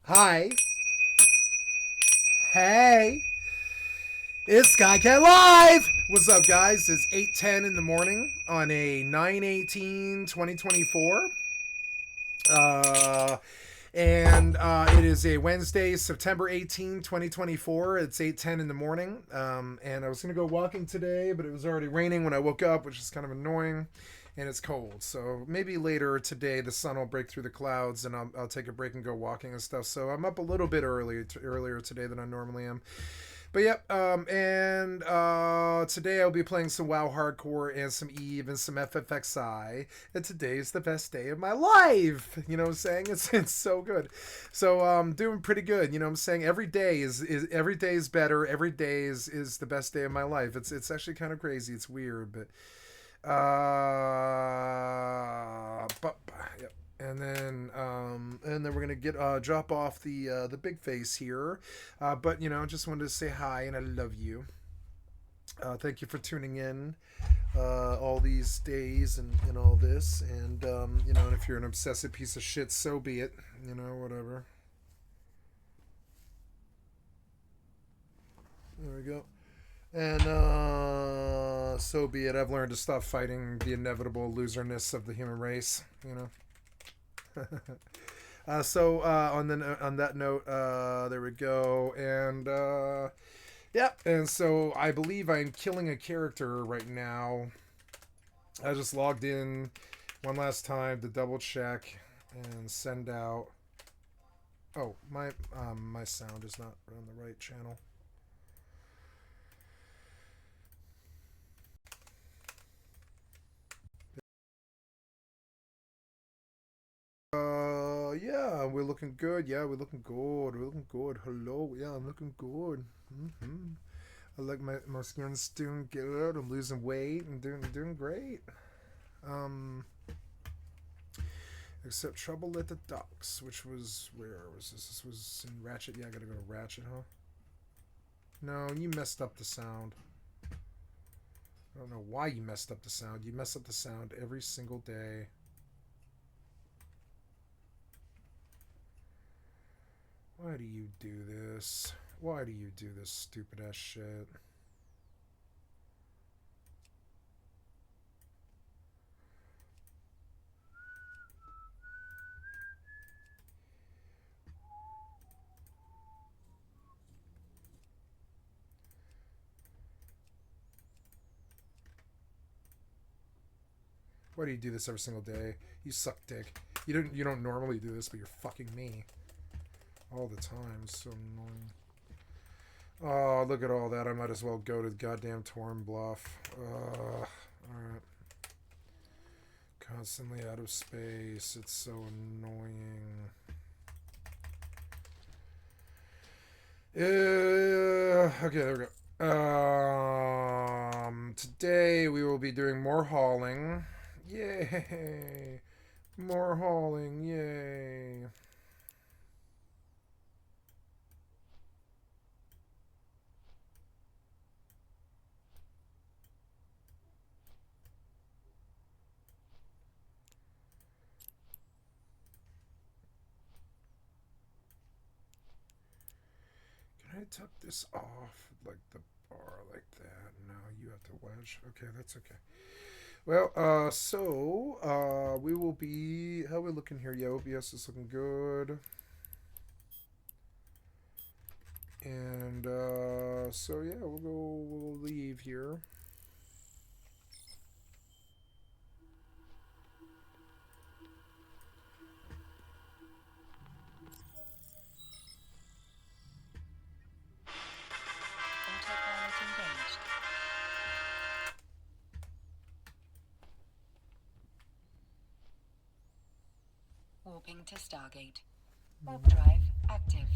Hi. Hey. It's skycat.live. What's up, guys? It's 8:10 in the morning on a 9/18/2024. Uh, and it is a Wednesday, September 18, 2024. It's 8:10 in the morning. And I was going to go walking today, but it was already raining when I woke up, which is kind of annoying. And it's cold. So maybe later today the sun will break through the clouds and I'll take a break and go walking and stuff. So I'm up a little bit earlier today than I normally am. But yep, and today I'll be playing some WoW Hardcore and some EvE and some FFXI. And today's the best day of my life. You know what I'm saying? It's so good. So doing pretty good. You know what I'm saying? Every day is better. Every day is the best day of my life. It's actually kind of crazy. It's weird, but yep. And then we're gonna get drop off the big face here, but just wanted to say hi and I love you. Thank you for tuning in all these days and all this, and if you're an obsessive piece of shit, so be it. Whatever. There we go. And so be it. I've learned to stop fighting the inevitable loserness of the human race. On that note, there we go. And yeah. And so I believe I'm killing a character right now. I just logged in one last time to double check and send out. Oh, my sound is not on the right channel. Yeah, we're looking good. Yeah, we're looking good. We're looking good. Hello. Yeah, I'm looking good. I like my skin's doing good. I'm losing weight and doing great. Um, except trouble at the docks, which was where was this? This was in Ratchet. Yeah, I gotta go to Ratchet, huh? No, you messed up the sound. I don't know why you messed up the sound. You mess up the sound every single day. Why do you do this? Why do you do this stupid ass shit? Why do you do this every single day? You suck dick. You don't normally do this, but you're fucking me. All the time. It's so annoying. Oh, look at all that. I might as well go to the goddamn Torn Bluff. Alright. Constantly out of space. It's so annoying. Okay, there we go. Today we will be doing more hauling. Yay! More hauling, yay! Can I tuck this off like the bar like that? No, you have to wedge. Okay, that's okay. Well, we will be. How are we looking here? Yeah, OBS is looking good. And, so yeah, we'll leave here. Autopilot engaged. Warping to Stargate. Warp drive active.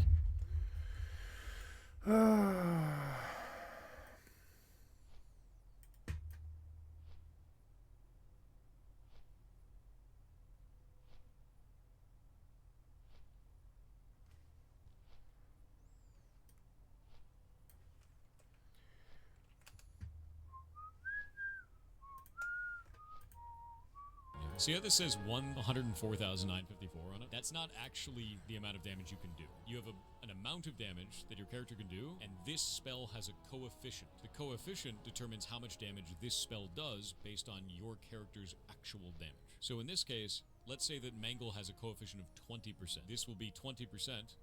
See how this says 104,954 on it? That's not actually the amount of damage you can do. You have an amount of damage that your character can do, and this spell has a coefficient. The coefficient determines how much damage this spell does based on your character's actual damage. So in this case, let's say that Mangle has a coefficient of 20%. This will be 20%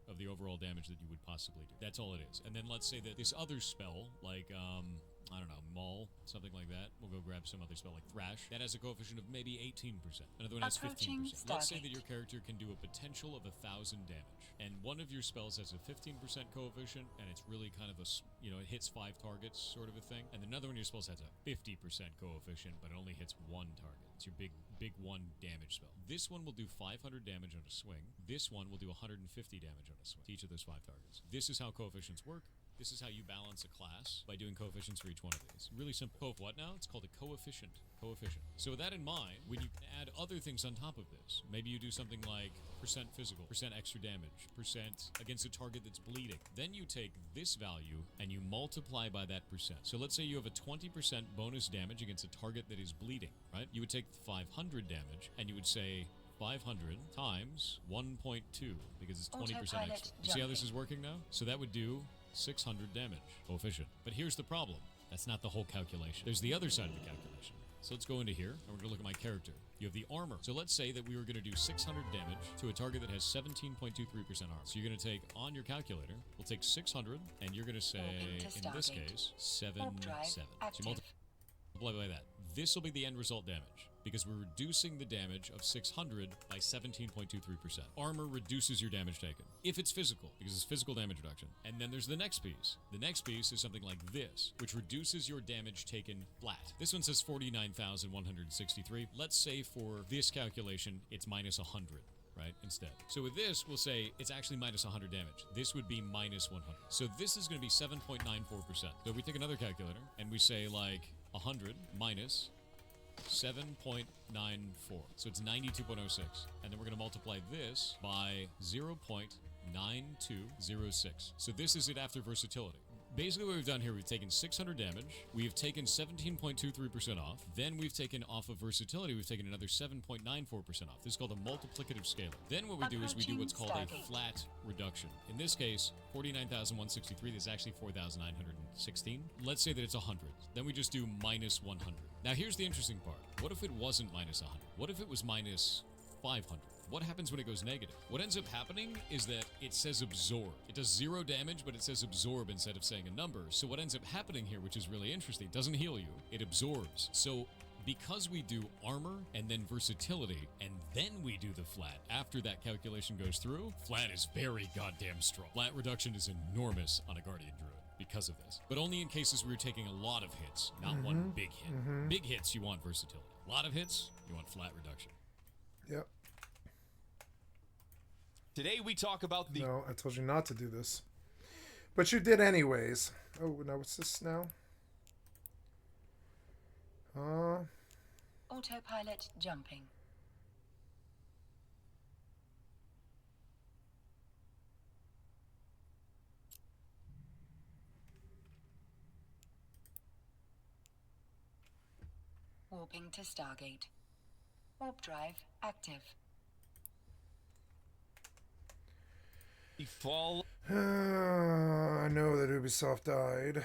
of the overall damage that you would possibly do. That's all it is. And then let's say that this other spell, like, I don't know, Maul, something like that. We'll go grab some other spell like Thrash. That has a coefficient of maybe 18%. Another one has 15%. Let's say that your character can do a potential of 1,000 damage. And one of your spells has a 15% coefficient, and it's really kind of a, you know, it hits 5 targets sort of a thing. And another one of your spells has a 50% coefficient, but it only hits 1 target. It's your big 1 damage spell. This one will do 500 damage on a swing. This one will do 150 damage on a swing to each of those 5 targets. This is how coefficients work. This is how you balance a class by doing coefficients for each one of these. Really simple. What now? It's called a coefficient. So with that in mind, when you add other things on top of this, maybe you do something like percent physical, percent extra damage, percent against a target that's bleeding. Then you take this value and you multiply by that percent. So let's say you have a 20% bonus damage against a target that is bleeding, right? You would take 500 damage and you would say 500 times 1.2 because it's 20% extra. You see how this is working now? So that would do 600 damage coefficient. But here's the problem. That's not the whole calculation. There's the other side of the calculation. So let's go into here, and we're going to look at my character. You have the armor. So let's say that we were going to do 600 damage to a target that has 17.23% armor. So you're going to take, on your calculator, we'll take 600, and you're going to say, in this case, 7, 7. So you multiply by that. This will be the end result damage, because we're reducing the damage of 600 by 17.23%. Armor reduces your damage taken, if it's physical, because it's physical damage reduction. And then there's the next piece. The next piece is something like this, which reduces your damage taken flat. This one says 49,163. Let's say for this calculation, it's minus 100. Right, instead. So with this, we'll say it's actually minus 100 damage. This would be minus 100. So this is going to be 7.94%. So if we take another calculator and we say like 100 minus 7.94. So it's 92.06. And then we're going to multiply this by 0.9206. So this is it after versatility. Basically what we've done here, we've taken 600 damage, we've taken 17.23% off, then we've taken off of versatility, we've taken another 7.94% off. This is called a multiplicative scalar. Then what we do is we do what's called a flat reduction. In this case, 49,163, that's actually 4,916. Let's say that it's 100. Then we just do minus 100. Now here's the interesting part. What if it wasn't minus 100? What if it was minus 500? What happens when it goes negative? What ends up happening is that it says absorb. It does 0 damage, but it says absorb instead of saying a number. So what ends up happening here, which is really interesting, doesn't heal you, it absorbs. So because we do armor and then versatility, and then we do the flat after that calculation goes through, flat is very goddamn strong. Flat reduction is enormous on a Guardian Druid because of this. But only in cases where you're taking a lot of hits, not one big hit. Big hits, you want versatility. A lot of hits, you want flat reduction. Yep. Today we talk about the... No, I told you not to do this. But you did anyways. Oh, now what's this now? Autopilot jumping. Warping to Stargate. Warp drive active. The fall... I know that Ubisoft died.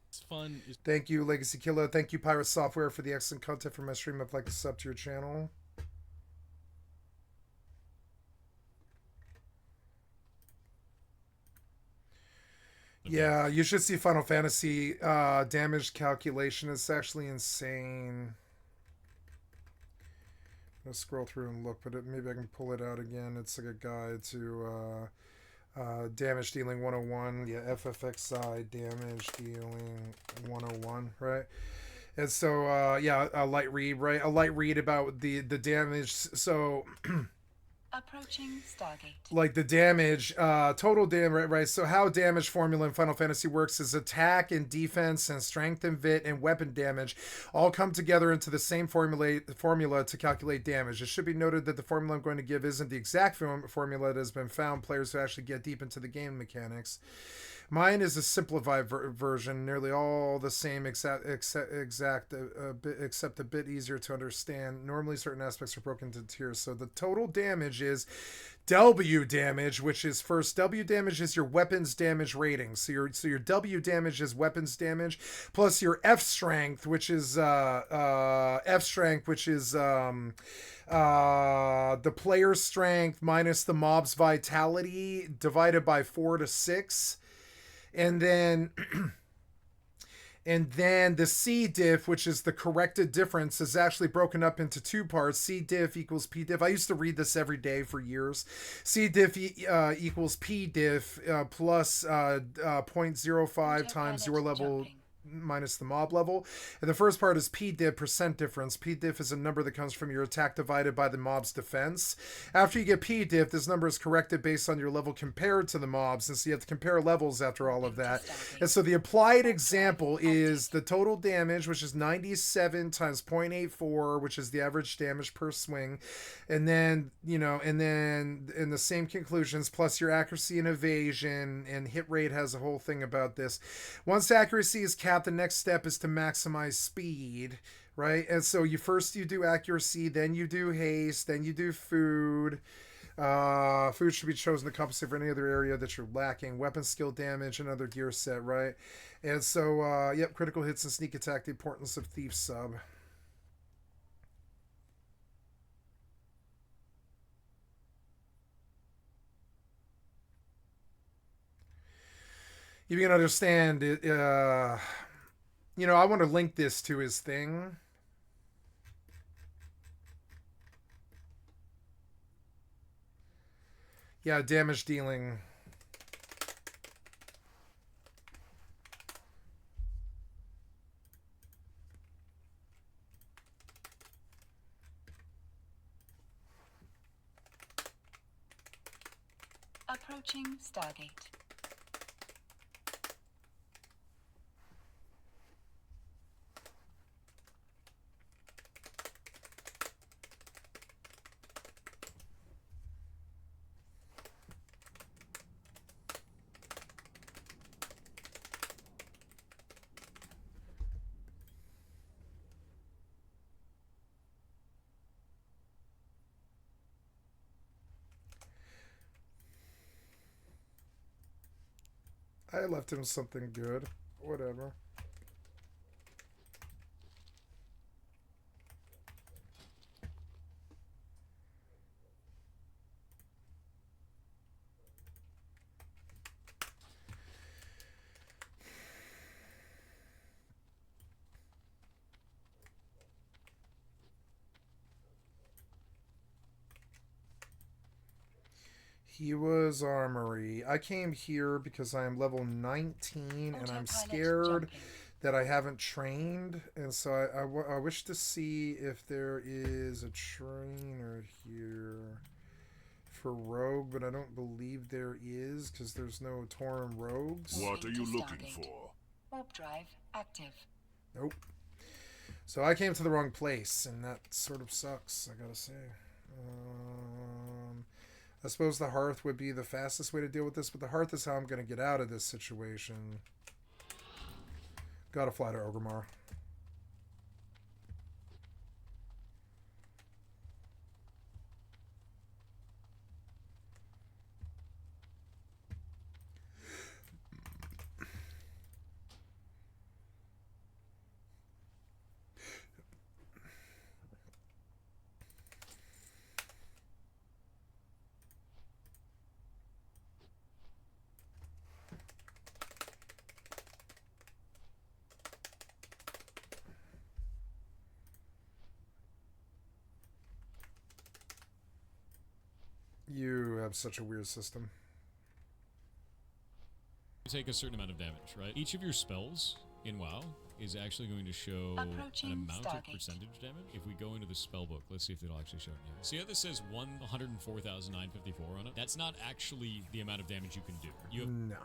It's fun. Thank you, Legacy Killer. Thank you, Pirate Software, for the excellent content for my stream. I'd like to sub to your channel. Yeah, you should see Final Fantasy damage calculation. It's actually insane. Let's scroll through and look, but maybe I can pull it out again. It's like a guide to damage dealing 101. Yeah, FFXI damage dealing 101, right? And so, yeah, a light read, right? A light read about the damage. So... Approaching Stargate. Like the damage, total damage, right? So how damage formula in Final Fantasy works is attack and defense and strength and vit and weapon damage all come together into the same formula to calculate damage. It should be noted that the formula I'm going to give isn't the exact formula that has been found. Players who actually get deep into the game mechanics Mine is a simplified version, nearly all the same, exact except a bit easier to understand. Normally, certain aspects are broken into tiers. So the total damage is W damage, which is first. W damage is your weapons damage rating. So your W damage is weapons damage, plus your F strength, which is the player's strength minus the mob's vitality divided by 4 to 6. And then the C diff, which is the corrected difference, is actually broken up into two parts. C diff equals P diff. I used to read this every day for years. C diff equals P diff plus 0.05 times your level minus the mob level. And the first part is P diff, percent difference. P diff is a number that comes from your attack divided by the mob's defense. After you get P diff, this number is corrected based on your level compared to the mobs, and so you have to compare levels after all of that. And so the applied example is the total damage, which is 97 times 0.84, which is the average damage per swing, and then in the same conclusions plus your accuracy and evasion, and hit rate has a whole thing about this. Once accuracy is capped, the next step is to maximize speed, right? And so you do accuracy, then you do haste, then you do food. Food should be chosen to compensate for any other area that you're lacking. Weapon skill damage, another gear set, right? And so, critical hits and sneak attack, the importance of thief sub. You can understand it. I want to link this to his thing. Yeah, damage dealing. Approaching Stargate. I left him something good. Whatever. He was armory. I came here because I am level 19 and I'm scared that I haven't trained. And so I wish to see if there is a trainer here for rogue, but I don't believe there is because there's no Tauren rogues. What are you looking for? Warp drive active. Nope. So I came to the wrong place, and that sort of sucks, I gotta say. I suppose the hearth would be the fastest way to deal with this, but the hearth is how I'm going to get out of this situation. Gotta fly to Orgrimmar. You have such a weird system. You take a certain amount of damage, right? Each of your spells in WoW is actually going to show an amount of percentage damage. If we go into the spell book, let's see if it'll actually show it now. See how this says 104,954 on it? That's not actually the amount of damage you can do. You have No.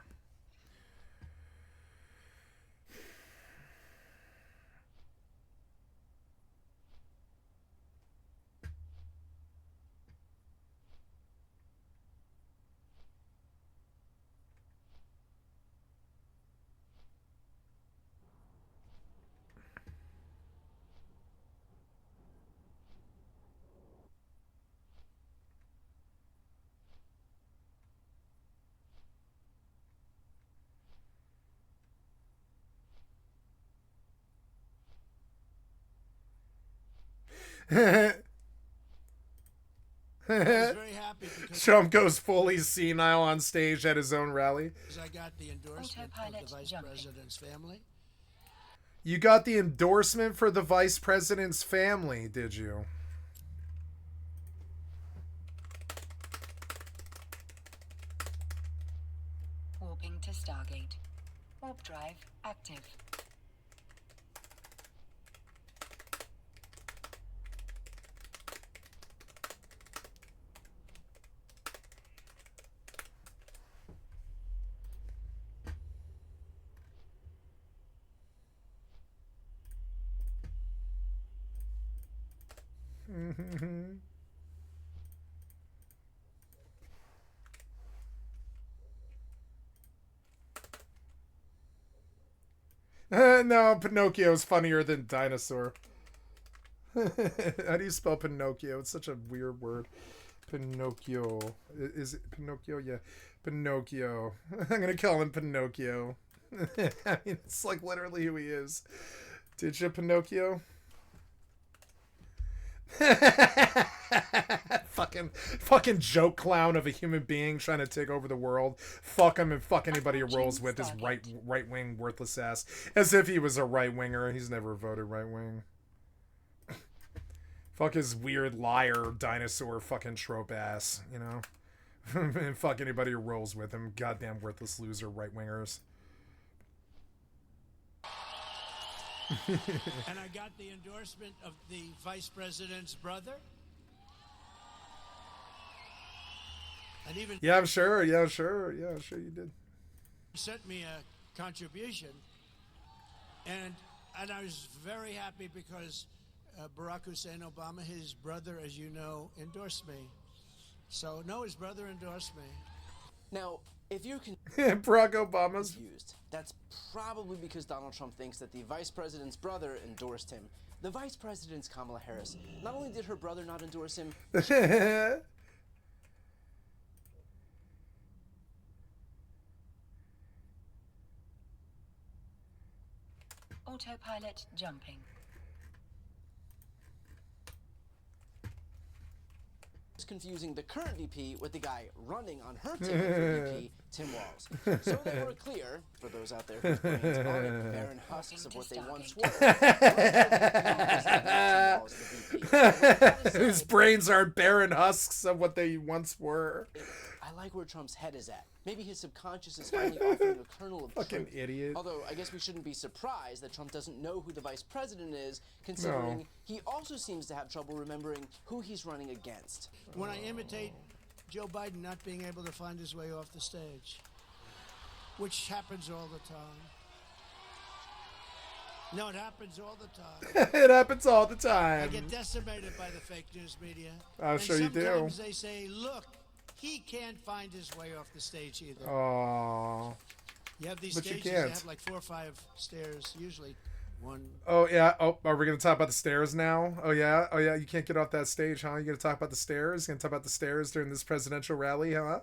I was very happy because Trump goes fully senile on stage at his own rally. I got the endorsement of Autopilot the Vice jumping. President's family. You got the endorsement for the Vice President's family, did you? Warping to Stargate. Warp drive active. No, Pinocchio's funnier than dinosaur. How do you spell Pinocchio? It's such a weird word. Pinocchio. Is it Pinocchio? Yeah. Pinocchio. I'm gonna call him Pinocchio. I mean, it's like literally who he is. Did you, Pinocchio? fucking joke clown of a human being trying to take over the world. Fuck him and fuck anybody he rolls with his right wing worthless ass. As if he was a right winger. He's never voted right wing. Fuck his weird liar dinosaur fucking trope ass, you know? And fuck anybody who rolls with him. Goddamn worthless loser right wingers. And I got the endorsement of the Vice President's brother. And even Yeah, I'm sure. Yeah, sure. Yeah, sure you did. sent me a contribution. And I was very happy because Barack Hussein Obama, his brother, as you know, endorsed me. So, no, his brother endorsed me. Now, if you're Barack Obama's. confused, that's probably because Donald Trump thinks that the vice president's brother endorsed him. The vice president's Kamala Harris. Not only did her brother not endorse him, Autopilot jumping. she's confusing the current VP with the guy running on her ticket for VP, Tim Walz. So that we're clear, for those out there whose brains aren't barren husks of what they once were, Whose brains aren't barren husks of what they once were. I like where Trump's head is at. Maybe his subconscious is finally offering a kernel of Fucking truth. idiot. Although, I guess we shouldn't be surprised that Trump doesn't know who the vice president is, considering No. he also seems to have trouble remembering who he's running against. When I imitate Joe Biden not being able to find his way off the stage, which happens all the time. No, it happens all the time. It happens all the I time. get decimated by the fake news media. I'm sure you do. Sometimes they say, look, he can't find his way off the stage either. Aww. You have these But you stages can't. that have like 4 or 5 stairs, usually one. Oh yeah. Oh, are we gonna talk about the stairs now? Oh yeah. Oh yeah. You can't get off that stage, huh? You gonna talk about the stairs? You gonna talk about the stairs during this presidential rally, huh?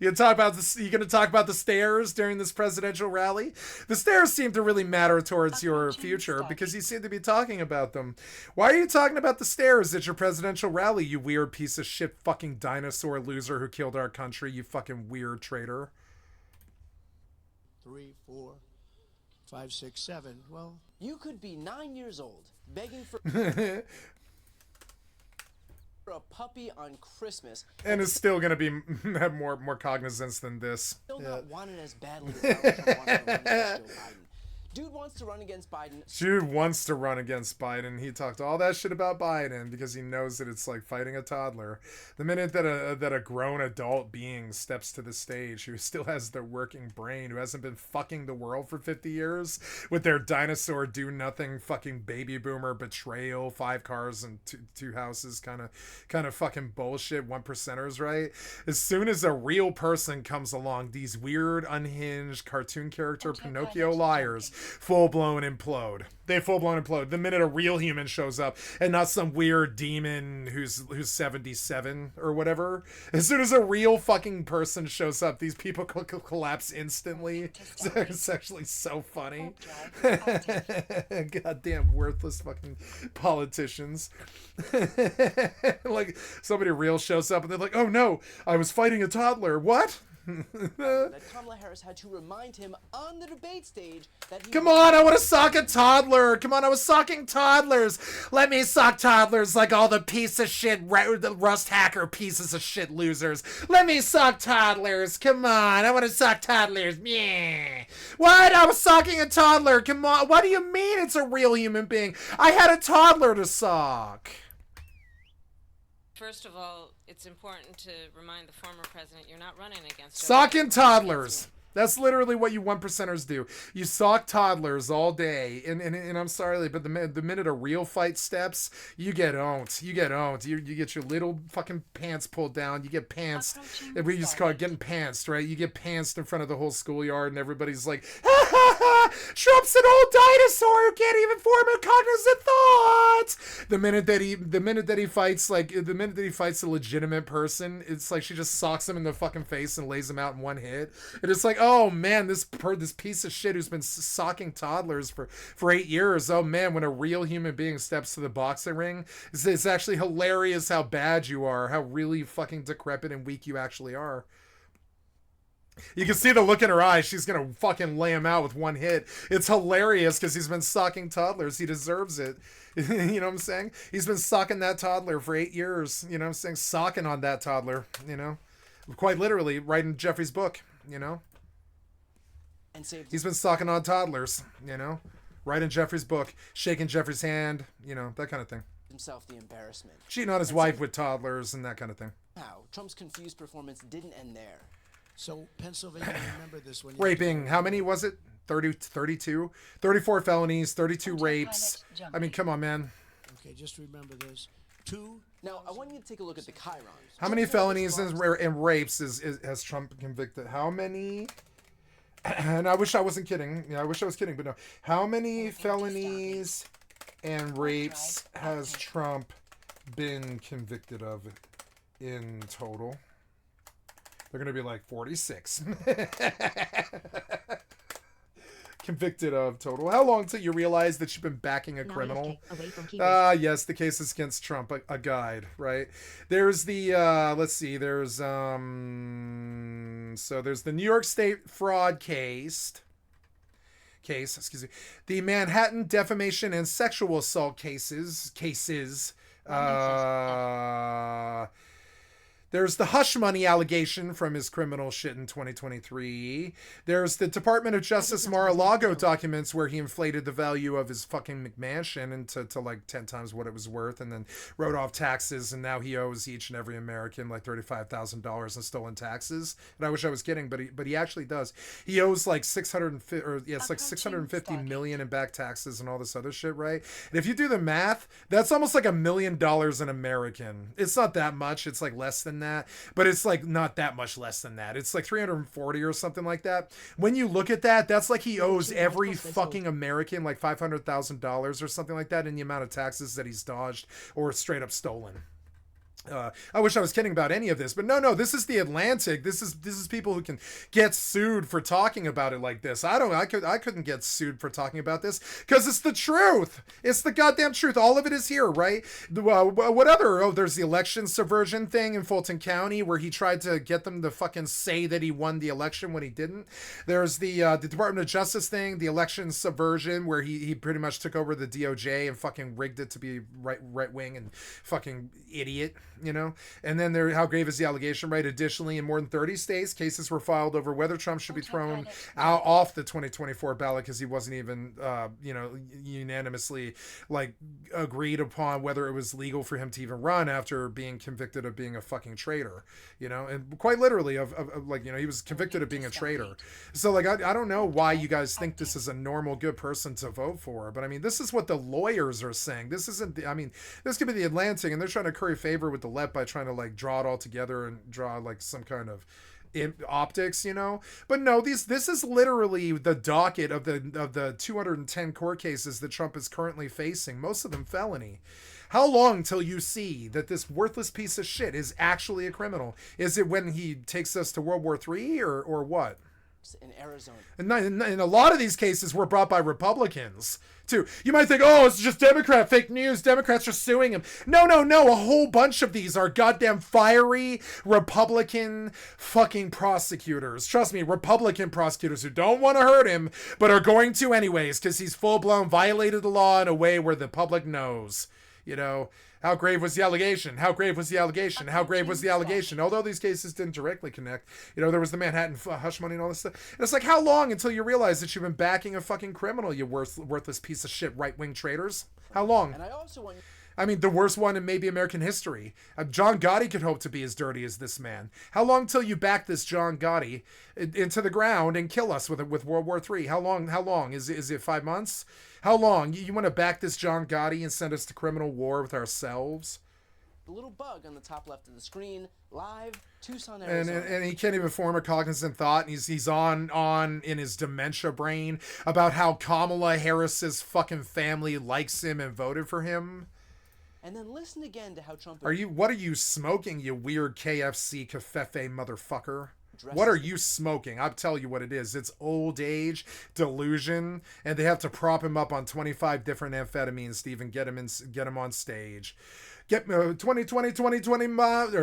You gonna talk about this? You gonna talk about the stairs during this presidential rally? The stairs seem to really matter towards your future because you seem to be talking about them. Why are you talking about the stairs at your presidential rally? You weird piece of shit, fucking dinosaur loser who killed our country. You fucking weird traitor. 3, 4, 5, 6, 7. Well, You could be 9 years old, begging for a puppy on Christmas, And is still gonna be have more cognizance than this. still Yeah. not wanted as badly as Donald Trump wanted to run against Joe Biden. Dude wants to run against Biden. Dude wants to run against Biden. He talked all that shit about Biden because he knows that it's like fighting a toddler. The minute that a grown adult being steps to the stage, who still has their working brain, who hasn't been fucking the world for 50 years with their dinosaur do nothing fucking baby boomer betrayal, 5 cars and two houses kind of fucking bullshit, 1%ers, right? As soon as a real person comes along, these weird unhinged cartoon character Pinocchio liars full blown implode. They full blown implode the minute a real human shows up, and not some weird demon who's 77 or whatever. As soon as a real fucking person shows up, these people collapse instantly. It's actually so funny. Goddamn worthless fucking politicians. Like somebody real shows up and they're like, "Oh no, I was fighting a toddler." What? That Kamala Harris had to remind him on the debate stage that he Come on, I want to sock a toddler. Come on, I was socking toddlers. Let me sock toddlers like all the piece of shit, the Rust hacker pieces of shit losers. Let me sock toddlers. Come on, I want to sock toddlers. Yeah. What? I was socking a toddler. Come on. What do you mean it's a real human being? I had a toddler to sock. First of all, it's important to remind the former president you're not running against Socking toddlers. That's literally what you 1%ers do. You sock toddlers all day, and I'm sorry, but the minute a real fight steps, you get owned. You get owned. You get your little fucking pants pulled down. You get pantsed. We just call it getting pantsed, right? You get pantsed in front of the whole schoolyard, and everybody's like, ha ha ha! Trump's an old dinosaur who can't even form a cognizant thought. The minute that he fights a legitimate person, it's like she just socks him in the fucking face and lays him out in one hit. And it's like, oh man, this piece of shit who's been socking toddlers for 8 years. Oh man, when a real human being steps to the boxing ring, it's actually hilarious how bad you are, how really fucking decrepit and weak you actually are. You can see the look in her eyes. She's gonna fucking lay him out with one hit. It's hilarious because he's been socking toddlers. He deserves it. You know what I'm saying? He's been socking that toddler for 8 years. You know what I'm saying? Socking on that toddler, you know? Quite literally, right in Jeffrey's book, you know? He's been socking on toddlers, you know? Right in Jeffrey's book. Shaking Jeffrey's hand, you know, that kind of thing. Himself the embarrassment. Cheating on his wife with toddlers and that kind of thing. Now, Trump's confused performance didn't end there. So Pennsylvania, remember this when you Raping, how many was it? 32? 34 felonies, 32 rapes. I mean, come on, man. Okay, just remember this. 2. Now, I want you to take a look at the Chiron. How many felonies and rapes has Trump convicted? How many? And I wish I wasn't kidding. Yeah, I wish I was kidding, but no. How many felonies and rapes has Trump been convicted of in total? They're going to be like 46. Convicted of total. How long till you realize that you've been backing a criminal? Yes, the case is against Trump, a guide, right? There's the, let's see, there's, so there's the New York State fraud case, excuse me, the Manhattan defamation and sexual assault cases, there's the hush money allegation from his criminal shit in 2023. There's the Department of Justice Mar-a-Lago documents where he inflated the value of his fucking McMansion into like 10 times what it was worth, and then wrote off taxes, and now he owes each and every American like $35,000 in stolen taxes. And I wish I was kidding, but he actually does. He owes like 650 million in back taxes and all this other shit, right? And if you do the math, that's almost like $1 million an American. It's not that much. It's like less than that, but it's like not that much less than that. It's like 340 or something like that. When you look at that, that's like he owes every fucking American like $500,000 or something like that in the amount of taxes that he's dodged or straight up stolen. I wish I was kidding about any of this, but no, this is the Atlantic. This is people who can get sued for talking about it like this. I couldn't get sued for talking about this because it's the truth. It's the goddamn truth. All of it is here, right? What other? Oh, there's the election subversion thing in Fulton County where he tried to get them to fucking say that he won the election when he didn't. There's the Department of Justice thing, the election subversion where he pretty much took over the DOJ and fucking rigged it to be right wing and fucking idiot. You know, and then how grave is the allegation, right? Additionally, in more than 30 states, cases were filed over whether Trump should be thrown off the 2024 ballot because he wasn't even, unanimously like agreed upon whether it was legal for him to even run after being convicted of being a fucking traitor, you know, and quite literally of like, you know, he was convicted of being a traitor. So like, I don't know why you guys think this is a normal, good person to vote for, but I mean, this is what the lawyers are saying. This isn't, this could be the Atlantic, and they're trying to curry favor with the left by trying to like draw it all together and draw like some kind of optics, you know. But no, this is literally the docket of the 210 court cases that Trump is currently facing, most of them felony. How long till you see that this worthless piece of shit is actually a criminal? Is it when he takes us to World War III or what? In Arizona. And a lot of these cases were brought by Republicans, too. You might think, oh, it's just Democrat, fake news, Democrats are suing him. No. A whole bunch of these are goddamn fiery Republican fucking prosecutors. Trust me, Republican prosecutors who don't want to hurt him, but are going to anyways, because he's full-blown violated the law in a way where the public knows. You know, how grave was the allegation? How grave was the allegation? How grave was the allegation? Although these cases didn't directly connect, you know, there was the Manhattan hush money and all this stuff. And it's like, how long until you realize that you've been backing a fucking criminal, you worthless piece of shit right-wing traitors? How long? And I also want... I mean, the worst one in maybe American history. John Gotti could hope to be as dirty as this man. How long till you back this John Gotti into the ground and kill us with World War III? How long? Is it 5 months? How long? You want to back this John Gotti and send us to criminal war with ourselves? The little bug on the top left of the screen, live, Tucson, Arizona. And he can't even form a cognizant thought, and he's on in his dementia brain about how Kamala Harris's fucking family likes him and voted for him. And then listen again to how Trump... What are you smoking, you weird KFC cafefe motherfucker? What are you smoking? I'll tell you what it is. It's old age, delusion, and they have to prop him up on 25 different amphetamines to even get him on stage. Get 2020, or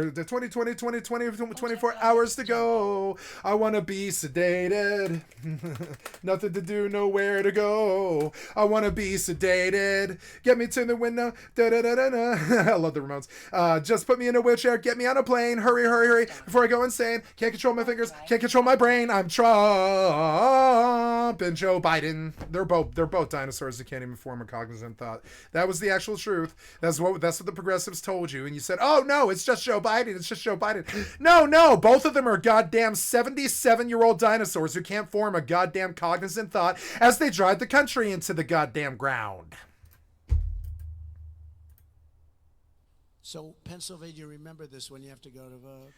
the 2020, 24 hours to go. I want to be sedated. Nothing to do, nowhere to go. I want to be sedated. Get me to the window. Da-da-da-da-da. I love the Ramones. Just put me in a wheelchair. Get me on a plane. Hurry, hurry, hurry. Before I go insane. Can't control my fingers. Can't control my brain. I'm Trump and Joe Biden. They're both dinosaurs that can't even form a cognizant thought. That was the actual truth. That's what the progressives told you, and you said, oh no, it's just Joe Biden, it's just Joe Biden. No, both of them are goddamn 77-year-old dinosaurs who can't form a goddamn cognizant thought as they drive the country into the goddamn ground. So Pennsylvania, remember this when you have to go to vote.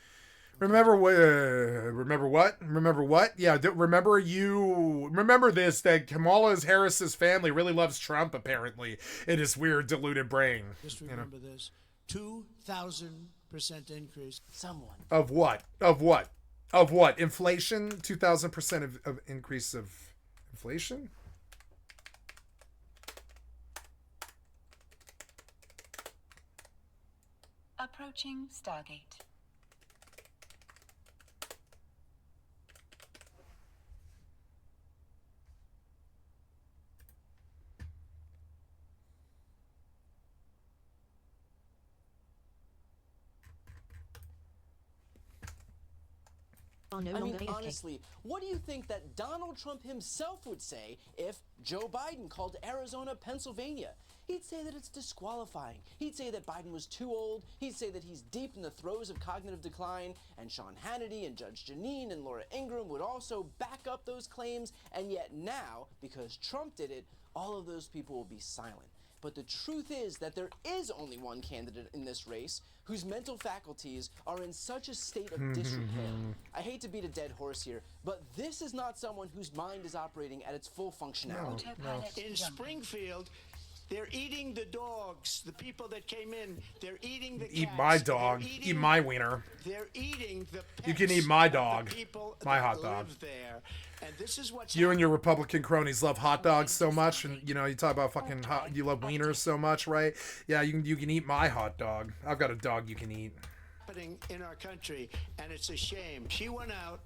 Remember what? Yeah, remember this, that Kamala Harris's family really loves Trump, apparently, in his weird, deluded brain. Just remember this. 2,000% increase. Someone. Of what? Inflation? 2,000% of increase of inflation? Approaching Stargate. I mean, honestly, what do you think that Donald Trump himself would say if Joe Biden called Arizona Pennsylvania? He'd say that it's disqualifying. He'd say that Biden was too old. He'd say that he's deep in the throes of cognitive decline. And Sean Hannity and Judge Jeanine and Laura Ingraham would also back up those claims. And yet now, because Trump did it, all of those people will be silent. But the truth is that there is only one candidate in this race whose mental faculties are in such a state of disrepair. I hate to beat a dead horse here, but this is not someone whose mind is operating at its full functionality. No. In Springfield, they're eating the dogs, the people that came in. They're eating the cats. Eat my dog. Eat my wiener. They're eating the pets. You can eat my dog. My hot that dog. live there. And this is what's You and your Republican cronies love hot dogs so much, and you know you talk about fucking hot. You love wieners so much, right? Yeah, you can eat my hot dog. I've got a dog you can eat. happening in our country, and it's a shame. She went out.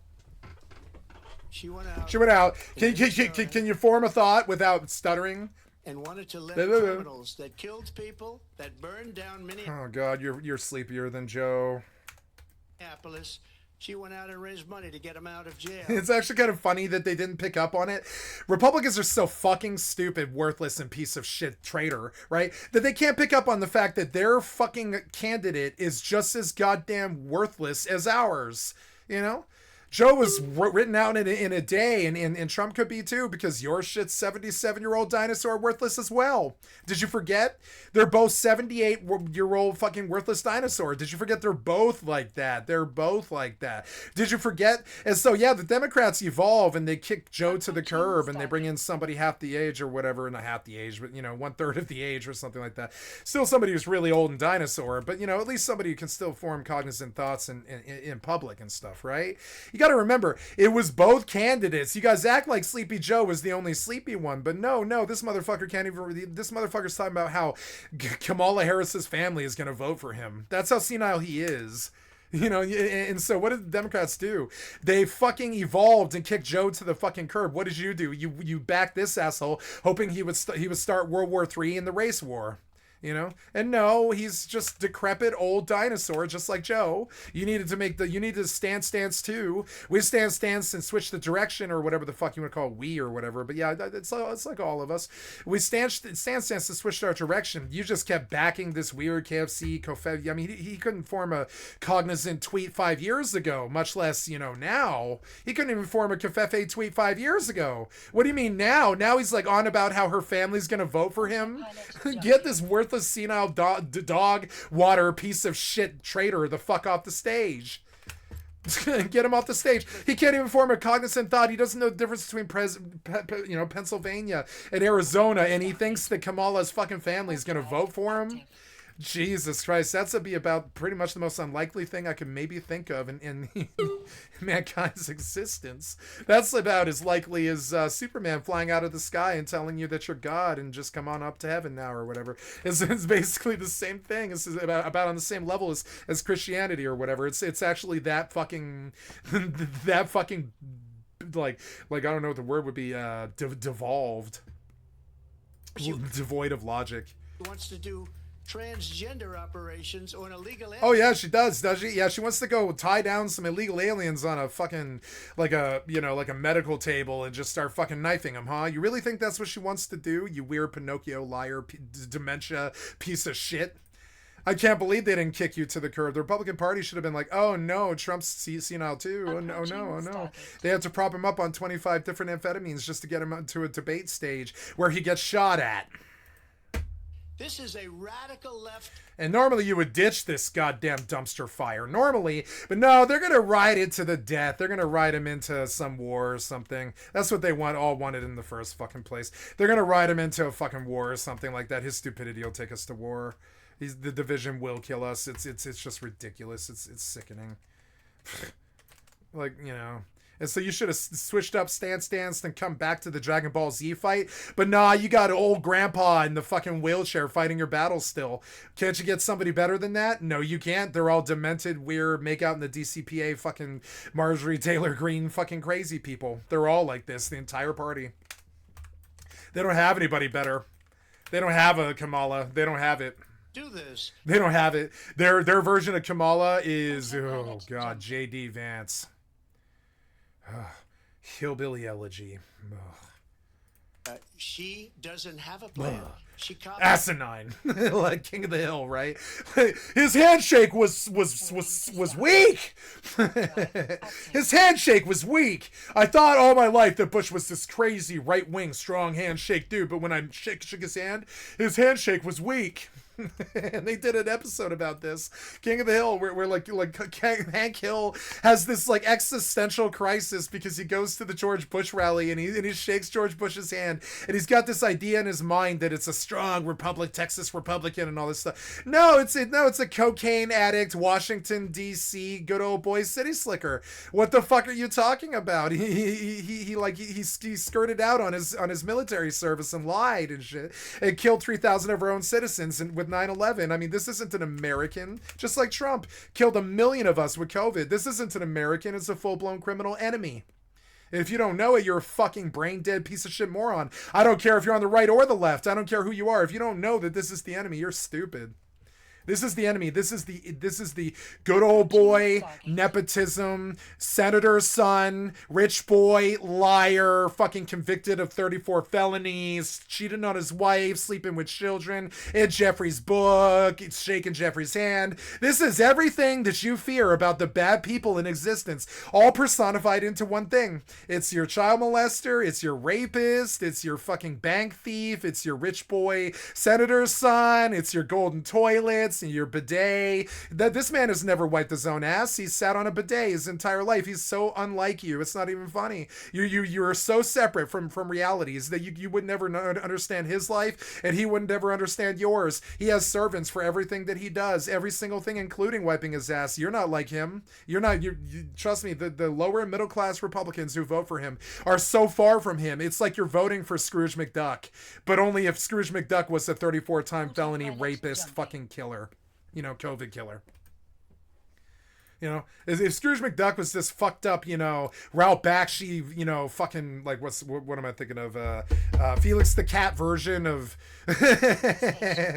She went out. Can you form a thought without stuttering? And wanted to let criminals that killed people, that burned down Oh God, you're sleepier than Joe. Minneapolis. She went out and raised money to get him out of jail. It's actually kind of funny that they didn't pick up on it. Republicans are so fucking stupid, worthless, and piece of shit traitor, right? That they can't pick up on the fact that their fucking candidate is just as goddamn worthless as ours, you know? Joe was written out in a day, and Trump could be too, because your shit's 77-year-old dinosaur worthless as well. Did you forget? They're both 78-year-old fucking worthless dinosaur. Did you forget they're both like that? They're both like that. Did you forget? And so, yeah, the Democrats evolve, and they kick Joe to the curb, and they bring in somebody half the age or whatever, not half the age, but, 1/3 of the age or something like that. Still somebody who's really old and dinosaur, but, at least somebody who can still form cognizant thoughts in public and stuff, right? You got to remember, it was both candidates. You guys act like Sleepy Joe was the only sleepy one, but no, this motherfucker can't even. This motherfucker's talking about how Kamala Harris's family is going to vote for him. That's how senile he is. And so what did the Democrats do? They fucking evolved and kicked Joe to the fucking curb. What did you do? You backed this asshole, hoping he would start World War III in the race war. And no, he's just decrepit old dinosaur, just like Joe. You need to stand stance too. We stand stance and switch the direction, or whatever the fuck you want to call it, we or whatever. But yeah, it's like all of us. We stand stance to switch our direction. You just kept backing this weird KFC Kofev. I mean, he couldn't form a cognizant tweet 5 years ago, much less, now. He couldn't even form a Kofefe tweet 5 years ago. What do you mean now? Now he's like on about how her family's gonna vote for him. Get this worthless senile dog water piece of shit traitor the fuck off the stage. Get him off the stage. He can't even form a cognizant thought. He doesn't know the difference between Pennsylvania and Arizona, and he thinks that Kamala's fucking family is gonna vote for him. Jesus Christ, that's be about pretty much the most unlikely thing I can maybe think of in mankind's existence. That's about as likely as Superman flying out of the sky and telling you that you're God and just come on up to heaven now or whatever. It's basically the same thing. It's about on the same level as Christianity or whatever. It's actually that fucking like I don't know what the word would be, devolved, devoid of logic. Who wants to do transgender operations on illegal aliens. Oh yeah, she does she? Yeah, she wants to go tie down some illegal aliens on a fucking like a medical table and just start fucking knifing them, huh? You really think that's what she wants to do? You weird Pinocchio liar, dementia piece of shit. I can't believe they didn't kick you to the curb. The Republican Party should have been like, oh no, Trump's senile too. Oh no. They had to prop him up on 25 different amphetamines just to get him to a debate stage where he gets shot at. This is a radical left. And normally you would ditch this goddamn dumpster fire. Normally. But no, they're going to ride it to the death. They're going to ride him into some war or something. That's what they all wanted in the first fucking place. They're going to ride him into a fucking war or something like that. His stupidity will take us to war. The division will kill us. It's just ridiculous. It's sickening. And so you should have switched up stance and come back to the Dragon Ball Z fight. But nah, you got old grandpa in the fucking wheelchair fighting your battles still. Can't you get somebody better than that? No, you can't. They're all demented, weird, make out in the DCPA fucking Marjorie Taylor Greene fucking crazy people. They're all like this, the entire party. They don't have anybody better. They don't have a Kamala. They don't have it. Do this. They don't have it. Their version of Kamala is, oh God, J.D. Vance. Hillbilly elegy. She doesn't have a plan. She asinine, like King of the Hill, right? His handshake was weak. His handshake was weak. I thought all my life that Bush was this crazy right-wing strong handshake dude, but when I shook his handshake was weak. And they did an episode about this, King of the Hill, where like Hank Hill has this like existential crisis because he goes to the George Bush rally and he shakes George Bush's hand and he's got this idea in his mind that it's a strong Texas Republican and all this stuff. No, it's a cocaine addict, Washington D.C. good old boy city slicker. What the fuck are you talking about? He skirted out on his military service and lied and shit and killed 3,000 of our own citizens and with 9/11. I mean, this isn't an American. Just like Trump killed 1 million of us with COVID. This isn't an American. It's a full-blown criminal enemy. And if you don't know it, you're a fucking brain-dead piece of shit moron. I don't care if you're on the right or the left. I don't care who you are. If you don't know that this is the enemy, you're stupid. This is the enemy. This is the good old boy, nepotism, senator's son, rich boy, liar, fucking convicted of 34 felonies, cheating on his wife, sleeping with children, in Jeffrey's book, shaking Jeffrey's hand. This is everything that you fear about the bad people in existence, all personified into one thing. It's your child molester, it's your rapist, it's your fucking bank thief, it's your rich boy, senator's son, it's your golden toilets, and your bidet. That this man has never wiped his own ass. He's sat on a bidet his entire life. He's so unlike you. It's not even funny. You are so separate from realities that you would never understand his life, and he wouldn't ever understand yours. He has servants for everything that he does, every single thing, including wiping his ass. You're not like him. You're not. You trust me. The lower middle class Republicans who vote for him are so far from him. It's like you're voting for Scrooge McDuck, but only if Scrooge McDuck was a 34-time felony rapist fucking killer. You know, COVID killer. You know, if Scrooge McDuck was this fucked up, you know, Ralph Bakshi, you know, fucking, like, what am I thinking of? Felix the Cat version of,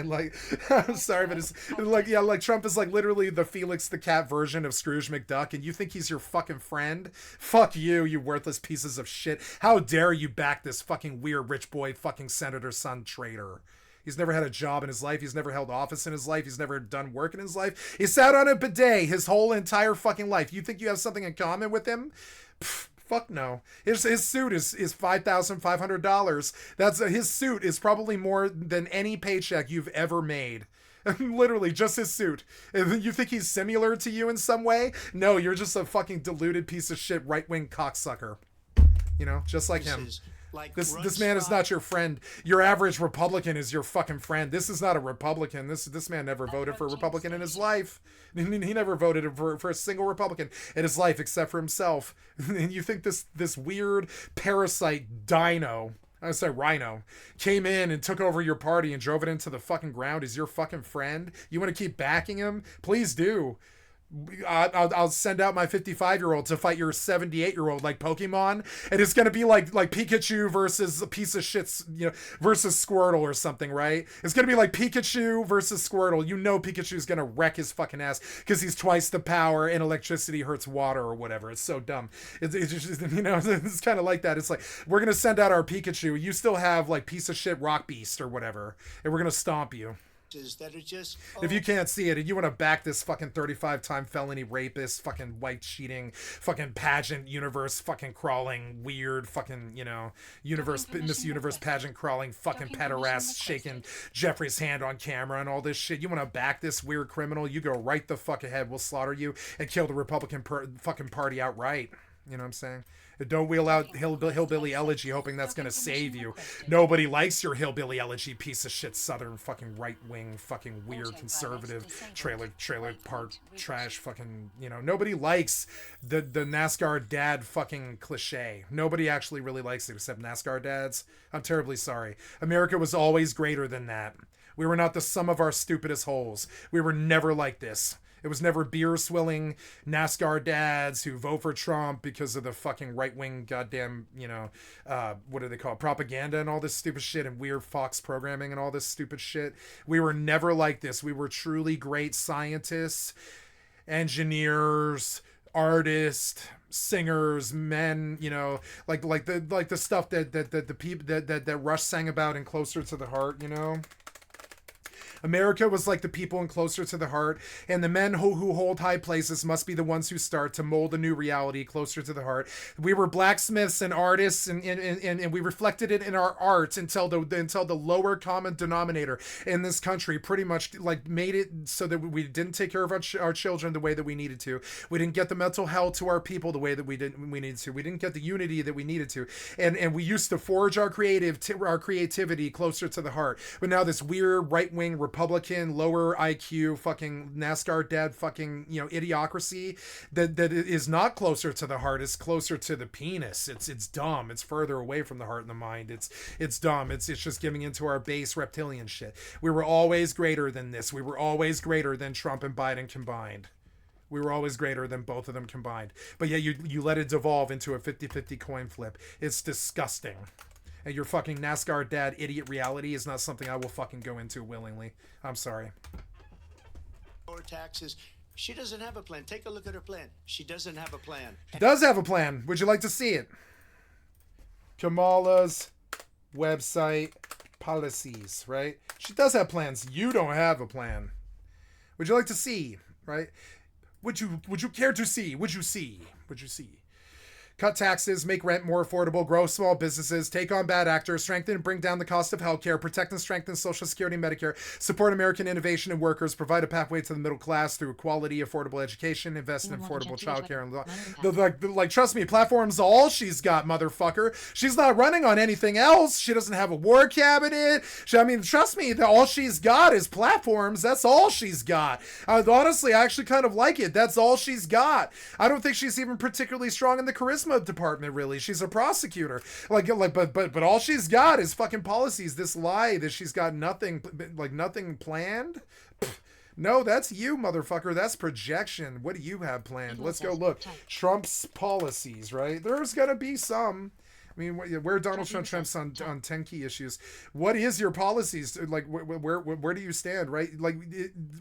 like, I'm sorry, but it's like, yeah, like Trump is like literally the Felix the Cat version of Scrooge McDuck, and you think he's your fucking friend? Fuck you, you worthless pieces of shit. How dare you back this fucking weird rich boy fucking senator son traitor? He's never had a job in his life. He's never held office in his life. He's never done work in his life. He sat on a bidet his whole entire fucking life. You think you have something in common with him? Pfft, fuck no. His suit is $5,500. That's his suit is probably more than any paycheck you've ever made. Literally, just his suit. You think he's similar to you in some way? No, you're just a fucking deluded piece of shit right-wing cocksucker. You know, just like him. Like this man is not your friend. Your average Republican is your fucking friend. This is not a Republican. This man never voted for a Republican in his life. He never voted for a single Republican in his life except for himself. And you think this weird parasite dino, rhino, came in and took over your party and drove it into the fucking ground is your fucking friend? You want to keep backing him? Please do. I'll send out my 55-year-old to fight your 78-year-old like Pokemon, and it's gonna be like Pikachu versus a piece of shit's, you know, versus Squirtle or something, right? It's gonna be like Pikachu versus Squirtle. You know Pikachu's gonna wreck his fucking ass because he's twice the power and electricity hurts water or whatever. It's so dumb. It's just, you know, it's kind of like that. It's like, we're gonna send out our Pikachu. You still have like piece of shit Rock Beast or whatever, and we're gonna stomp you. That are just, if you can't see it and you want to back this fucking 35-time felony rapist, fucking white cheating, fucking pageant universe, fucking crawling, weird fucking, you know, Miss Universe pageant crawling, fucking pederast shaking Jeffrey's hand on camera and all this shit. You want to back this weird criminal? You go right the fuck ahead. We'll slaughter you and kill the Republican fucking party outright. You know what I'm saying? Don't wheel out hillbilly elegy hoping that's gonna save you. Nobody likes your hillbilly elegy piece of shit southern fucking right wing fucking weird conservative trailer park trash fucking, you know, nobody likes the NASCAR dad fucking cliche. Nobody actually really likes it except NASCAR dads. I'm terribly sorry. America was always greater than that. We were not the sum of our stupidest holes. We were never like this. It was never beer-swilling NASCAR dads who vote for Trump because of the fucking right-wing goddamn, you know, what do they call it? Propaganda and all this stupid shit and weird Fox programming and all this stupid shit. We were never like this. We were truly great scientists, engineers, artists, singers, men, you know, like the stuff that the people that Rush sang about in Closer to the Heart, you know. America was like the people in Closer to the Heart, and the men who hold high places must be the ones who start to mold a new reality closer to the heart. We were blacksmiths and artists, and we reflected it in our art until the lower common denominator in this country pretty much like made it so that we didn't take care of our children the way that we needed to. We didn't get the mental health to our people the way that we needed to. We didn't get the unity that we needed to, and we used to forge our creativity closer to the heart. But now this weird right-wing Republican, lower IQ, fucking NASCAR dad, fucking, you know, idiocracy that is not closer to the heart. It's closer to the penis. It's dumb. It's further away from the heart and the mind. It's dumb. It's just giving into our base reptilian shit. We were always greater than this. We were always greater than Trump and Biden combined. We were always greater than both of them combined. But yet you let it devolve into a 50-50 coin flip. It's disgusting. And your fucking NASCAR dad idiot reality is not something I will fucking go into willingly. I'm sorry. taxes. She doesn't have a plan. Take a look at her plan. She doesn't have a plan. She does have a plan. Would you like to see it? Kamala's website policies, right? She does have plans. You don't have a plan. Would you like to see, right? Would you care to see? Would you see? Would you see? Cut taxes, make rent more affordable, grow small businesses, take on bad actors, strengthen and bring down the cost of healthcare, protect and strengthen Social Security and Medicare, support American innovation and workers, provide a pathway to the middle class through quality, affordable education, invest in affordable childcare, and like, trust me, platform's all she's got, motherfucker. She's not running on anything else. She doesn't have a war cabinet. I mean, trust me, all she's got is platforms. That's all she's got. Honestly, I actually kind of like it. That's all she's got. I don't think she's even particularly strong in the charisma department, really. She's a prosecutor, but all she's got is fucking policies. This lie that she's got nothing planned. No, that's you, motherfucker. That's projection. What do you have planned? Let's go look. Trump's policies, right? There's gonna be some. I mean, where Donald Trump's on 10 key issues. What is your policies? Like, where do you stand, right? Like,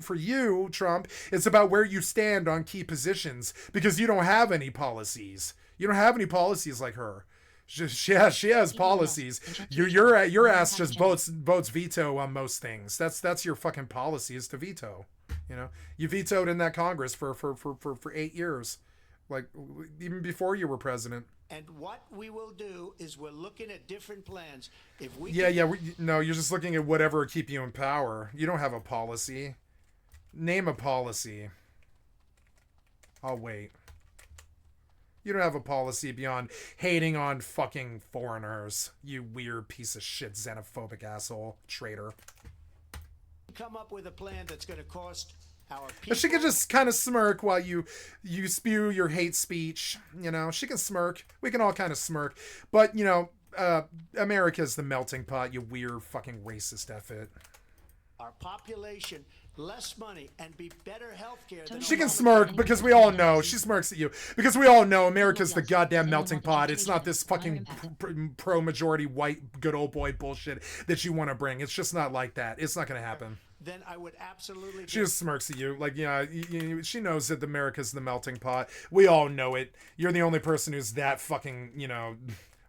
for you, Trump, it's about where you stand on key positions, because you don't have any policies. You don't have any policies like her. She has policies. Your ass just votes veto on most things. That's your fucking policy, is to veto. You know, you vetoed in that Congress for 8 years, like even before you were president. And what we will do is we're looking at different plans. If we no, you're just looking at whatever will keep you in power. You don't have a policy. Name a policy. I'll wait. You don't have a policy beyond hating on fucking foreigners. You weird piece of shit, xenophobic asshole, traitor. come up with a plan that's going to cost our people. But she can just kind of smirk while you spew your hate speech. You know, she can smirk. We can all kind of smirk. But, you know, America's the melting pot, you weird fucking racist effort. Our population, less money, and be better healthcare than She can smirk because we all know. She smirks at you because we all know America's the goddamn melting pot. It's not this fucking pro-majority white good old boy bullshit that you want to bring. It's just not like that. It's not going to happen. Then I would absolutely. She just smirks at you. Like, yeah, she knows that America's the melting pot. We all know it. You're the only person who's that fucking, you know,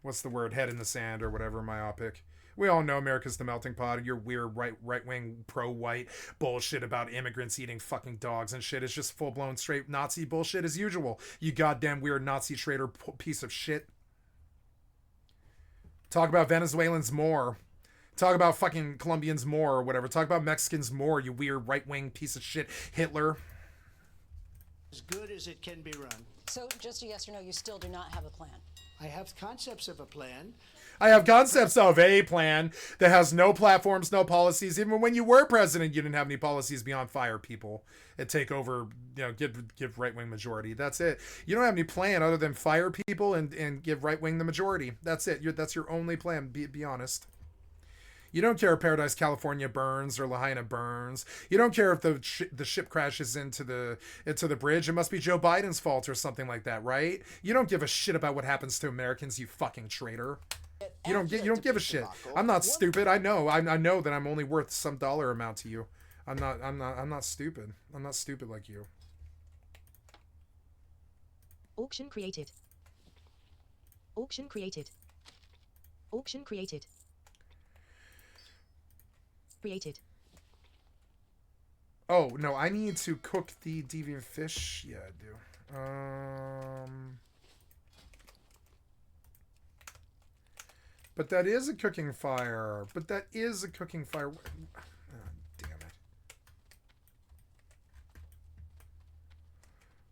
what's the word, head in the sand or whatever, myopic. We all know America's the melting pot, and your weird right-wing pro-white bullshit about immigrants eating fucking dogs and shit is just full-blown straight Nazi bullshit as usual. You goddamn weird Nazi traitor piece of shit. Talk about Venezuelans more. Talk about fucking Colombians more or whatever. Talk about Mexicans more, you weird right-wing piece of shit. Hitler. As good as it can be run. So, just a yes or no, you still do not have a plan? I have concepts of a plan. I have concepts of a plan that has no platforms, no policies. Even when you were president, you didn't have any policies beyond fire people and take over, you know, give right-wing majority. That's it. You don't have any plan other than fire people and give right-wing the majority. That's it. That's your only plan. Be honest. You don't care if Paradise, California burns or Lahaina burns. You don't care if the ship crashes into the bridge. It must be Joe Biden's fault or something like that, right? You don't give a shit about what happens to Americans, you fucking traitor. You don't give a shit. I'm not stupid. I know that I'm only worth some dollar amount to you. I'm not stupid. I'm not stupid like you. Auction created. Auction created. Auction created. Created. Oh, no, I need to cook the deviant fish. Yeah, I do. But that is a cooking fire. Oh, damn it.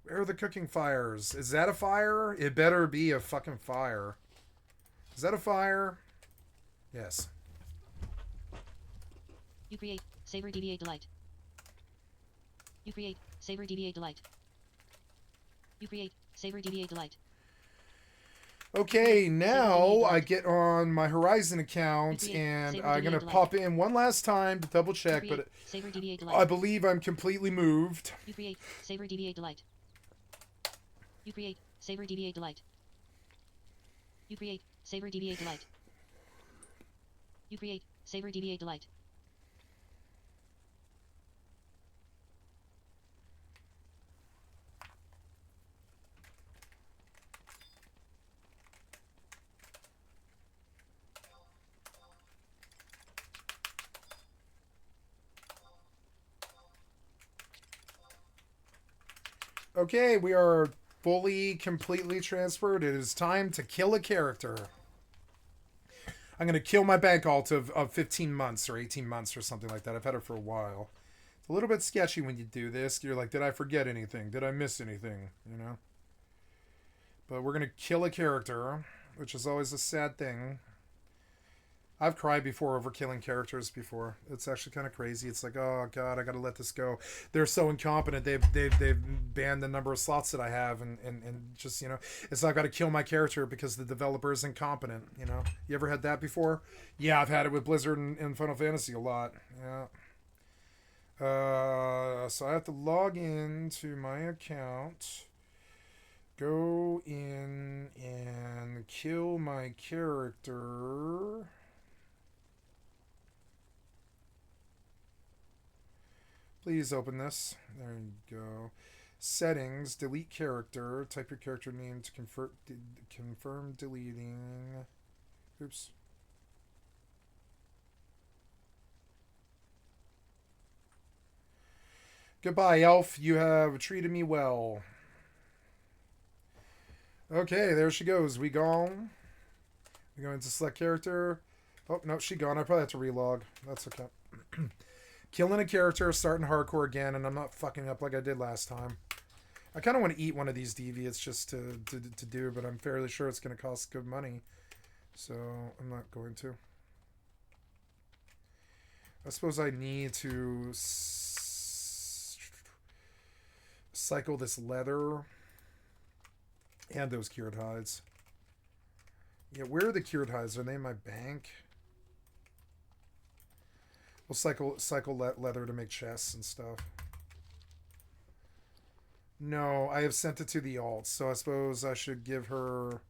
Where are the cooking fires? Is that a fire? It better be a fucking fire. Is that a fire? Yes. You create, savor, deviate, delight. You create, savor, deviate, delight. You create, savor, deviate, delight. Okay, now I get on my Horizon account and I'm going to pop in one last time to double check, but I believe I'm completely moved. You create, savor, deviate, delight. You create, savor, deviate, delight. You create, savor, deviate, delight. You create, savor, deviate, delight. Okay, we are fully, completely transferred. It is time to kill a character. I'm going to kill my bank alt of 15 months or 18 months or something like that. I've had it for a while. It's a little bit sketchy when you do this. You're like, did I forget anything? Did I miss anything? You know? But we're going to kill a character, which is always a sad thing. I've cried before over killing characters before. It's actually kind of crazy. It's like, oh god, I gotta let this go. They're so incompetent. They've banned the number of slots that I have, and just, you know, it's like I've got to kill my character because the developer is incompetent. You know, you ever had that before? Yeah, I've had it with Blizzard and Final Fantasy a lot. Yeah. So I have to log in to my account. Go in and kill my character. Please open this. There you go. Settings, delete character. Type your character name to confirm deleting. Oops. Goodbye, elf. You have treated me well. Okay, there she goes. We gone. We go into select character. Oh, no, she gone. I probably have to relog. That's okay. Killing a character, starting hardcore again, and I'm not fucking up like I did last time. I kind of want to eat one of these deviates just to do, but I'm fairly sure it's going to cost good money. So I'm not going to. I suppose I need to cycle this leather and those cured hides. Yeah, where are the cured hides? Are they in my bank? We'll cycle leather to make chests and stuff. No, I have sent it to the alt, so I suppose I should give her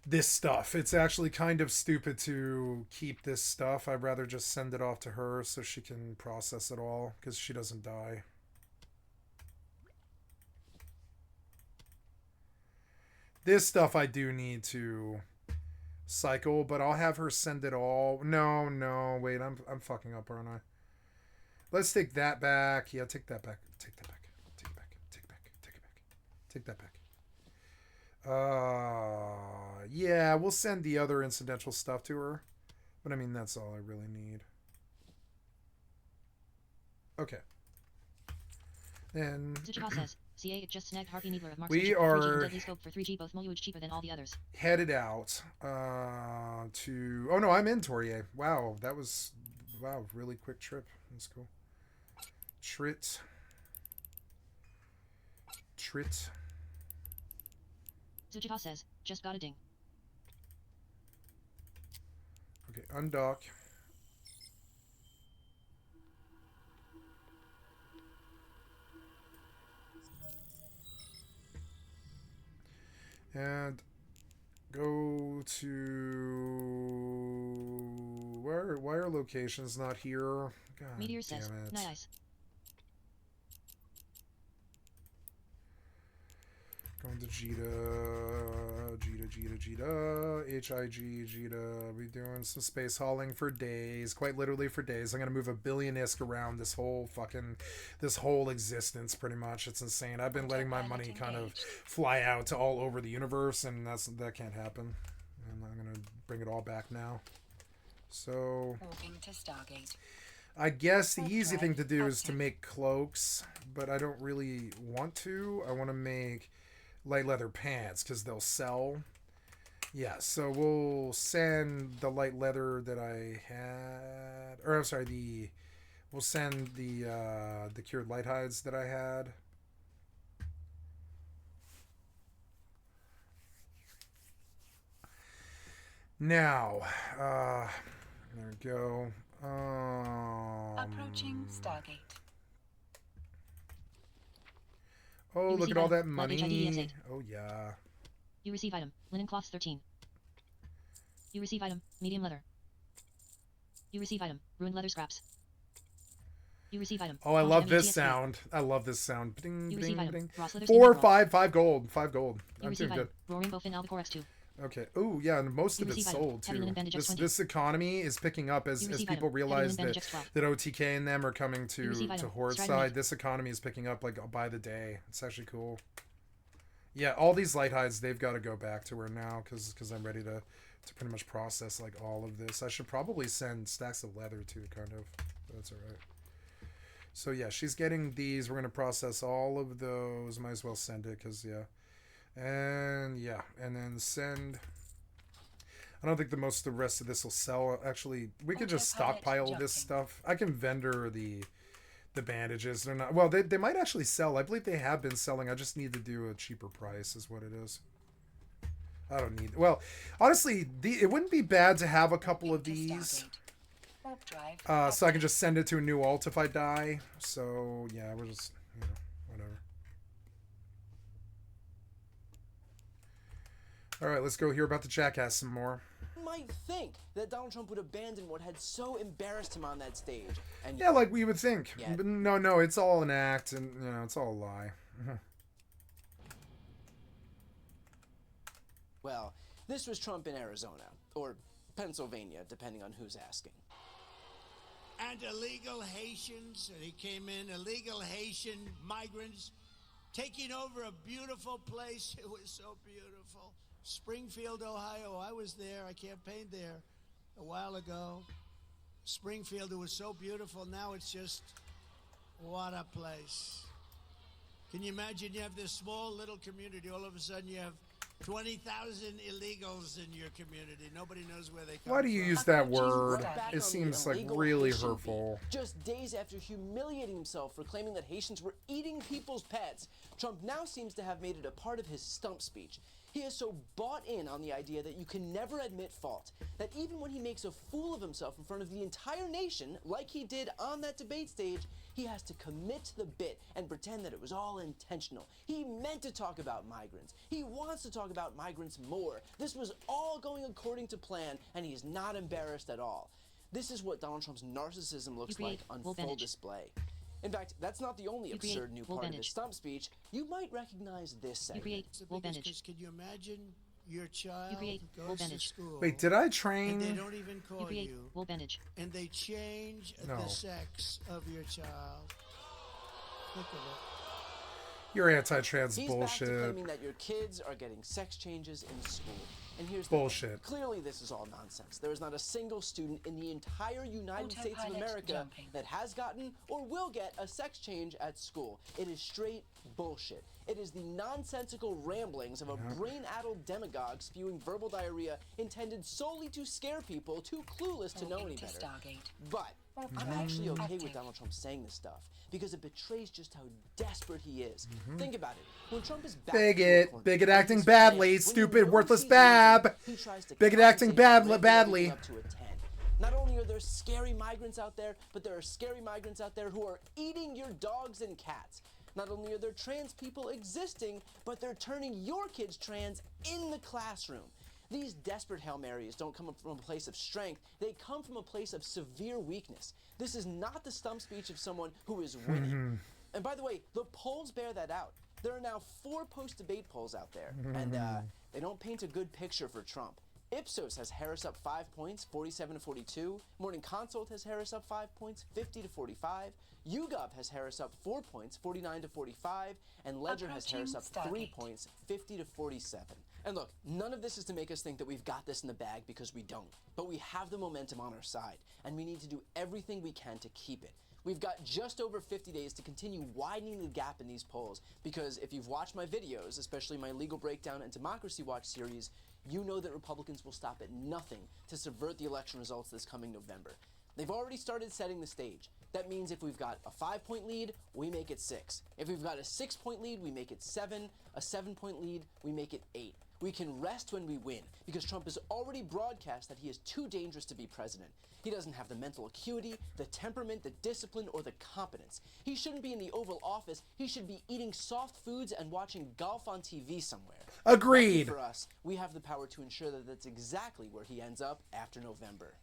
this stuff. It's actually kind of stupid to keep this stuff. I'd rather just send it off to her so she can process it all, because she doesn't die. This stuff I do need to cycle, but I'll have her send it all. No, wait, I'm fucking up, aren't I? Let's take that back. Yeah, take that back. Take that back. Take it back. Take it back. Take it back. Take that back. Yeah, we'll send the other incidental stuff to her. But I mean, that's all I really need. Okay. And says, CA just snagged Harpy Needler of Mark's we are deadly scope for 3G, both Moluage cheaper than all the others. Headed out to... Oh, no, I'm in Torier. Wow, that was... Wow, really quick trip. That's cool. Trit. Zuchita says, just got a ding. Okay, undock. And go to... Why are locations not here? God Meteor damn says, it. nice. Going to Jita, Jita. Be doing some space hauling for days, quite literally for days. I'm gonna move a billion ISK around this whole existence, pretty much. It's insane. I've been letting my money kind of fly out to all over the universe, and that can't happen. And I'm gonna bring it all back now. So Walking to Stargate. I guess the easy thing to do is to make cloaks, but I don't really want to. I want to make light leather pants because they'll sell. Yeah, so we'll send the light leather that I had, or I'm sorry, we'll send the cured light hides that I had. Now, there we go. Approaching Stargate. Oh, You look receive at all item, that log HID money. X8. Oh, yeah. You receive item, linen cloths 13. You receive item, medium leather. You receive item, ruined leather scraps. You receive item. Oh, I love this TXP. sound. I love this sound. Ding, You ding, receive item, ding. Ross leather 4, stainless 5 gold. 5 gold. You I'm receive doing item, good. raw rainbow fin albacore X2. Okay. Oh yeah, and most You of it's receive item. sold Having an too. advantage This X20. this economy is picking up as You receive people item. realize Having an that advantage X12. that OTK and them are coming You receive to item. Horde Stride side. meat. This economy is picking up like by the day. It's actually cool. Yeah, all these light hides, they've got to go back to her now because I'm ready to pretty much process like all of this. I should probably send stacks of leather too, kind of. But that's all right. So yeah, she's getting these. We're gonna process all of those. Might as well send it because yeah, and then send. I don't think the rest of this will sell. Actually, we could just Autopilot stockpile this jumping. stuff. I can vendor the bandages. They're not well. They might actually sell. I believe they have been selling. I just need to do a cheaper price, is what it is. I don't need. Well, honestly, it wouldn't be bad to have a couple of Warping to these. Stargate. Warp drive. So I can just send it to a new alt if I die. So yeah, we're just whatever. All right, let's go hear about the jackass some more. Might think that Donald Trump would abandon what had so embarrassed him on that stage. And Yeah, like we would think. Yeah. But no, it's all an act, and it's all a lie. well, this was Trump in Arizona or Pennsylvania, depending on who's asking. And illegal Haitians, and he came in, illegal Haitian migrants taking over a beautiful place. It was so beautiful. Springfield, Ohio. I was there. I campaigned there a while ago. Springfield, it was so beautiful. Now it's just, what a place. Can you imagine you have this small little community, all of a sudden you have 20,000 illegals in your community. Nobody knows where they come from. Why do you use that word? It seems like really hurtful. Just days after humiliating himself for claiming that Haitians were eating people's pets, Trump now seems to have made it a part of his stump speech. He is so bought in on the idea that you can never admit fault, that even when he makes a fool of himself in front of the entire nation, like he did on that debate stage, he has to commit to the bit and pretend that it was all intentional. He meant to talk about migrants. He wants to talk about migrants more. This was all going according to plan, and he is not embarrassed at all. This is what Donald Trump's narcissism looks like on full display. In fact, that's not the only absurd new part of his stump speech. You might recognize this segment. It's the biggest, 'cause can you imagine your child goes to school? Wait, did I and they train? don't even call you, and they change the sex of your child. Think of it. You're anti-trans He's back to bullshit. claiming that your kids are getting sex changes in school. And here's the Bullshit. thing. Clearly, this is all nonsense. There is not a single student in the entire United States of Autopilot America jumping. that has gotten or will get a sex change at school. It is straight bullshit. It is the nonsensical ramblings of a brain-addled demagogue spewing verbal diarrhea intended solely to scare people too clueless to know any Warping to better. Stargate. But Warp I'm drive actually okay active. with Donald Trump saying this stuff because it betrays just how desperate he is. Think about it. When Trump is back Bigot acting badly, stupid, worthless bab. Bigot acting badly. Up to a 10. Not only are there scary migrants out there, but there are scary migrants out there who are eating your dogs and cats. Not only are there trans people existing, but they're turning your kids trans in the classroom. These desperate Hail Marys don't come from a place of strength, they come from a place of severe weakness. This is not the stump speech of someone who is winning. And by the way, the polls bear that out. There are now 4 post-debate polls out there, and they don't paint a good picture for Trump. Ipsos has Harris up 5 points, 47 to 42. Morning Consult has Harris up 5 points, 50 to 45. YouGov has Harris up 4 points, 49 to 45. And Ledger has Harris up 3 points, 50 to 47. And look, none of this is to make us think that we've got this in the bag, because we don't. But we have the momentum on our side, and we need to do everything we can to keep it. We've got just over 50 days to continue widening the gap in these polls, because if you've watched my videos, especially my Legal Breakdown and Democracy Watch series, you know that Republicans will stop at nothing to subvert the election results this coming November. They've already started setting the stage. That means if we've got a 5-point lead, we make it 6. If we've got a 6-point lead, we make it 7. A 7-point lead, we make it 8. We can rest when we win, because Trump has already broadcast that he is too dangerous to be president. He doesn't have the mental acuity, the temperament, the discipline, or the competence. He shouldn't be in the Oval Office. He should be eating soft foods and watching golf on TV somewhere. Agreed. Lucky for us, we have the power to ensure that that's exactly where he ends up after November.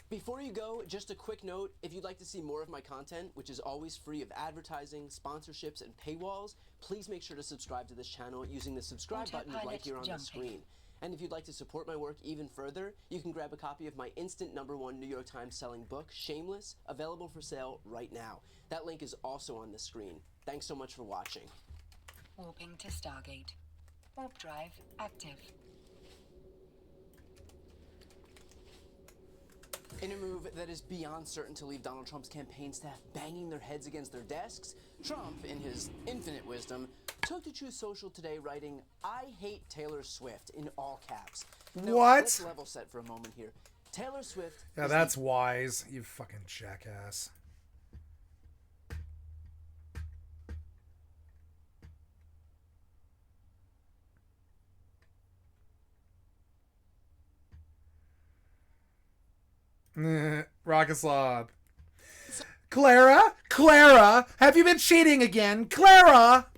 Before you go, just a quick note, if you'd like to see more of my content, which is always free of advertising, sponsorships, and paywalls, please make sure to subscribe to this channel using the subscribe button right here on the screen. And if you'd like to support my work even further, you can grab a copy of my instant #1 New York Times selling book, Shameless, available for sale right now. That link is also on the screen. Thanks so much for watching. Warping to Stargate. Warp drive active. In a move that is beyond certain to leave Donald Trump's campaign staff banging their heads against their desks, Trump, in his infinite wisdom, took to Truth Social today writing, "I hate Taylor Swift," in all caps. Now, What? Let's level set for a moment here. Taylor Swift... Yeah, that's wise, you fucking jackass. Rocket Slob. Clara, have you been cheating again? Clara!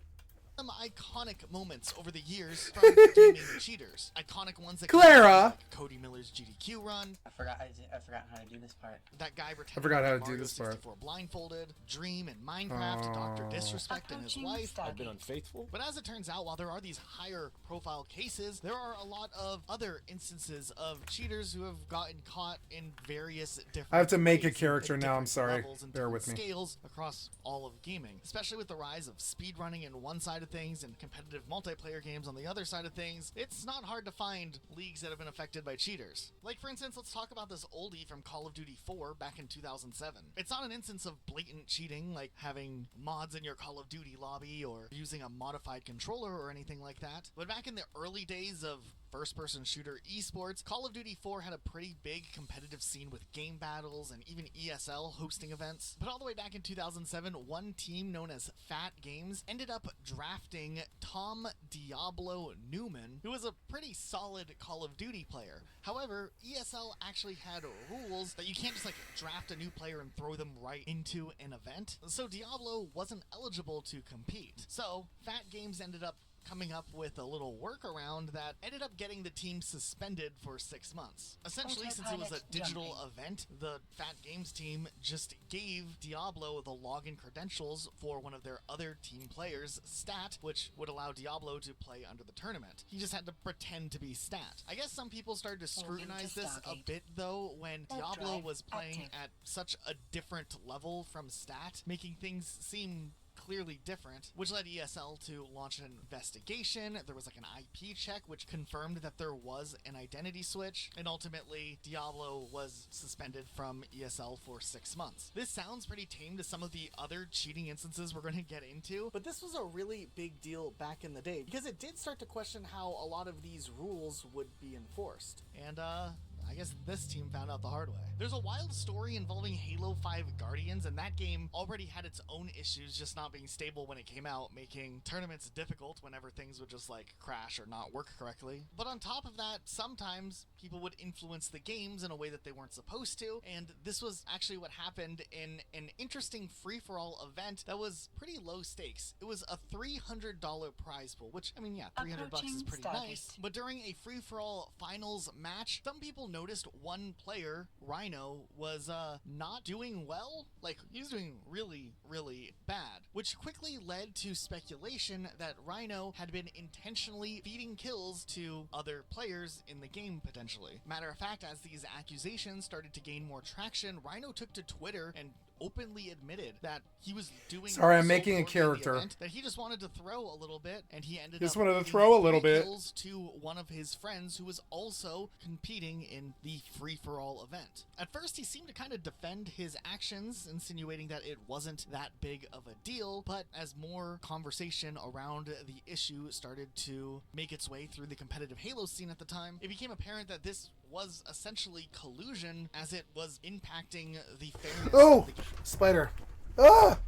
Some iconic moments over the years from gaming cheaters. Iconic ones that Clara! like Cody Miller's GDQ run. I forgot how to do this part. That guy I forgot how to do this part. blindfolded, Dream in Minecraft, Dr. Disrespect and his wife. I've been unfaithful. But as it turns out, while there are these higher profile cases, there are a lot of other instances of cheaters who have gotten caught in various different I have to make a ways, character at now, I'm different sorry. levels and Bear with different me. Scales across all of gaming, especially with the rise of speedrunning in one side of things and competitive multiplayer games on the other side of things. It's not hard to find leagues that have been affected by cheaters. Like, for instance, let's talk about this oldie from Call of Duty 4 back in 2007. It's not an instance of blatant cheating, like having mods in your Call of Duty lobby or using a modified controller or anything like that. But back in the early days of first-person shooter esports, Call of Duty 4 had a pretty big competitive scene with game battles and even ESL hosting events. But all the way back in 2007, one team known as Fat Games ended up drafting Tom Diablo Newman, who was a pretty solid Call of Duty player. However, ESL actually had rules that you can't just like draft a new player and throw them right into an event. So Diablo wasn't eligible to compete. So Fat Games ended up coming up with a little workaround that ended up getting the team suspended for 6 months. Essentially, since it was a digital event, the Fat Games team just gave Diablo the login credentials for one of their other team players, Stat, which would allow Diablo to play under the tournament. He just had to pretend to be Stat. I guess some people started to scrutinize this a bit, though, when Diablo was playing at such a different level from Stat, making things seem clearly different, which led ESL to launch an investigation. There was like an IP check which confirmed that there was an identity switch, and ultimately Diablo was suspended from ESL for 6 months. This sounds pretty tame to some of the other cheating instances we're going to get into, but this was a really big deal back in the day because it did start to question how a lot of these rules would be enforced. And I guess this team found out the hard way. There's a wild story involving Halo 5 Guardians, and that game already had its own issues just not being stable when it came out, making tournaments difficult whenever things would just like crash or not work correctly. But on top of that, sometimes people would influence the games in a way that they weren't supposed to, and this was actually what happened in an interesting free-for-all event that was pretty low stakes. It was a $300 prize pool, which, I mean, yeah, $300 is pretty nice. But during a free-for-all finals match, some people noticed one player, Rhino, was not doing well. Like, he was doing really, really bad, which quickly led to speculation that Rhino had been intentionally feeding kills to other players in the game, potentially. Matter of fact, as these accusations started to gain more traction, Rhino took to Twitter and openly admitted that he was doing Sorry, I'm so making a poorly in the character. event that he just wanted to throw a little bit, and he ended Just up wanted to giving throw a little 3 bit. kills to one of his friends who was also competing in the free-for-all event. At first, he seemed to kind of defend his actions, insinuating that it wasn't that big of a deal, but as more conversation around the issue started to make its way through the competitive Halo scene at the time, it became apparent that this was essentially collusion, as it was impacting the fairness of the game. Spider. Ah!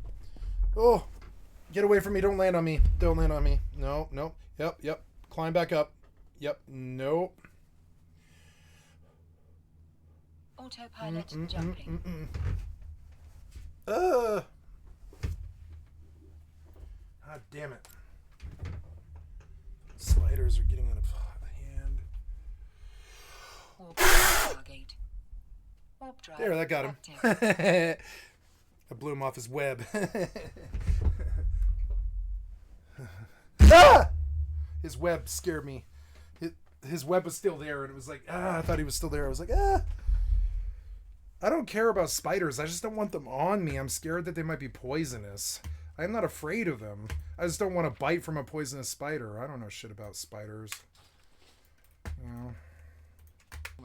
Oh! Get away from me. Don't land on me. Don't land on me. No, no. Yep. Climb back up. Yep. Nope. Autopilot jumping. God damn it. Spiders are getting out of hand. Warping to Stargate. Warp drive There, that got him. active. I blew him off his web. Ah! His web scared me. His web was still there, and it was like, I thought he was still there. I was like, I don't care about spiders. I just don't want them on me. I'm scared that they might be poisonous. I'm not afraid of them. I just don't want to bite from a poisonous spider. I don't know shit about spiders. You know.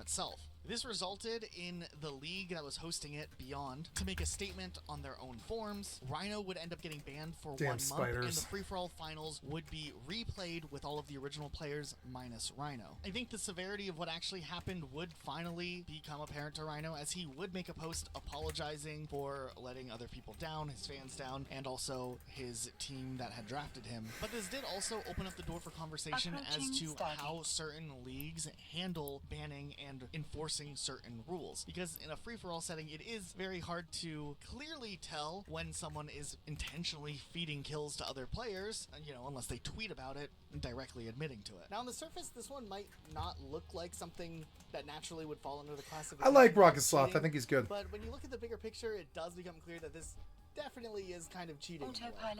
Itself. This resulted in the league that was hosting it, Beyond, to make a statement on their own forums. Rhino would end up getting banned for 1 month, and the free-for-all finals would be replayed with all of the original players minus Rhino. I think the severity of what actually happened would finally become apparent to Rhino, as he would make a post apologizing for letting other people down, his fans down, and also his team that had drafted him. But this did also open up the door for conversation as to how certain leagues handle banning and enforcing certain rules, because in a free-for-all setting it is very hard to clearly tell when someone is intentionally feeding kills to other players, you know, unless they tweet about it directly admitting to it. Now on the surface this one might not look like something that naturally would fall under the classification. I like Rocket Sloth. I think he's good. But when you look at the bigger picture, it does become clear that this definitely is kind of cheating.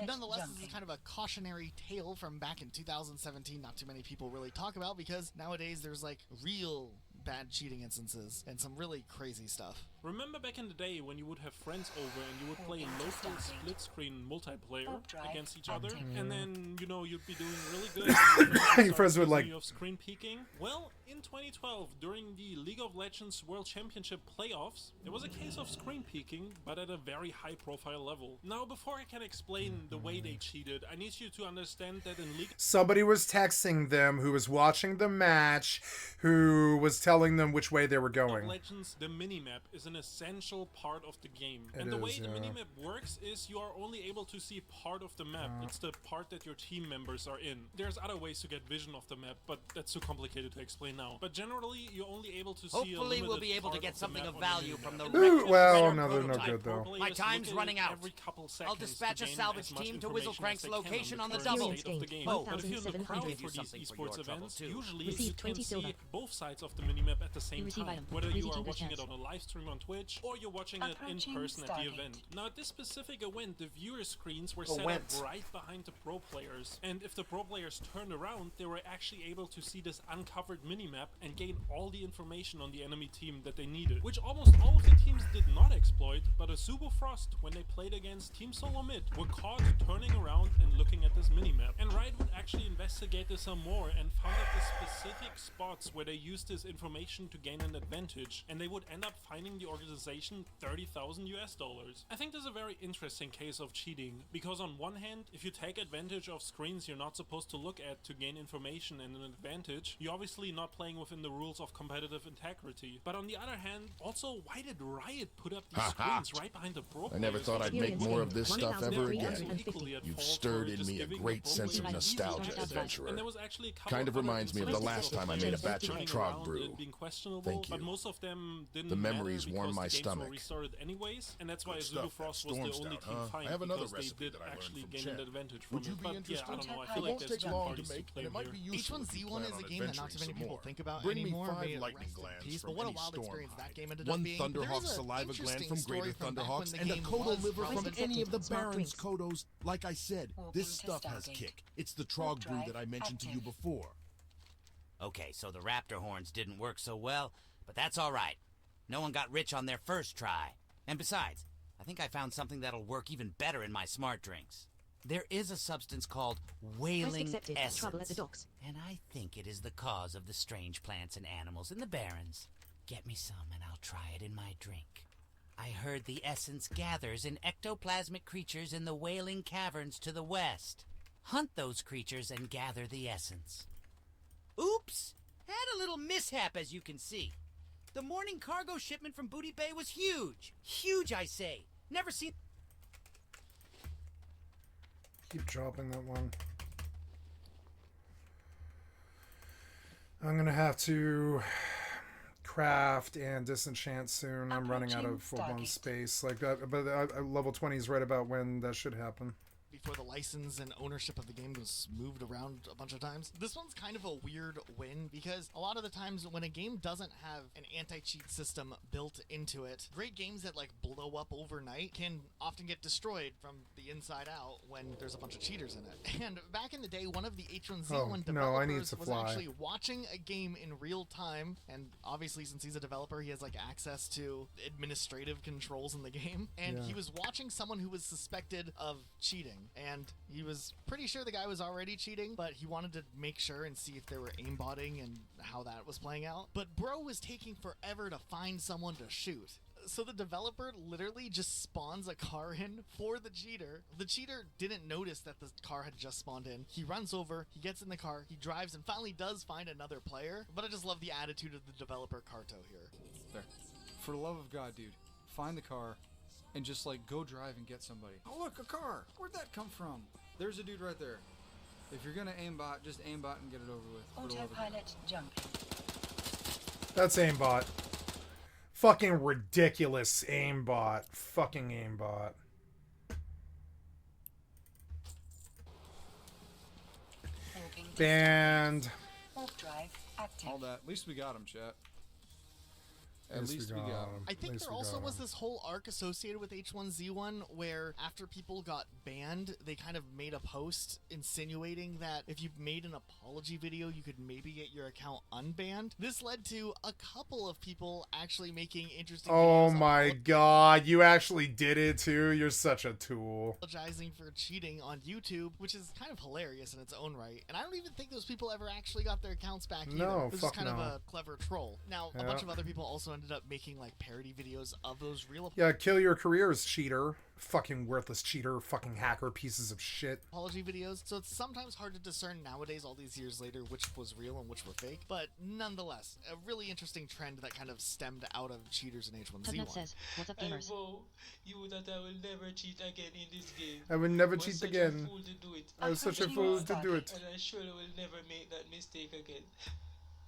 Nonetheless, this is kind of a cautionary tale from back in 2017 not too many people really talk about, because nowadays there's like real bad cheating instances and some really crazy stuff. Remember back in the day when you would have friends over and you would play in local split-screen multiplayer against each other, and then, you know, you'd be doing really good. Your friends would like you of screen peeking. Well, in 2012, during the League of Legends World Championship playoffs, there was a case of screen peeking, but at a very high-profile level. Now, before I can explain the way they cheated, I need you to understand that in League... Somebody was texting them who was watching the match, who was telling them which way they were going. Legends, the minimap is an essential part of the game. And the way the minimap works is you are only able to see part of the map. It's the part that your team members are in. There's other ways to get vision of the map, but that's too complicated to explain now. But generally, you're only able to see Hopefully we'll be able to get something of value from the well, no, they're no good though. My time's running out. I'll dispatch a salvage team to Whizzlecrank's location on the double. Oh, but if you're in the crowd for these esports events, usually you can see both sides of the minimap at the same time. Whether you are watching it on a live stream on Twitch or you're watching it in person at the event. Now, at this specific event, the viewer screens were set up right behind the pro players. And if the pro players turned around, they were actually able to see this uncovered minimap and gain all the information on the enemy team that they needed. Which almost all of the teams did not exploit, but Azubo Frost, when they played against Team Solo Mid, were caught turning around and looking at this minimap. And Riot would actually investigate this some more and found out the specific spots where they used this information to gain an advantage, and they would end up finding the organization $30,000 US. I think this is a very interesting case of cheating, because on one hand, if you take advantage of screens you're not supposed to look at to gain information and an advantage, you're obviously not playing within the rules of competitive integrity. But on the other hand, also, why did Riot put up these screens right behind the pro players? I never thought I'd make more of this stuff ever again. You've stirred in me a great sense of nostalgia, adventurer. Kind of reminds me of the last time I made a batch of Trog brew. Thank you. But most of them didn't the memories warm my stomach. Restarted anyways, and that's why Azubo Frost was the only team fighting, because they did actually gain an advantage from it. But yeah, I don't know, I feel like there's two parties to play here. H1Z1 is a game that not too many people think about anymore. Bring me 5 lightning glands from but what a any wild storm experience that game ended One up being. Thunderhawk saliva gland from Greater Thunderhawks, and a Kodo liver from any of the Baron's Kodos. Like I said, this stuff has kick. It's the Trog brew that I mentioned to you before. Okay, so the raptor horns didn't work so well, but that's all right. No one got rich on their first try. And besides, I think I found something that'll work even better in my smart drinks. There is a substance called whaling essence, and I think it is the cause of the strange plants and animals in the barrens. Get me some and I'll try it in my drink. I heard the essence gathers in ectoplasmic creatures in the whaling caverns to the west. Hunt those creatures and gather the essence. Oops! Had a little mishap, as you can see. The morning cargo shipment from Booty Bay was huge. Huge, I say. Never seen... Keep dropping that one. I'm gonna have to craft and disenchant soon. I'm running out of full-blown space like that. But level 20 is right about when that should happen. before the license and ownership of the game was moved around a bunch of times. This one's kind of a weird win because a lot of the times when a game doesn't have an anti-cheat system built into it, great games that like blow up overnight can often get destroyed from the inside out when there's a bunch of cheaters in it. And back in the day, one of the H1Z1 developers was actually watching a game in real time, and obviously since he's a developer, he has like access to administrative controls in the game, and he was watching someone who was suspected of cheating, and he was pretty sure the guy was already cheating, but he wanted to make sure and see if they were aimbotting and how that was playing out. But bro was taking forever to find someone to shoot. So the developer literally just spawns a car in for the cheater. The cheater didn't notice that the car had just spawned in. He runs over, he gets in the car, he drives, and finally does find another player. But I just love the attitude of the developer Carto here. There. For the love of God, dude, find the car and just like go drive and get somebody. Oh look, a car! Where'd that come from? There's a dude right there. If you're gonna aimbot, just aimbot and get it over with. Autopilot jumping. That's aimbot. Fucking ridiculous aimbot. Fucking aimbot. Banned. All that. At least we got him, chat. At least we got him. I think there also was this whole arc associated with H1Z1 where after people got banned, they kind of made a post insinuating that if you made an apology video, you could maybe get your account unbanned. This led to a couple of people actually making interesting videos. Oh my god, you actually did it too? You're such a tool. Apologizing for cheating on YouTube, which is kind of hilarious in its own right. And I don't even think those people ever actually got their accounts back either. No, this is kind of a clever troll. Now, a bunch of other people also ended up making like parody videos of those real kill your careers, cheater. Fucking worthless cheater, fucking hacker pieces of shit. Apology videos. So it's sometimes hard to discern nowadays, all these years later, which was real and which were fake. But nonetheless, a really interesting trend that kind of stemmed out of cheaters in H1Z1. Says, what's up, gamers? You that I will never cheat again in this game. I will never cheat again. I was such a fool to do it. And I surely will never make that mistake again.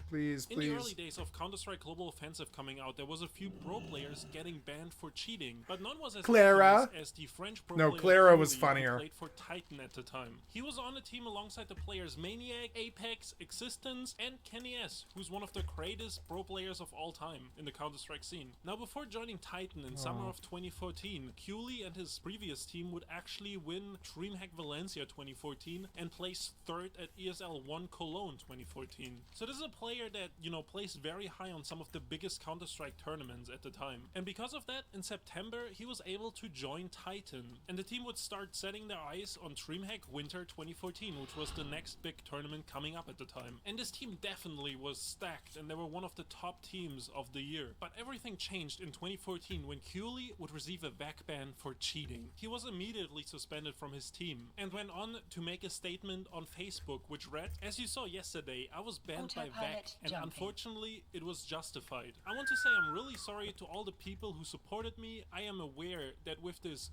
Please, In the early days of Counter-Strike Global Offensive coming out, there was a few pro players getting banned for cheating, but none was as famous as the French pro player Clara was who funnier. played for Titan at the time. He was on a team alongside the players Maniac, Apex, Existence, and Kenny S, who's one of the greatest pro players of all time in the Counter-Strike scene. Now, before joining Titan in summer of 2014, Cooley and his previous team would actually win DreamHack Valencia 2014 and place third at ESL 1 Cologne 2014. So this is a player that, you know, placed very high on some of the biggest Counter-Strike tournaments at the time. And because of that, in September, he was able to join Titan. And the team would start setting their eyes on DreamHack Winter 2014, which was the next big tournament coming up at the time. And this team definitely was stacked, and they were one of the top teams of the year. But everything changed in 2014 when Cooley would receive a VAC ban for cheating. He was immediately suspended from his team and went on to make a statement on Facebook, which read, "As you saw yesterday, I was banned by VAC. And unfortunately, it was justified. I want to say I'm really sorry to all the people who supported me. I am aware that with this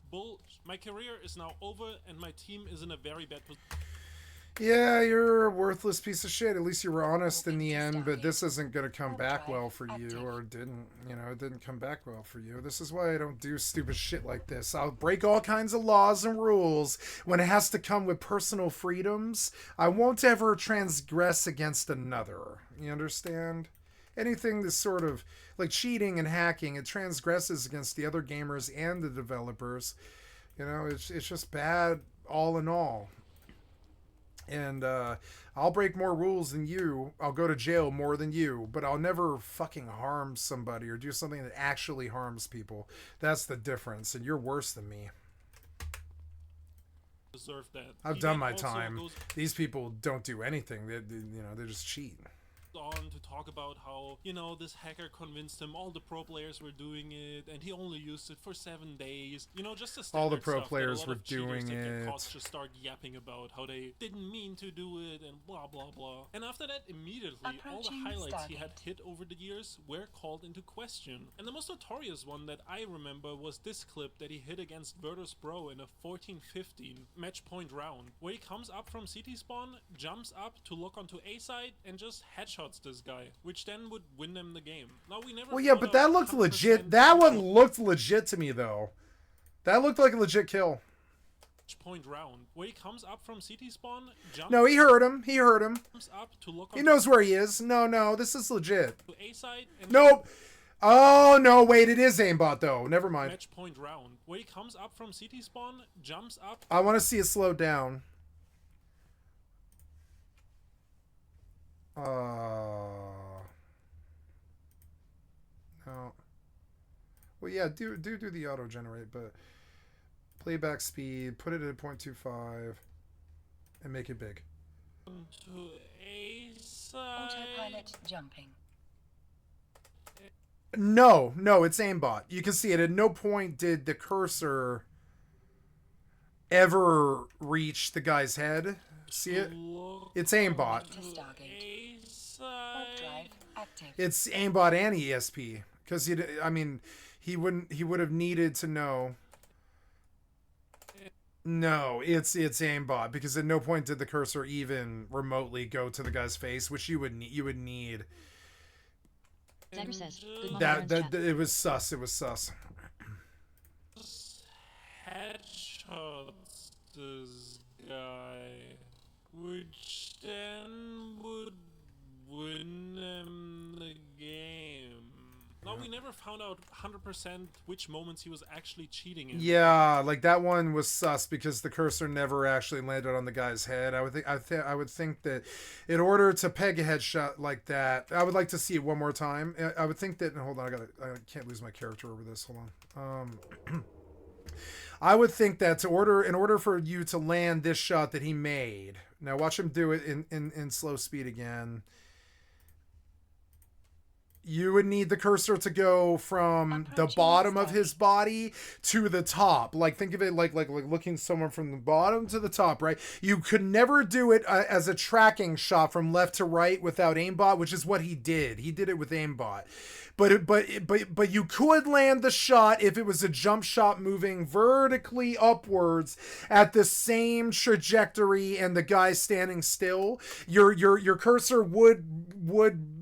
my career is now over and my team is in a very bad position." Yeah, you're a worthless piece of shit. At least you were honest in the end, but this isn't going to come back well for you, or it didn't. You know, it didn't come back well for you. This is why I don't do stupid shit like this. I'll break all kinds of laws and rules when it has to come with personal freedoms. I won't ever transgress against another. You understand? Anything that's sort of like cheating and hacking, it transgresses against the other gamers and the developers. You know, it's just bad all in all. And I'll break more rules than you. I'll go to jail more than you, but I'll never fucking harm somebody or do something that actually harms people. That's the difference, and you're worse than me. Deserve that. I've done my time. These people don't do anything. They just cheat. On to talk about how, you know, this hacker convinced him all the pro players were doing it and he only used it for 7 days. You know, just the all the pro players were doing it. Just start yapping about how they didn't mean to do it and blah blah blah. And after that, immediately all the highlights he had hit over the years were called into question. And the most notorious one that I remember was this clip that he hit against Virtus Bro in a 14-15 match point round, where he comes up from CT spawn, jumps up to look onto A side and just headshots this guy, which then would win them the game. Now we never. Well, yeah, but that looked legit. That one looked legit to me, though. That looked like a legit kill. Point round where he comes up from CT spawn. No, he heard him. He heard him. Up to look he knows where he is. No, this is legit. A side nope. Oh no, wait, it is aimbot though. Never mind. Match point round where he comes up from CT spawn, jumps up. I want to see it slow down. No. Well, yeah, do the auto generate, but playback speed, put it at 0.25 and make it big. To A side. Autopilot jumping. No, it's aimbot. You can see it. At no point did the cursor ever reach the guy's head. See it? It's aimbot. It's aimbot and ESP because he would have needed to know. No, it's aimbot because at no point did the cursor even remotely go to the guy's face, which you would need. Zagger says, that it was sus. It was sus. Headshots this guy, which then would win them the game. No, we never found out 100% which moments he was actually cheating in. Yeah, like that one was sus because the cursor never actually landed on the guy's head. I would think that in order to peg a headshot like that, I would like to see it one more time. I would think that. Hold on, I can't lose my character over this. Hold on. I would think that in order for you to land this shot that he made. Now watch him do it in slow speed again. You would need the cursor to go from the bottom of his body to the top. Like, think of it like looking someone from the bottom to the top, right? You could never do it as a tracking shot from left to right without aimbot, which is what he did. He did it with aimbot. But you could land the shot if it was a jump shot moving vertically upwards at the same trajectory and the guy standing still. Your cursor would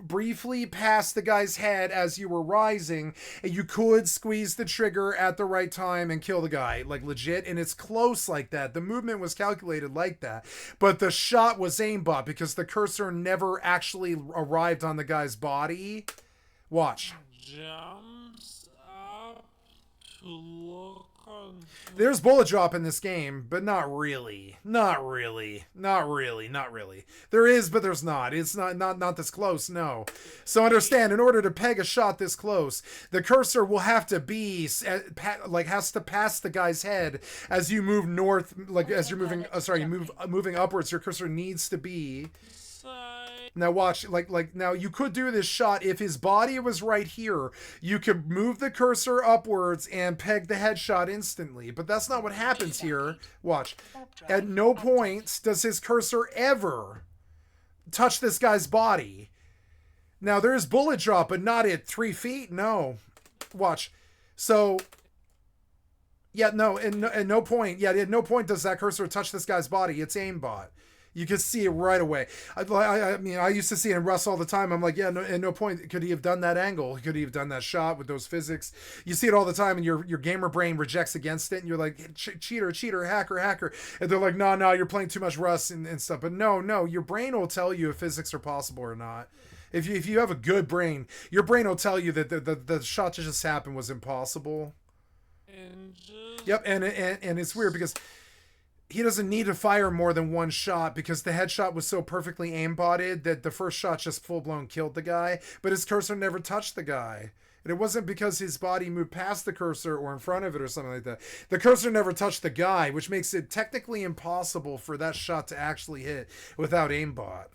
briefly past the guy's head as you were rising, and you could squeeze the trigger at the right time and kill the guy, like legit, and it's close like that. The movement was calculated like that, but the shot was aimbot because the cursor never actually arrived on the guy's body. Watch. Jumps up to look on. There's bullet drop in this game, but not really. Not really. There is, but there's not. It's not this close, no. So understand, in order to peg a shot this close, the cursor will have to be, has to pass the guy's head as you move north, as you're moving, moving upwards, your cursor needs to be. Now watch, now you could do this shot if his body was right here. You could move the cursor upwards and peg the headshot instantly, but that's not what happens here. Watch. At no point does his cursor ever touch this guy's body. Now there's bullet drop, but not at 3 feet. No. Watch. So, yeah, no, at no point does that cursor touch this guy's body. It's aimbot. You can see it right away. I used to see it in Rust all the time. I'm like, yeah, no, at no point could he have done that angle. Could he have done that shot with those physics? You see it all the time, and your gamer brain rejects against it, and you're like, cheater, hacker. And they're like, no, you're playing too much Rust and stuff. But no, your brain will tell you if physics are possible or not. If you have a good brain, your brain will tell you that the shot that just happened was impossible. Yep, and it's weird because he doesn't need to fire more than one shot because the headshot was so perfectly aimbotted that the first shot just full-blown killed the guy, but his cursor never touched the guy. And it wasn't because his body moved past the cursor or in front of it or something like that. The cursor never touched the guy, which makes it technically impossible for that shot to actually hit without aimbot.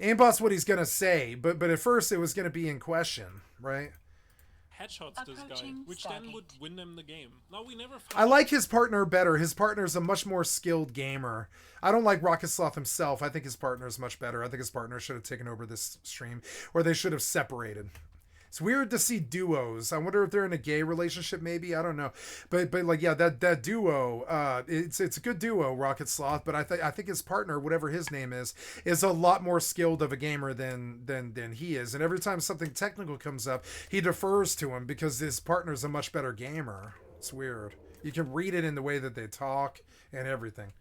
Aimbot's what he's going to say, but at first it was going to be in question, right? Headshots this guy, which then would win them the game. No, we never. I like his partner better. His partner's a much more skilled gamer. I don't like Rocket Sloth himself. I think his partner is much better. I think his partner should have taken over this stream, or they should have separated. It's weird to see duos. I wonder if they're in a gay relationship, maybe. I don't know, but like, yeah, that duo. It's a good duo, Rocket Sloth. But I think his partner, whatever his name is a lot more skilled of a gamer than he is. And every time something technical comes up, he defers to him because his partner's a much better gamer. It's weird. You can read it in the way that they talk and everything.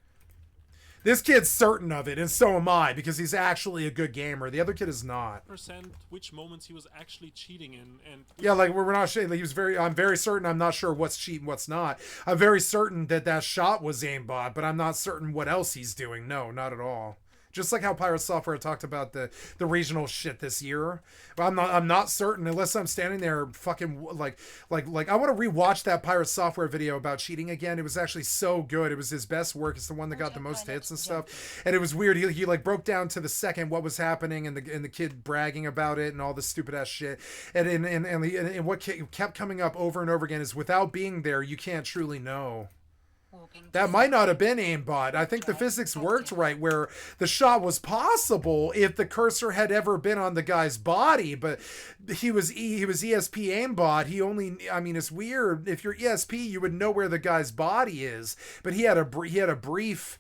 This kid's certain of it, and so am I, because he's actually a good gamer. The other kid is not. Which moments he was actually cheating in, and yeah, like we're not sure. He was I'm very certain. I'm not sure what's cheating, what's not. I'm very certain that shot was aimbot, but I'm not certain what else he's doing. No, not at all. Just like how Pirate Software talked about the regional shit this year. But I'm not certain unless I'm standing there fucking like I want to rewatch that Pirate Software video about cheating again. It was actually so good. It was his best work. It's the one that got the most hits and stuff. And it was weird. He like broke down to the second what was happening and the kid bragging about it and all this stupid ass shit. And what kept coming up over and over again is without being there, you can't truly know. That might not have been aimbot. I think the physics worked right where the shot was possible if the cursor had ever been on the guy's body, but he was ESP aimbot. He only, I mean, it's weird. If you're ESP, you would know where the guy's body is, but he had a brief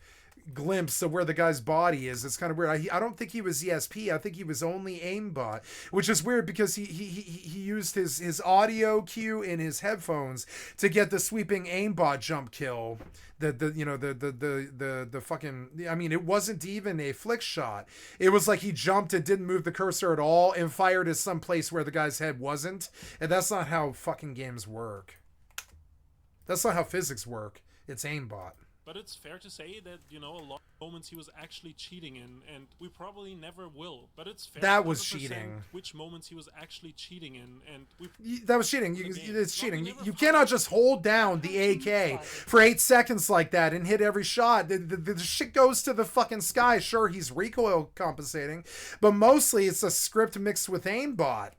glimpse of where the guy's body is. It's kind of weird. I don't think he was ESP. I think he was only aimbot, which is weird because he used his audio cue in his headphones to get the sweeping aimbot jump kill. The fucking, I mean, it wasn't even a flick shot. It was like he jumped and didn't move the cursor at all and fired at some place where the guy's head wasn't. And that's not how fucking games work. That's not how physics work. It's aimbot. But it's fair to say that, a lot of moments he was actually cheating in, and we probably never will. But it's fair. That was cheating. Which moments he was actually cheating in, and that was cheating. It's cheating. You cannot just hold down the AK for 8 seconds like that and hit every shot. The shit goes to the fucking sky. Sure, he's recoil compensating, but mostly it's a script mixed with aimbot.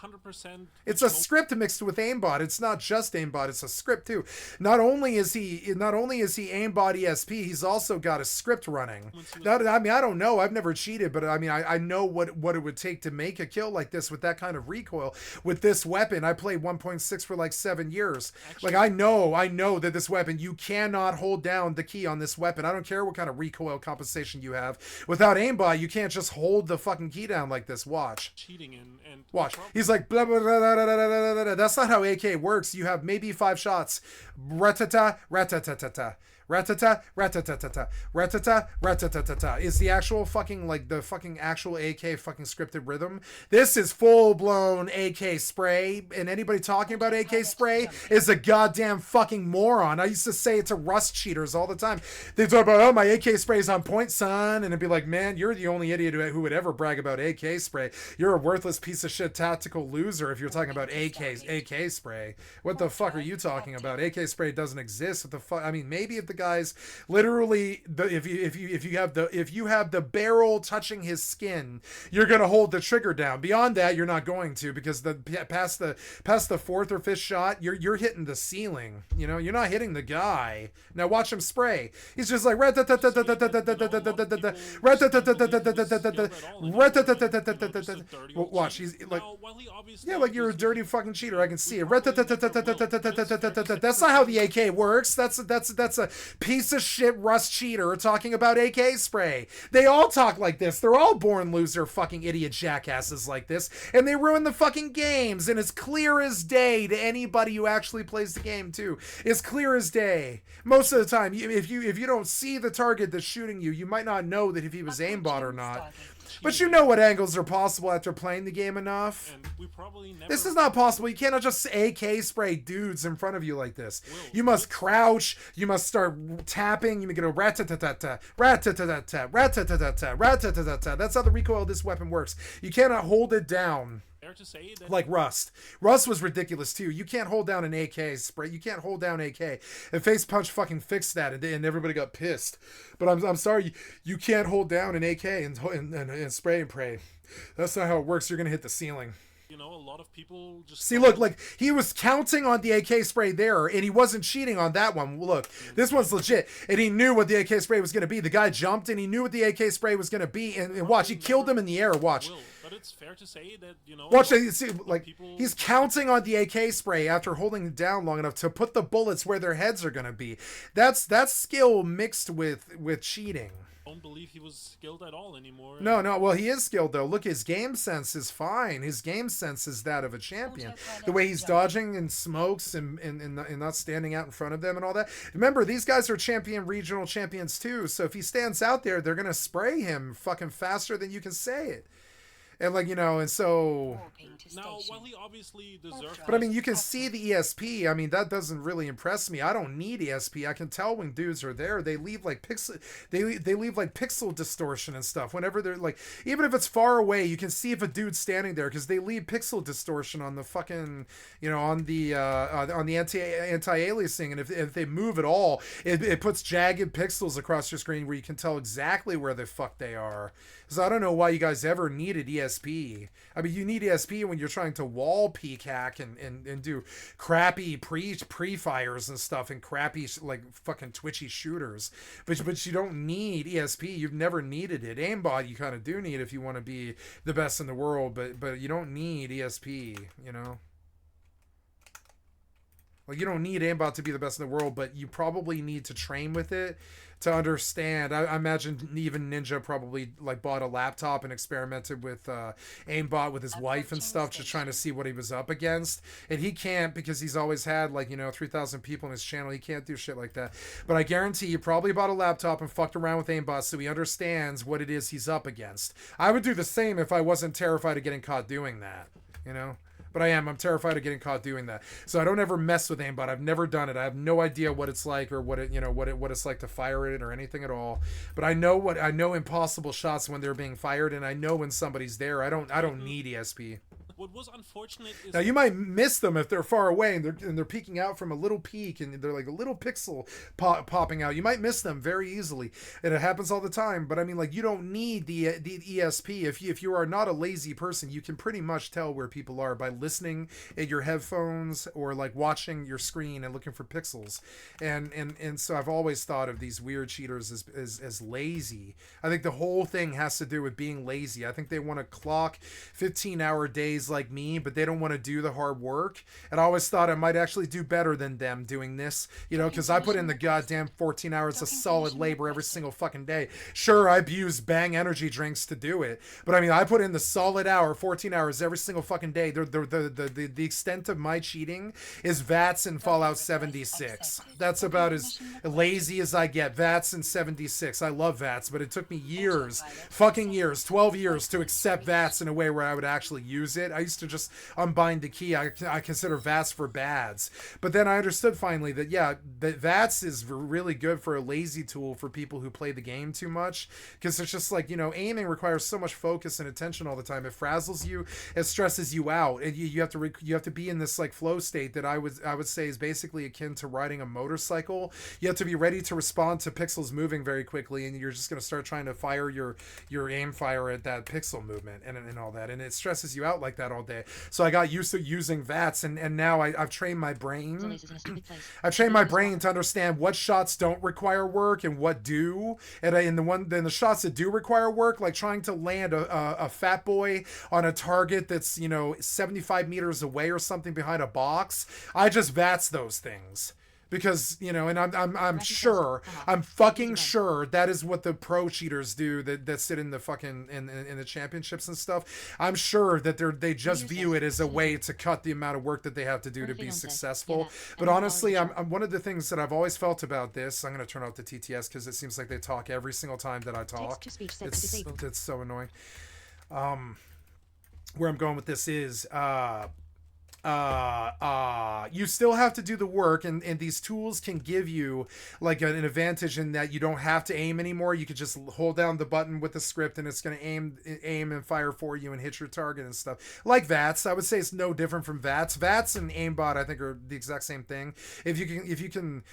100%. It's a script mixed with aimbot. It's not just aimbot. It's a script too. Not only is he aimbot ESP, he's also got a script running. I mean, I don't know. I've never cheated, but I mean, I know what it would take to make a kill like this with that kind of recoil with this weapon. I played 1.6 for like 7 years. Like I know that this weapon, you cannot hold down the key on this weapon. I don't care what kind of recoil compensation you have. Without aimbot, you can't just hold the fucking key down like this. Watch. Cheating and watch. He's like blah, blah, blah, blah, blah, blah, blah, blah. That's not how AK works. You have maybe 5 shots. Ratata, ratatata. Ratata, ratatata, ratata, ratatata is the actual fucking, like, the fucking actual AK fucking scripted rhythm. This is full-blown AK spray, and anybody talking about AK spray is a goddamn fucking moron. I used to say it to Rust cheaters all the time. They talk about, oh, my AK spray is on point, son, and it'd be like, man, you're the only idiot who would ever brag about AK spray. You're a worthless piece of shit tactical loser if you're talking about AK spray. What the fuck are you talking about? AK spray doesn't exist. What the fuck? I mean, maybe if the guys literally if you have the barrel touching his skin, you're gonna hold the trigger down. Beyond that, you're not going to, because past the 4th or 5th shot, you're hitting the ceiling. You're not hitting the guy. Now watch him spray. He's just like watch. He's like, yeah, like you're a dirty fucking cheater. I can see it. That's not how the AK works. That's a piece of shit Rust cheater talking about AK spray. They all talk like this. They're all born loser fucking idiot jackasses like this, and they ruin the fucking games. And it's clear as day to anybody who actually plays the game too. It's clear as day. Most of the time, if you don't see the target that's shooting you, you might not know that if he was aimbot or not. But you know what angles are possible after playing the game enough. And we probably never... This is not possible. You cannot just AK spray dudes in front of you like this. You must crouch. You must start tapping. You get a rat-ta-ta-ta-ta, rat-ta-ta-ta-ta, rat-ta-ta-ta-ta, rat-ta-ta-ta-ta. That's how the recoil of this weapon works. You cannot hold it down. To say that like Rust. Rust was ridiculous too. You can't hold down an AK spray. You can't hold down AK. And Face Punch fucking fixed that, and everybody got pissed. But I'm sorry, you can't hold down an AK and spray and pray. That's not how it works. You're gonna hit the ceiling. A lot of people just see. Look, like he was counting on the AK spray there, and he wasn't cheating on that one. Look, this one's legit, and he knew what the AK spray was gonna be. The guy jumped, and he knew what the AK spray was gonna be. And watch, he killed him in the air. Watch. But it's fair to say that watch. See, like he's counting on the AK spray after holding it down long enough to put the bullets where their heads are gonna be. That's skill mixed with cheating. don't believe he was skilled at all anymore. No, well, he is skilled, though. Look, his game sense is fine. His game sense is that of a champion. The way he's dodging and smokes and not standing out in front of them and all that. Remember, these guys are regional champions, too. So if he stands out there, they're going to spray him fucking faster than you can say it. And like, you know, and so now while he obviously deserved, but I mean, you can see the ESP. I mean, that doesn't really impress me. I don't need ESP. I can tell when dudes are there. They leave like pixel, they leave like pixel distortion and stuff. Whenever they're like, even if it's far away, you can see if a dude's standing there because they leave pixel distortion on the fucking, you know, on the anti-aliasing. And if they move at all, it puts jagged pixels across your screen where you can tell exactly where the fuck they are. So I don't know why you guys ever needed ESP. I mean, you need ESP when you're trying to wall peek hack and do crappy pre-fires and stuff and crappy like fucking twitchy shooters. But you don't need ESP. You've never needed it. Aimbot you kind of do need if you want to be the best in the world, but you don't need ESP, you know? Like, you don't need aimbot to be the best in the world, but you probably need to train with it to understand. I imagine even Ninja probably like bought a laptop and experimented with aimbot with his wife and stuff, just trying to see what he was up against. And he can't because he's always had like, you know, 3,000 people on his channel. He can't do shit like that. But I guarantee you probably bought a laptop and fucked around with aimbot so he understands what it is he's up against. I would do the same if I wasn't terrified of getting caught doing that, you know? But I'm terrified of getting caught doing that. So I don't ever mess with aimbot. I've never done it. I have no idea what it's like or what it's like to fire it or anything at all. But I know impossible shots when they're being fired, and I know when somebody's there. I don't need ESP. What was unfortunate is now you might miss them if they're far away and they're peeking out from a little peak and they're like a little pixel popping out. You might miss them very easily, and it happens all the time. But I mean, like, you don't need the ESP if you are not a lazy person. You can pretty much tell where people are by listening at your headphones or like watching your screen and looking for pixels. And so I've always thought of these weird cheaters as lazy. I think the whole thing has to do with being lazy. I think they want to clock 15-hour days like me, but they don't want to do the hard work. And I always thought I might actually do better than them doing this, you know, because I put in the goddamn 14 hours of solid labor every single fucking day. Sure, I abuse Bang energy drinks to do it, but I mean, I put in the solid 14 hours every single fucking day. The extent of my cheating is VATS in Fallout 76. That's about as lazy as I get. VATS in 76. I love VATS, but it took me years, fucking years, 12 years to accept VATS in a way where I would actually use it. I used to just unbind the key. I consider VATS for bads. But then I understood finally that, yeah, that VATS is really good for a lazy tool for people who play the game too much. Because it's just like, you know, aiming requires so much focus and attention all the time. It frazzles you. It stresses you out. And you have to be in this like flow state that I would say is basically akin to riding a motorcycle. You have to be ready to respond to pixels moving very quickly, and you're just going to start trying to fire your aim fire at that pixel movement and all that. And it stresses you out like that all day. So I got used to using VATS, and now I've trained my brain. I've trained my brain to understand what shots don't require work and what do. And the shots that do require work, like trying to land a fat boy on a target that's, you know, 75 meters away or something behind a box, I just VATS those things. Because, you know, and I'm sure, I'm fucking sure that is what the pro cheaters do that sit in the fucking in the championships and stuff. I'm sure that they just view it as a way to cut the amount of work that they have to do to be successful. But honestly, I'm one of the things that I've always felt about this. I'm going to turn off the TTS because it seems like they talk every single time that I talk. It's so annoying. Where I'm going with this is you still have to do the work, and these tools can give you like an advantage in that you don't have to aim anymore. You could just hold down the button with the script and it's going to aim and fire for you and hit your target and stuff. Like VATS, I would say it's no different from VATS. VATS and aimbot I think are the exact same thing. If you can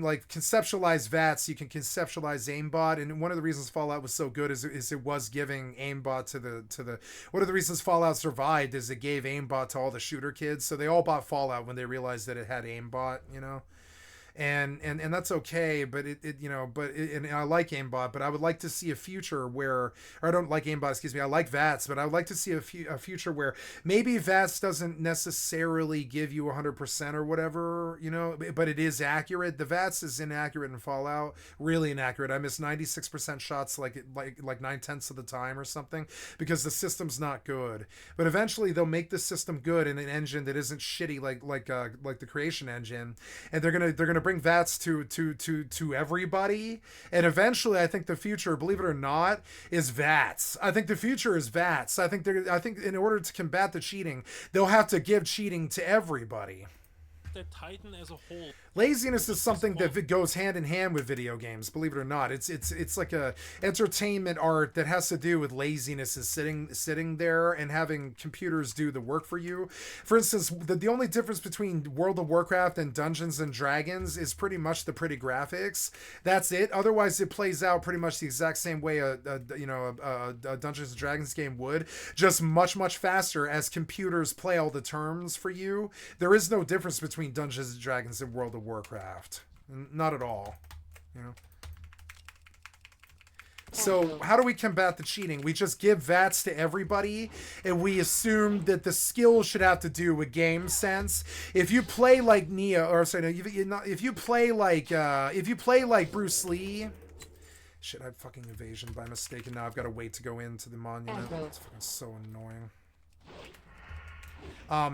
like conceptualize VATS, you can conceptualize aimbot. And one of the reasons Fallout was so good is it was giving aimbot to the one of the reasons Fallout survived is it gave aimbot to all the shooter kids. So they all bought Fallout when they realized that it had aimbot, you know. and that's okay, but and I like aimbot, but I would like to see a future where, or I don't like aimbot, excuse me, I like VATS, but I would like to see a future where maybe VATS doesn't necessarily give you 100% or whatever, but it is accurate. The VATS is inaccurate in Fallout, really inaccurate. I miss 96% shots like 9/10 of the time or something, because the system's not good. But eventually they'll make the system good in an engine that isn't shitty like the Creation engine, and they're gonna bring VATS to everybody. And eventually, I think the future, believe it or not, is VATS. I think the future is VATS. I think in order to combat the cheating, they'll have to give cheating to everybody. That Titan as a whole. Laziness is something that goes hand in hand with video games, believe it or not. It's like a entertainment art that has to do with laziness, is sitting there and having computers do the work for you. For instance, the only difference between World of Warcraft and Dungeons and Dragons is pretty much the pretty graphics. That's it. Otherwise, it plays out pretty much the exact same way a Dungeons and Dragons game would, just much faster as computers play all the terms for you. There is no difference between Dungeons and Dragons and World of Warcraft. Not at all. So how do we combat the cheating? We just give VATS to everybody, and we assume that the skill should have to do with game sense. If you play like if you play like Bruce Lee. Shit, I had fucking evasion by mistake, and now I've got to wait to go into the monument. It's fucking so annoying.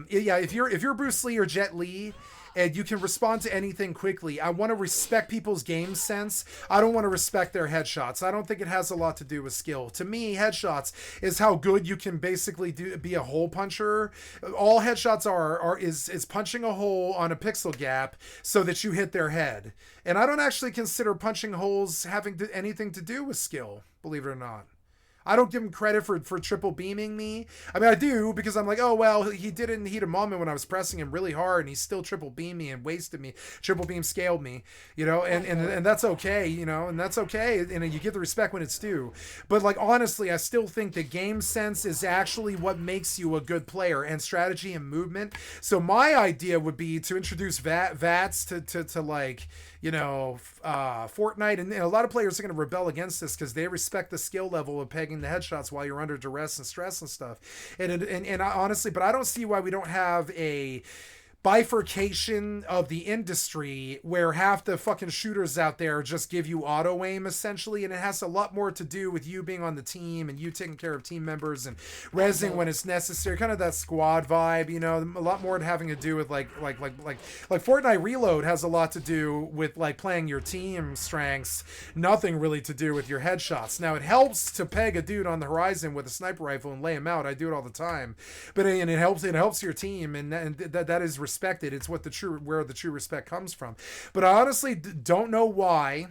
If you're Bruce Lee or Jet Li, and you can respond to anything quickly, I want to respect people's game sense. I don't want to respect their headshots. I don't think it has a lot to do with skill. To me, headshots is how good you can basically be a hole puncher. All headshots is punching a hole on a pixel gap so that you hit their head. And I don't actually consider punching holes having anything to do with skill, believe it or not. I don't give him credit for triple beaming me. I mean, I do, because I'm like, oh, well, he did it in the heat of moment when I was pressing him really hard, and he still triple beamed me and wasted me. Triple beam scaled me, and that's okay, and that's okay. And you give the respect when it's due. But, like, honestly, I still think that game sense is actually what makes you a good player, and strategy and movement. So my idea would be to introduce VATS to like, Fortnite, and a lot of players are going to rebel against this because they respect the skill level of pegging the headshots while you're under duress and stress and stuff. And I, honestly, but I don't see why we don't have a bifurcation of the industry where half the fucking shooters out there just give you auto aim essentially, and it has a lot more to do with you being on the team and you taking care of team members and rezzing when it's necessary, kind of that squad vibe, a lot more having to do with like Fortnite Reload has a lot to do with like playing your team strengths, nothing really to do with your headshots. Now it helps to peg a dude on the horizon with a sniper rifle and lay him out. I do it all the time, but it helps your team, and that is respected. It's where the true respect comes from. But I honestly don't know why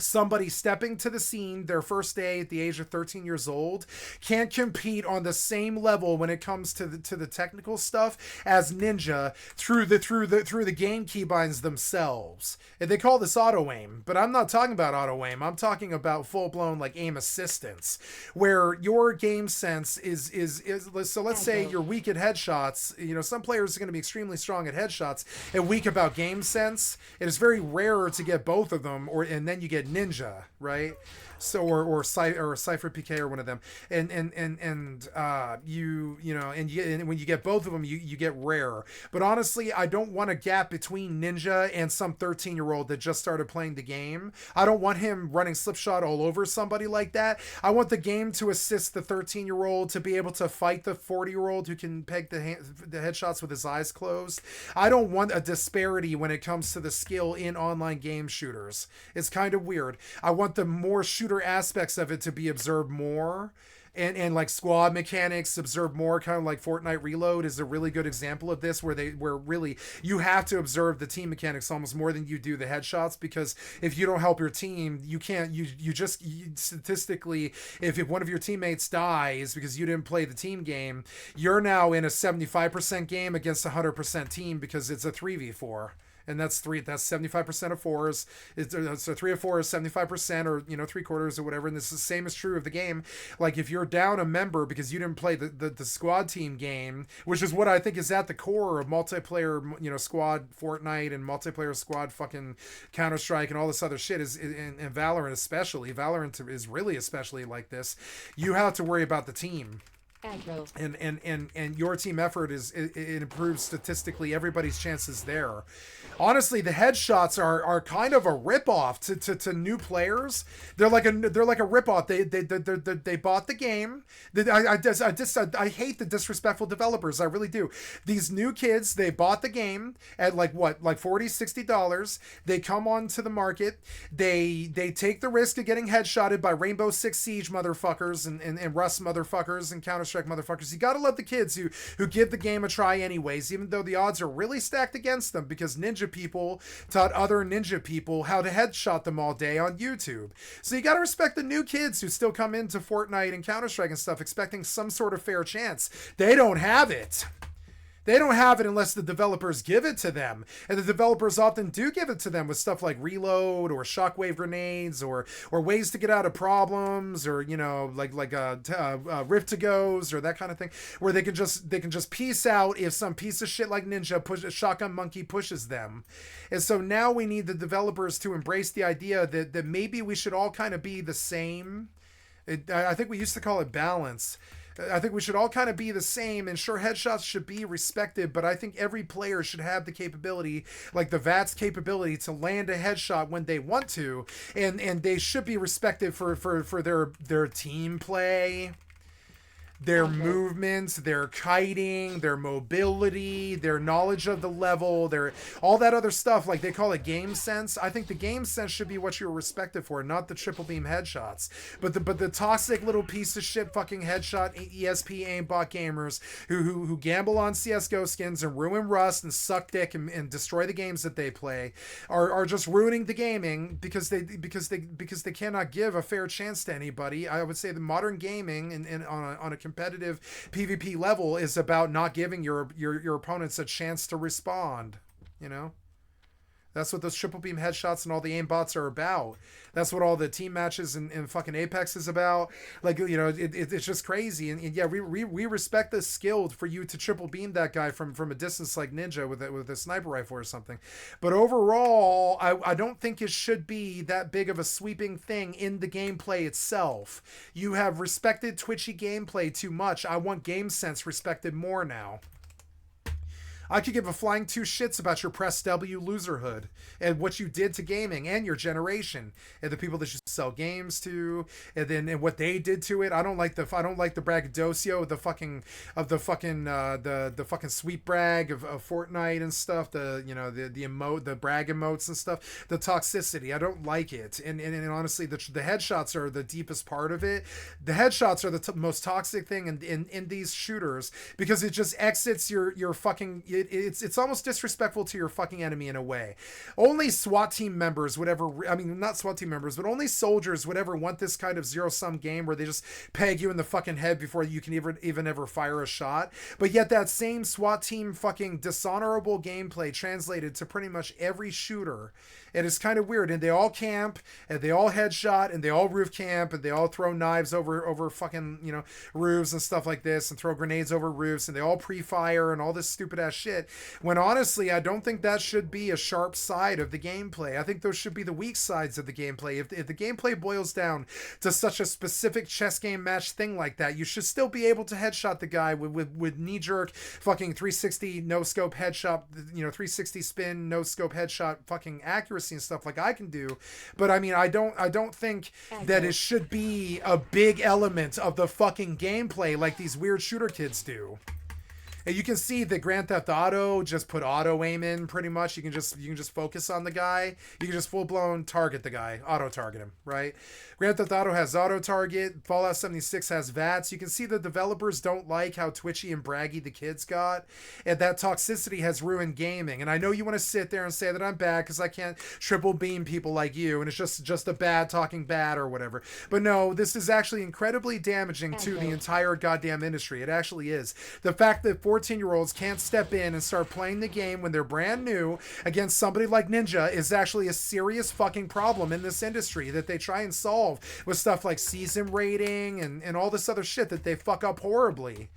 somebody stepping to the scene their first day at the age of 13 years old can't compete on the same level when it comes to the technical stuff as Ninja through the game keybinds themselves. And they call this auto aim, but I'm not talking about auto aim. I'm talking about full blown like aim assistance, where your game sense is so let's say you're weak at headshots. Some players are going to be extremely strong at headshots and weak about game sense. It is very rare to get both of them, and then you get Ninja, right? So or Cypher PK or one of them, and when you get both of them, you get rare. But honestly, I don't want a gap between Ninja and some 13-year-old that just started playing the game. I don't want him running slipshot all over somebody like that. I want the game to assist the 13-year-old to be able to fight the 40-year-old who can peg the headshots with his eyes closed. I don't want a disparity when it comes to the skill in online game shooters. It's kind of weird. I want the more shooter aspects of it to be observed more, and like squad mechanics observed more, kind of like Fortnite Reload is a really good example of this, where really you have to observe the team mechanics almost more than you do the headshots, because if you don't help your team, you can't, statistically, if one of your teammates dies because you didn't play the team game, you're now in a 75% game against a 100% team because it's a 3v4. And that's 75% of 4s. So 3 of 4 is 75%, or 3/4 or whatever. And this is the same is true of the game. Like if you're down a member because you didn't play the squad team game, which is what I think is at the core of multiplayer, squad Fortnite and multiplayer squad fucking Counter-Strike and all this other shit, is in Valorant especially. Valorant is really especially like this. You have to worry about the team. And your team effort it improves statistically everybody's chances there. Honestly, the headshots are kind of a ripoff to new players. They're like a ripoff. They bought the game. I hate the disrespectful developers. I really do. These new kids, they bought the game at like $40-$60. They come onto the market. They take the risk of getting headshotted by Rainbow Six Siege motherfuckers and Rust motherfuckers and Counter-Strike motherfuckers. You gotta love the kids who give the game a try anyways, even though the odds are really stacked against them, because ninja people taught other ninja people how to headshot them all day on YouTube. So you gotta respect the new kids who still come into Fortnite and Counter-Strike and stuff expecting some sort of fair chance. They don't have it. They don't have it unless the developers give it to them. And the developers often do give it to them with stuff like reload or shockwave grenades or ways to get out of problems, or rift to goes or that kind of thing, where they can just peace out if some piece of shit like Ninja Shotgun Monkey pushes them. And so now we need the developers to embrace the idea that maybe we should all kind of be the same. I think we used to call it balance. I think we should all kind of be the same, and sure, headshots should be respected, but I think every player should have the capability, like the VATS capability, to land a headshot when they want to, and they should be respected for their team play, their movements, their kiting, their mobility, their knowledge of the level, their all that other stuff. Like they call it game sense. I think the game sense should be what you're respected for, not the triple beam headshots. But the toxic little piece of shit fucking headshot ESP aimbot gamers who gamble on CS:GO skins and ruin Rust and suck dick and destroy the games that they play are just ruining the gaming because they cannot give a fair chance to anybody. I would say the modern gaming and on a competitive PvP level is about not giving your opponents a chance to respond. That's what those triple beam headshots and all the aimbots are about. That's what all the team matches in fucking Apex is about. Like, it's just crazy. And yeah, we respect the skill for you to triple beam that guy from a distance like Ninja with a sniper rifle or something. But overall, I don't think it should be that big of a sweeping thing in the gameplay itself. You have respected twitchy gameplay too much. I want game sense respected more now. I could give a flying two shits about your press W loserhood and what you did to gaming and your generation and the people that you sell games to, and what they did to it. I don't like the braggadocio of the fucking sweet brag of Fortnite and stuff. The brag emotes and stuff. The toxicity, I don't like it. And honestly, the headshots are the deepest part of it. The headshots are the most toxic thing in these shooters, because it just exits your fucking. It's almost disrespectful to your fucking enemy in a way. Only SWAT team members would ever, not SWAT team members, but only soldiers would ever want this kind of zero-sum game where they just peg you in the fucking head before you can even ever fire a shot. But yet that same SWAT team fucking dishonorable gameplay translated to pretty much every shooter. And it's kind of weird. And they all camp, and they all headshot, and they all roof camp, and they all throw knives over fucking, roofs and stuff like this, and throw grenades over roofs, and they all pre-fire and all this stupid ass shit. When honestly, I don't think that should be a sharp side of the gameplay. I think those should be the weak sides of the gameplay. If the gameplay boils down to such a specific chess game match thing like that, you should still be able to headshot the guy with knee-jerk fucking 360 no-scope headshot, 360 spin no-scope headshot fucking accuracy and stuff like I can do. But I don't think that it should be a big element of the fucking gameplay like these weird shooter kids do. And you can see that Grand Theft Auto just put auto aim in pretty much. You can just focus on the guy. You can just full blown target the guy, auto target him, right? Grand Theft Auto has auto target. Fallout 76 has VATS. You can see the developers don't like how twitchy and braggy the kids got, and that toxicity has ruined gaming. And I know you want to sit there and say that I'm bad because I can't triple beam people like you, and it's just a bad talking bad or whatever. But no, this is actually incredibly damaging to the entire goddamn industry. It actually is. The fact that 14-year-olds can't step in and start playing the game when they're brand new against somebody like Ninja is actually a serious fucking problem in this industry that they try and solve with stuff like season rating and all this other shit that they fuck up horribly.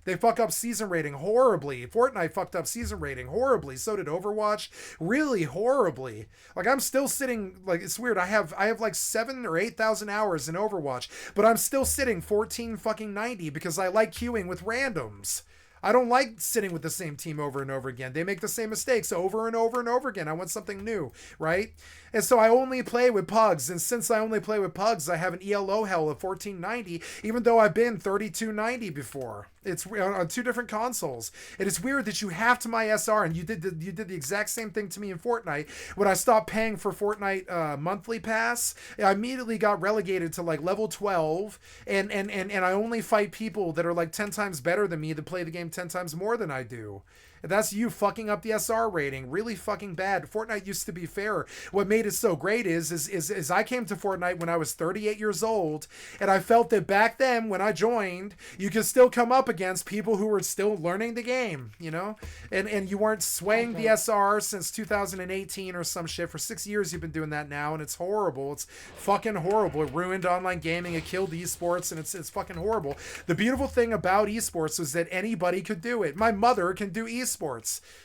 They fuck up season rating horribly. Fortnite fucked up season rating horribly. So did Overwatch. Really horribly. Like, I'm still sitting, like, it's weird. I have like 7,000 or 8,000 hours in Overwatch, but I'm still sitting 1490 because I like queuing with randoms. I don't like sitting with the same team over and over again. They make the same mistakes over and over and over again. I want something new, right? And so I only play with pugs. And since I only play with pugs, I have an ELO hell of 1490, even though I've been 3290 before. It's on 2 different consoles. It is weird that you have to my SR, and you did the exact same thing to me in Fortnite. When I stopped paying for Fortnite monthly pass, I immediately got relegated to like level 12, and I only fight people that are like 10 times better than me that play the game 10 times more than I do. That's you fucking up the SR rating. Really fucking bad. Fortnite used to be fair. What made it so great is I came to Fortnite when I was 38 years old, and I felt that back then when I joined, you could still come up against people who were still learning the game, you know? And you weren't swaying the SR since 2018 or some shit. For 6 years you've been doing that now, and it's horrible. It's fucking horrible. It ruined online gaming. It killed esports, and it's fucking horrible. The beautiful thing about esports was that anybody could do it. My mother can do esports.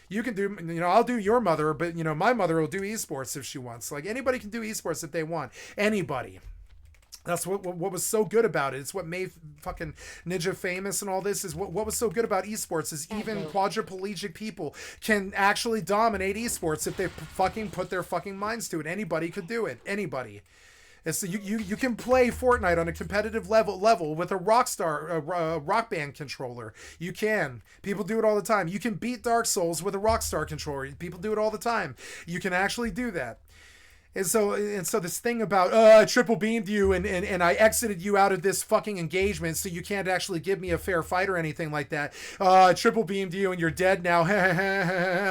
You can do, you know, I'll do your mother, but you know, my mother will do esports if she wants. Like, anybody can do esports if they want. Anybody. That's what was so good about it. It's what made fucking Ninja famous and all this. Is what was so good about esports is even quadriplegic people can actually dominate esports if they fucking put their fucking minds to it. Anybody could do it. Anybody. And so you can play Fortnite on a competitive level with a Rock Band controller. You can. People do it all the time. You can beat Dark Souls with a Rockstar controller. People do it all the time. You can actually do that. And so this thing about I triple beamed you and I exited you out of this fucking engagement, so you can't actually give me a fair fight or anything like that. I triple beamed you and you're dead now.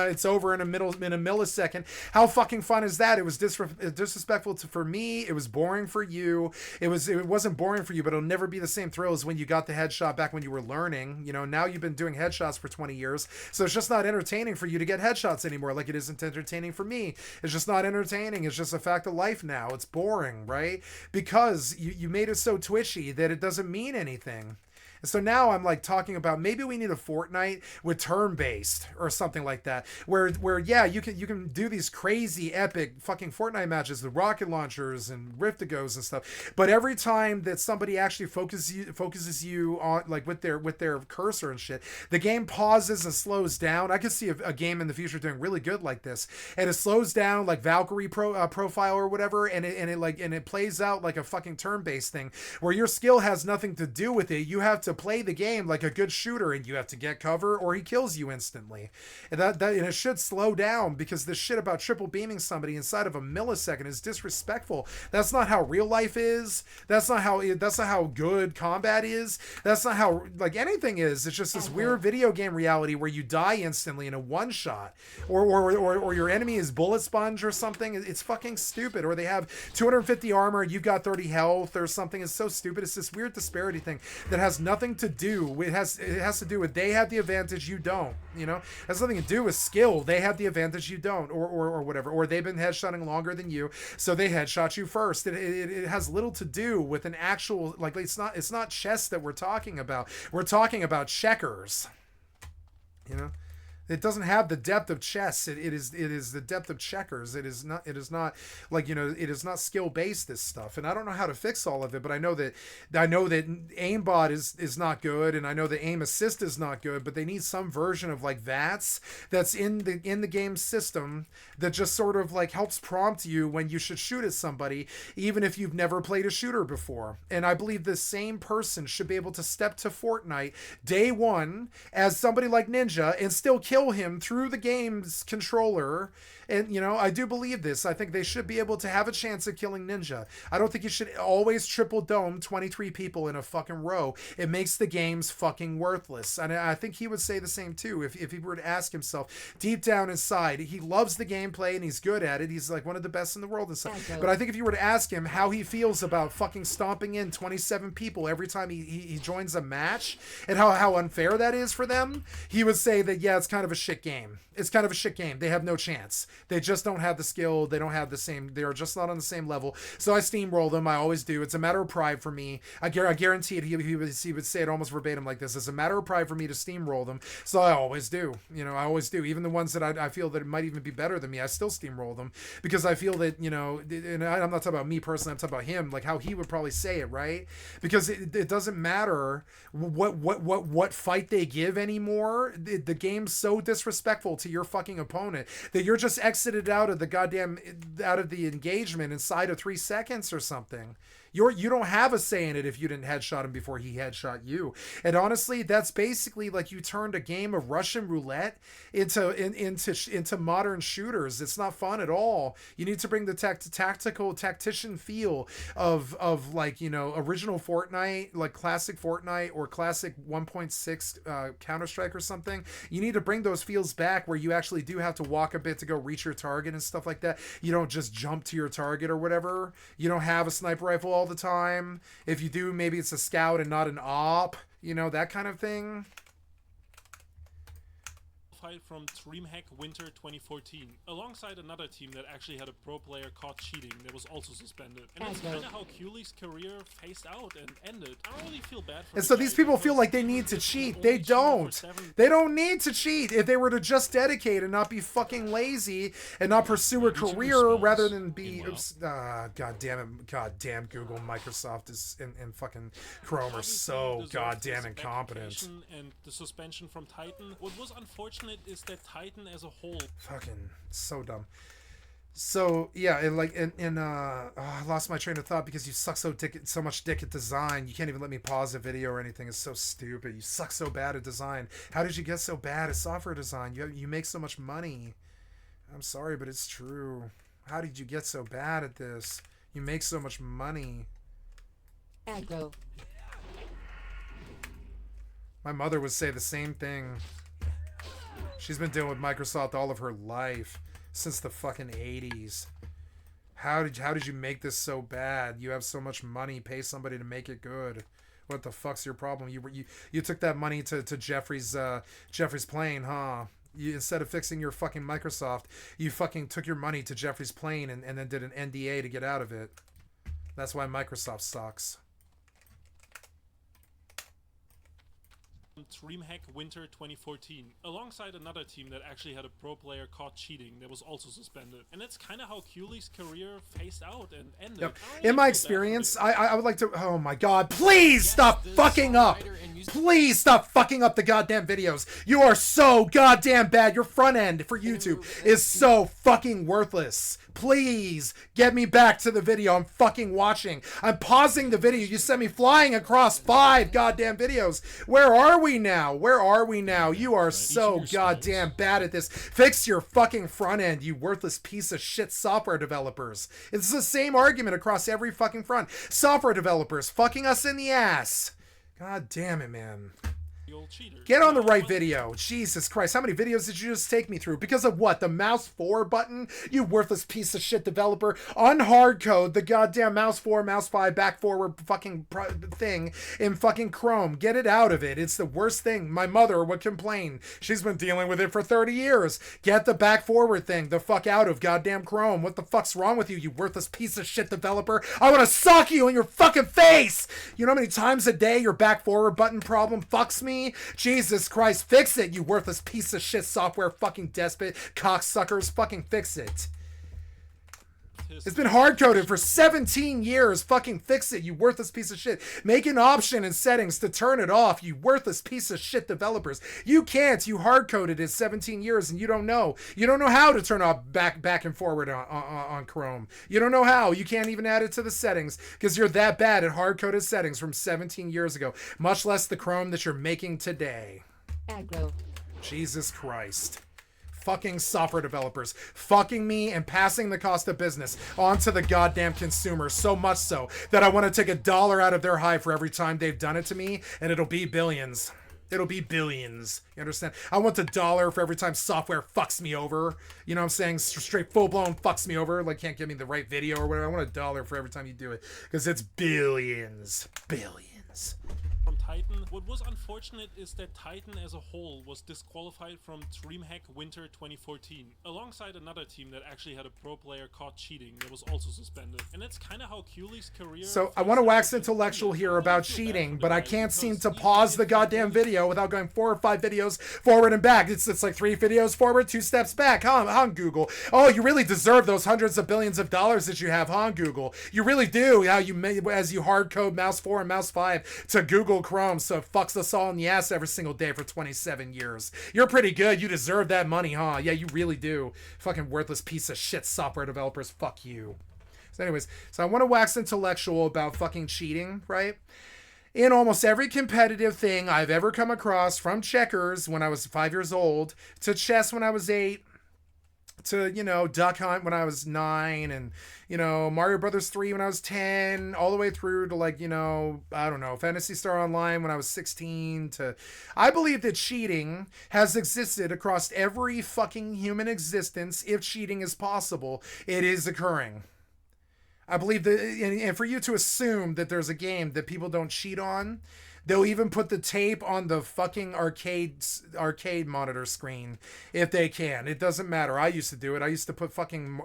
It's over in a millisecond. How fucking fun is that? It was disrespectful for me. It was boring for you. It wasn't boring for you, but it'll never be the same thrill as when you got the headshot back when you were learning. You know, now you've been doing headshots for 20 years, so it's just not entertaining for you to get headshots anymore, like it isn't entertaining for me. It's just not entertaining. It's just a fact of life now. It's boring, right? Because you made it so twitchy that it doesn't mean anything. And so now I'm like talking about maybe we need a Fortnite with turn-based or something like that, where yeah, you can do these crazy epic fucking Fortnite matches with rocket launchers and rift-to-goes and stuff, but every time that somebody actually focuses you on, like, with their cursor and shit, the game pauses and slows down. I could see a game in the future doing really good like this, and it slows down like Valkyrie profile or whatever, and it plays out like a fucking turn-based thing where your skill has nothing to do with it. You have to play the game like a good shooter, and you have to get cover or he kills you instantly. And and it should slow down, because this shit about triple beaming somebody inside of a millisecond is disrespectful. That's not how real life is. That's not how good combat is. That's not how, like, anything is. It's just this weird video game reality where you die instantly in a one shot, or your enemy is bullet sponge or something. It's fucking stupid. Or they have 250 armor, you've got 30 health or something. It's so stupid. It's this weird disparity thing that has nothing to do. It has to do with they have the advantage, you don't. You know, it has nothing to do with skill. They have the advantage, you don't, or whatever. Or they've been headshotting longer than you, so they headshot you first. It has little to do with an actual, like, it's not chess that we're talking about. We're talking about checkers. You know. It doesn't have the depth of chess. It is the depth of checkers. It is not like, you know, it is not skill based, this stuff. And I don't know how to fix all of it, but I know that aimbot is not good, and I know that aim assist is not good, but they need some version of like that's in the game system that just sort of like helps prompt you when you should shoot at somebody, even if you've never played a shooter before. And I believe the same person should be able to step to Fortnite day one as somebody like Ninja and still kill kill him through the game's controller. And, you know, I do believe this. I think they should be able to have a chance of killing Ninja. I don't think you should always triple dome 23 people in a fucking row. It makes the games fucking worthless. And I think he would say the same too if he were to ask himself deep down inside. He loves the gameplay and he's good at it. He's like one of the best in the world and stuff. But I think if you were to ask him how he feels about fucking stomping in 27 people every time he joins a match and how unfair that is for them, he would say that, yeah, it's kind of a shit game. It's kind of a shit game. They have no chance. They just don't have the skill. They don't have the same. They are just not on the same level. So I steamroll them. I always do. It's a matter of pride for me. I guarantee it. He would say it almost verbatim like this. It's a matter of pride for me to steamroll them. So I always do. You know, I always do. Even the ones that I feel that it might even be better than me, I still steamroll them because I feel that, you know, and I'm not talking about me personally. I'm talking about him, like how he would probably say it, right? Because it doesn't matter what fight they give anymore. The game's so disrespectful to your fucking opponent that you're just exited out of the engagement inside of 3 seconds or something. You don't have a say in it if you didn't headshot him before he headshot you. And honestly, that's basically like you turned a game of Russian roulette into modern shooters. It's not fun at all. You need to bring the tactical tactician feel of like, you know, original Fortnite, like classic Fortnite or classic 1.6 Counter-Strike or something. You need to bring those feels back where you actually do have to walk a bit to go reach your target and stuff like that. You don't just jump to your target or whatever. You don't have a sniper rifle all the time. If you do, maybe it's a scout and not an op, you know, that kind of thing. From DreamHack Winter 2014, alongside another team that actually had a pro player caught cheating that was also suspended. And that's kind of how Cooley's career phased out and ended. I don't really feel bad for And so these people feel like they need to cheat. They don't. They don't need to cheat. If they were to just dedicate and not be fucking lazy and not pursue a career rather than be... God damn it. God damn Google, Microsoft is and fucking Chrome are so goddamn incompetent. And the suspension from Titan. What was unfortunate is that Titan as a whole fucking so dumb. So yeah, and I lost my train of thought because you suck so much dick at design. You can't even let me pause a video or anything. It's so stupid. You suck so bad at design. How did you get so bad at software design? You make so much money. I'm sorry, but it's true. How did you get so bad at this? You make so much money. Aggro. My mother would say the same thing. She's been dealing with Microsoft all of her life, since the fucking 80s. How did you make this so bad? You have so much money, pay somebody to make it good. What the fuck's your problem? You took that money to Jeffrey's plane, huh? Instead of fixing your fucking Microsoft, you fucking took your money to Jeffrey's plane and then did an NDA to get out of it. That's why Microsoft sucks. DreamHack Winter 2014, alongside another team that actually had a pro player caught cheating that was also suspended. And that's kind of how Cooley's career phased out and ended. Yep. In my experience, I would like to... Oh my god, please stop fucking up! Please stop fucking up the goddamn videos. You are so goddamn bad. Your front end for YouTube is so fucking worthless. Please get me back to the video I'm fucking watching. I'm pausing the video. You sent me flying across 5 goddamn videos. Where are we now? Where are we now? You are so goddamn bad at this. Fix your fucking front end, you worthless piece of shit software developers. It's the same argument across every fucking front. Software developers fucking us in the ass. God damn it, man. Get on the right video. Jesus Christ, how many videos did you just take me through? Because of what? The mouse 4 button? You worthless piece of shit developer. Unhardcode the goddamn mouse 4, mouse 5, back forward fucking thing in fucking Chrome. Get it out of it. It's the worst thing. My mother would complain. She's been dealing with it for 30 years. Get the back forward thing the fuck out of goddamn Chrome. What the fuck's wrong with you, you worthless piece of shit developer? I want to sock you in your fucking face! You know how many times a day your back forward button problem fucks me? Jesus Christ, fix it, you worthless piece of shit software fucking despot cocksuckers. Fucking fix it. It's been hard-coded for 17 years. Fucking fix it, you worthless piece of shit. Make an option in settings to turn it off, you worthless piece of shit developers. You can't. You hard-coded it 17 years and you don't know. You don't know how to turn off back and forward on Chrome. You don't know how. You can't even add it to the settings because you're that bad at hard-coded settings from 17 years ago. Much less the Chrome that you're making today. Aggro. Jesus Christ. Fucking software developers fucking me and passing the cost of business onto the goddamn consumer, so much so that I want to take $1 out of their hide for every time they've done it to me, and it'll be billions. It'll be billions. You understand? I want $1 for every time software fucks me over. You know what I'm saying? Straight full-blown fucks me over. Like, can't give me the right video or whatever. I want $1 for every time you do it. Because it's billions. Billions. From Titan. What was unfortunate is that Titan as a whole was disqualified from DreamHack Winter 2014, alongside another team that actually had a pro player caught cheating that was also suspended. And that's kind of how Cooley's career... So I want to wax intellectual here about cheating, but I can't seem to pause the goddamn video without going 4 or 5 videos forward and back. It's like 3 videos forward, 2 steps back, huh, on Google? Oh, you really deserve those hundreds of billions of dollars that you have, huh, Google? You really do. How you as you hard code mouse 4 and mouse 5 to Google Chrome, so it fucks us all in the ass every single day for 27 years. You're pretty good. You deserve that money, huh? Yeah, you really do. Fucking worthless piece of shit software developers. Fuck you. So anyways, so I want to wax intellectual about fucking cheating, right? In almost every competitive thing I've ever come across, from checkers when I was 5 years old, to chess when I was 8, to, you know, Duck Hunt when I was 9, and, you know, Mario Brothers 3 when I was 10, all the way through to, like, you know, I don't know, Phantasy Star Online when I was 16, to... I believe that cheating has existed across every fucking human existence. If cheating is possible, it is occurring. I believe that, and for you to assume that there's a game that people don't cheat on, they'll even put the tape on the fucking arcade monitor screen if they can. It doesn't matter. I used to do it. I used to put fucking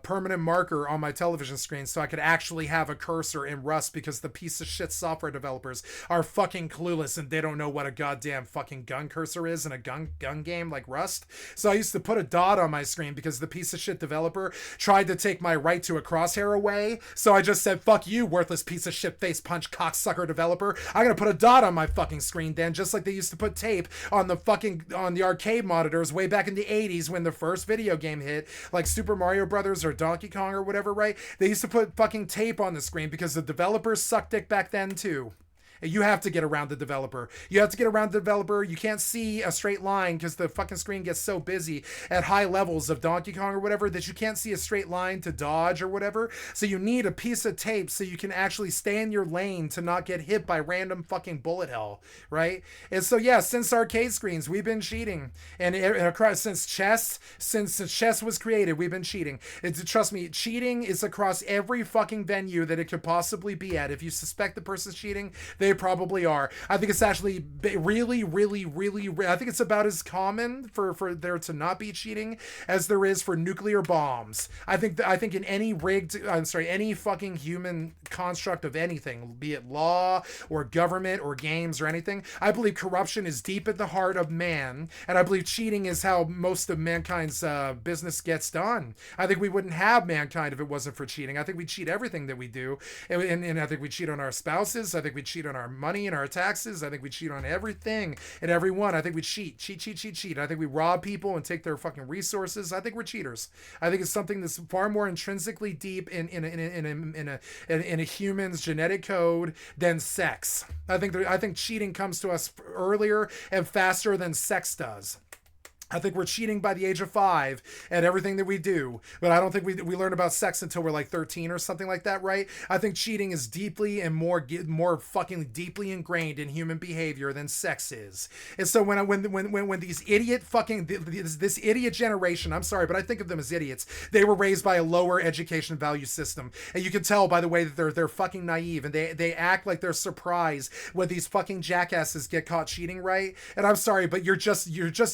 permanent marker on my television screen so I could actually have a cursor in Rust, because the piece of shit software developers are fucking clueless and they don't know what a goddamn fucking gun cursor is in a gun game like Rust. So I used to put a dot on my screen because the piece of shit developer tried to take my right to a crosshair away. So I just said, fuck you, worthless piece of shit face punch cocksucker developer. I'm gonna put a dot on my fucking screen then, just like they used to put tape on the arcade monitors way back in the 80s when the first video game hit, like Super Mario Brothers or Donkey Kong or whatever, right? They used to put fucking tape on the screen because the developers sucked dick back then too. You have to get around the developer. You have to get around the developer. You can't see a straight line because the fucking screen gets so busy at high levels of Donkey Kong or whatever that you can't see a straight line to dodge or whatever. So you need a piece of tape so you can actually stay in your lane to not get hit by random fucking bullet hell, right? And so yeah, since arcade screens, we've been cheating, and since chess was created, we've been cheating. Trust me, cheating is across every fucking venue that it could possibly be at. If you suspect the person's cheating, they probably are. I think it's actually really, I think it's about as common for there to not be cheating as there is for nuclear bombs. I think in any any fucking human construct of anything, be it law or government or games or anything, I believe corruption is deep at the heart of man, and I believe cheating is how most of mankind's business gets done. I think we wouldn't have mankind if it wasn't for cheating. I think we cheat everything that we do, and I think we cheat on our spouses. I think we cheat on our money and our taxes. I think we cheat on everything and everyone. I think we cheat. I think we rob people and take their fucking resources. I think we're cheaters. I think it's something that's far more intrinsically deep in a human's genetic code than sex. I think cheating comes to us earlier and faster than sex does. I think we're cheating by the age of 5 at everything that we do, but I don't think we learn about sex until we're like 13 or something like that, right? I think cheating is deeply and more fucking deeply ingrained in human behavior than sex is. And so when these idiot fucking this idiot generation, I'm sorry, but I think of them as idiots. They were raised by a lower education value system, and you can tell by the way that they're fucking naive, and they act like they're surprised when these fucking jackasses get caught cheating, right? And I'm sorry, but you're just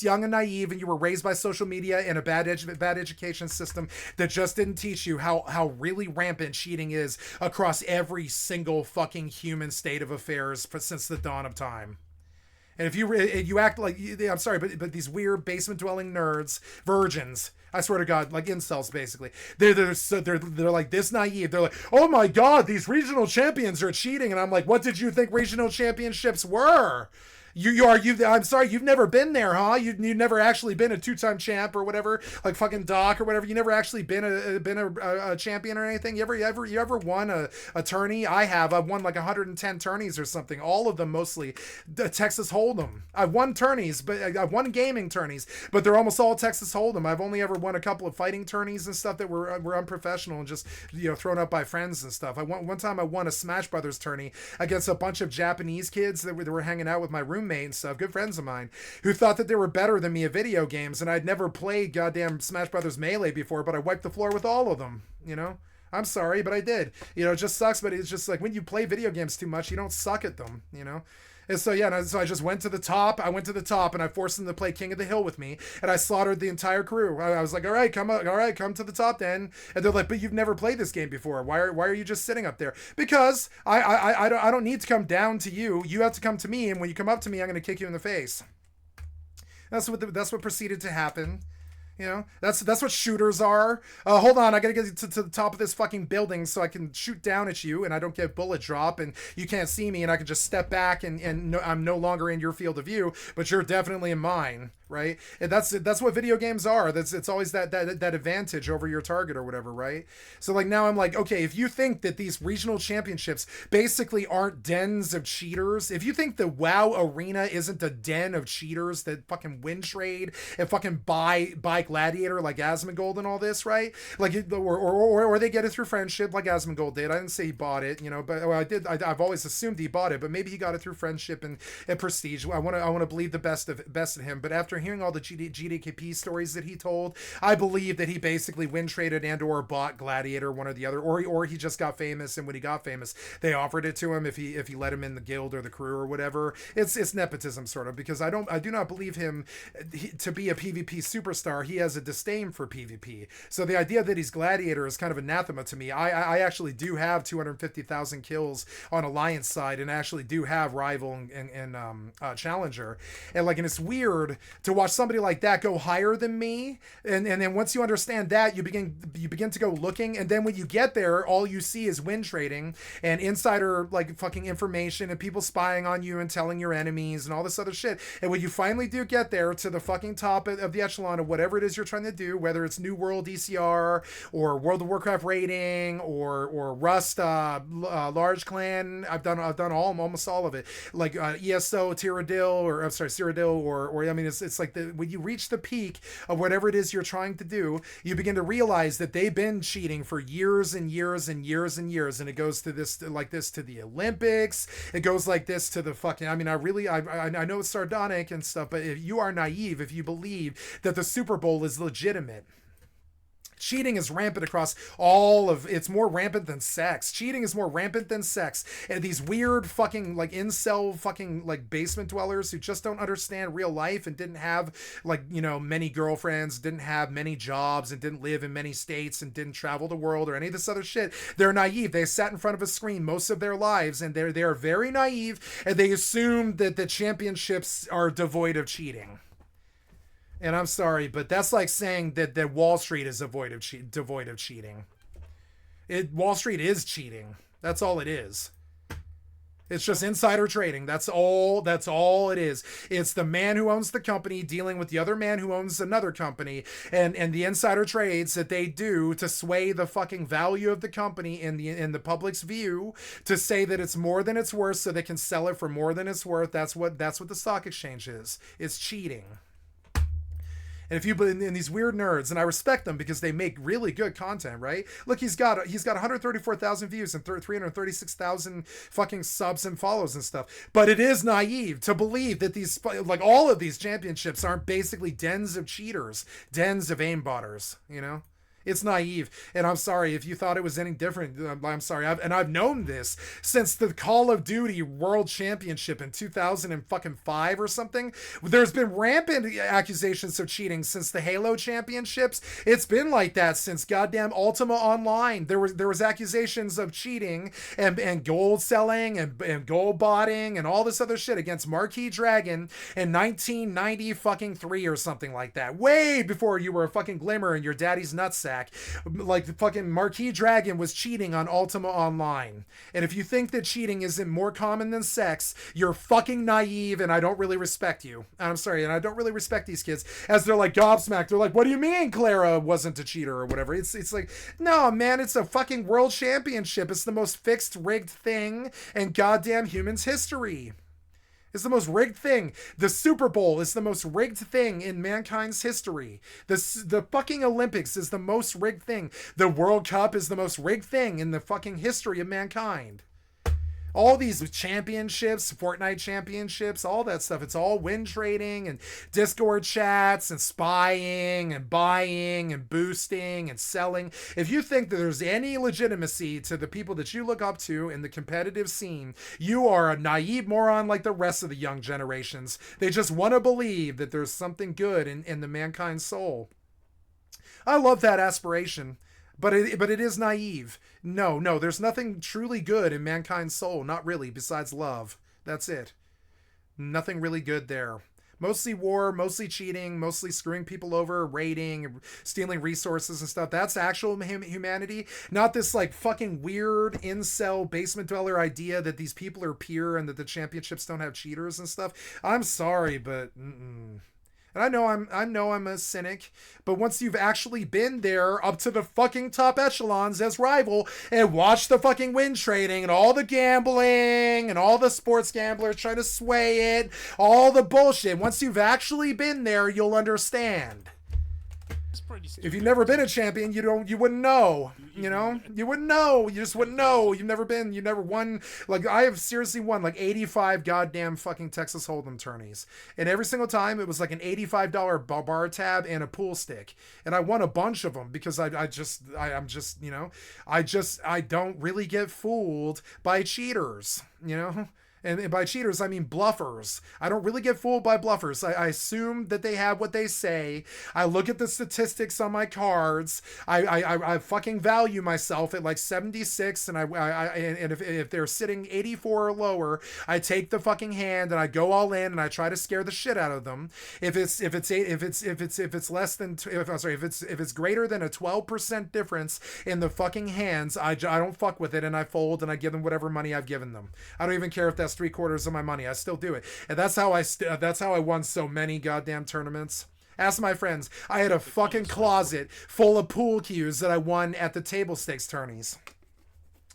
young and naive, and you were raised by social media and a bad education system that just didn't teach you how really rampant cheating is across every single fucking human state of affairs since the dawn of time. And if you act like, I'm sorry, but these weird basement dwelling nerds, virgins, I swear to God, like incels basically, they're like this naive. They're like, oh my God, these regional champions are cheating, and I'm like, what did you think regional championships were? I'm sorry, you've never been there, huh? You've never actually been a 2-time champ or whatever, like fucking Doc or whatever. You never actually been a champion or anything. You ever won a tourney? I have. I've won like 110 tourneys or something. All of them mostly Texas Hold'em. I've won tourneys, but I've won gaming tourneys, but they're almost all Texas Hold'em. I've only ever won a couple of fighting tourneys and stuff that were unprofessional and just thrown up by friends and stuff. One time I won a Smash Brothers tourney against a bunch of Japanese kids that were hanging out with my roommate and stuff, good friends of mine, who thought that they were better than me at video games, and I'd never played goddamn Smash Brothers Melee before, but I wiped the floor with all of them, I'm sorry, but I did. It just sucks, but it's just like when you play video games too much, you don't suck at them, And so, so I just went to the top. I went to the top, and I forced them to play King of the Hill with me, and I slaughtered the entire crew. I was like, all right, come to the top then. And they're like, but you've never played this game before. Why are you just sitting up there? Because I don't need to come down to you. You have to come to me, and when you come up to me, I'm going to kick you in the face. That's what proceeded to happen. That's what shooters are. Hold on, I gotta get to the top of this fucking building so I can shoot down at you and I don't get bullet drop and you can't see me and I can just step back and I'm no longer in your field of view, but you're definitely in mine, right? And that's what video games are. It's always that advantage over your target or whatever, right? So like now I'm like, okay, if you think that these regional championships basically aren't dens of cheaters, if you think the WoW arena isn't a den of cheaters that fucking win trade and fucking buy Gladiator like Asmongold and all this, right? Like, or they get it through friendship like Asmongold did. I didn't say he bought it, but well, I did. I've always assumed he bought it, but maybe he got it through friendship and prestige. I want to believe the best of him. But after hearing all the GDKP stories that he told, I believe that he basically win traded and or bought Gladiator, one or the other, or he just got famous, and when he got famous, they offered it to him if he let him in the guild or the crew or whatever. It's nepotism sort of, because I do not believe him to be a PvP superstar. He has a disdain for PvP. So the idea that he's Gladiator is kind of anathema to me. I actually do have 250,000 kills on Alliance side and actually do have Rival and Challenger. And it's weird to watch somebody like that go higher than me. And then once you understand that, you begin to go looking. And then when you get there, all you see is win trading and insider fucking information and people spying on you and telling your enemies and all this other shit. And when you finally do get there to the fucking top of the echelon of whatever it is you're trying to do, whether it's New World ECR or World of Warcraft rating or Rust large clan, I've done almost all of it, like ESO Cyrodiil or I mean it's like when you reach the peak of whatever it is you're trying to do, you begin to realize that they've been cheating for years and years and years and years, and it goes to this to the Olympics, it goes like this to the fucking, I mean I know it's sardonic and stuff, but if you are naive if you believe that the Super Bowl is legitimate. Cheating is rampant across it's more rampant than sex. Cheating is more rampant than sex. And these weird fucking incel fucking basement dwellers who just don't understand real life and didn't have many girlfriends, didn't have many jobs, and didn't live in many states and didn't travel the world or any of this other shit. They're naive. They sat in front of a screen most of their lives and they are very naive, and they assume that the championships are devoid of cheating. And I'm sorry, but that's like saying that Wall Street is devoid of cheating. Wall Street is cheating. That's all it is. It's just insider trading. That's all it is. It's the man who owns the company dealing with the other man who owns another company, and the insider trades that they do to sway the fucking value of the company in the public's view, to say that it's more than it's worth so they can sell it for more than it's worth. That's what the stock exchange is. It's cheating. And if you in these weird nerds, and I respect them because they make really good content, right? Look, he's got 134,000 views and 336,000 fucking subs and follows and stuff. But it is naive to believe that these all of these championships aren't basically dens of cheaters, dens of aimbotters, It's naive, and I'm sorry if you thought it was any different. I'm sorry, I've known this since the Call of Duty World Championship in 2005 or something. There's been rampant accusations of cheating since the Halo Championships. It's been like that since goddamn Ultima Online. There was accusations of cheating and gold selling and gold botting and all this other shit against Marquis Dragon in 1993 or something like that. Way before you were a fucking glimmer in your daddy's nutsack. back. Like the fucking Marquis Dragon was cheating on Ultima Online. And if you think that cheating isn't more common than sex, you're fucking naive, and I don't really respect you. I'm sorry, and I don't really respect these kids as they're like gobsmacked. They're like, what do you mean Clara wasn't a cheater or whatever? It's like, no, man, it's a fucking world championship. It's the most fixed, rigged thing in goddamn humans' history. It's the most rigged thing. The Super Bowl is the most rigged thing in mankind's history. The fucking Olympics is the most rigged thing. The World Cup is the most rigged thing in the fucking history of mankind. All these championships, Fortnite championships, all that stuff. It's all win trading and Discord chats and spying and buying and boosting and selling. If you think that there's any legitimacy to the people that you look up to in the competitive scene, you are a naive moron like the rest of the young generations. They just want to believe that there's something good in the mankind soul. I love that aspiration. But it is naive. No, there's nothing truly good in mankind's soul. Not really, besides love. That's it. Nothing really good there. Mostly war, mostly cheating, mostly screwing people over, raiding, stealing resources and stuff. That's actual humanity. Not this like fucking weird incel basement dweller idea that these people are pure and that the championships don't have cheaters and stuff. I'm sorry, but... And I know I'm a cynic, but once you've actually been there up to the fucking top echelons as rival and watched the fucking win trading and all the gambling and all the sports gamblers trying to sway it, all the bullshit, once you've actually been there, you'll understand. If you've never been a champion, you wouldn't know, you know, you wouldn't know, you just wouldn't know. You never won. Like I have seriously won like 85 goddamn fucking Texas Hold'em tourneys. And every single time it was like an $85 bar tab and a pool stick. And I won a bunch of them because I don't really get fooled by cheaters, you know? And by cheaters, I mean bluffers. I don't really get fooled by bluffers. I assume that they have what they say. I look at the statistics on my cards. I fucking value myself at like 76, and and if they're sitting 84 or lower, I take the fucking hand and I go all in and I try to scare the shit out of them. If it's greater than a 12% difference in the fucking hands, I don't fuck with it and I fold and I give them whatever money I've given them. I don't even care if that's 3/4 of my money. I still do it. And that's how I won so many goddamn tournaments. Ask my friends. I had a fucking closet full of pool cues that I won at the table stakes tourneys.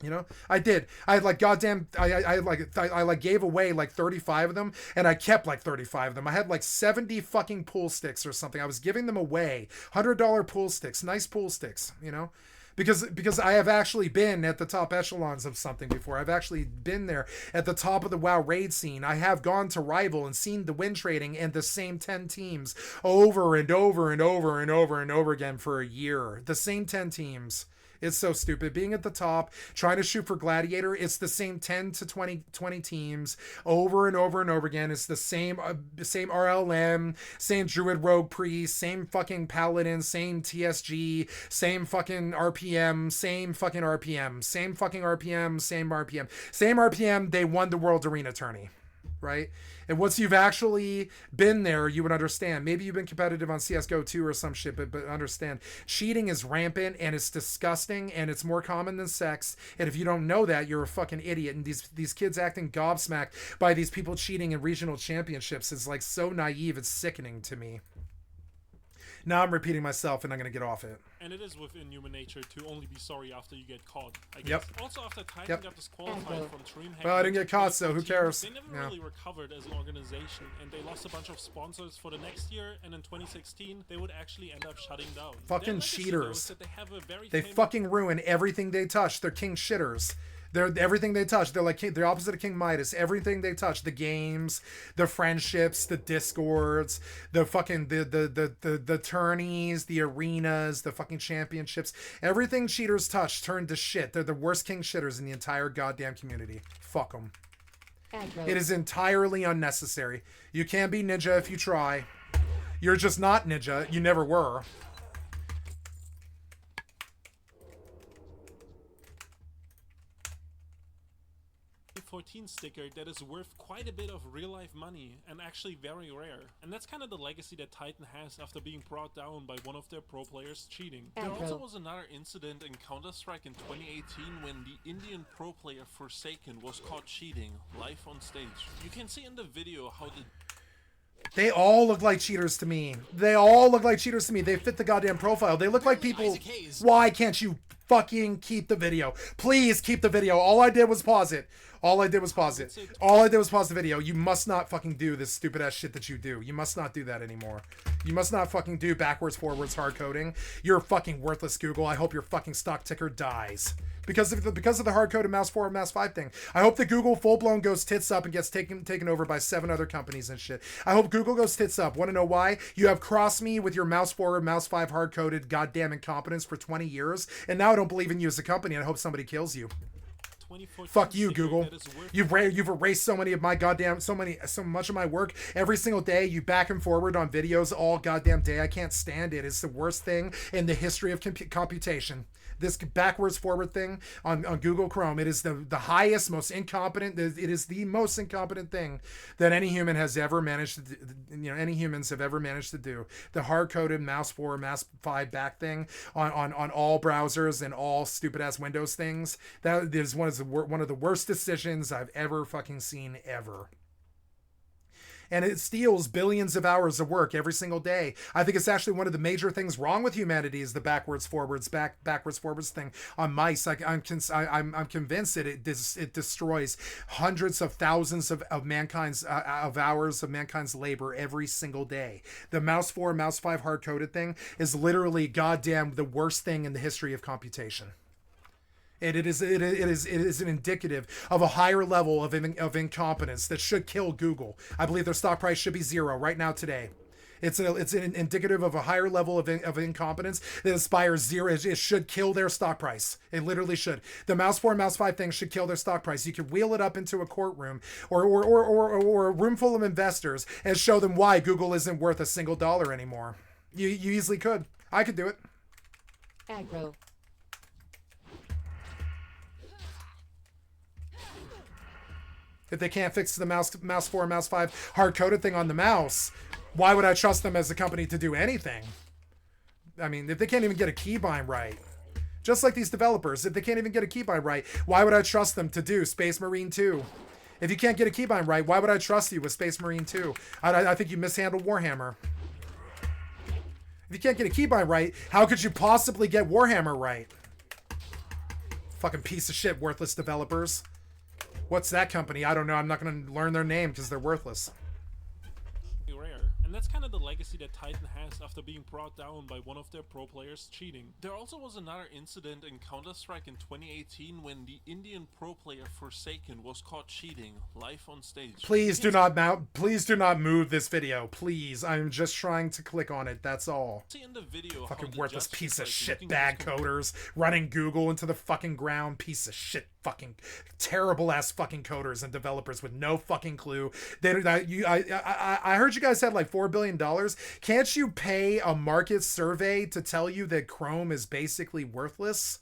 You know, I did. I had like goddamn. I gave away like 35 of them, and I kept like 35 of them. I had like 70 fucking pool sticks or something. I was giving them away. $100 pool sticks, nice pool sticks. You know. Because I have actually been at the top echelons of something before. I've actually been there at the top of the WoW raid scene. I have gone to Rival and seen the win trading and the same 10 teams over and over and over and over and over again for a year. The same 10 teams. It's so stupid. Being at the top, trying to shoot for Gladiator, it's the same 10 to 20 teams over and over and over again. It's the same RLM, same Druid Rogue Priest, same fucking Paladin, same TSG, same fucking RPM, same fucking RPM, same fucking RPM, same RPM. Same RPM, they won the World Arena tourney, right? And once you've actually been there, you would understand. Maybe you've been competitive on CSGO 2 or some shit, but understand. Cheating is rampant, and it's disgusting, and it's more common than sex. And if you don't know that, you're a fucking idiot. And these kids acting gobsmacked by these people cheating in regional championships is like so naive, it's sickening to me. Now I'm repeating myself, and I'm going to get off it. And it is within human nature to only be sorry after you get caught, I guess. Yep. Also, after Titan got disqualified from Dream Hack, well, I didn't get caught, so who cares? They never really recovered as an organization, and they lost a bunch of sponsors for the next year, and in 2016, they would actually end up shutting down. Fucking cheaters. They They fucking ruin everything they touch. They're king shitters. They're everything they touch. They're like they're opposite of King Midas. Everything they touch, the games, the friendships, the discords, the fucking the tourneys, the arenas, the fucking championships. Everything cheaters touch turned to shit. They're the worst king shitters in the entire goddamn community. Fuck them. It is entirely unnecessary. You can be ninja if you try. You're just not ninja. You never were. 2014 sticker that is worth quite a bit of real-life money and actually very rare. And that's kind of the legacy that Titan has after being brought down by one of their pro players cheating. There also was another incident in Counter-Strike in 2018 when the Indian pro player Forsaken was caught cheating live on stage. You can see in the video how the They all look like cheaters to me. They all look like cheaters to me. They fit the goddamn profile. They look like people. Why can't you fucking keep the video? Please keep the video. All I did was pause it. All I did was pause it. All I did was pause the video. You must not fucking do this stupid ass shit that you do. You must not do that anymore. You must not fucking do backwards, forwards, hard coding. You're fucking worthless, Google. I hope your fucking stock ticker dies. Because of the hard-coded mouse 4 and mouse 5 thing. I hope that Google full-blown goes tits up and gets taken over by 7 other companies and shit. I hope Google goes tits up. Want to know why? You have crossed me with your mouse 4 and mouse 5 hard-coded goddamn incompetence for 20 years, and now I don't believe in you as a company, and I hope somebody kills you. Fuck you, Google. You've erased so many of my goddamn, so much of my work every single day. You back and forward on videos all goddamn day. I can't stand it. It's the worst thing in the history of computation. This backwards forward thing on Google Chrome, it is the highest, most incompetent, it is the most incompetent thing that any human has ever managed to do, any humans have ever managed to do. The hard-coded mouse 4, mouse 5 back thing on all browsers and all stupid ass Windows things. That is one of the worst decisions I've ever fucking seen ever. And it steals billions of hours of work every single day. I think it's actually one of the major things wrong with humanity is the backwards forwards thing on mice. Like I'm convinced that it destroys hundreds of thousands of mankind's of hours of mankind's labor every single day. The mouse 4, mouse 5 hard coded thing is literally goddamn the worst thing in the history of computation. And it is an indicative of a higher level of incompetence that should kill Google. I believe their stock price should be 0 right now today. It's an indicative of a higher level of incompetence that inspires 0. It should kill their stock price. It literally should. The mouse 4, mouse 5 thing should kill their stock price. You could wheel it up into a courtroom or a room full of investors and show them why Google isn't worth a single dollar anymore. You easily could. I could do it. Aggro. If they can't fix the mouse 4, mouse 5 hard-coded thing on the mouse, why would I trust them as a company to do anything? I mean, if they can't even get a keybind right, just like these developers, if they can't even get a keybind right, why would I trust them to do Space Marine 2? If you can't get a keybind right, why would I trust you with Space Marine 2? I think you mishandled Warhammer. If you can't get a keybind right, how could you possibly get Warhammer right? Fucking piece of shit, worthless developers. What's that company? I don't know. I'm not going to learn their name because they're worthless. Rare. And that's kind of the legacy that Titan has after being brought down by one of their pro players cheating. There also was another incident in Counter-Strike in 2018 when the Indian pro player Forsaken was caught cheating live on stage. Please do not move this video. Please. I'm just trying to click on it. That's all. See in the video fucking worthless piece of shit bag coders running Google into the fucking ground. Piece of shit fucking terrible ass fucking coders and developers with no fucking clue. I heard you guys had like $4 billion. Can't you pay a market survey to tell you that Chrome is basically worthless?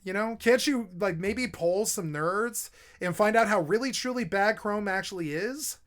You know, can't you like maybe poll some nerds and find out how really truly bad Chrome actually is?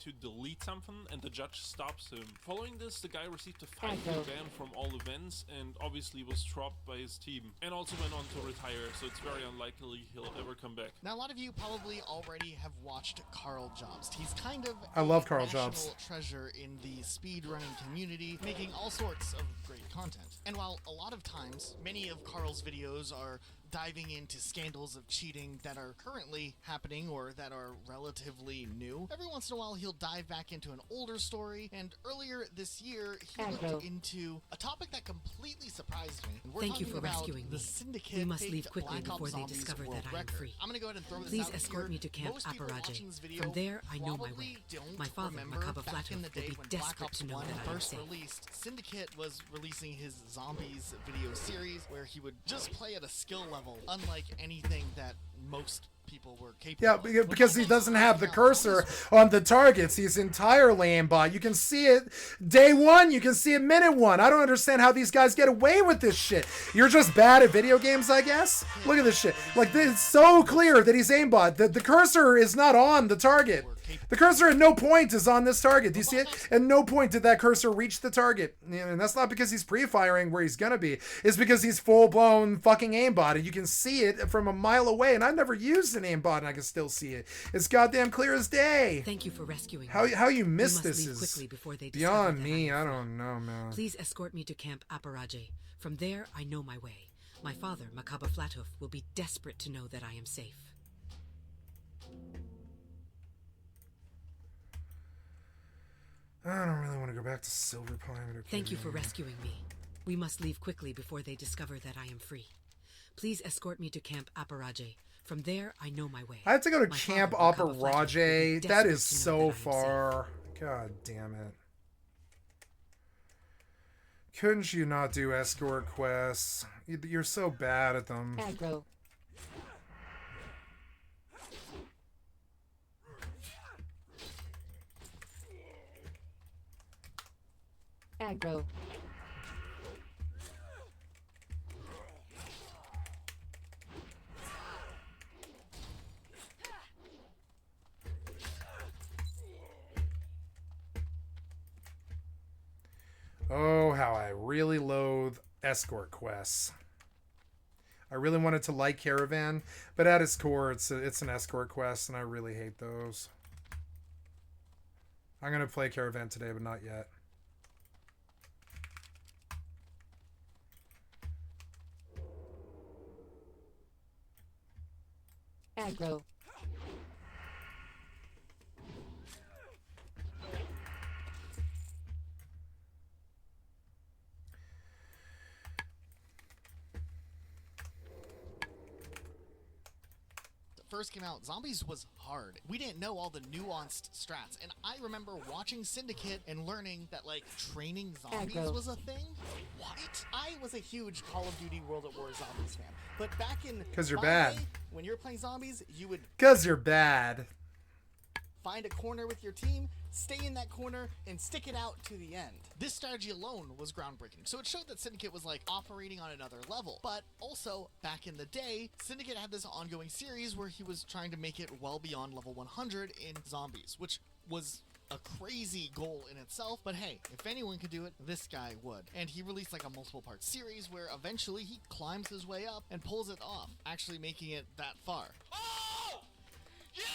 To delete something and the judge stops him. Following this, the guy received a 5-year ban from all events and obviously was dropped by his team and also went on to retire, so it's very unlikely he'll ever come back. Now a lot of you probably already have watched Carl Jobst. He's kind of I love Carl national Jobst. treasure in the speedrunning community, making all sorts of great content. And while a lot of times many of Carl's videos are diving into scandals of cheating that are currently happening or that are relatively new, every once in a while he'll dive back into an older story, and earlier this year he looked into a topic that completely surprised me. And we're Thank you for about rescuing the me. Syndicate We must faked leave quickly Black Ops before they Zombies discover world that I am record. free. I'm gonna go ahead and throw this Please out escort here. me to Camp Most people Aparaje. watching this video From there, I know my probably way. don't My father, remember Makaba back Flatov, in the will day be when Black desperate Ops to know 1 that I am first safe. released. Syndicate was releasing his Zombies video series where he would just play at a skill level unlike anything that most people were capable Yeah, because he doesn't have the cursor on the targets. He's entirely aimbot. You can see it day one. You can see it minute one. I don't understand how these guys get away with this shit. You're just bad at video games, I guess? Look at this shit. Like, it's so clear that he's aimbot. The cursor is not on the target. The cursor at no point is on this target. Do you see it? At no point did that cursor reach the target. And that's not because he's pre-firing where he's going to be. It's because he's full-blown fucking aimbot. And you can see it from a mile away. And I've never used an aimbot and I can still see it. It's goddamn clear as day. Thank you for rescuing me. How you missed this is quickly before they beyond me. I don't know, man. Please escort me to Camp Aparaje. From there, I know my way. My father, Makaba Flathoof, will be desperate to know that I am safe. I don't really want to go back to Silver Pine. Okay, thank you for rescuing me. We must leave quickly before they discover that I am free. Please escort me to Camp Aparaje. From there, I know my way. I have to go to Camp Aparaje. That is so far. God damn it. Couldn't you not do escort quests? You're so bad at them. Aggro. Aggro. Oh, how I really loathe escort quests. I really wanted to like Caravan, but at its core, it's an escort quest, and I really hate those. I'm going to play Caravan today, but not yet. Aggro. First came out, Zombies was hard. We didn't know all the nuanced strats, and I remember watching Syndicate and learning that, like, training zombies was a thing. What? I was a huge Call of Duty World at War Zombies fan, but back in 'cause you're bad. day, when you were playing zombies, you would 'cause you're bad. Find a corner with your team, stay in that corner, and stick it out to the end. This strategy alone was groundbreaking, so it showed that Syndicate was like operating on another level. But also, back in the day, Syndicate had this ongoing series where he was trying to make it well beyond level 100 in zombies, which was a crazy goal in itself, but hey, if anyone could do it, this guy would. And he released like a multiple part series where eventually he climbs his way up and pulls it off, actually making it that far. Oh! Yes!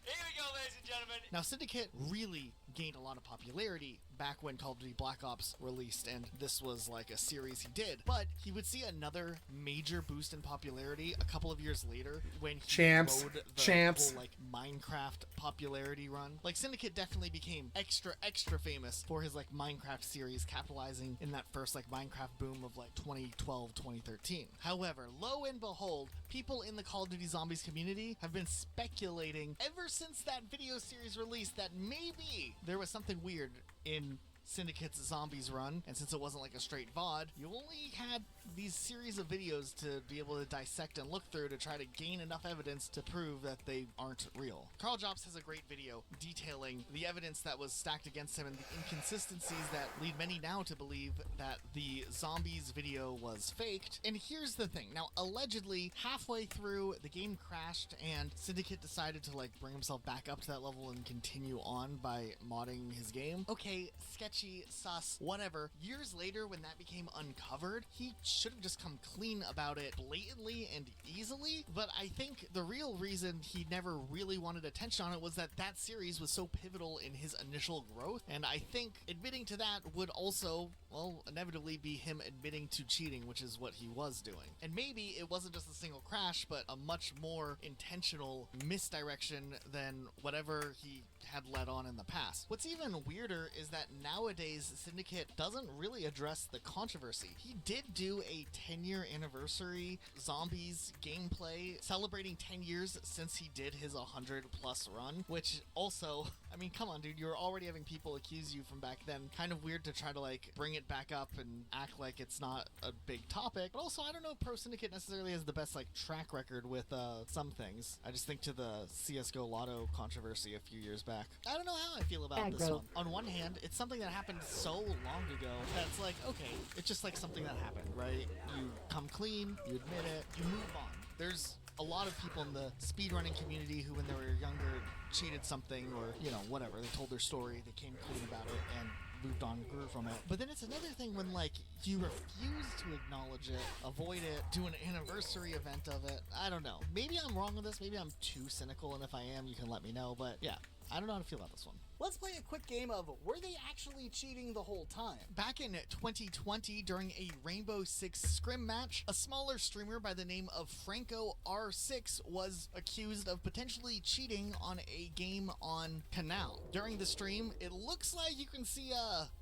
Here we go, ladies and gentlemen. Now, Syndicate really gained a lot of popularity back when Call of Duty Black Ops released, and this was like a series he did. But he would see another major boost in popularity a couple of years later when he rode the whole like Minecraft popularity run. Like, Syndicate definitely became extra famous for his like Minecraft series, capitalizing in that first like Minecraft boom of like 2012, 2013. However, lo and behold, people in the Call of Duty Zombies community have been speculating ever since that video series released that maybe there was something weird in Syndicate's Zombies run, and since it wasn't like a straight VOD, you only had these series of videos to be able to dissect and look through to try to gain enough evidence to prove that they aren't real. Carl Jobs has a great video detailing the evidence that was stacked against him and the inconsistencies that lead many now to believe that the Zombies video was faked. And here's the thing. Now, allegedly, halfway through, the game crashed and Syndicate decided to like bring himself back up to that level and continue on by modding his game. Okay, sketchy, sus, whatever. Years later, when that became uncovered, he should have just come clean about it blatantly and easily, but I think the real reason he never really wanted attention on it was that that series was so pivotal in his initial growth, and I think admitting to that would also, well, inevitably be him admitting to cheating, which is what he was doing. And maybe it wasn't just a single crash, but a much more intentional misdirection than whatever he had led on in the past. What's even weirder is that now nowadays Syndicate doesn't really address the controversy. He did do a 10-year anniversary zombies gameplay celebrating 10 years since he did his 100 plus run, which also, I mean, come on dude, you're already having people accuse you from back then. Kind of weird to try to like bring it back up and act like it's not a big topic. But also, I don't know if Pro Syndicate necessarily has the best like track record with some things. I just think to the CSGO Lotto controversy a few years back. I don't know how I feel about this one. On one hand, it's something that happened so long ago that's like, okay, it's just like something that happened, right? You come clean, you admit it, you move on. There's a lot of people in the speedrunning community who, when they were younger, cheated something or, you know, whatever. They told their story, they came clean about it, and moved on, grew from it. But then it's another thing when, like, you refuse to acknowledge it, avoid it, do an anniversary event of it. I don't know. Maybe I'm wrong with this. Maybe I'm too cynical, and if I am, you can let me know. But yeah, I don't know how to feel about this one. Let's play a quick game of were they actually cheating the whole time? Back in 2020, during a Rainbow Six scrim match, a smaller streamer by the name of Franco R6 was accused of potentially cheating on a game on Canal. During the stream, it looks like you can see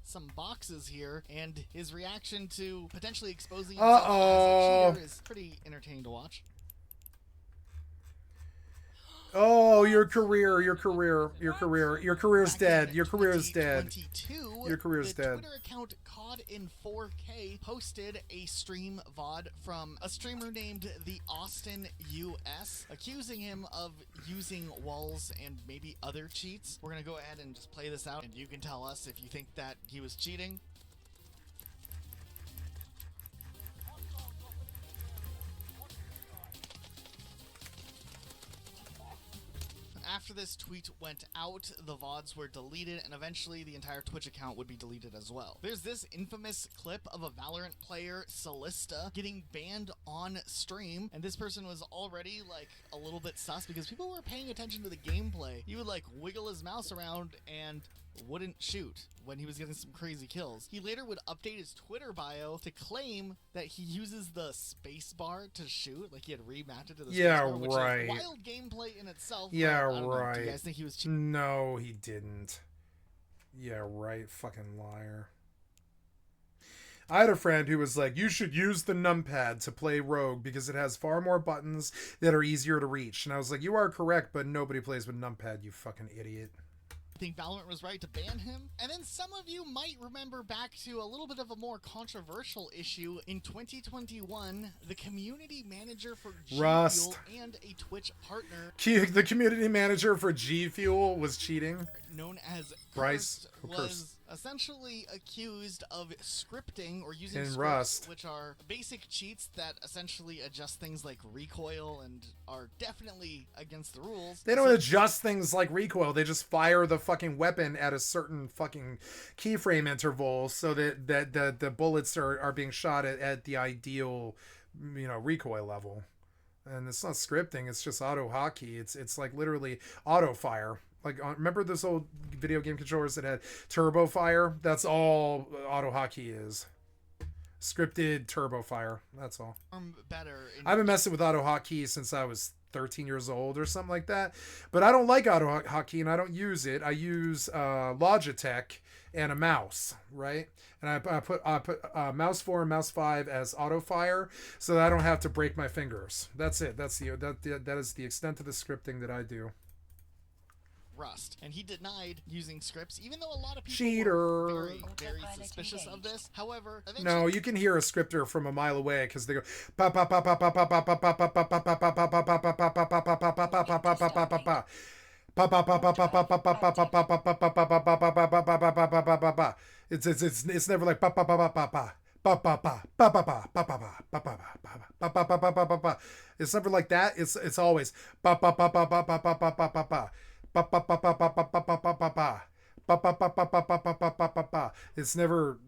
some boxes here, and his reaction to potentially exposing himself as a cheater is pretty entertaining to watch. Oh, your career's dead. Your career is dead. Your career is dead. The Twitter account COD in 4K posted a stream VOD from a streamer named the Austin US, accusing him of using walls and maybe other cheats. We're gonna go ahead and just play this out, and you can tell us if you think that he was cheating. After this tweet went out, the VODs were deleted, and eventually the entire Twitch account would be deleted as well. There's this infamous clip of a Valorant player, Solista, getting banned on stream, and this person was already, like, a little bit sus because people were paying attention to the gameplay. He would, like, wiggle his mouse around and wouldn't shoot when he was getting some crazy kills. He later would update his Twitter bio to claim that he uses the spacebar to shoot, like he had remapped it to the spacebar, which is wild gameplay in itself. Yeah, right. Do you guys think he was cheating? No, he didn't. Yeah, right. Fucking liar. I had a friend who was like, you should use the numpad to play Rogue because it has far more buttons that are easier to reach. And I was like, you are correct, but nobody plays with numpad, you fucking idiot. I think Valorant was right to ban him. And then some of you might remember back to a little bit of a more controversial issue. In 2021, the community manager for G Fuel and a Twitch partner, the community manager for G Fuel was cheating. Known as Bryce was essentially accused of scripting or using scripts, Rust, which are basic cheats that essentially adjust things like recoil and are definitely against the rules. They don't adjust things like recoil. They just fire the fucking weapon at a certain fucking keyframe interval so that the bullets are being shot at the ideal, you know, recoil level. And it's not scripting. It's just auto hotkey. It's like literally auto fire. Like, remember those old video game controllers that had turbo fire? That's all auto hotkey is. Scripted turbo fire. That's all. I've been messing with auto hotkey since I was 13 years old or something like that. But I don't like auto hotkey and I don't use it. I use Logitech and a mouse, right? And I put mouse 4 and mouse 5 as auto fire so that I don't have to break my fingers. That's it. That is the extent of the scripting that I do. Rust, and he denied using scripts, even though a lot of people were very suspicious of this. However, no, you can hear a scripter from a mile away because they go it's never like it's never like that. It's always it's never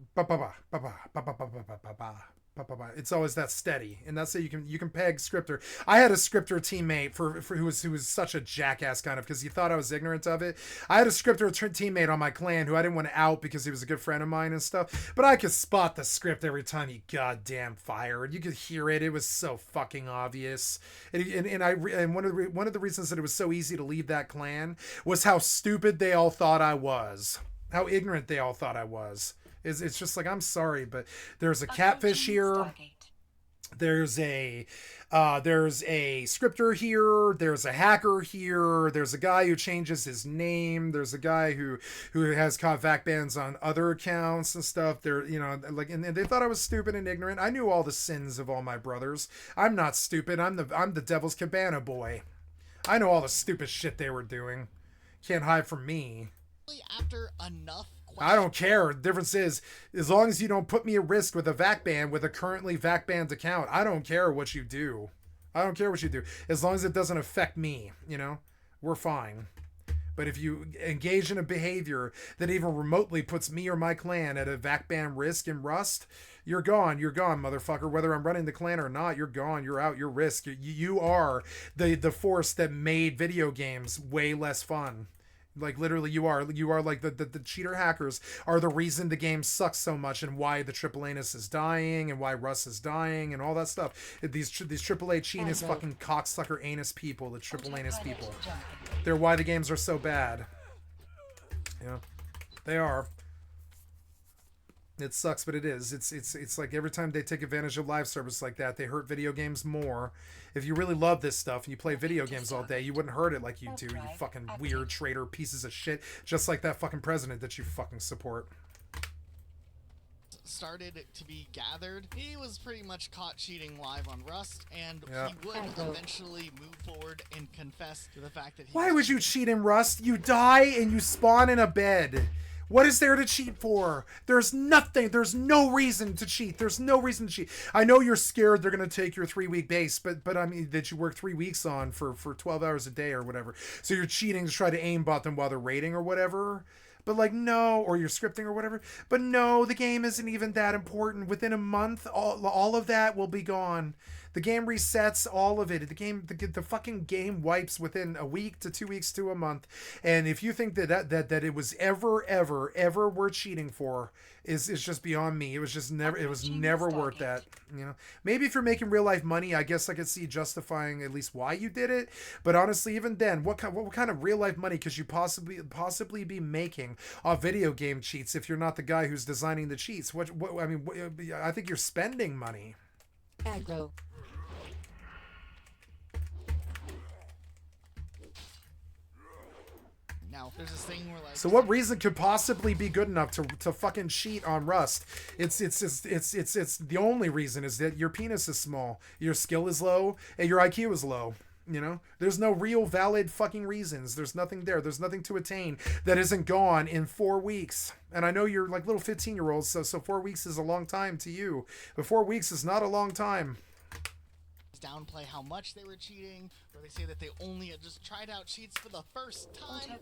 it's always that steady, and that's it. You can peg scripter. I had a scripter teammate for who was such a jackass kind of because he thought I was ignorant of it. I had a scripter teammate on my clan who I didn't want to out because he was a good friend of mine and stuff, but I could spot the script every time he goddamn fired. You could hear it. It was so fucking obvious. And one of the reasons that it was so easy to leave that clan was how stupid they all thought I was. how ignorant they all thought I was. It's just like, I'm sorry, but there's a catfish here. There's a scripter here. There's a hacker here. There's a guy who changes his name. There's a guy who has caught VAC bans on other accounts and stuff. They're, you know, like, and they thought I was stupid and ignorant. I knew all the sins of all my brothers. I'm not stupid. I'm the Devil's Cabana boy. I know all the stupid shit they were doing. Can't hide from me. After enough. I don't care. The difference is, as long as you don't put me at risk with a VAC ban, with a currently VAC banned account, I don't care what you do. I don't care what you do. As long as it doesn't affect me, you know, we're fine. But if you engage in a behavior that even remotely puts me or my clan at a VAC ban risk in Rust, you're gone. You're gone, motherfucker. Whether I'm running the clan or not, you're gone. You're out. You're risk. You are the force that made video games way less fun. Like, literally, you are like the cheater hackers are the reason the game sucks so much, and why the triple anus is dying, and why Russ is dying, and all that stuff. These triple A cheating fucking cocksucker anus people, the triple anus people. They're why the games are so bad. You know, they are. It sucks, but it is. It's like every time they take advantage of live service like that, they hurt video games more. If you really love this stuff and you play video games all day, you wouldn't hurt it like you do, you fucking weird traitor pieces of shit. Just like that fucking president that you fucking support. Started to be gathered, he was pretty much caught cheating live on Rust, and he would eventually move forward and confess to the fact that he Why would you cheat in Rust? You die and you spawn in a bed. What is there to cheat for? There's nothing. There's no reason to cheat. There's no reason to cheat. I know you're scared they're going to take your 3-week base, but I mean, that you work 3 weeks on for 12 hours a day or whatever. So you're cheating to try to aimbot them while they're raiding or whatever. But like, no, or you're scripting or whatever. But no, the game isn't even that important. Within a month, all of that will be gone. The game resets, all of it. The fucking game wipes within a week to 2 weeks to a month. And if you think that it was ever worth cheating for, is just beyond me. It was just never. It was never worth that. You know, maybe if you're making real life money, I guess I could see justifying at least why you did it. But honestly, even then, what kind of real life money could you possibly be making off video game cheats if you're not the guy who's designing the cheats? I think you're spending money. Aggro. Now, there's this thing where, like, so what reason could possibly be good enough to fucking cheat on Rust? It's the only reason is that your penis is small, your skill is low, and your IQ is low. You know, there's no real valid fucking reasons. There's nothing there. There's nothing to attain that isn't gone in 4 weeks. And I know you're like little 15-year-olds, so 4 weeks is a long time to you, but 4 weeks is not a long time. Downplay how much they were cheating, or they say that they only had just tried out cheats for the first time.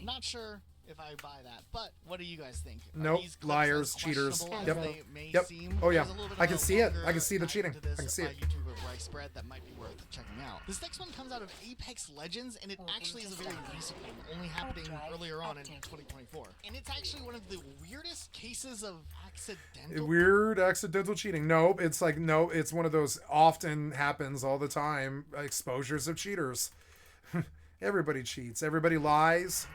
Not sure if I buy that, but what do you guys think? Nope, liars, cheaters. Yep. Oh yeah, I can see it. I can see the cheating. I can see it. YouTuber Bryce Spread that might be worth checking out. This next one comes out of Apex Legends, and it actually is a very recent one, only happening earlier on in 2024. And it's actually one of the weirdest cases of accidental cheating. Nope, it's one of those often happens all the time exposures of cheaters. Everybody cheats. Everybody lies.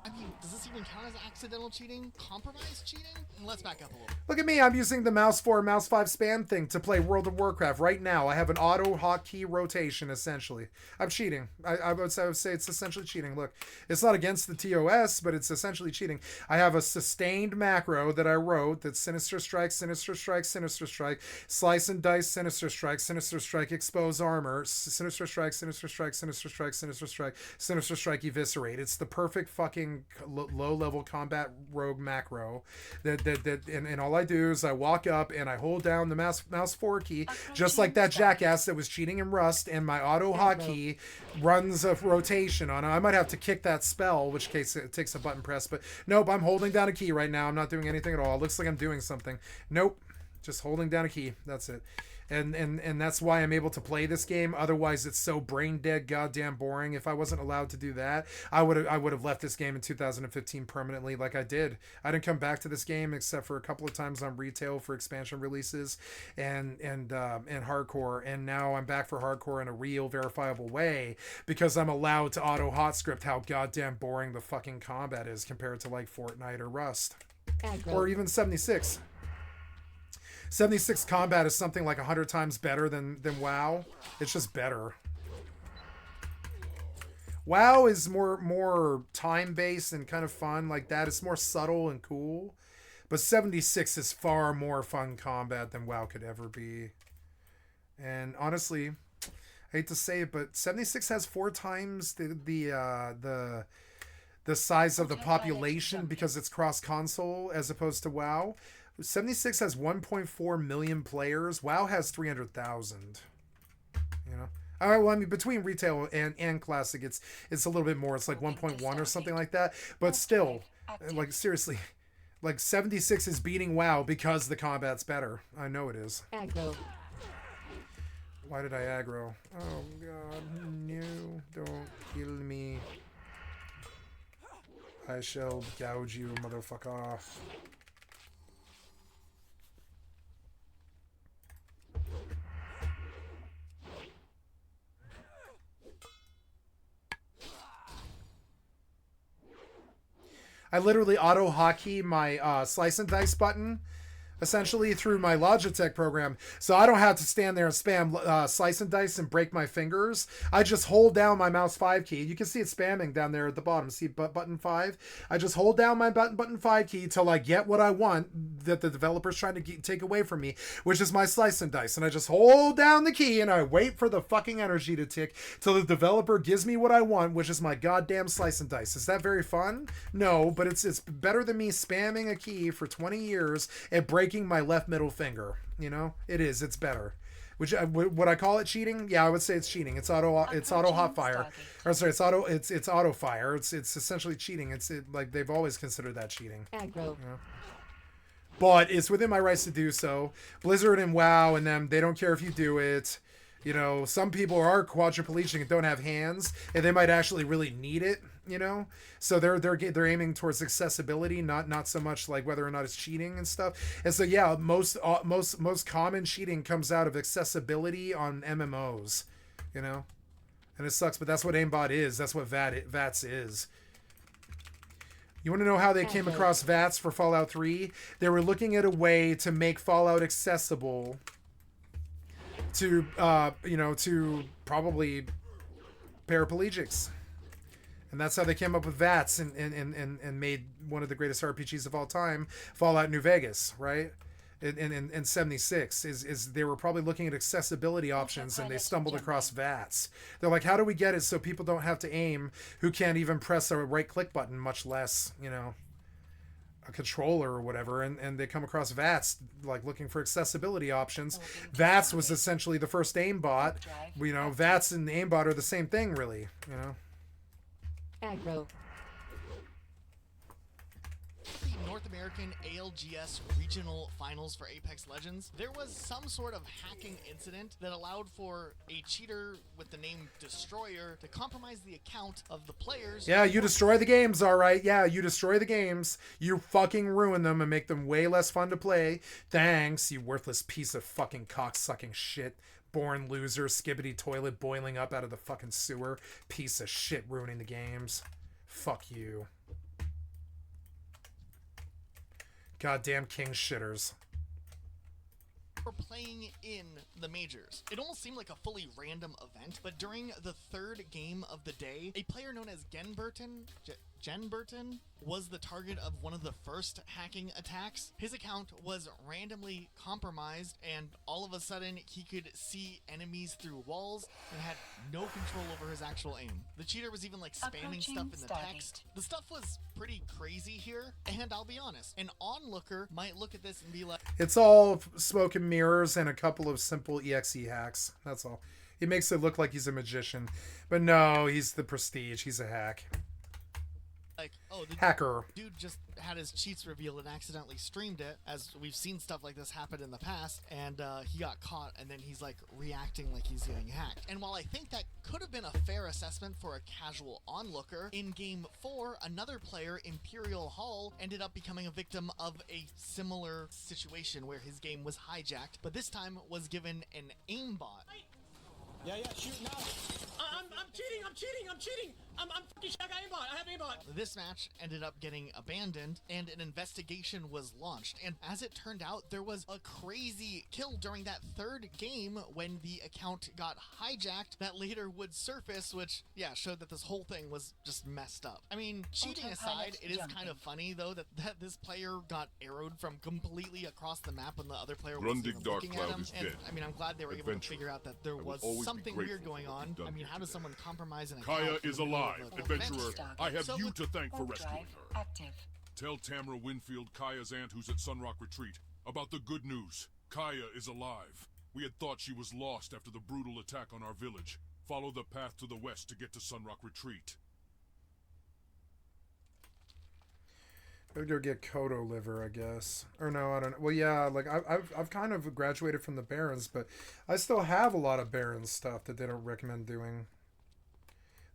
I mean, does this even count as accidental cheating? Compromised cheating? Let's back up a little. Look at me. I'm using the mouse 4, mouse 5 spam thing to play World of Warcraft right now. I have an auto hotkey rotation, essentially. I'm cheating. I would say it's essentially cheating. Look, it's not against the TOS, but it's essentially cheating. I have a sustained macro that I wrote that's Sinister Strike, Sinister Strike, Sinister Strike, Slice and Dice, Sinister Strike, Sinister Strike, Expose Armor, Sinister Strike, Sinister Strike, Sinister Strike, Sinister Strike, Sinister Strike, Eviscerate. It's the perfect fucking low-level combat rogue macro and all I do is I walk up and I hold down the mouse 4 key just like that jackass that was cheating in Rust, and my auto hotkey runs a rotation on it. I might have to kick that spell, which case it takes a button press, but nope, I'm holding down a key right now. I'm not doing anything at all. It looks like I'm doing something. Nope, Just holding down a key. That's it. And that's why I'm able to play this game. Otherwise, it's so brain dead, goddamn boring. If I wasn't allowed to do that, I would have left this game in 2015 permanently, like I did. I didn't come back to this game except for a couple of times on retail for expansion releases and hardcore. And now I'm back for hardcore in a real, verifiable way because I'm allowed to auto hot script how goddamn boring the fucking combat is compared to like Fortnite or Rust or even 76. 76 combat is something like 100 times better than WoW. It's just better. WoW is more time-based and kind of fun like that. It's more subtle and cool. But 76 is far more fun combat than WoW could ever be. And honestly, I hate to say it, but 76 has 4 times the size of the population because it's cross-console as opposed to WoW. 76 has 1.4 million players. WoW has 300,000. You know? All right, well, I mean, between retail and classic, it's a little bit more. It's like 1.1 or something like that. But still, like, seriously, like 76 is beating WoW because the combat's better. I know it is. Aggro. Why did I aggro? Oh, God. No, don't kill me. I shall gouge you, motherfucker. I literally auto hotkey my slice and dice button essentially through my Logitech program, so I don't have to stand there and spam slice and dice and break my fingers. I just hold down my mouse 5 key. You can see it spamming down there at the bottom. See button 5? I just hold down my button 5 key till I get what I want that the developer's trying to take away from me, which is my slice and dice. And I just hold down the key and I wait for the fucking energy to tick till the developer gives me what I want, which is my goddamn slice and dice. Is that very fun? No, but it's better than me spamming a key for 20 years and breaking my left middle finger. You know, it is. It's better. Which would I call it cheating? Yeah, I would say it's cheating. It's auto hot fire. Or sorry, it's auto fire. It's essentially cheating. Like they've always considered that cheating. Aggro. You know? But it's within my rights to do so. Blizzard and WoW and them, they don't care if you do it. You know, some people are quadriplegic and don't have hands, and they might actually really need it. You know, so they're aiming towards accessibility, not so much like whether or not it's cheating and stuff. And so yeah, most common cheating comes out of accessibility on MMOs. You know, and it sucks, but that's what aimbot is. That's what VATS is. You want to know how they came across VATS for Fallout 3? They were looking at a way to make Fallout accessible to to probably paraplegics. And that's how they came up with VATS and made one of the greatest RPGs of all time, Fallout New Vegas, right? In 76 is they were probably looking at accessibility options and they stumbled across VATS. They're like, how do we get it so people don't have to aim who can't even press a right click button, much less, you know, a controller or whatever, and they come across VATS, like looking for accessibility options. VATS was essentially the first aimbot. You know, VATS and aimbot are the same thing, really, you know. Aggro. The North American ALGS regional finals for Apex Legends, there was some sort of hacking incident that allowed for a cheater with the name Destroyer to compromise the account of the players. Yeah, you destroy the games, all right. Yeah, you destroy the games. You fucking ruin them and make them way less fun to play. Thanks, you worthless piece of fucking cock-sucking shit. Born loser, skibbity toilet boiling up out of the fucking sewer. Piece of shit ruining the games. Fuck you. Goddamn king shitters. Were playing in the majors. It almost seemed like a fully random event, but during the third game of the day, a player known as Jen Burton was the target of one of the first hacking attacks. His account was randomly compromised, and all of a sudden he could see enemies through walls and had no control over his actual aim. The cheater was even like spamming stuff in the text. The stuff was pretty crazy here, and I'll be honest, an onlooker might look at this and be like, it's all smoke and mirrors and a couple of simple EXE hacks. That's all. He makes it look like he's a magician, but no, he's the Prestige. He's a hack. like, oh, the hacker dude just had his cheats revealed and accidentally streamed it, as we've seen stuff like this happen in the past, and he got caught, and then he's like reacting like he's getting hacked. And while I think that could have been a fair assessment for a casual onlooker, in Game 4, another player, Imperial Hull, ended up becoming a victim of a similar situation where his game was hijacked, but this time was given an aimbot. Yeah, shoot now. I'm cheating. I'm fucking shit. I got aimbot. I have aimbot. This match ended up getting abandoned, and an investigation was launched. And as it turned out, there was a crazy kill during that third game when the account got hijacked that later would surface, which, yeah, showed that this whole thing was just messed up. I mean, cheating aside, it is kind of funny, though, that this player got arrowed from completely across the map when the other player was even looking at him. And, I mean, I'm glad they were able to figure out that there was something weird going on. I mean, how does someone compromise an account? Kaya is alive. Adventurer, I have you to thank for rescuing her. Active. Tell Tamara Winfield, Kaya's aunt who's at Sunrock Retreat, about the good news. Kaya is alive. We had thought she was lost after the brutal attack on our village. Follow the path to the west to get to Sunrock Retreat. I'd go get Kodo liver, I guess. Or no, I don't know. Well, yeah, like I've kind of graduated from the Barons, but I still have a lot of Barons stuff that they don't recommend doing.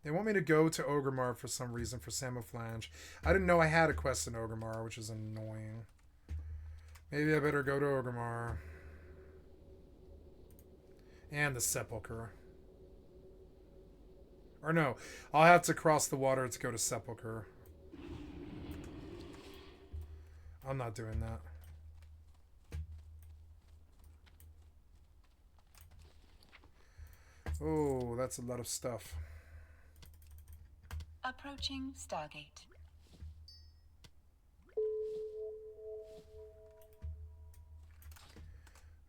They want me to go to Orgrimmar for some reason for Samoflange. I didn't know I had a quest in Orgrimmar, which is annoying. Maybe I better go to Orgrimmar. And the Sepulchre. Or no, I'll have to cross the water to go to Sepulchre. I'm not doing that. Oh, that's a lot of stuff. Approaching Stargate.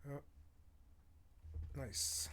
Oh. Nice.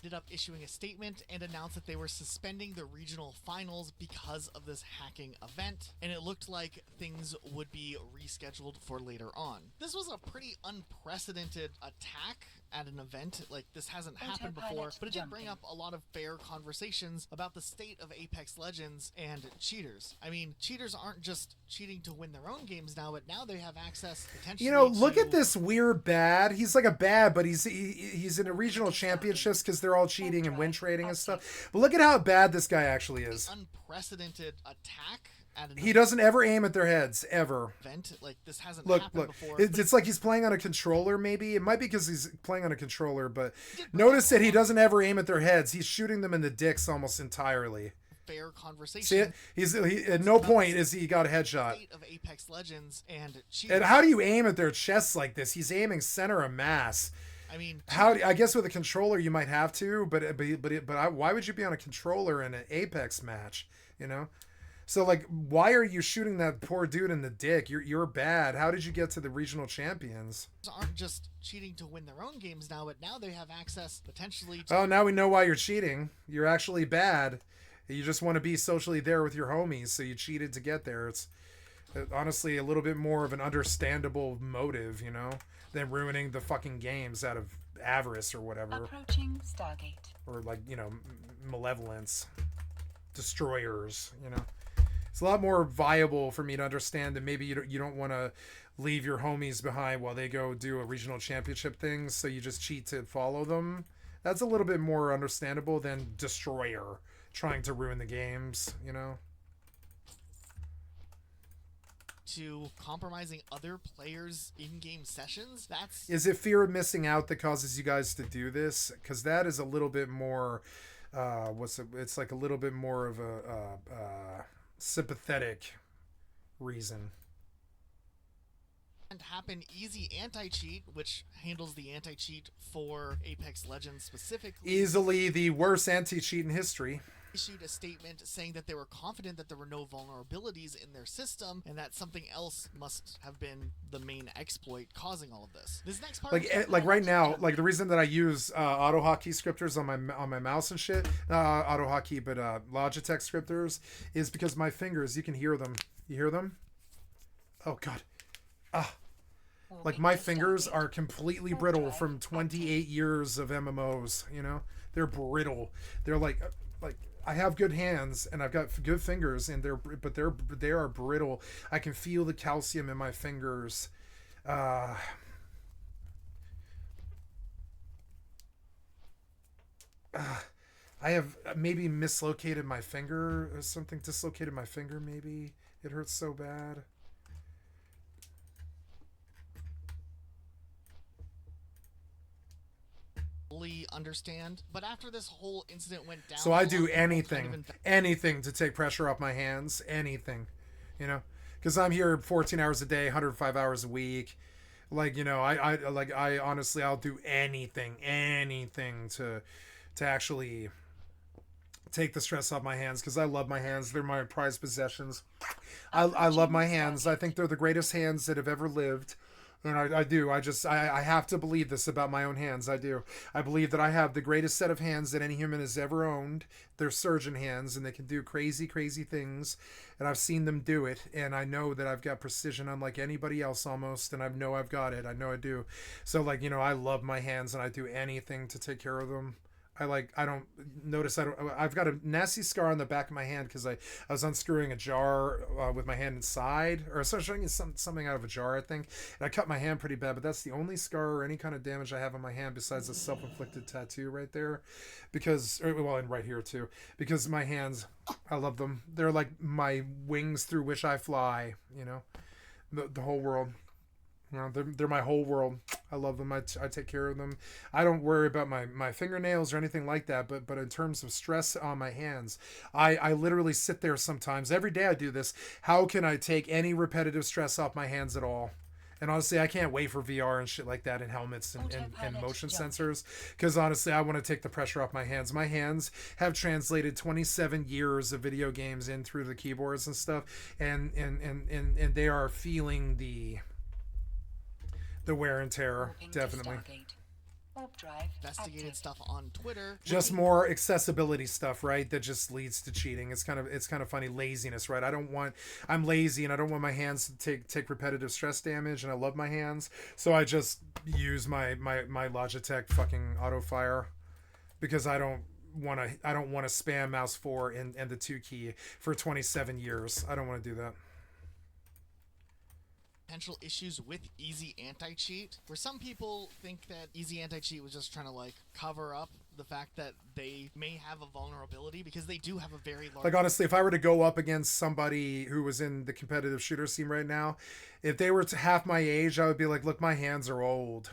Ended up issuing a statement and announced that they were suspending the regional finals because of this hacking event, and it looked like things would be rescheduled for later on. This was a pretty unprecedented attack at an event. Like, this hasn't happened before, but it did bring up a lot of fair conversations about the state of Apex Legends and cheaters. I mean, cheaters aren't just cheating to win their own games now, but now they have access potentially. You know, look at this weird bad. He's like a bad, but he's in a regional championships because they're all cheating and win trading and stuff. But look at how bad this guy actually is. Unprecedented attack. He doesn't ever aim at their heads, ever. Like, this hasn't happened before. It's like he's playing on a controller, maybe. It might be because he's playing on a controller, but notice that he doesn't ever aim at their heads. He's shooting them in the dicks almost entirely. Fair conversation. See it? He at no point is he got a headshot. Of Apex Legends and how do you aim at their chests like this? He's aiming center of mass. I mean, I guess with a controller you might have to, but why would you be on a controller in an Apex match? You know. So, like, why are you shooting that poor dude in the dick? You're bad. How did you get to the regional champions? Aren't just cheating to win their own games now, but now they have access potentially to... Oh, now we know why you're cheating. You're actually bad. You just want to be socially there with your homies, so you cheated to get there. It's honestly a little bit more of an understandable motive, you know, than ruining the fucking games out of avarice or whatever. Approaching Stargate. Or, like, you know, malevolence. Destroyers, you know. It's a lot more viable for me to understand that maybe you don't want to leave your homies behind while they go do a regional championship thing, so you just cheat to follow them. That's a little bit more understandable than Destroyer trying to ruin the games, you know? To compromising other players' in-game sessions? Is it fear of missing out that causes you guys to do this? Because that is a little bit more... it's like a little bit more of a... sympathetic reason. And happen easy anti-cheat, which handles the anti-cheat for Apex Legends specifically. Easily the worst anti-cheat in history. Issued a statement saying that they were confident that there were no vulnerabilities in their system and that something else must have been the main exploit causing all of this. This next part, like right now, like the reason that I use AutoHotkey scripters on my mouse and shit, AutoHotkey, but Logitech scripters, is because my fingers, you can hear them. You hear them? Oh god, Like, my fingers are completely brittle from 28 years of MMOs, you know? They're brittle. They're like I have good hands and I've got good fingers, and they are brittle. I can feel the calcium in my fingers. I have maybe mislocated my finger or something, dislocated my finger maybe. It hurts so bad. Understand, but after this whole incident went down, so I do anything to take pressure off my hands, anything, you know, because I'm here 14 hours a day, 105 hours a week. Like, you know, I honestly, I'll do anything to actually take the stress off my hands, because I love my hands. They're my prized possessions. I love my hands. I think they're the greatest hands that have ever lived. And I do. I have to believe this about my own hands. I do. I believe that I have the greatest set of hands that any human has ever owned. They're surgeon hands, and they can do crazy, crazy things. And I've seen them do it. And I know that I've got precision unlike anybody else almost. And I know I've got it. I know I do. So, like, you know, I love my hands, and I do anything to take care of them. I've got a nasty scar on the back of my hand because I was unscrewing a jar with my hand inside, or essentially something out of a jar, I think, and I cut my hand pretty bad, but that's the only scar or any kind of damage I have on my hand besides a self-inflicted tattoo right there, and right here too, because my hands, I love them. They're like my wings through which I fly, you know, the whole world. You know, they're my whole world. I love them. I take care of them. I don't worry about my fingernails or anything like that. But in terms of stress on my hands, I literally sit there sometimes. Every day I do this. How can I take any repetitive stress off my hands at all? And honestly, I can't wait for VR and shit like that, and helmets and motion sensors. Because honestly, I want to take the pressure off my hands. My hands have translated 27 years of video games in through the keyboards and stuff. And they are feeling the wear and tear, definitely. Investigated stuff on Twitter. Just more accessibility stuff, right? That just leads to cheating. It's kind of funny. Laziness, right? I'm lazy and I don't want my hands to take repetitive stress damage, and I love my hands. So I just use my Logitech fucking auto fire, because I don't want to spam mouse 4 and the 2 key for 27 years. I don't want to do that. Potential issues with Easy Anti-Cheat, where some people think that Easy Anti-Cheat was just trying to like cover up the fact that they may have a vulnerability, because they do have a very large... Like, honestly, if I were to go up against somebody who was in the competitive shooter scene right now, if they were half my age, I would be like, look, my hands are old.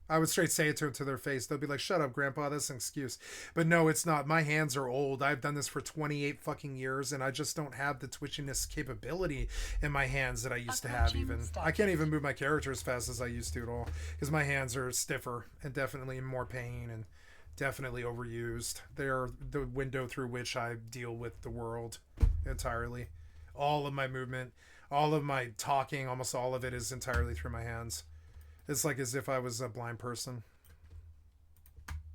I would straight say it to them to their face. They'll be like, shut up, grandpa, that's an excuse. But no, it's not. My hands are old. I've done this for 28 fucking years, and I just don't have the twitchiness capability in my hands that I used to have even. I can't even move my character as fast as I used to at all, because my hands are stiffer and definitely in more pain and definitely overused. They're the window through which I deal with the world entirely. All of my movement, all of my talking, almost all of it is entirely through my hands. It's like as if I was a blind person.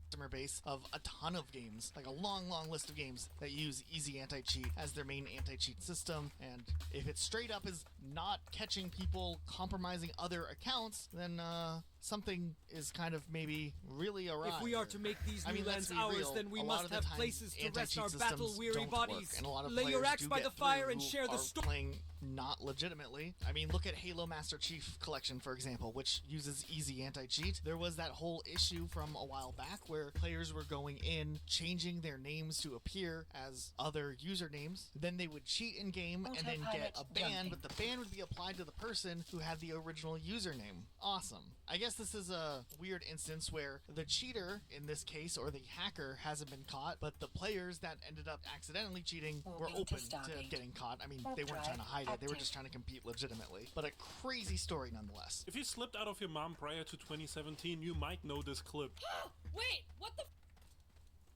Customer base of a ton of games, like a long list of games that use Easy Anti-Cheat as their main anti-cheat system, and if it straight up is not catching people compromising other accounts, then something is kind of maybe really awry. If we are to make these new lands ours, then we must have places to rest our battle-weary bodies. And a lot of Lay your axe by the fire and share the story. Playing not legitimately. I mean, look at Halo Master Chief Collection, for example, which uses Easy Anti-Cheat. There was that whole issue from a while back where players were going in, changing their names to appear as other usernames. Then they would cheat in game and then get a ban, but the ban would be applied to the person who had the original username. Awesome. I guess this is a weird instance where the cheater, in this case, or the hacker, hasn't been caught, but the players that ended up accidentally cheating were open to getting caught. I mean, they weren't trying to hide it, they were just trying to compete legitimately. But a crazy story nonetheless. If you slipped out of your mom prior to 2017, you might know this clip. Wait, what the...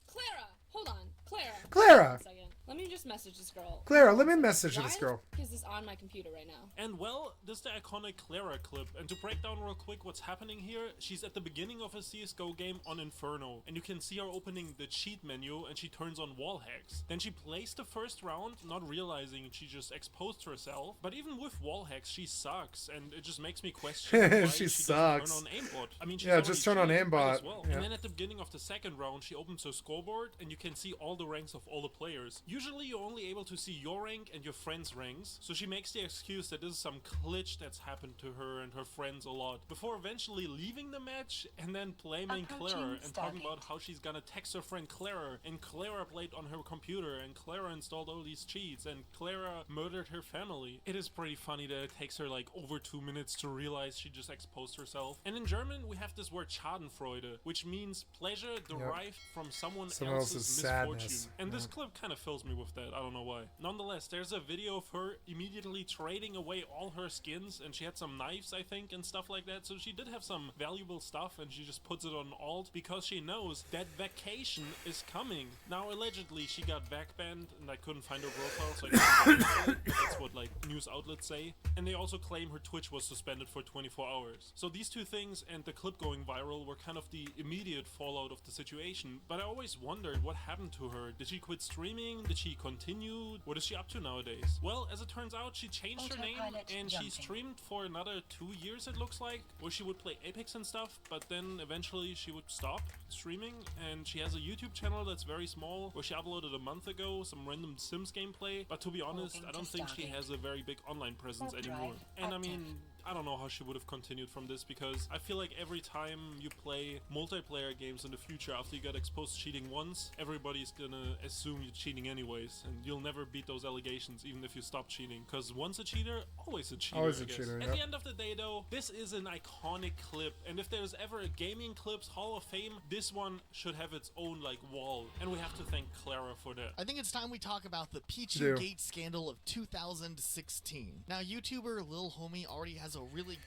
Clara, hold on. Clara. Clara! Let me just just message this girl. Clara, let me message this girl. Why is this on my computer right now? And well, this is the iconic Clara clip. And to break down real quick what's happening here, she's at the beginning of a CSGO game on Inferno. And you can see her opening the cheat menu and she turns on wall hacks. Then she plays the first round, not realizing she just exposed herself. But even with wall hacks, she sucks. And it just makes me question why she sucks. sucks. Turn on aimbot. I mean, she's yeah, just turn on aimbot. Well. Yeah. And then at the beginning of the second round, she opens her scoreboard and you can see all the ranks of all the players. Usually you're only able to see your rank and your friends' ranks, so she makes the excuse that this is some glitch that's happened to her and her friends a lot, before eventually leaving the match and then blaming Clara and talking about how she's gonna text her friend Clara, and Clara played on her computer, and Clara installed all these cheats, and Clara murdered her family. It is pretty funny that it takes her like over 2 minutes to realize she just exposed herself. And in German we have this word Schadenfreude, which means pleasure derived from someone else's misfortune. Sadness. And this clip kind of fills me with that, I don't know why. Nonetheless, there's a video of her immediately trading away all her skins, and she had some knives, I think, and stuff like that, so she did have some valuable stuff, and she just puts it on alt because she knows that vacation is coming. Now, allegedly, she got backbanned, and I couldn't find her profile, so I couldn't verify it. That's what, like, news outlets say. And they also claim her Twitch was suspended for 24 hours. So these two things and the clip going viral were kind of the immediate fallout of the situation, but I always wondered what happened to her. Did she quit streaming? Did she continue? What is she up to nowadays? Well, as it turns out, she changed her name and she streamed for another 2 years, it looks like, where she would play Apex and stuff, but then eventually she would stop streaming, and she has a YouTube channel that's very small where she uploaded a month ago some random Sims gameplay, but to be honest, I don't think she has a very big online presence anymore. And I mean, I don't know how she would have continued from this, because I feel like every time you play multiplayer games in the future after you get exposed to cheating once, everybody's gonna assume you're cheating anyways, and you'll never beat those allegations even if you stop cheating, because once a cheater, always a cheater. Always I a guess. cheater, At yep. the end of the day though, this is an iconic clip, and if there's ever a gaming clips Hall of Fame, this one should have its own like wall, and we have to thank Clara for that. I think it's time we talk about the Pichu Do. Gate scandal of 2016. Now, YouTuber Lil Homie already has a really...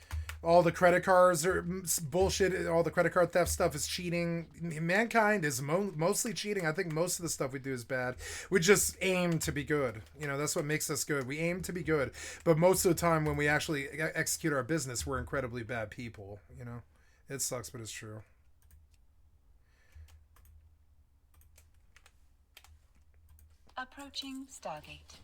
All the credit cards are bullshit. All the credit card theft stuff is cheating. Mankind is mostly cheating. I think most of the stuff we do is bad. We just aim to be good. You know, that's what makes us good. We aim to be good. But most of the time when we actually execute our business, we're incredibly bad people. You know, it sucks, but it's true. Approaching Stargate.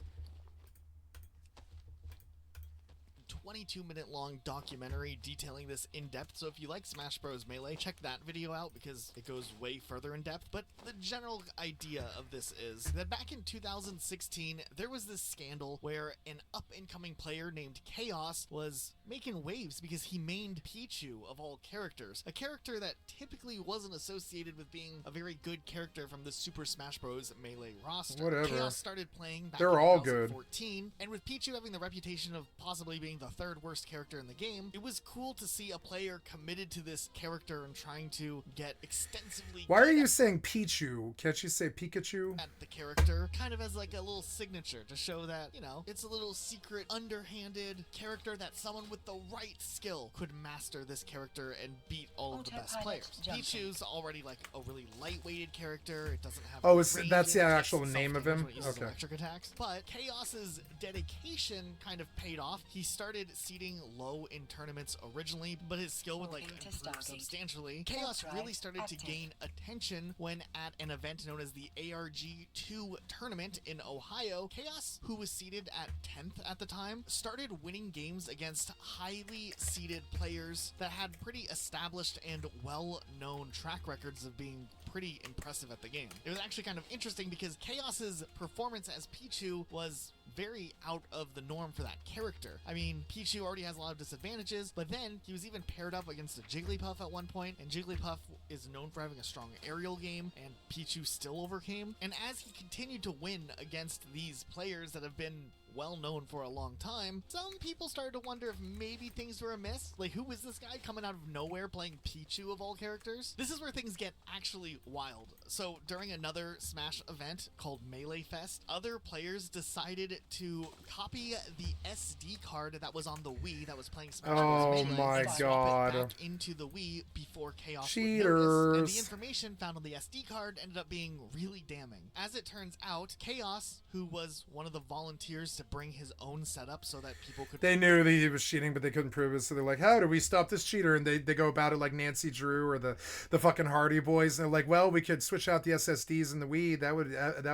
22-minute long documentary detailing this in depth, so if you like Smash Bros. Melee, check that video out because it goes way further in depth. But the general idea of this is that back in 2016, there was this scandal where an up-and-coming player named Chaos was making waves because he mained Pichu of all characters, a character that typically wasn't associated with being a very good character from the Super Smash Bros. Melee roster. Whatever. Chaos started playing back They're in all good. 2014, and with Pichu having the reputation of possibly being the third worst character in the game, it was cool to see a player committed to this character and trying to get extensively... Why are you saying Pichu? Can't you say Pikachu? ...at the character, kind of as like a little signature to show that, you know, it's a little secret, underhanded character that someone with the right skill could master this character and beat all of the best players. Pichu's already like a really lightweighted character. It doesn't have... Oh, that's the actual name of him? Okay. Electric attacks. But Chaos's dedication kind of paid off. He started seeding low in tournaments originally, but his skill would like improve substantially. Chaos really started to gain attention when at an event known as the ARG2 tournament in Ohio, Chaos, who was seeded at 10th at the time, started winning games against highly seeded players that had pretty established and well-known track records of being pretty impressive at the game. It was actually kind of interesting because Chaos's performance as Pichu was very out of the norm for that character. I mean, Pichu already has a lot of disadvantages, but then he was even paired up against a Jigglypuff at one point, and Jigglypuff is known for having a strong aerial game, and Pichu still overcame. And as he continued to win against these players that have been well known for a long time, some people started to wonder if maybe things were amiss. Like, who was this guy coming out of nowhere playing Pichu of all characters? This is where things get actually wild. So during another Smash event called Melee Fest, other players decided to copy the SD card that was on the Wii that was playing Smash Bros. Melee my and swap God. it back into the Wii before Chaos Cheaters. would notice. And the information found on the SD card ended up being really damning. As it turns out, Chaos, who was one of the volunteers to bring his own setup so that people could... They knew that he was cheating, but they couldn't prove it, so they're like, how do we stop this cheater? And they go about it like Nancy Drew or the fucking Hardy Boys, and they're like, well, we could switch out the SSDs in the Wii. That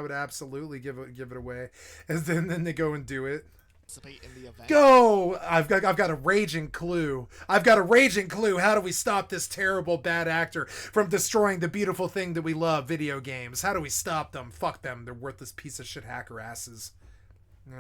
would absolutely give it away. And then they go and do it. In the event. Go! I've got a raging clue. I've got a raging clue. How do we stop this terrible bad actor from destroying the beautiful thing that we love, video games? How do we stop them? Fuck them. They're worthless piece of shit hacker asses.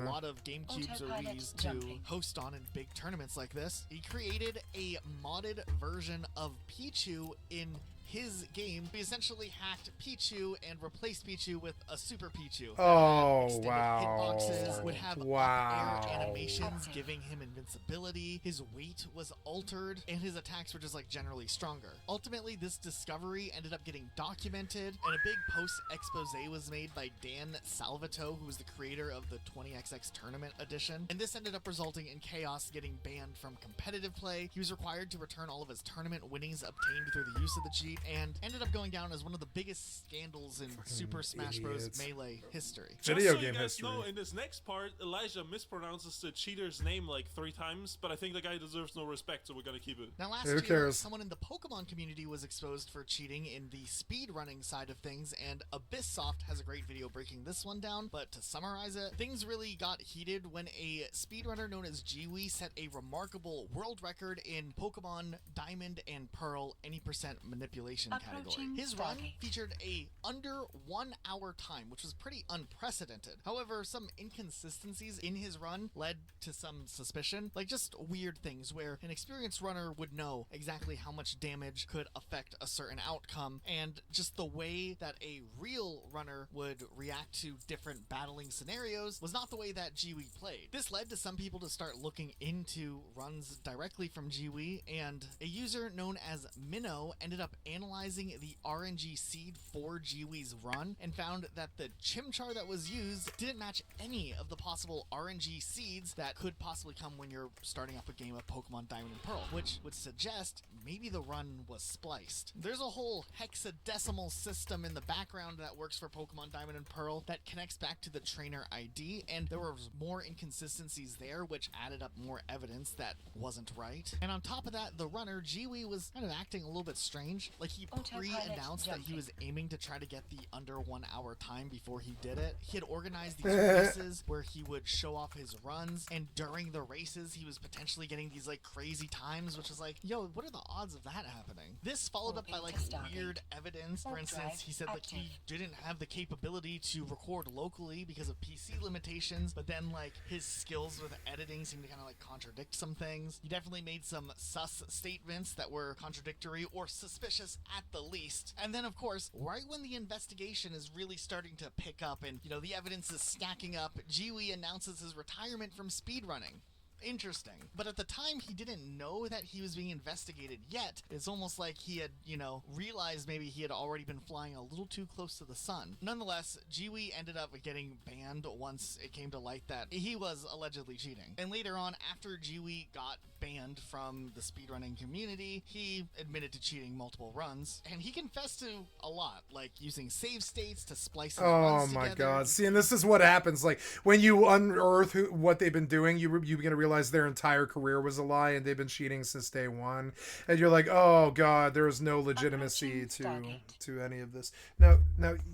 A lot of GameCubes or Wii's to host on in big tournaments like this. He created a modded version of Pichu in his game. He essentially hacked Pichu and replaced Pichu with a Super Pichu. Oh, wow. Hitboxes, would have up-air animations giving him invincibility. His weight was altered, and his attacks were just like generally stronger. Ultimately, this discovery ended up getting documented, and a big post-expose was made by Dan Salvato, who was the creator of the 20XX Tournament Edition. And this ended up resulting in Chaos getting banned from competitive play. He was required to return all of his tournament winnings obtained through the use of the cheat, and ended up going down as one of the biggest scandals in Super Smash Bros. Melee history. Video game history. Just so you guys know, in this next part, Elijah mispronounces the cheater's name like 3 times, but I think the guy deserves no respect, so we're gonna keep it. Now, last year, someone in the Pokemon community was exposed for cheating in the speedrunning side of things, and Abysssoft has a great video breaking this one down, but to summarize it, things really got heated when a speedrunner known as Jiwi set a remarkable world record in Pokemon Diamond and Pearl any % manipulation category. His run featured a under 1 hour time, which was pretty unprecedented. However, some inconsistencies in his run led to some suspicion, like just weird things where an experienced runner would know exactly how much damage could affect a certain outcome, and just the way that a real runner would react to different battling scenarios was not the way that Jiwi played. This led to some people to start looking into runs directly from Jiwi, and a user known as Minnow ended up analyzing the RNG seed for Jiwi's run and found that the Chimchar that was used didn't match any of the possible RNG seeds that could possibly come when you're starting up a game of Pokemon Diamond and Pearl, which would suggest maybe the run was spliced. There's a whole hexadecimal system in the background that works for Pokemon Diamond and Pearl that connects back to the trainer ID, and there were more inconsistencies there, which added up more evidence that wasn't right. And on top of that, the runner, Jiwi, was kind of acting a little bit strange. Like, he pre-announced that he was aiming to try to get the under 1 hour time before he did it. He had organized these races where he would show off his runs, and during the races he was potentially getting these like crazy times, which is like, yo, what are the odds of that happening? This followed up by like weird evidence. For instance, he said that he didn't have the capability to record locally because of PC limitations, but then like his skills with editing seemed to kind of like contradict some things. He definitely made some sus statements that were contradictory or suspicious at the least. And then, of course, right when the investigation is really starting to pick up and, you know, the evidence is stacking up, Jiwi announces his retirement from speedrunning. Interesting. But at the time, he didn't know that he was being investigated yet. It's almost like he had, you know, realized maybe he had already been flying a little too close to the sun. Nonetheless, Jiwi ended up getting banned once it came to light that he was allegedly cheating. And later on, after Jiwi got banned from the speedrunning community, he admitted to cheating multiple runs, and he confessed to a lot, like using save states to splice his runs my together. God. See, and this is what happens. Like, when you unearth what they've been doing, you're going to realize their entire career was a lie, and they've been cheating since day one. And you're like, oh God, there is no legitimacy to any of this. Now,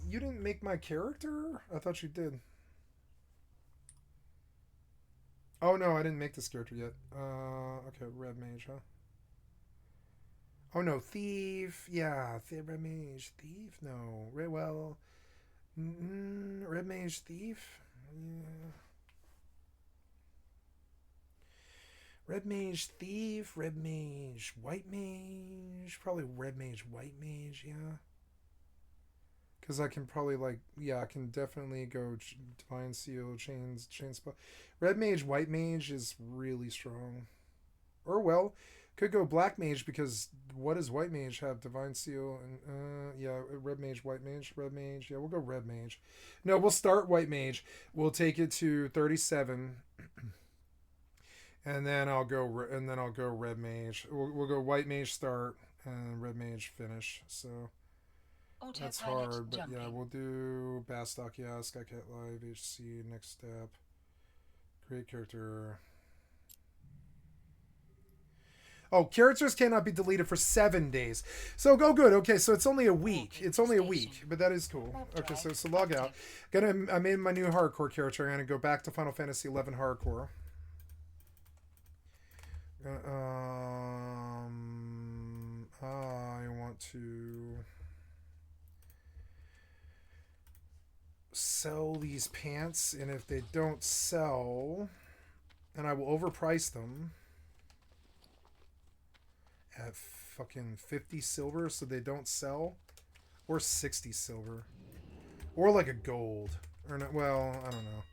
you didn't make my character? I thought you did. Oh no, I didn't make this character yet. Okay, Red Mage, huh? Oh no, Thief. Yeah, Red Mage, Thief. No, Red Mage, Thief. Yeah. Red Mage, Thief, Red Mage, White Mage. Probably Red Mage, White Mage, yeah. Because I can probably, like, yeah, I can definitely go Divine Seal, Chain Spell. Red Mage, White Mage is really strong. Or, well, could go Black Mage, because what does White Mage have? Divine Seal, and, yeah, Red Mage, White Mage, Red Mage. Yeah, we'll go Red Mage. No, we'll start White Mage. We'll take it to 37. And then I'll go Red Mage. We'll go White Mage start, and Red Mage finish, so... That's hard, but yeah, we'll do Bastock, yeah, skycat.live, HC, next step. Create character. Oh, characters cannot be deleted for 7 days. So go good. Okay, so it's only a week. It's only a week, but that is cool. Okay, so log out. I made my new hardcore character. I'm gonna go back to Final Fantasy 11 hardcore. I want to sell these pants, and if they don't sell, and I will overprice them at fucking 50 silver so they don't sell, or 60 silver, or like a gold, or not, well, I don't know.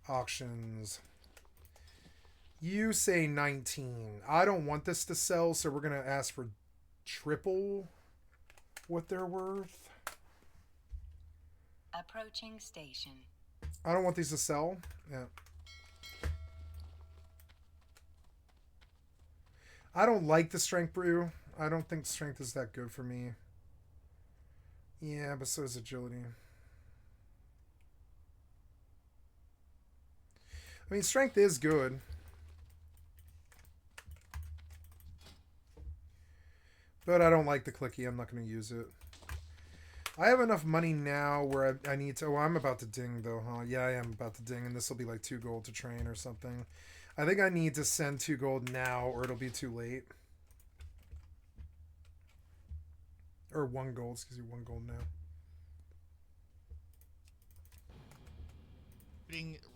Auctions. You say 19. I don't want this to sell, so we're gonna ask for triple what they're worth. Approaching station. I don't want these to sell. Yeah. I don't like the strength brew. I don't think strength is that good for me. Yeah, but so is agility. I mean, strength is good. But I don't like the clicky. I'm not going to use it. I have enough money now where I need to... Oh, I'm about to ding, though, huh? Yeah, I am about to ding, and this will be like 2 gold to train or something. I think I need to send 2 gold now, or it'll be too late. Or 1 gold, excuse me, 1 gold now.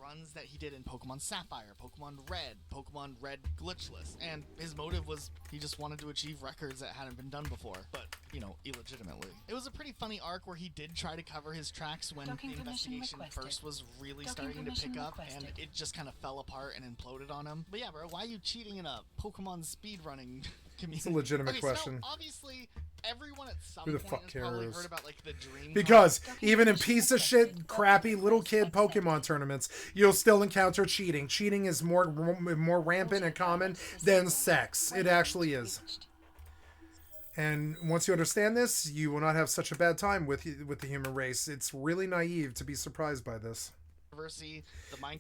Runs that he did in Pokemon Sapphire, Pokemon Red glitchless, and his motive was he just wanted to achieve records that hadn't been done before, but, you know, illegitimately. It was a pretty funny arc where he did try to cover his tracks when the investigation first was really starting to pick up, and it just kind of fell apart and imploded on him. But yeah, bro, why are you cheating in a Pokemon speedrunning community? It's a legitimate question. So obviously, everyone at some Who the point fuck has cares? probably heard about, like, the Dream Because even in piece of shit, crappy little kid Pokemon tournaments, you'll still encounter cheating. Cheating is more rampant and common than sex. It actually is. And once you understand this, you will not have such a bad time with the human race. It's really naive to be surprised by this.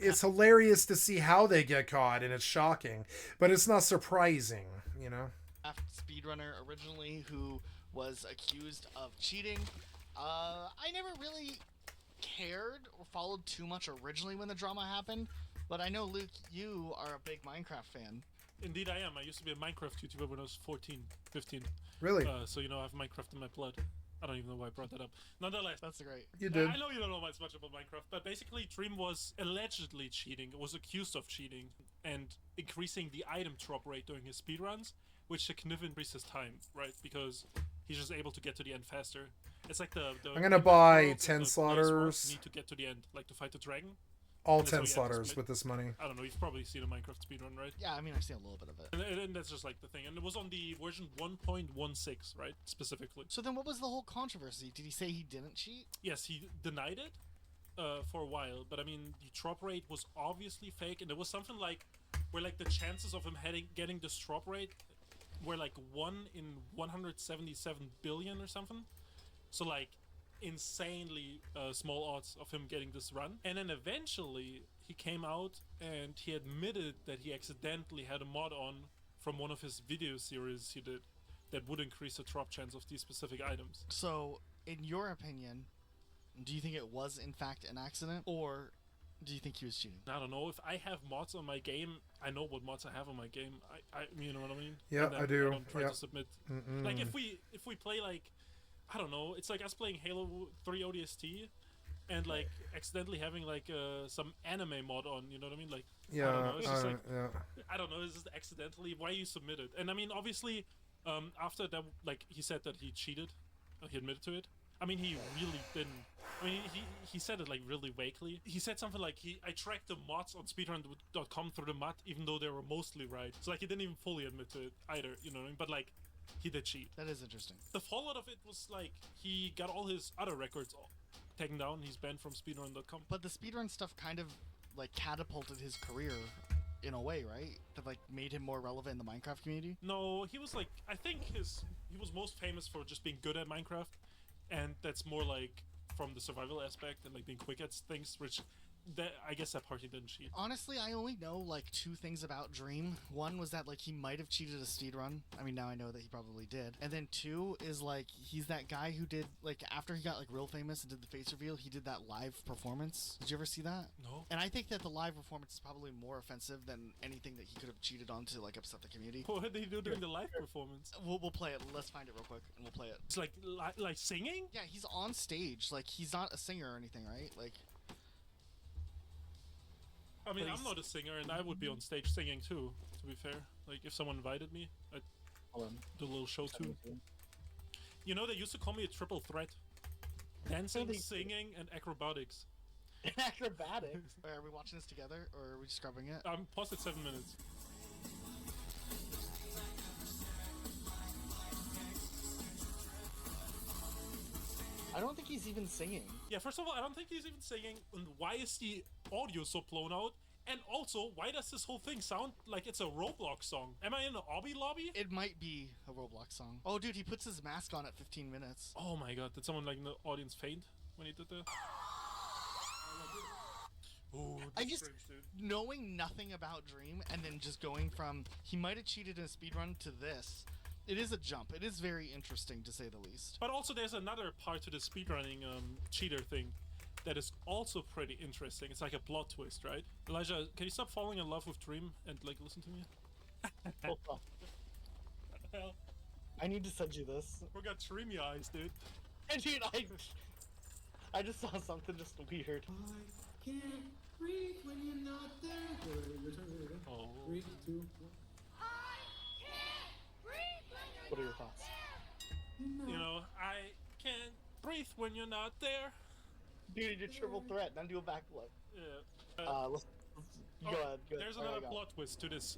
It's hilarious to see how they get caught, and it's shocking, but it's not surprising, you know. Speedrunner originally who was accused of cheating. I never really cared or followed too much originally when the drama happened, but I know, Luke, you are a big Minecraft fan. Indeed I am. I used to be a Minecraft YouTuber when I was 14, 15. Really? So, you know, I have Minecraft in my blood. I don't even know why I brought that up. Nonetheless. That's great. You did. I know you don't know much about Minecraft, but basically Dream was allegedly cheating, was accused of cheating, and increasing the item drop rate during his speedruns, which significantly increases his time, right? Because he's just able to get to the end faster. It's like the I'm gonna buy 10 slaughters. Need to get to the end, like to fight the dragon. All 10 slaughters with this money. I don't know. You've probably seen a Minecraft speedrun, right? Yeah, I mean, I've seen a little bit of it. And that's just like the thing. And it was on the version 1.16, right? Specifically. So then what was the whole controversy? Did he say he didn't cheat? Yes, he denied it for a while. But I mean, the drop rate was obviously fake. And there was something like where like the chances of him getting this drop rate were like 1 in 177 billion or something. So like insanely small odds of him getting this run. And then eventually he came out and he admitted that he accidentally had a mod on from one of his video series he did that would increase the drop chance of these specific items. So in your opinion, do you think it was in fact an accident, or do you think he was cheating? I don't know. If I have mods on my game, I know what mods I have on my game. I you know what I mean? Yeah, I do. I don't try to submit. Like if we play like, I don't know, it's like us playing Halo 3 ODST and like accidentally having like some anime mod on, you know what I mean? Like, yeah, I don't know. It's just like, yeah. I don't know, it's just accidentally why you submit it. And I mean, obviously, after that, like he said that he cheated, he admitted to it. I mean, he really didn't. I mean, he said it like really vaguely. He said something like, I tracked the mods on speedrun.com through the mud, even though they were mostly right. So like he didn't even fully admit to it either, you know what I mean? But like, he did cheat. That is interesting. The fallout of it was like, he got all his other records taken down. He's banned from speedrun.com. But the speedrun stuff kind of like catapulted his career in a way, right? That like made him more relevant in the Minecraft community? No, he was like, I think he was most famous for just being good at Minecraft, and that's more like from the survival aspect and like being quick at things, which I guess that part he didn't cheat. Honestly, I only know like 2 things about Dream. One was that like he might have cheated a speedrun. I mean, now I know that he probably did. And then 2 is like he's that guy who did like after he got like real famous and did the face reveal, he did that live performance. Did you ever see that? No. And I think that the live performance is probably more offensive than anything that he could have cheated on to like upset the community. What did he do during the live performance? We'll play it. Let's find it real quick and we'll play it. It's like singing? Yeah, he's on stage. Like he's not a singer or anything, right? Like. I mean, I'm not a singer, and I would be on stage singing too, to be fair. Like, if someone invited me, I'd do a little show too. You know, they used to call me a triple threat. Dancing, singing, and acrobatics. Acrobatics? Are we watching this together, or are we scrubbing it? I'm paused at 7 minutes. I don't think he's even singing. Yeah, first of all, I don't think he's even singing. And why is the audio so blown out? And also, why does this whole thing sound like it's a Roblox song? Am I in an obby lobby? It might be a Roblox song. Oh, dude, he puts his mask on at 15 minutes. Oh my god, did someone like in the audience faint when he did that? Ooh, I just, knowing nothing about Dream and then just going from he might have cheated in a speedrun to this, it is a jump. It is very interesting, to say the least. But also there's another part to the speedrunning cheater thing that is also pretty interesting. It's like a plot twist, right? Elijah, can you stop falling in love with Dream and like listen to me? Hold on. What the hell? I need to send you this. We got dreamy eyes, dude. And dude, I just saw something just weird. I can't breathe when you're not there. Oh. 3, 2, 1. What are your thoughts? You know, I can't breathe when you're not there. Dude, you're triple threat. Now do a backflip. Yeah. Let's go ahead. There's another plot twist to this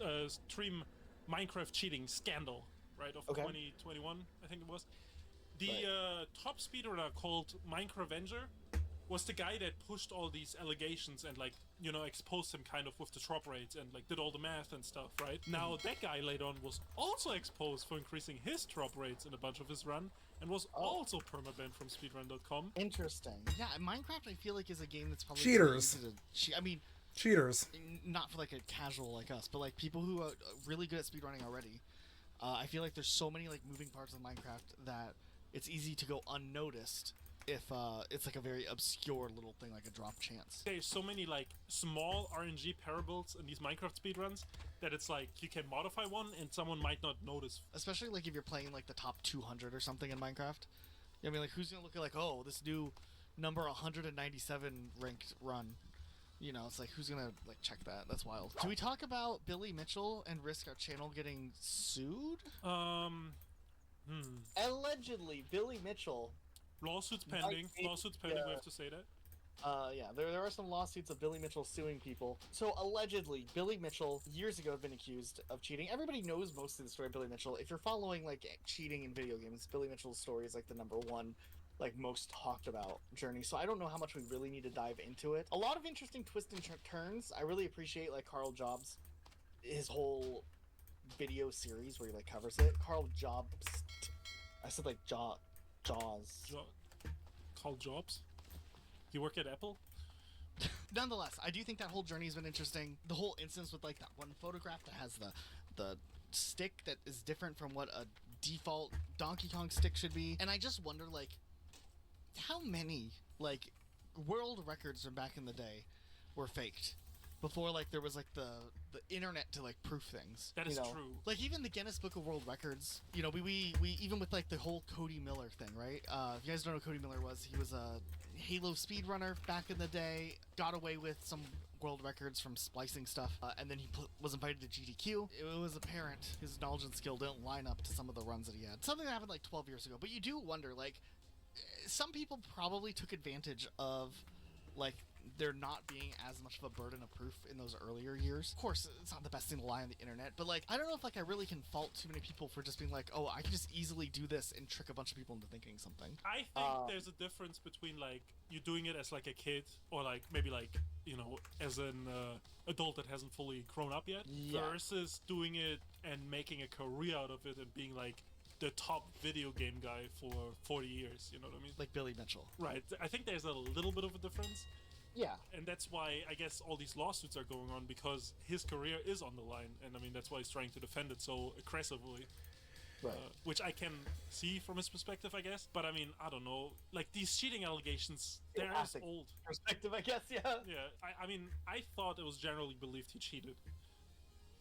stream Minecraft cheating scandal, right? Of 2021, I think it was. The top speedrunner called Minecravenger was the guy that pushed all these allegations and like, you know, exposed him kind of with the drop rates and like did all the math and stuff, right? Now that guy later on was also exposed for increasing his drop rates in a bunch of his run and was also permabanned from speedrun.com. Interesting. Yeah, Minecraft I feel like is a game that's probably cheaters. I mean, cheaters. Not for like a casual like us, but like people who are really good at speedrunning already. I feel like there's so many like moving parts of Minecraft that it's easy to go unnoticed if it's like a very obscure little thing like a drop chance. There's so many like small RNG parables in these Minecraft speedruns that it's like you can modify one and someone might not notice. Especially like if you're playing like the top 200 or something in Minecraft. I mean, like who's gonna look at like, oh, this new number 197 ranked run? You know, it's like who's gonna like check that? That's wild. Do we talk about Billy Mitchell and risk our channel getting sued? Allegedly, Billy Mitchell. Lawsuits pending. Lawsuits pending. We have to say that. Yeah, there are some lawsuits of Billy Mitchell suing people. So allegedly, Billy Mitchell years ago had been accused of cheating. Everybody knows most of the story of Billy Mitchell. If you're following like cheating in video games, Billy Mitchell's story is like the #1, like most talked about journey. So I don't know how much we really need to dive into it. A lot of interesting twists and turns. I really appreciate like Carl Jobs, his whole video series where he like covers it. Carl Jobs. I said like Jaws. Carl Jobs? You work at Apple? Nonetheless, I do think that whole journey has been interesting. The whole instance with like that one photograph that has the stick that is different from what a default Donkey Kong stick should be. And I just wonder like how many like world records from back in the day were faked before like there was like the internet to like proof things. That is true. Like even the Guinness Book of World Records, you know, we even with like the whole Cody Miller thing, right? If you guys don't know who Cody Miller was, he was a Halo speedrunner back in the day, got away with some world records from splicing stuff, and then he was invited to GDQ. It was apparent his knowledge and skill didn't line up to some of the runs that he had. Something that happened like 12 years ago, but you do wonder like some people probably took advantage of, like, there not being as much of a burden of proof in those earlier years. Of course, it's not the best thing to lie on the internet, but, like, I don't know if, like, I really can fault too many people for just being like, oh, I can just easily do this and trick a bunch of people into thinking something. I think there's a difference between, like, you doing it as, like, a kid, or, like, maybe, like, you know, as an adult that hasn't fully grown up yet, versus doing it and making a career out of it and being, like, the top video game guy for 40 years, you know what I mean? Like Billy Mitchell. Right. I think there's a little bit of a difference. Yeah. And that's why I guess all these lawsuits are going on, because his career is on the line, and I mean that's why he's trying to defend it so aggressively. Right. Which I can see from his perspective, I guess. But I mean, I don't know. Like these cheating allegations, they're as old. Perspective, I guess. Yeah. Yeah. I mean, I thought it was generally believed he cheated.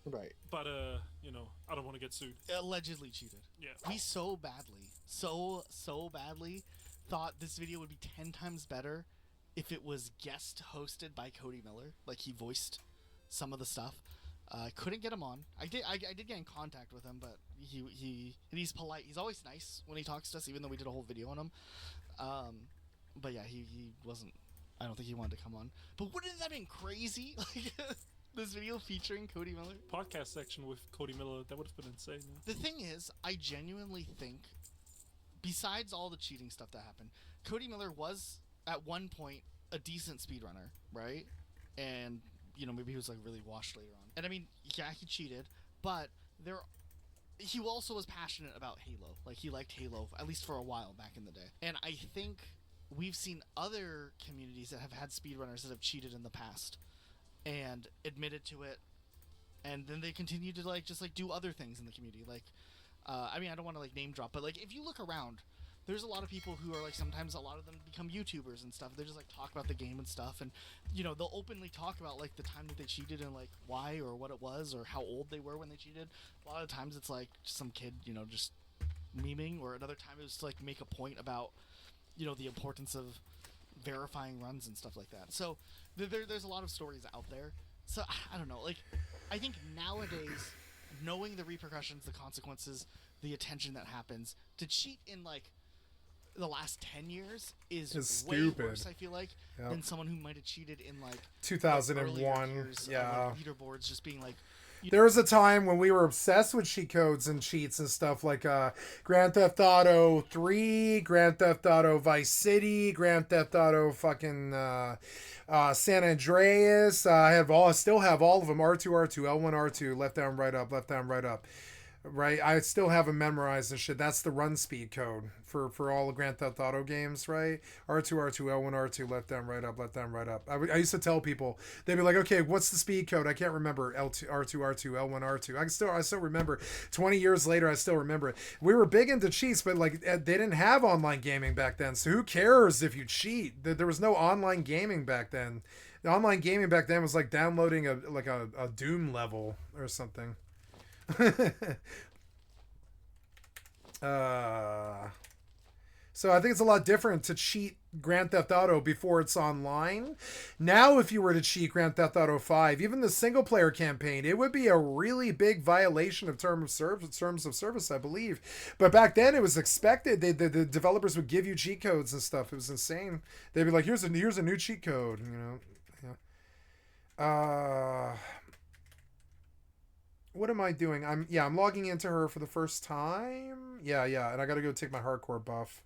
Right. But you know, I don't want to get sued. Allegedly cheated. Yeah. We so badly thought this video would be 10 times better if it was guest hosted by Cody Miller, like he voiced some of the stuff. Couldn't get him on. I did get in contact with him, but he's polite. He's always nice when he talks to us, even though we did a whole video on him. But yeah, he wasn't. I don't think he wanted to come on. But wouldn't that have been crazy? Like this video featuring Cody Miller. Podcast section with Cody Miller, that would have been insane. Yeah. The thing is, I genuinely think, besides all the cheating stuff that happened, Cody Miller was at one point a decent speedrunner, right? And you know, maybe he was like really washed later on. And I mean, yeah, he cheated, but he also was passionate about Halo. Like he liked Halo, at least for a while back in the day. And I think we've seen other communities that have had speedrunners that have cheated in the past and admitted to it, and then they continue to like just like do other things in the community. Like, I mean, I don't want to like name drop, but like if you look around, there's a lot of people who are like, sometimes a lot of them become YouTubers and stuff. They just like talk about the game and stuff, and you know, they'll openly talk about like the time that they cheated and like why or what it was or how old they were when they cheated. A lot of times it's like some kid, you know, just memeing, or another time it was to like make a point about, you know, the importance of verifying runs and stuff like that. So there's a lot of stories out there. So I don't know, like I think nowadays, knowing the repercussions, the consequences, the attention that happens, to cheat in like the last 10 years is way stupid. Worse, I feel like, than someone who might have cheated in like 2001. Years yeah. Of, like, leaderboards just being like, there was a time when we were obsessed with cheat codes and cheats and stuff, like Grand Theft Auto 3, Grand Theft Auto Vice City, Grand Theft Auto fucking San Andreas. I still have all of them. R2, L1, R2, left down, right up, left down, right up. Right, I still have them memorized and shit. That's the run speed code for all the Grand Theft Auto games, right? R2, L1, R2, left down, right up, left down, right up. I used to tell people, they'd be like, okay, what's the speed code? I can't remember. R2, L1, R2. I still remember. 20 years later, I still remember it. We were big into cheats, but like they didn't have online gaming back then. So who cares if you cheat? There was no online gaming back then. The online gaming back then was like downloading a Doom level or something. So I think it's a lot different to cheat Grand Theft Auto before it's online. Now, if you were to cheat Grand Theft Auto 5, even the single player campaign, it would be a really big violation of terms of service, I believe. But back then, it was expected. The developers would give you cheat codes and stuff. It was insane. They'd be like, "Here's a new cheat code," you know. Yeah. What am I doing? I'm logging into her for the first time. Yeah, and I gotta go take my hardcore buff.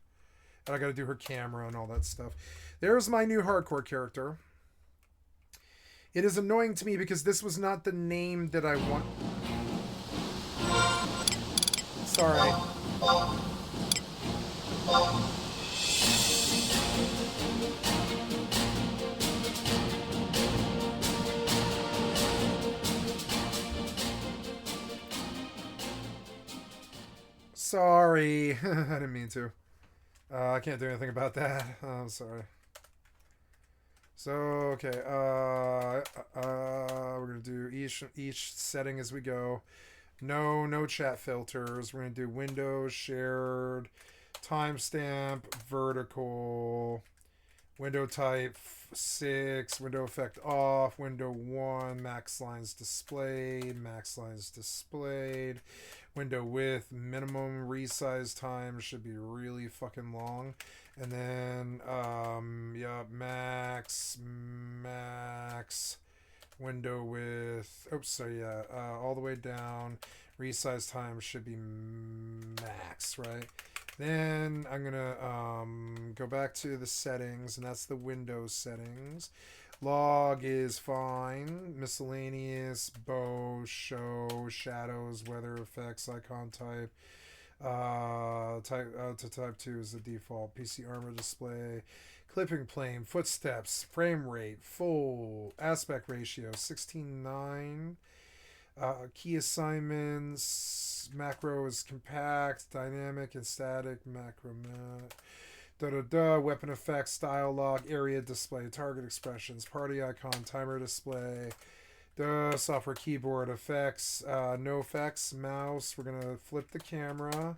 And I gotta do her camera and all that stuff. There's my new hardcore character. It is annoying to me because this was not the name that I want. Sorry. Sorry. I didn't mean to. I can't do anything about that. I'm sorry. So, okay. We're going to do each setting as we go. No chat filters. We're going to do Windows, shared, timestamp, vertical, window type 6, window effect off, window 1, max lines displayed, Window width, minimum resize time should be really fucking long. And then, yeah, max, window width, oops, sorry, yeah, all the way down. Resize time should be max, right? Then I'm gonna go back to the settings, and that's the Windows settings. Log is fine. Miscellaneous, bow, show, shadows, weather effects, icon type. Type 2 is the default. PC armor display. Clipping plane, footsteps, frame rate, full aspect ratio, 16:9. Key assignments, macro is compact, dynamic and static, macro mat. Weapon effects, style log, area display, target expressions, party icon, timer display, software keyboard effects, no effects, mouse. We're going to flip the camera,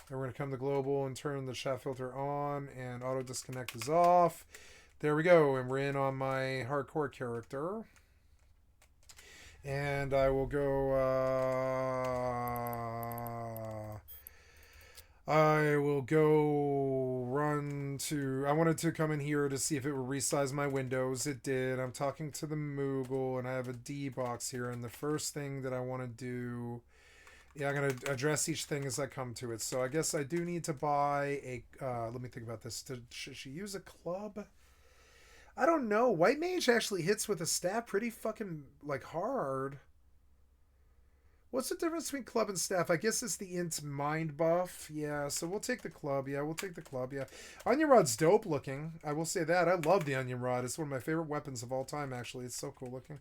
and we're going to come to global and turn the chat filter on, and auto disconnect is off. There we go, and we're in on my hardcore character. And I will go, run to, I wanted to come in here to see if it would resize my windows. It did. I'm talking to the Moogle, and I have a D box here. And the first thing that I want to do, yeah, I'm going to address each thing as I come to it. So I guess I do need to buy a, let me think about this. Should she use a club? I don't know. White Mage actually hits with a staff pretty fucking, like, hard. What's the difference between club and staff? I guess it's the int mind buff. Yeah, so we'll take the club. Yeah, we'll take the club. Yeah. Onion Rod's dope looking. I will say that. I love the Onion Rod. It's one of my favorite weapons of all time, actually. It's so cool looking.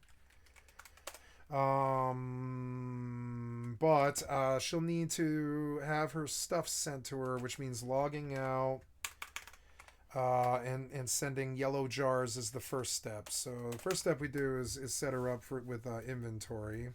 But she'll need to have her stuff sent to her, which means logging out. And sending yellow jars is the first step. So the first step we do is set her up with inventory.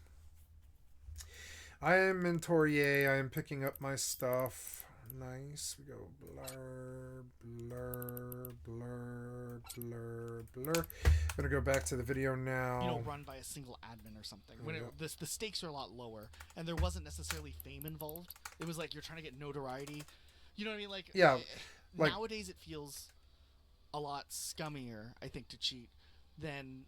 I am inventory. I am picking up my stuff. Nice. We go blur, blur, blur, blur, blur. I'm gonna go back to the video now. You know, run by a single admin or something. When the stakes are a lot lower, and there wasn't necessarily fame involved. It was like you're trying to get notoriety. You know what I mean? Like, yeah. Like, nowadays it feels a lot scummier, I think, to cheat than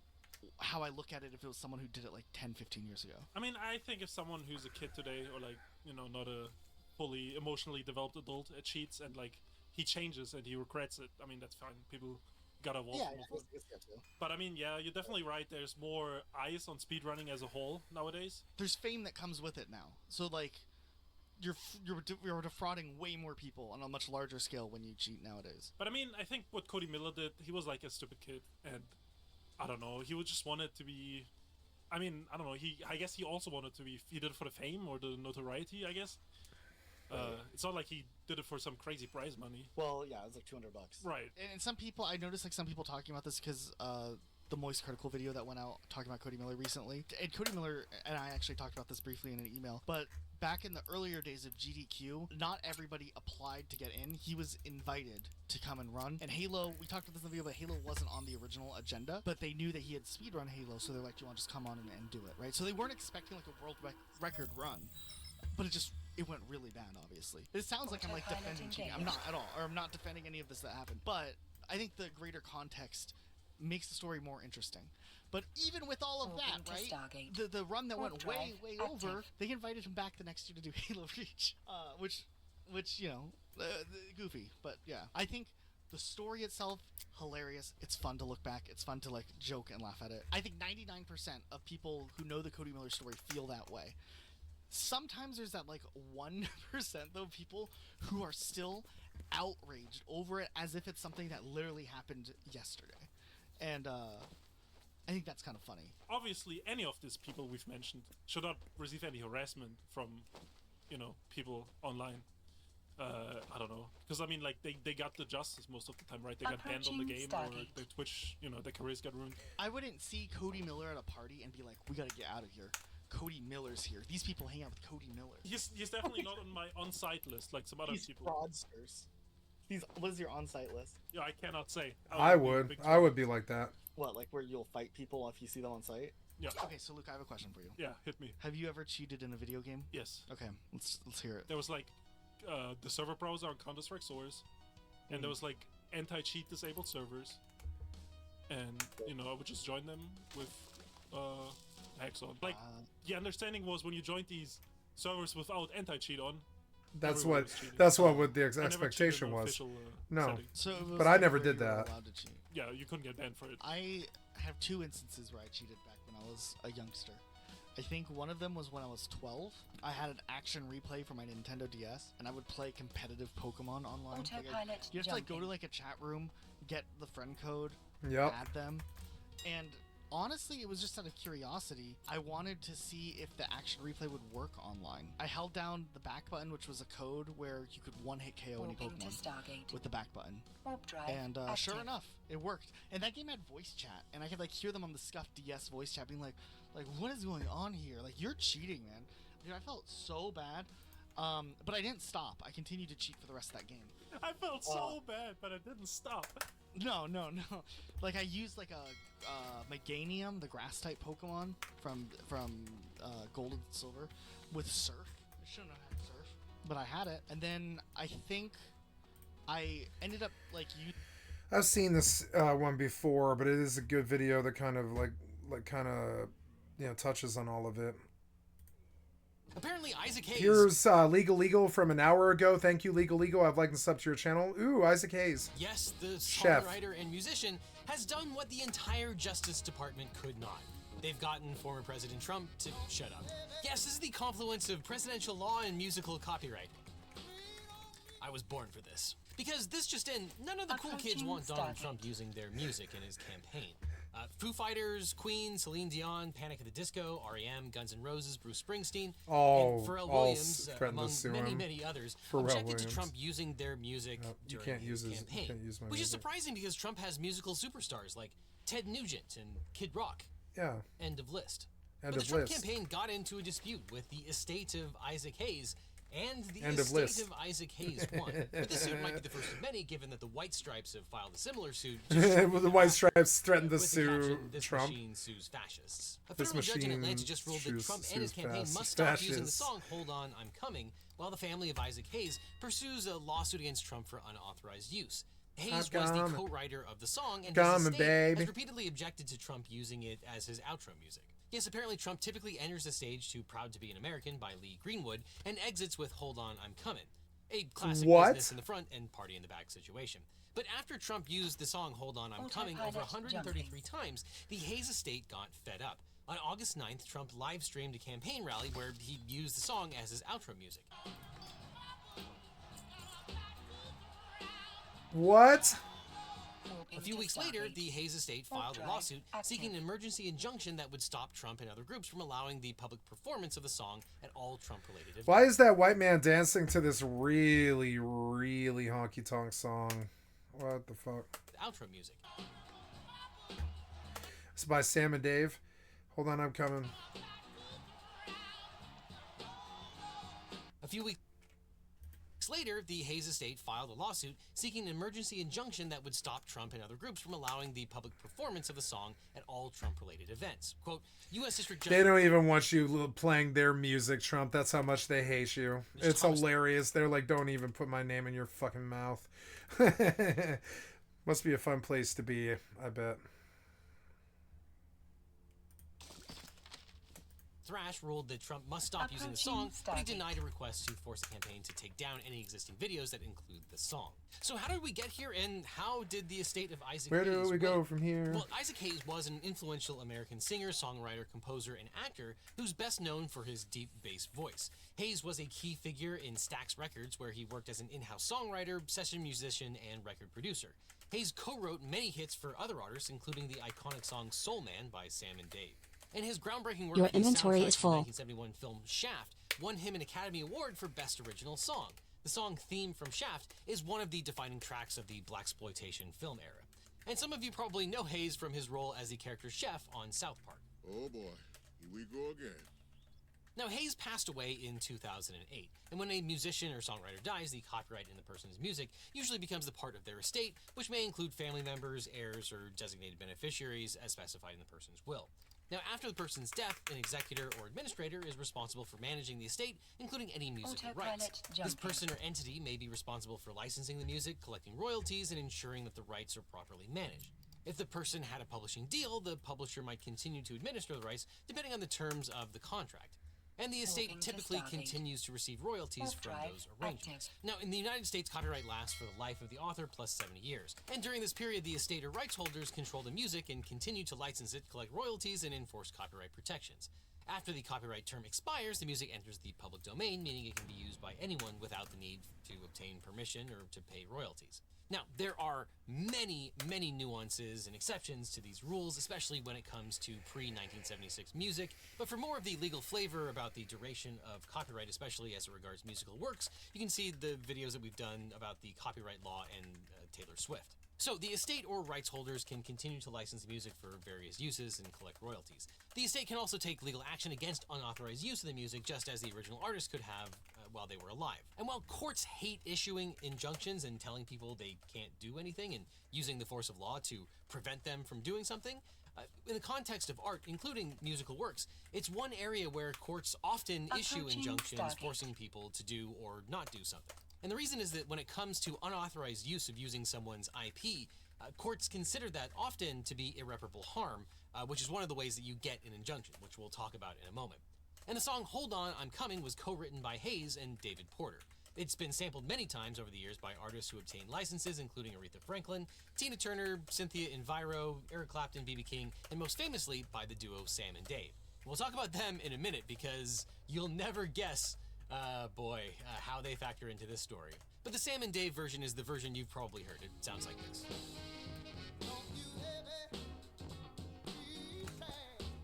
how I look at it if it was someone who did it like 10, 15 years ago. I mean, I think if someone who's a kid today, or like, you know, not a fully emotionally developed adult, cheats and like he changes and he regrets it, I mean, that's fine. People gotta evolve. Yeah, but I mean, yeah, you're definitely right. There's more eyes on speedrunning as a whole nowadays. There's fame that comes with it now. So like, you're defrauding way more people on a much larger scale when you cheat nowadays. But I mean, I think what Cody Miller did, he was like a stupid kid, and I don't know, he would just wanted to be, I mean, I don't know, I guess he also wanted to be, he did it for the fame or the notoriety, I guess. It's not like he did it for some crazy prize money. Well, yeah, it was like $200. Right. And some people, I noticed like some people talking about this because the Moist Critical video that went out talking about Cody Miller recently. And Cody Miller and I actually talked about this briefly in an email, but back in the earlier days of GDQ, not everybody applied to get in. He was invited to come and run. And Halo, we talked about this in the video, but Halo wasn't on the original agenda, but they knew that he had speedrun Halo, so they're like, do you want to just come on and do it, right? So they weren't expecting like a world record run, but it went really bad, obviously. It sounds like I'm like defending cheating. I'm not at all, or I'm not defending any of this that happened, but I think the greater context makes the story more interesting. But even with all of that, right, the run that went way over, they invited him back the next year to do Halo Reach, which you know, goofy, but yeah. I think the story itself, hilarious. It's fun to look back. It's fun to like joke and laugh at it. I think 99% of people who know the Cody Miller story feel that way. Sometimes there's that like 1% though, people who are still outraged over it as if it's something that literally happened yesterday. And I think that's kind of funny. Obviously, any of these people we've mentioned should not receive any harassment from, you know, people online. I don't know, because I mean, like they got the justice most of the time, right? They got banned on the game, or their Twitch, you know, their careers got ruined. I wouldn't see Cody Miller at a party and be like, "We gotta get out of here. Cody Miller's here. These people hang out with Cody Miller." He's definitely not on my on-site list like some other people. Fraudsters. What is your on-site list? Yeah, I cannot say. I would be like that. What, like where you'll fight people if you see them on site? Yeah. Okay, so Luke, I have a question for you. Yeah, hit me. Have you ever cheated in a video game? Yes. Okay, let's hear it. There was like the server browser on Counter-Strike Source, and there was like anti-cheat disabled servers, and I would just join them with hacks on. Like the understanding was when you joined these servers without anti-cheat on. That's everyone what was cheating. that's what the I never cheated expectation in was. official, No, setting. So it was but I never where did you were that. allowed to cheat. Yeah, you couldn't get banned for it. I have 2 instances where I cheated back when I was a youngster. I think one of them was when I was 12. I had an action replay for my Nintendo DS, and I would play competitive Pokemon online. Autopilot You have to like go to like a chat room, get the friend code, Yep. add them, and honestly, it was just out of curiosity. I wanted to see if the action replay would work online. I held down the back button, which was a code where you could one-hit KO any Warping to Pokemon Stargate. with the back button. Warp drive And sure active. enough, it worked. And that game had voice chat, and I could like hear them on the scuffed DS voice chat being like, what is going on here? Like, you're cheating, man. Dude, I felt so bad. But I didn't stop. I continued to cheat for the rest of that game. I felt so bad, but I didn't stop. No. Like, I used like a Meganium, the grass type Pokemon from Gold and Silver, with Surf. I shouldn't have had Surf, but I had it. And then I think I ended up like I've seen this one before, but it is a good video that kind of touches on all of it. Apparently, Isaac Hayes. Here's Legal from an hour ago. Thank you, Legal. I've liked and subbed to your channel. Ooh, Isaac Hayes. Yes, the Chef. songwriter and musician has done what the entire Justice Department could not. They've gotten former President Trump to shut up. Yes, this is the confluence of presidential law and musical copyright. I was born for this. Because this just in, none of the cool kids want Donald Trump using their music in his campaign. Foo Fighters, Queen, Celine Dion, Panic at the Disco, R.E.M., Guns N' Roses, Bruce Springsteen, and Pharrell Williams, among many others, objected to Trump using their music during his campaign. Which is surprising because Trump has musical superstars like Ted Nugent and Kid Rock. Yeah. End of list. End but the of Trump list. campaign got into a dispute with the estate of Isaac Hayes, and the End of estate list. of Isaac Hayes won. But this suit might be the first of many, given that the White Stripes have filed a similar suit. Well, the White Stripes threatened to with the sue caption, "This Trump. machine sues fascists." A This federal judge in machine Atlanta just ruled that Trump and his sues campaign fas- must stop using the fascists. song "Hold On, I'm Coming," while the family of Isaac Hayes pursues a lawsuit against Trump for unauthorized use. Hayes was the co-writer of the song, and his estate has repeatedly objected to Trump using it as his outro music. Yes, apparently Trump typically enters the stage to "Proud to be an American" by Lee Greenwood and exits with "Hold On, I'm Coming." A classic business in the front and party in the back situation. But after Trump used the song "Hold On, I'm Coming" over 133 times, the Hayes estate got fed up. On August 9th, Trump live-streamed a campaign rally where he used the song as his outro music. What? A few weeks later, the Hayes estate filed a lawsuit seeking an emergency injunction that would stop Trump and other groups from allowing the public performance of the song at all Trump-related events. Why is that white man dancing to this really, really honky-tonk song? What the fuck? Outro music. It's by Sam and Dave. Hold on, I'm coming. A few weeks later, the Hayes estate filed a lawsuit seeking an emergency injunction that would stop Trump and other groups from allowing the public performance of the song at all Trump-related events. Quote, U.S. District Judge... They don't even want you playing their music, Trump. That's how much they hate you. It's hilarious. They're like, don't even put my name in your fucking mouth. Must be a fun place to be, I bet. Thrash ruled that Trump must stop using the song, but he denied a request to force the campaign to take down any existing videos that include the song. So how did we get here, and how did the estate of Isaac Hayes Where do we go from here? Well, Isaac Hayes was an influential American singer, songwriter, composer, and actor who's best known for his deep bass voice. Hayes was a key figure in Stax Records, where he worked as an in-house songwriter, session musician, and record producer. Hayes co-wrote many hits for other artists, including the iconic song Soul Man by Sam and Dave. And his groundbreaking work Your on the inventory soundtrack is to full. the 1971 film Shaft won him an Academy Award for Best Original Song. The song Theme from Shaft is one of the defining tracks of the blaxploitation film era. And some of you probably know Hayes from his role as the character Chef on South Park. Oh boy, here we go again. Now, Hayes passed away in 2008, and when a musician or songwriter dies, the copyright in the person's music usually becomes the part of their estate, which may include family members, heirs, or designated beneficiaries as specified in the person's will. Now, after the person's death, an executor or administrator is responsible for managing the estate, including any musical rights. This person or entity may be responsible for licensing the music, collecting royalties, and ensuring that the rights are properly managed. If the person had a publishing deal, the publisher might continue to administer the rights depending on the terms of the contract. And the estate typically continues to receive royalties from those arrangements. Now, in the United States, copyright lasts for the life of the author plus 70 years. And during this period, the estate or rights holders control the music and continue to license it, collect royalties, and enforce copyright protections. After the copyright term expires, the music enters the public domain, meaning it can be used by anyone without the need to obtain permission or to pay royalties. Now, there are many, many nuances and exceptions to these rules, especially when it comes to pre-1976 music, but for more of the legal flavor about the duration of copyright, especially as it regards musical works, you can see the videos that we've done about the copyright law and Taylor Swift. So, the estate or rights holders can continue to license music for various uses and collect royalties. The estate can also take legal action against unauthorized use of the music, just as the original artist could have while they were alive. And while courts hate issuing injunctions and telling people they can't do anything and using the force of law to prevent them from doing something, in the context of art, including musical works, it's one area where courts often issue injunctions forcing people to do or not do something. And the reason is that when it comes to unauthorized use of using someone's IP, courts consider that often to be irreparable harm, which is one of the ways that you get an injunction, which we'll talk about in a moment. And the song Hold On, I'm Coming was co-written by Hayes and David Porter. It's been sampled many times over the years by artists who obtained licenses, including Aretha Franklin, Tina Turner, Cynthia Enviro, Eric Clapton, B.B. King, and most famously by the duo Sam and Dave. We'll talk about them in a minute because you'll never guess how they factor into this story. But the Sam and Dave version is the version you've probably heard. It sounds like this.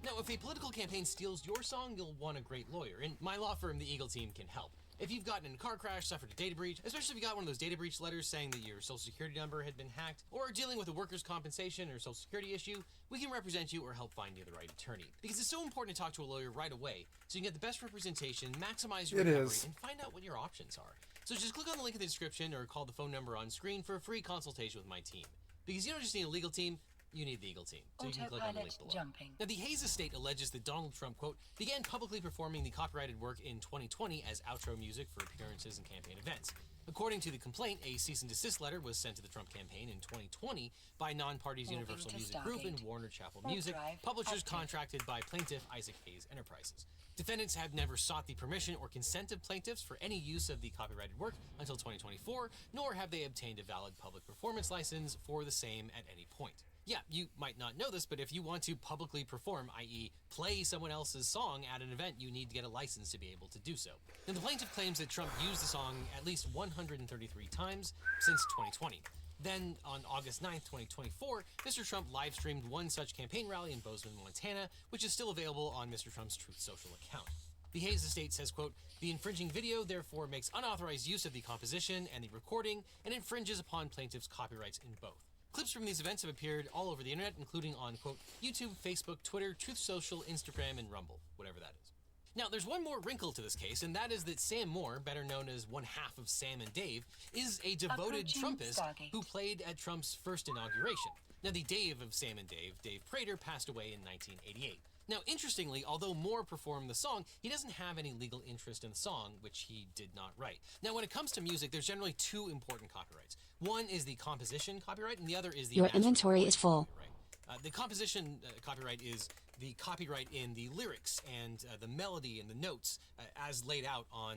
Now, if a political campaign steals your song, you'll want a great lawyer, and my law firm, the Eagle Team, can help. If you've gotten in a car crash, suffered a data breach, especially if you got one of those data breach letters saying that your social security number had been hacked, or are dealing with a workers' compensation or social security issue, we can represent you or help find you the right attorney. Because it's so important to talk to a lawyer right away, so you can get the best representation, maximize your recovery, and find out what your options are. So just click on the link in the description or call the phone number on screen for a free consultation with my team. Because you don't just need a legal team, you need the Eagle Team. So you can click on the link below. Now, the Hayes estate alleges that Donald Trump, quote, began publicly performing the copyrighted work in 2020 as outro music for appearances and campaign events. According to the complaint, a cease and desist letter was sent to the Trump campaign in 2020 by non-parties Universal Music Group and Warner Chappell Music, publishers contracted by plaintiff Isaac Hayes Enterprises. Defendants have never sought the permission or consent of plaintiffs for any use of the copyrighted work until 2024, nor have they obtained a valid public performance license for the same at any point. Yeah, you might not know this, but if you want to publicly perform, i.e. play someone else's song at an event, you need to get a license to be able to do so. Now, the plaintiff claims that Trump used the song at least 133 times since 2020. Then, on August 9th, 2024, Mr. Trump live-streamed one such campaign rally in Bozeman, Montana, which is still available on Mr. Trump's Truth Social account. The Hayes estate says, quote, the infringing video therefore makes unauthorized use of the composition and the recording and infringes upon plaintiff's copyrights in both. Clips from these events have appeared all over the internet, including on, quote, YouTube, Facebook, Twitter, Truth Social, Instagram, and Rumble, whatever that is. Now, there's one more wrinkle to this case, and that is that Sam Moore, better known as one half of Sam and Dave, is a devoted Trumpist who played at Trump's first inauguration. Now, the Dave of Sam and Dave, Dave Prater, passed away in 1988. Now, interestingly, although Moore performed the song, he doesn't have any legal interest in the song, which he did not write. Now, when it comes to music, there's generally two important copyrights. One is the composition copyright, and the other is the Your inventory is full. The composition copyright is the copyright in the lyrics and the melody and the notes as laid out on,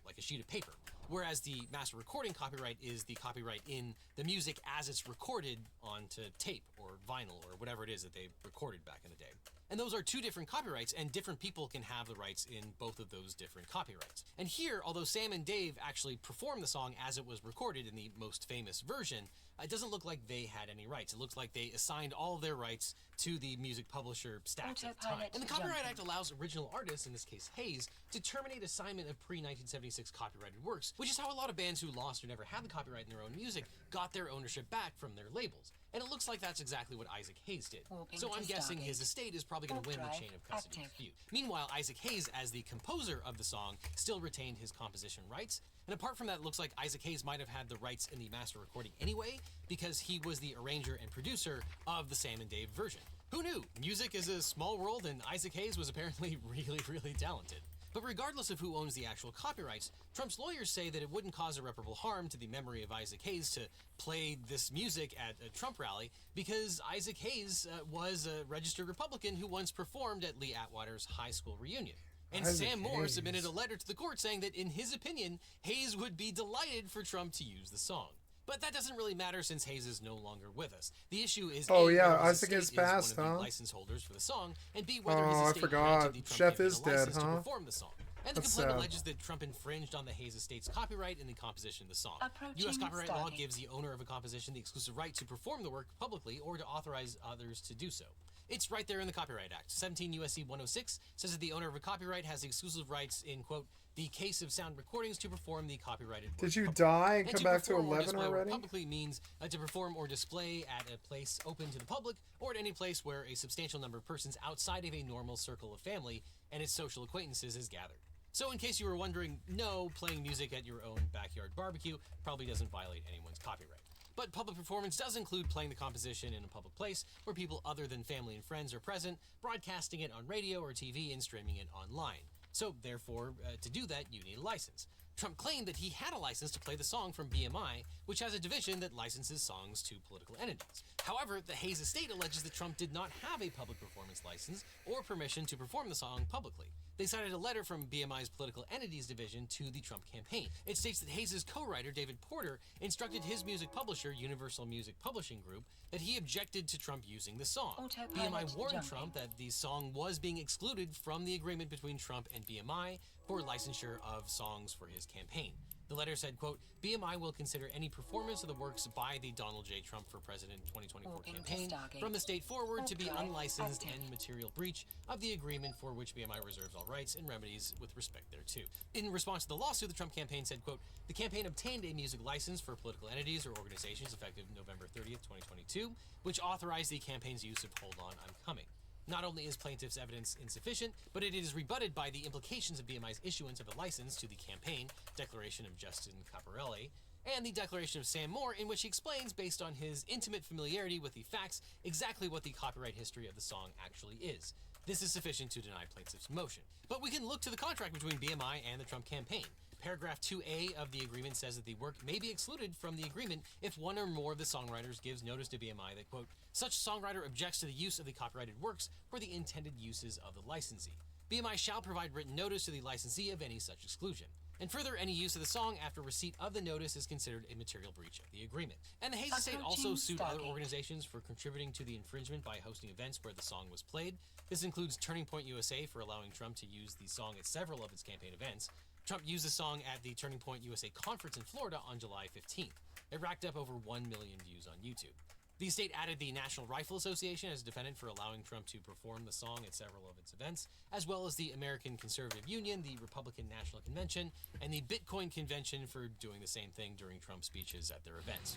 like a sheet of paper. Whereas the master recording copyright is the copyright in the music as it's recorded onto tape or vinyl or whatever it is that they recorded back in the day. And those are two different copyrights, and different people can have the rights in both of those different copyrights. And here, although Sam and Dave actually performed the song as it was recorded in the most famous version, it doesn't look like they had any rights. It looks like they assigned all of their rights to the music publisher Stax at the time. And the Copyright Act allows original artists, in this case Hayes, to terminate assignment of pre-1976 copyrighted works, which is how a lot of bands who lost or never had the copyright in their own music got their ownership back from their labels. And it looks like that's exactly what Isaac Hayes did. So I'm guessing his estate is probably going to win the chain of custody dispute. Meanwhile, Isaac Hayes, as the composer of the song, still retained his composition rights. And apart from that, it looks like Isaac Hayes might have had the rights in the master recording anyway, because he was the arranger and producer of the Sam and Dave version. Who knew? Music is a small world, and Isaac Hayes was apparently really talented. But regardless of who owns the actual copyrights, Trump's lawyers say that it wouldn't cause irreparable harm to the memory of Isaac Hayes to play this music at a Trump rally, because Isaac Hayes was a registered Republican who once performed at Lee Atwater's high school reunion. And Isaac Sam Moore Hayes. submitted a letter to the court saying that, in his opinion, Hayes would be delighted for Trump to use the song. But that doesn't really matter since Hayes is no longer with us. The issue is Oh, A, yeah, whether his Isaac estate has is one passed, of the huh? license holders for the song, and B, whether Oh, his I estate forgot. granted the Trump Chef campaign is a dead, license to huh? perform the song. And the That's complaint sad. alleges that Trump infringed on the Hayes estate's copyright in the composition of the song. Approaching U.S. copyright law Stargate. gives the owner of a composition the exclusive right to perform the work publicly or to authorize others to do so. It's right there in the Copyright Act. 17 U.S.C. 106 says that the owner of a copyright has the exclusive rights in, quote, the case of sound recordings to perform the copyrighted work. Did you die and And come back to perform or 11 display work already? publicly means to perform or display at a place open to the public or at any place where a substantial number of persons outside of a normal circle of family and its social acquaintances is gathered. So in case you were wondering, no, playing music at your own backyard barbecue probably doesn't violate anyone's copyright. But public performance does include playing the composition in a public place where people other than family and friends are present, broadcasting it on radio or TV, and streaming it online. So therefore, to do that, you need a license. Trump claimed that he had a license to play the song from BMI, which has a division that licenses songs to political entities. However, the Hayes estate alleges that Trump did not have a public performance license or permission to perform the song publicly. They cited a letter from BMI's political entities division to the Trump campaign. It states that Hayes' co-writer, David Porter, instructed his music publisher, Universal Music Publishing Group, that he objected to Trump using the song. BMI warned jumping. Trump that the song was being excluded from the agreement between Trump and BMI for licensure of songs for his campaign. The letter said, quote, BMI will consider any performance of the works by the Donald J. Trump for President 2024 Moving to campaign Stargate. from the state forward to be Warp drive unlicensed active. and material breach of the agreement for which BMI reserves all rights and remedies with respect thereto. In response to the lawsuit, the Trump campaign said, quote, the campaign obtained a music license for political entities or organizations effective November 30th, 2022, which authorized the campaign's use of Hold On, I'm Coming. Not only is plaintiff's evidence insufficient, but it is rebutted by the implications of BMI's issuance of a license to the campaign, Declaration of Justin Caparelli, and the Declaration of Sam Moore, in which he explains, based on his intimate familiarity with the facts, exactly what the copyright history of the song actually is. This is sufficient to deny plaintiff's motion. But we can look to the contract between BMI and the Trump campaign. Paragraph 2A of the agreement says that the work may be excluded from the agreement if one or more of the songwriters gives notice to BMI that, quote, such songwriter objects to the use of the copyrighted works for the intended uses of the licensee. BMI shall provide written notice to the licensee of any such exclusion. And further, any use of the song after receipt of the notice is considered a material breach of the agreement. And the Hayes estate also Approaching sued other Stargate. organizations for contributing to the infringement by hosting events where the song was played. This includes Turning Point USA for allowing Trump to use the song at several of its campaign events. Trump used the song at the Turning Point USA conference in Florida on July 15th. It racked up over 1 million views on YouTube. The estate added the National Rifle Association as a defendant for allowing Trump to perform the song at several of its events, as well as the American Conservative Union, the Republican National Convention, and the Bitcoin Convention for doing the same thing during Trump's speeches at their events.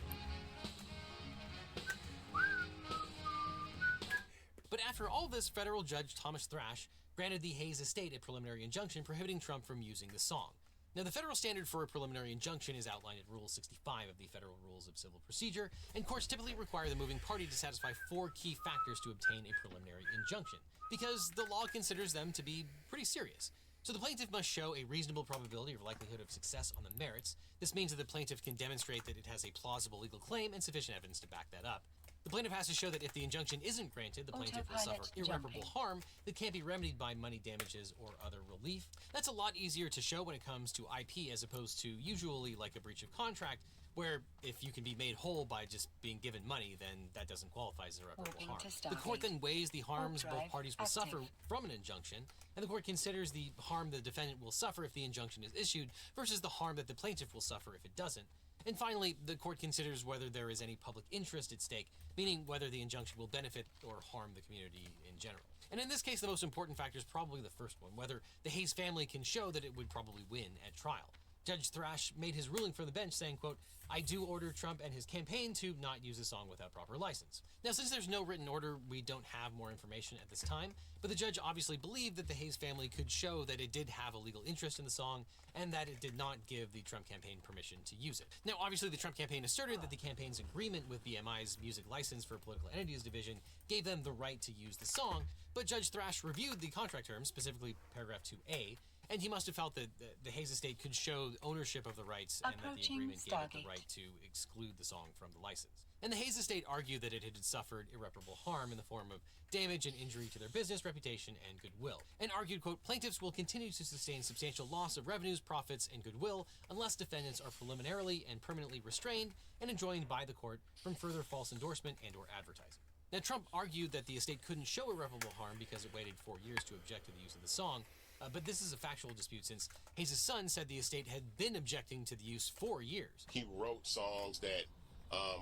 But after all this, federal judge Thomas Thrash granted the Hayes estate a preliminary injunction prohibiting Trump from using the song. Now, the federal standard for a preliminary injunction is outlined in Rule 65 of the Federal Rules of Civil Procedure, and courts typically require the moving party to satisfy 4 key factors to obtain a preliminary injunction, because the law considers them to be pretty serious. So the plaintiff must show a reasonable probability or likelihood of success on the merits. This means that the plaintiff can demonstrate that it has a plausible legal claim and sufficient evidence to back that up. The plaintiff has to show that if the injunction isn't granted, the plaintiff will suffer Autopilot irreparable jumping. harm that can't be remedied by money damages or other relief. That's a lot easier to show when it comes to IP as opposed to usually like a breach of contract, where if you can be made whole by just being given money, then that doesn't qualify as irreparable Moving harm. to The court Stargate. then weighs the harms Warp both drive parties will suffer active. from an injunction, and the court considers the harm the defendant will suffer if the injunction is issued versus the harm that the plaintiff will suffer if it doesn't. And finally, the court considers whether there is any public interest at stake, meaning whether the injunction will benefit or harm the community in general. And in this case, the most important factor is probably the first one, whether the Hayes family can show that it would probably win at trial. Judge Thrash made his ruling from the bench saying, quote, "I do order Trump and his campaign to not use the song without proper license." Now, since there's no written order, we don't have more information at this time, but the judge obviously believed that the Hayes family could show that it did have a legal interest in the song and that it did not give the Trump campaign permission to use it. Now, obviously, the Trump campaign asserted that the campaign's agreement with BMI's music license for political entities division gave them the right to use the song, but Judge Thrash reviewed the contract terms, specifically paragraph 2A, and he must have felt that the Hayes estate could show ownership of the rights and that the agreement gave it the right to exclude the song from the license. And the Hayes estate argued that it had suffered irreparable harm in the form of damage and injury to their business, reputation, and goodwill, and argued, quote, "Plaintiffs will continue to sustain substantial loss of revenues, profits, and goodwill unless defendants are preliminarily and permanently restrained and enjoined by the court from further false endorsement and or advertising." Now, Trump argued that the estate couldn't show irreparable harm because it waited 4 years to object to the use of the song, but this is a factual dispute since Hayes' son said the estate had been objecting to the use for years. He wrote songs that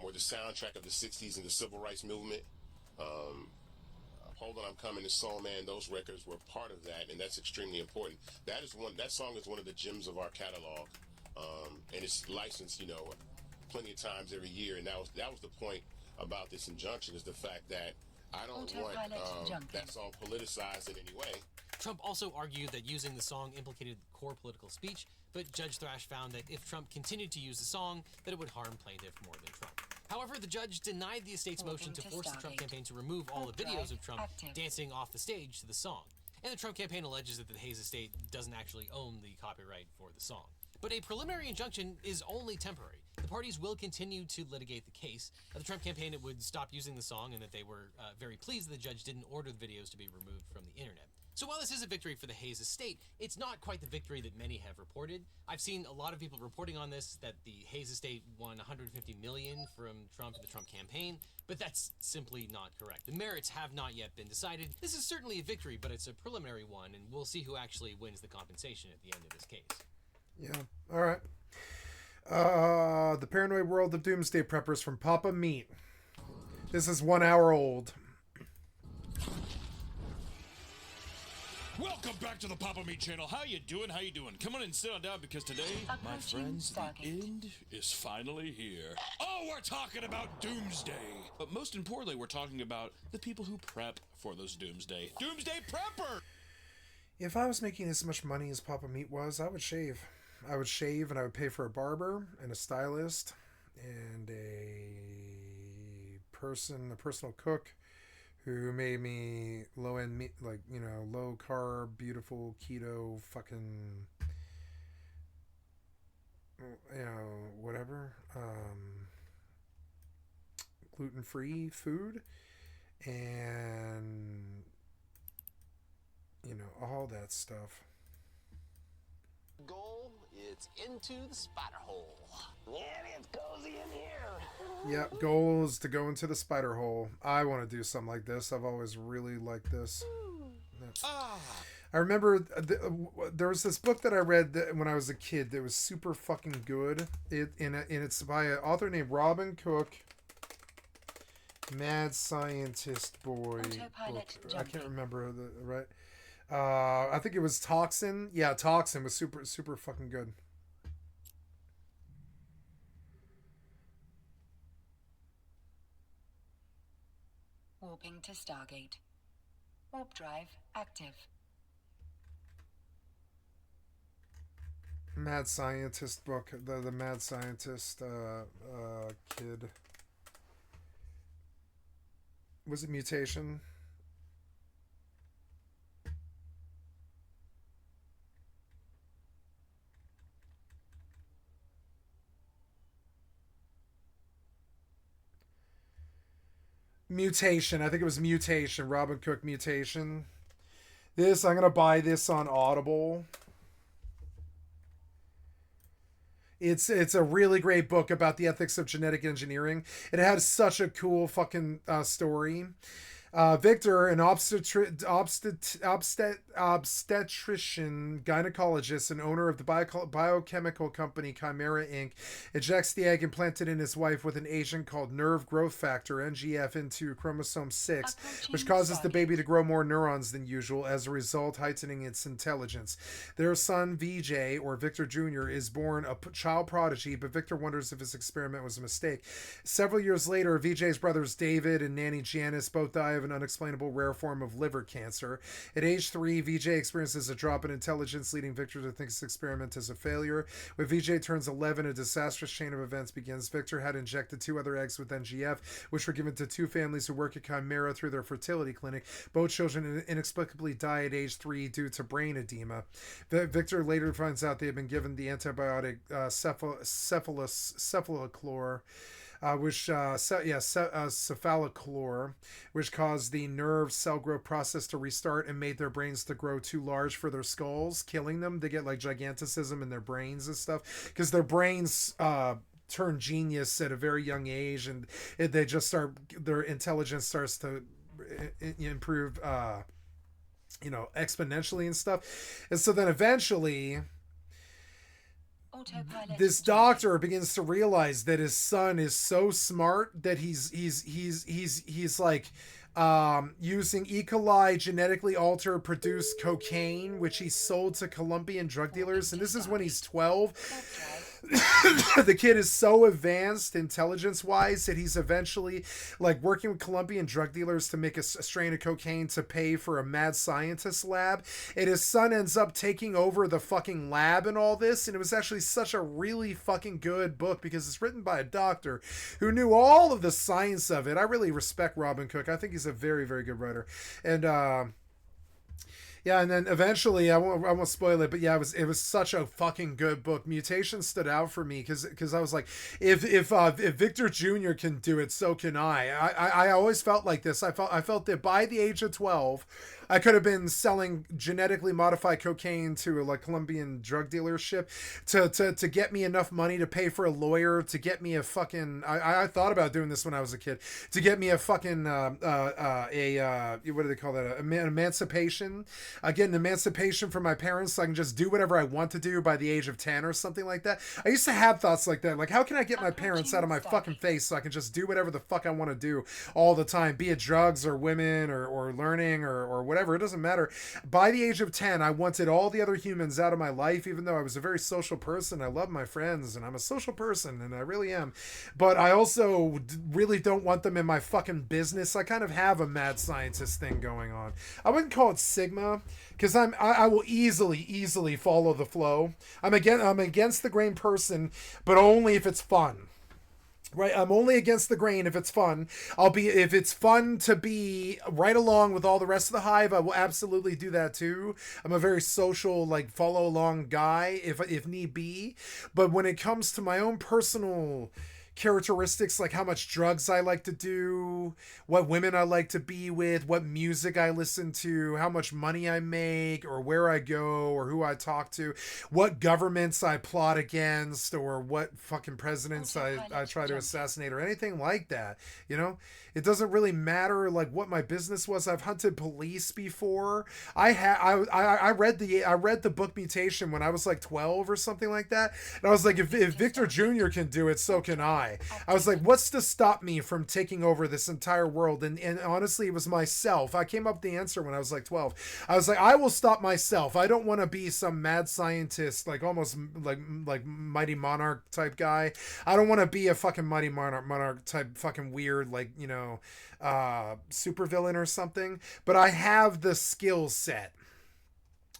were the soundtrack of the 60s and the civil rights movement. Hold On, I'm Coming, and Soul Man, those records were part of that, and that's extremely important. That song is one of the gems of our catalog, and it's licensed, plenty of times every year, and that was the point about this injunction, is the fact that I don't want that song politicized in any way. Trump also argued that using the song implicated core political speech, but Judge Thrash found that if Trump continued to use the song, that it would harm plaintiff more than Trump. However, the judge denied the estate's motion to force the Trump campaign to remove all the videos of Trump dancing off the stage to the song. And the Trump campaign alleges that the Hayes estate doesn't actually own the copyright for the song. But a preliminary injunction is only temporary. The parties will continue to litigate the case. The Trump campaign would stop using the song, and that they were very pleased that the judge didn't order the videos to be removed from the internet. So while this is a victory for the Hayes estate, it's not quite the victory that many have reported. I've seen a lot of people reporting on this, that the Hayes estate won $150 million from Trump and the Trump campaign, but that's simply not correct. The merits have not yet been decided. This is certainly a victory, but it's a preliminary one, and we'll see who actually wins the compensation at the end of this case. Yeah, all right. The Paranoid World of Doomsday Preppers from Papa Meat. This is 1 hour old. Welcome back to the Papa Meat channel. How you doing? How you doing? Come on and sit on down because today, my friends, the end is finally here. Oh, we're talking about Doomsday. But most importantly, we're talking about the people who prep for those Doomsday. Doomsday Prepper! If I was making as much money as Papa Meat was, I would shave. I would shave and I would pay for a barber and a stylist and a personal cook who made me low-end meat, like, low carb, beautiful, keto, fucking, whatever, gluten-free food, and, all that stuff. Goal, it's into the spider hole. And it's cozy in here. Yeah, goal is to go into the spider hole. I want to do something like this. I've always really liked this. Yeah. I remember there was this book that I read when I was a kid that was super fucking good. It's by an author named Robin Cook. Mad Scientist Boy book. I can't remember right. I think it was Toxin. Yeah, Toxin was super, super fucking good. Warping to Stargate. Warp drive active. Mad Scientist book. The Mad Scientist kid. Was it Mutation? Mutation. I think it was Mutation. Robin Cook Mutation. I'm gonna buy this on Audible. It's a really great book about the ethics of genetic engineering. It has such a cool fucking story. Victor, an obstetrician, gynecologist, and owner of the biochemical company Chimera Inc., injects the egg implanted in his wife with an agent called nerve growth factor, NGF, into chromosome 6, which causes the baby to grow more neurons than usual, as a result heightening its intelligence. Their son, VJ, or Victor Jr., is born a child prodigy, but Victor wonders if his experiment was a mistake. Several years later, VJ's brothers David and nanny Janice both die of an unexplainable rare form of liver cancer. At age 3, VJ experiences a drop in intelligence, leading Victor to think his experiment is a failure. When VJ turns 11, a disastrous chain of events begins. Victor had injected 2 other eggs with NGF, which were given to 2 families who work at Chimera through their fertility clinic. Both children inexplicably die at age 3 due to brain edema. Victor later finds out they had been given the antibiotic cephalochlor, cephalochlor, which caused the nerve cell growth process to restart and made their brains to grow too large for their skulls, killing them. They get like giganticism in their brains and stuff because their brains turn genius at a very young age, and they just start, their intelligence starts to improve exponentially and stuff. And so then eventually this doctor begins to realize that his son is so smart that he's like using E. coli genetically altered produced cocaine, which he sold to Colombian drug dealers. And this is when he's 12. The kid is so advanced intelligence wise that he's eventually like working with Colombian drug dealers to make a strain of cocaine to pay for a mad scientist lab, and his son ends up taking over the fucking lab and all this. And it was actually such a really fucking good book because it's written by a doctor who knew all of the science of it. I really respect Robin Cook. I think he's a very, very good writer. And yeah, and then eventually, I won't spoil it, but yeah, it was such a fucking good book. Mutation stood out for me because I was like, if Victor Jr. can do it, so can I. I always felt like this. I felt that by the age of 12, I could have been selling genetically modified cocaine to a Colombian drug dealership to get me enough money to pay for a lawyer, to get me a fucking, I thought about doing this when I was a kid, to get me a fucking what do they call that, an emancipation. Get an emancipation from my parents so I can just do whatever I want to do by the age of 10 or something like that. I used to have thoughts like that, like how can I get my parents out of my fucking face so I can just do whatever the fuck I want to do all the time, be it drugs or women or learning or whatever, it doesn't matter. By the age of 10, I wanted all the other humans out of my life, even though I was a very social person. I love my friends and I'm a social person, and I really am, but I also really don't want them in my fucking business. I kind of have a mad scientist thing going on. I wouldn't call it Sigma, because I will easily follow the flow. I'm against the grain person, but only if it's fun. Right, I'm only against the grain if it's fun. If it's fun to be right along with all the rest of the hive, I will absolutely do that too. I'm a very social, follow along guy if need be. But when it comes to my own personal characteristics, like how much drugs I like to do, what women I like to be with, what music I listen to, how much money I make, or where I go, or who I talk to, what governments I plot against, or what fucking presidents I try to assassinate, or anything like that. It doesn't really matter what my business was. I've hunted police before. I read the book Mutation when I was 12 or something like that, and I was like, if Victor Jr. can do it, so can I. I was like, what's to stop me from taking over this entire world? And honestly, it was myself. I came up with the answer when I was 12. I was like, I will stop myself. I don't want to be some mad scientist, almost like Mighty Monarch type guy. I don't want to be a fucking Mighty Monarch type fucking weird, super villain or something. But I have the skill set.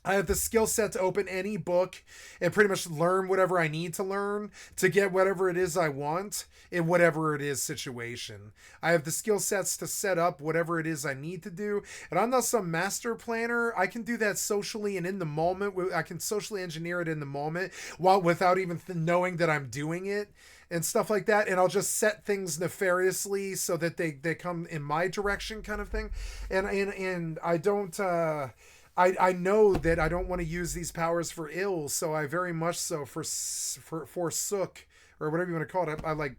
I have the skill set to open any book and pretty much learn whatever I need to learn to get whatever it is I want in whatever it is situation. I have the skill sets to set up whatever it is I need to do. And I'm not some master planner. I can do that socially and in the moment. I can socially engineer it in the moment without even knowing that I'm doing it and stuff like that. And I'll just set things nefariously so that they come in my direction kind of thing. And I don't... I know that I don't want to use these powers for ill, so I very much so forsook, or whatever you want to call it. I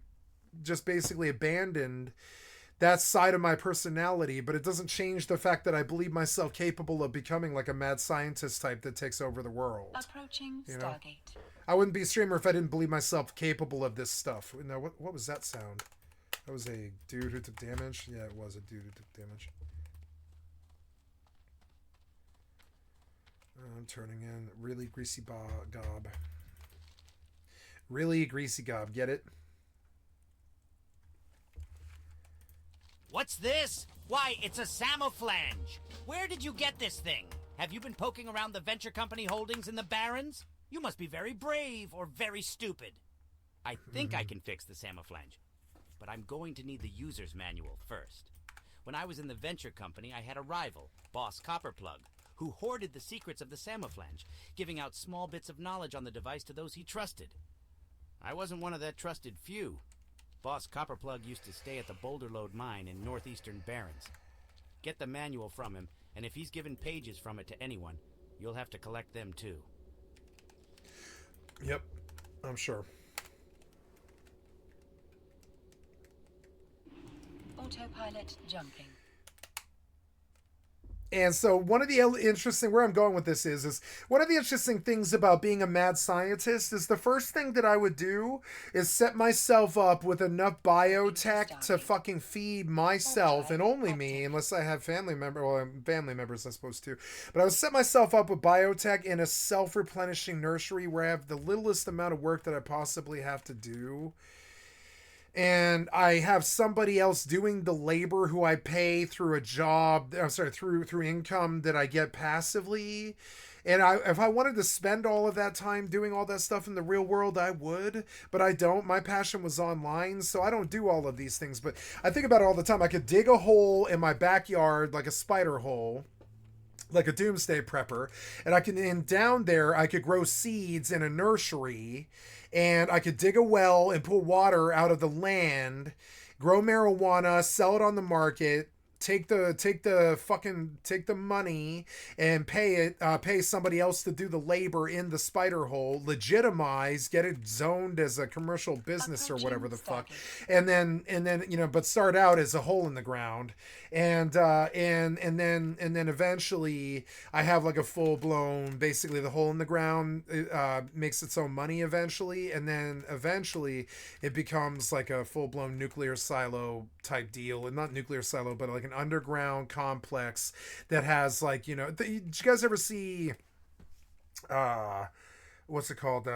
just basically abandoned that side of my personality, but it doesn't change the fact that I believe myself capable of becoming like a mad scientist type that takes over the world. Approaching You know? Stargate. I wouldn't be a streamer if I didn't believe myself capable of this stuff. Now, what was that sound? That was a dude who took damage? Yeah, it was a dude who took damage. I'm turning in really greasy gob. Really greasy gob, get it? What's this? Why, it's a Samoflange. Where did you get this thing? Have you been poking around the venture company holdings in the Barrens? You must be very brave or very stupid. I think I can fix the Samoflange, but I'm going to need the user's manual first. When I was in the venture company, I had a rival, Boss Copperplug, who hoarded the secrets of the Samoflange, giving out small bits of knowledge on the device to those he trusted. I wasn't one of that trusted few. Boss Copperplug used to stay at the Boulder Lode mine in northeastern Barrens. Get the manual from him, and if he's given pages from it to anyone, you'll have to collect them too. Yep, I'm sure. Autopilot jumping. And so one of the interesting, where I'm going with this is one of the interesting things about being a mad scientist is the first thing that I would do is set myself up with enough biotech to fucking feed myself and only me, unless I have family members, I suppose too. But I would set myself up with biotech in a self-replenishing nursery where I have the littlest amount of work that I possibly have to do. And I have somebody else doing the labor who I pay through a job, through income that I get passively. And if I wanted to spend all of that time doing all that stuff in the real world, I would, but I don't. My passion was online, so I don't do all of these things. But I think about it all the time. I could dig a hole in my backyard, like a spider hole, like a doomsday prepper, and down there I could grow seeds in a nursery, and I could dig a well and pull water out of the land, grow marijuana, sell it on the market, take the money and pay somebody else to do the labor in the spider hole, legitimize, get it zoned as a commercial business or whatever the fuck, and then but start out as a hole in the ground, and then eventually I have like a full blown, basically the hole in the ground makes its own money eventually, and then eventually it becomes like a full blown nuclear silo type deal, and not nuclear silo, but like an underground complex that has like, did you guys ever see what's it called,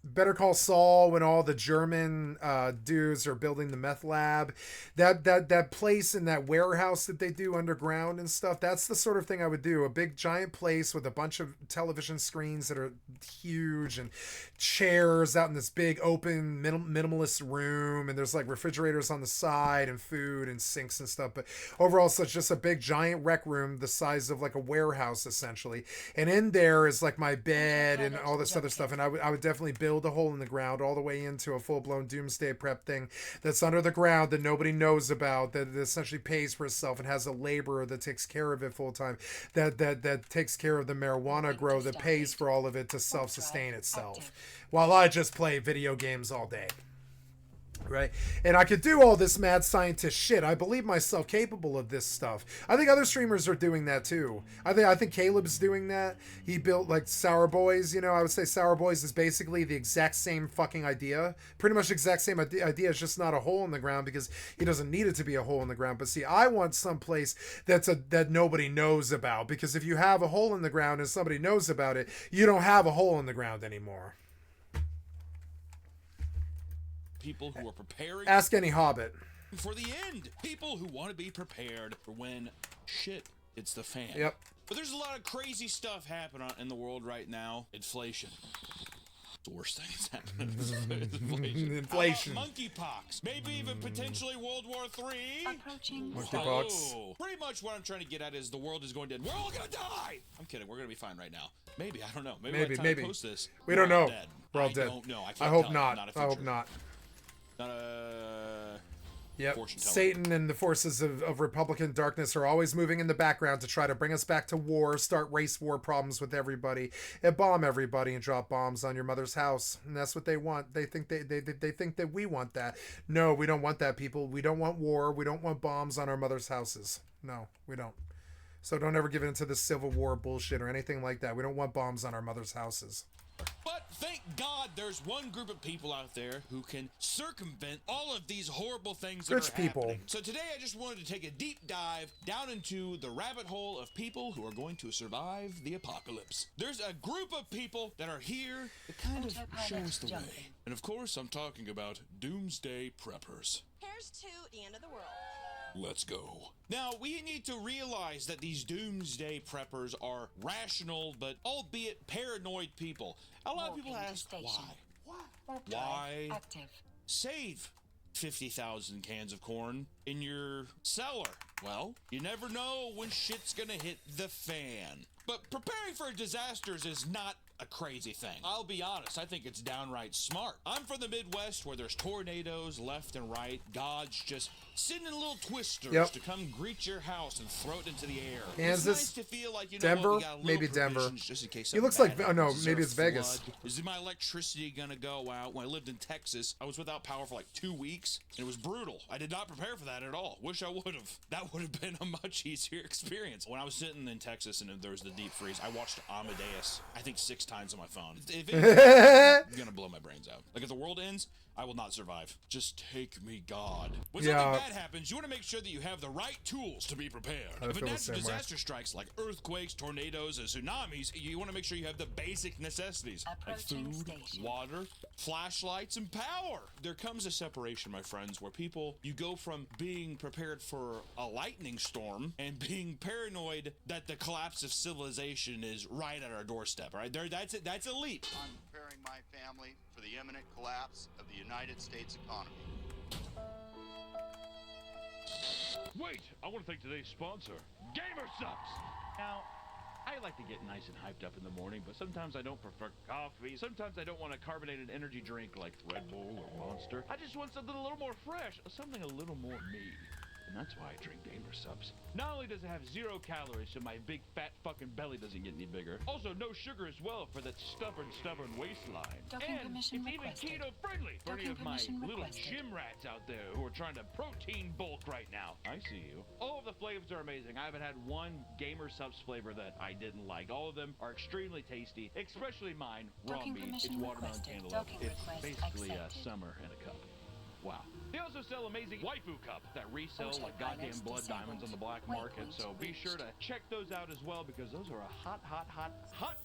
Better Call Saul, when all the German dudes are building the meth lab, that place in that warehouse that they do underground and stuff, that's the sort of thing I would do. A big giant place with a bunch of television screens that are huge and chairs out in this big open minimalist room, and there's like refrigerators on the side and food and sinks and stuff, but overall it's just a big giant rec room the size of like a warehouse essentially, and in there is like my bed and all this other stuff, and I would definitely build a hole in the ground all the way into a full-blown doomsday prep thing that's under the ground that nobody knows about, that essentially pays for itself and has a laborer that takes care of it full-time, that takes care of the marijuana grow, that pays for all of it to self-sustain itself while I just play video games all day. Right? And I could do all this mad scientist shit. I believe myself capable of this stuff. I think other streamers are doing that too. I think Caleb's doing that. He built like Sour Boys, I would say Sour Boys is basically the exact same fucking idea. Pretty much exact same idea. It's just not a hole in the ground because he doesn't need it to be a hole in the ground. But see, I want someplace that nobody knows about, because if you have a hole in the ground and somebody knows about it, you don't have a hole in the ground anymore. People who are preparing. Ask any hobbit. For the end. People who want to be prepared for when shit hits the fan. Yep. But there's a lot of crazy stuff happening in the world right now. Inflation. The worst thing that's happening. Inflation. Monkeypox. Maybe even potentially World War III. Approaching. Monkeypox. Oh, pretty much what I'm trying to get at is the world is going to end. We're all gonna die. I'm kidding. We're gonna be fine right now. Maybe. I don't know. Maybe. By the time I post this, we don't know. Dead. We're all dead. I don't know. I hope not. I hope not. Yep. Fortune telling. Satan and the forces of Republican darkness are always moving in the background to try to bring us back to war, start race war problems with everybody, and bomb everybody and drop bombs on your mother's house. And that's what they want. They think they think that we want that. No, we don't want that, people. We don't want war. We don't want bombs on our mother's houses. No, we don't. So don't ever give in to the Civil War bullshit or anything like that. We don't want bombs on our mother's houses. But thank God there's one group of people out there who can circumvent all of these horrible things that Rich are people. happening. So today I just wanted to take a deep dive down into the rabbit hole of people who are going to survive the apocalypse. There's a group of people that are here that kind of show us the way. And of course, I'm talking about doomsday preppers. Here's to the end of the world. Let's go. Now, we need to realize that these doomsday preppers are rational, but albeit paranoid people. A lot of people ask, why save 50,000 cans of corn in your cellar? Well, you never know when shit's gonna hit the fan. But preparing for disasters is not a crazy thing. I'll be honest, I think it's downright smart. I'm from the Midwest where there's tornadoes left and right. God's just sending little twisters to come greet your house and throw it into the air. Kansas, it's nice to feel like, you know Denver, what, we got a little maybe Denver. provisions just in case He looks something like, bad oh no, happens. Is maybe there it's a Vegas. flood? Is my electricity gonna go out? When I lived in Texas, I was without power for like 2 weeks. It was brutal. I did not prepare for that at all. Wish I would have. That would have been a much easier experience. When I was sitting in Texas and there was the deep freeze, I watched Amadeus, I think 6 times on my phone. If it's gonna blow my brains out. Like if the world ends, I will not survive. Just take me, God. When something bad happens, you want to make sure that you have the right tools to be prepared. If a natural disaster strikes, like earthquakes, tornadoes, and tsunamis, you want to make sure you have the basic necessities, like food, water, flashlights, and power. There comes a separation, my friends, where you go from being prepared for a lightning storm and being paranoid that the collapse of civilization is right at our doorstep, right? That's a leap. I'm preparing my family for the imminent collapse of the United States economy. Wait, I want to thank today's sponsor, Gamer Subs. Now, I like to get nice and hyped up in the morning, but sometimes I don't prefer coffee. Sometimes I don't want a carbonated energy drink like Red Bull or Monster. I just want something a little more fresh, something a little more me. And that's why I drink Gamer Subs. Not only does it have 0 calories, so my big fat fucking belly doesn't get any bigger. Also, no sugar as well for that stubborn waistline. And it's even keto friendly for any of my little gym rats out there who are trying to protein bulk right now. I see you. All of the flavors are amazing. I haven't had one Gamer Subs flavor that I didn't like. All of them are extremely tasty, especially mine, raw meat. It's watermelon cantaloupe. It's basically summer in a cup. Wow. They also sell amazing waifu cups that resell like goddamn blood diamonds on the black market, so be sure to check those out as well because those are a hot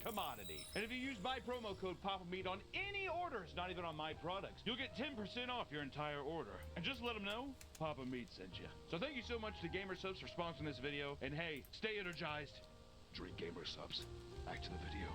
commodity. And if you use my promo code PAPAMeat on any orders, not even on my products, you'll get 10% off your entire order. And just let them know Papa Meat sent you. So thank you so much to Gamer Subs for sponsoring this video, and hey, stay energized, drink Gamer Subs. Back to the video.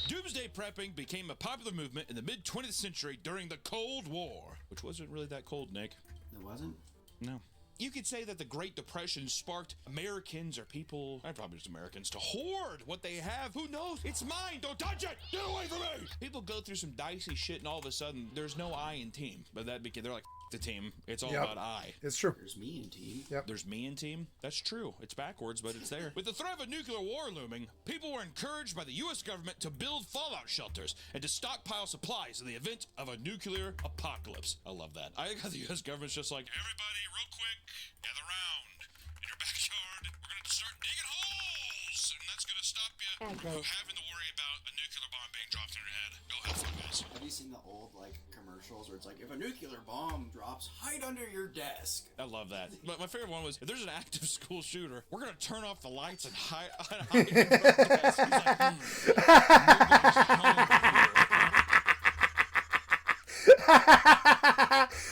Doomsday prepping became a popular movement in the mid-20th century during the Cold War, which wasn't really that cold, Nick. It wasn't? No. You could say that the Great Depression sparked Americans or people, probably just Americans, to hoard what they have. Who knows? It's mine! Don't touch it! Get away from me! People go through some dicey shit and all of a sudden, there's no I in team. But that became, they're like, the team. It's all about I. It's true. There's me in team. Yep. There's me in team. That's true. It's backwards, but it's there. With the threat of a nuclear war looming, people were encouraged by the U.S. government to build fallout shelters and to stockpile supplies in the event of a nuclear apocalypse. I love that. I got the U.S. government's just like, everybody, real quick, gather round. In your backyard, we're going to start digging holes, and that's going to stop you from having to worry about a nuclear bomb being dropped in your head. Go have fun, guys. Have you seen the old, commercials where it's like, if a nuclear bomb drops, hide under your desk? I love that. But my favorite one was, if there's an active school shooter, we're going to turn off the lights and hide under your desk. He's like,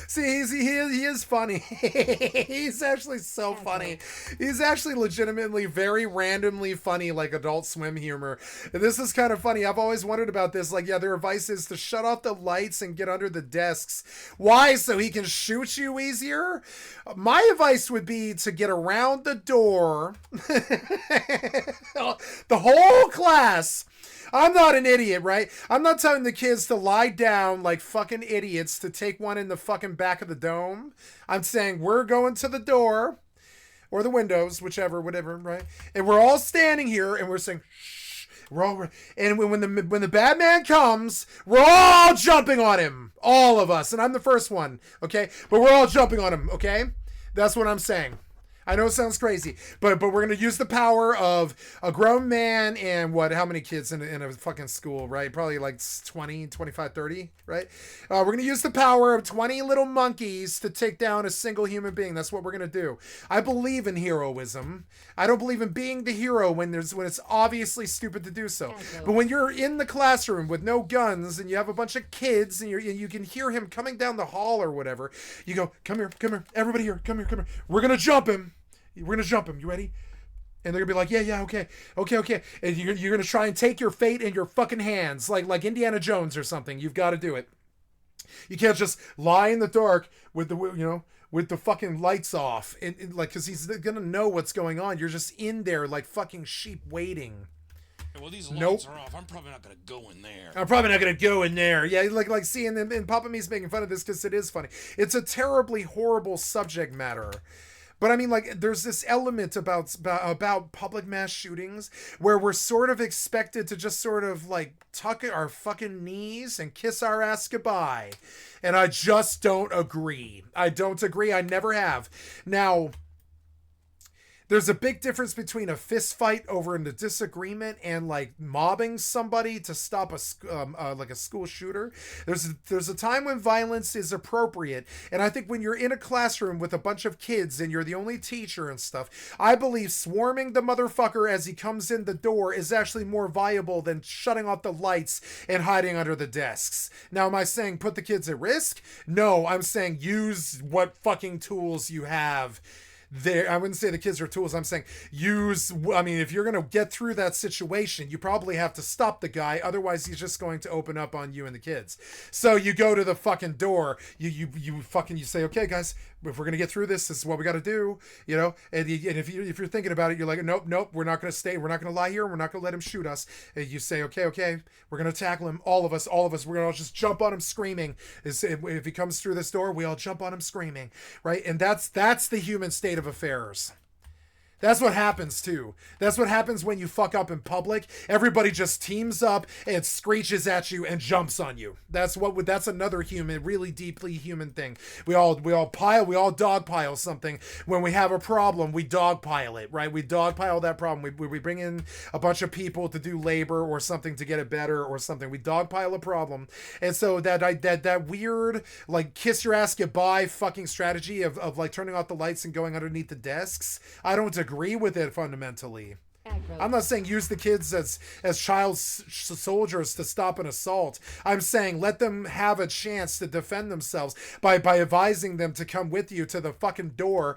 See, he is funny. He's actually so funny. He's actually legitimately very randomly funny, like Adult Swim humor. This is kind of funny. I've always wondered about this. Like, yeah, their advice is to shut off the lights and get under the desks. Why? So he can shoot you easier? My advice would be to get around the door. The whole class. I'm not an idiot, right? I'm not telling the kids to lie down like fucking idiots to take one in the fucking back of the dome. I'm saying we're going to the door or the windows, whichever, whatever, right? And we're all standing here and we're saying, shh, we're all, and when the bad man comes, we're all jumping on him. All of us. And I'm the first one, okay? But we're all jumping on him, okay? That's what I'm saying. I know it sounds crazy, but we're going to use the power of a grown man and how many kids in a fucking school, right? Probably like 20, 25, 30, right? We're going to use the power of 20 little monkeys to take down a single human being. That's what we're going to do. I believe in heroism. I don't believe in being the hero when it's obviously stupid to do so. But when you're in the classroom with no guns and you have a bunch of kids and you can hear him coming down the hall or whatever, you go, come here, everybody here, come here. We're going to jump him. We're going to jump him. You ready? And they're going to be like, yeah, okay. And you're going to try and take your fate in your fucking hands, like Indiana Jones or something. You've got to do it. You can't just lie in the dark with the fucking lights off. And like, because he's going to know what's going on. You're just in there like fucking sheep waiting. Well, these lights are off. I'm probably not going to go in there. Yeah, like seeing them, and Papa Me's making fun of this because it is funny. It's a terribly horrible subject matter. But I mean, like, there's this element about public mass shootings where we're sort of expected to just sort of like tuck our fucking knees and kiss our ass goodbye. And I just don't agree. I never have. Now, there's a big difference between a fist fight over a disagreement and like mobbing somebody to stop a school shooter. There's a time when violence is appropriate, and I think when you're in a classroom with a bunch of kids and you're the only teacher and stuff, I believe swarming the motherfucker as he comes in the door is actually more viable than shutting off the lights and hiding under the desks. Now, am I saying put the kids at risk? No, I'm saying use what fucking tools you have. I wouldn't say the kids are tools. I'm saying if you're going to get through that situation, you probably have to stop the guy. Otherwise, he's just going to open up on you and the kids. So you go to the fucking door. You say, okay, guys, if we're going to get through this is what we got to do, and if you're thinking about it, you're like, nope, we're not going to stay. We're not going to lie here. We're not going to let him shoot us. And you say, okay, we're going to tackle him. All of us, we're going to just jump on him screaming. If he comes through this door, we all jump on him screaming, right? And that's the human state of affairs. That's what happens too. That's what happens when you fuck up in public. Everybody just teams up and screeches at you and jumps on you. That's another really deeply human thing. We all dogpile something. When we have a problem, we dogpile it, right? We dogpile that problem. We bring in a bunch of people to do labor or something to get it better or something. We dogpile a problem. And so that weird like kiss your ass goodbye fucking strategy of like turning off the lights and going underneath the desks, I don't agree with it fundamentally. I'm not saying use the kids as child soldiers to stop an assault. I'm saying let them have a chance to defend themselves by advising them to come with you to the fucking door,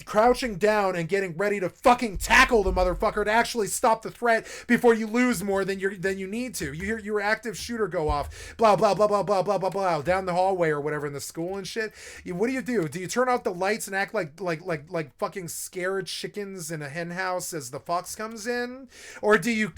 crouching down and getting ready to fucking tackle the motherfucker to actually stop the threat before you lose more than you need to. You hear your active shooter go off, blah blah blah blah blah blah blah blah down the hallway or whatever in the school and shit. What do? Do you turn off the lights and act like fucking scared chickens in a hen house as the fox comes in, or do you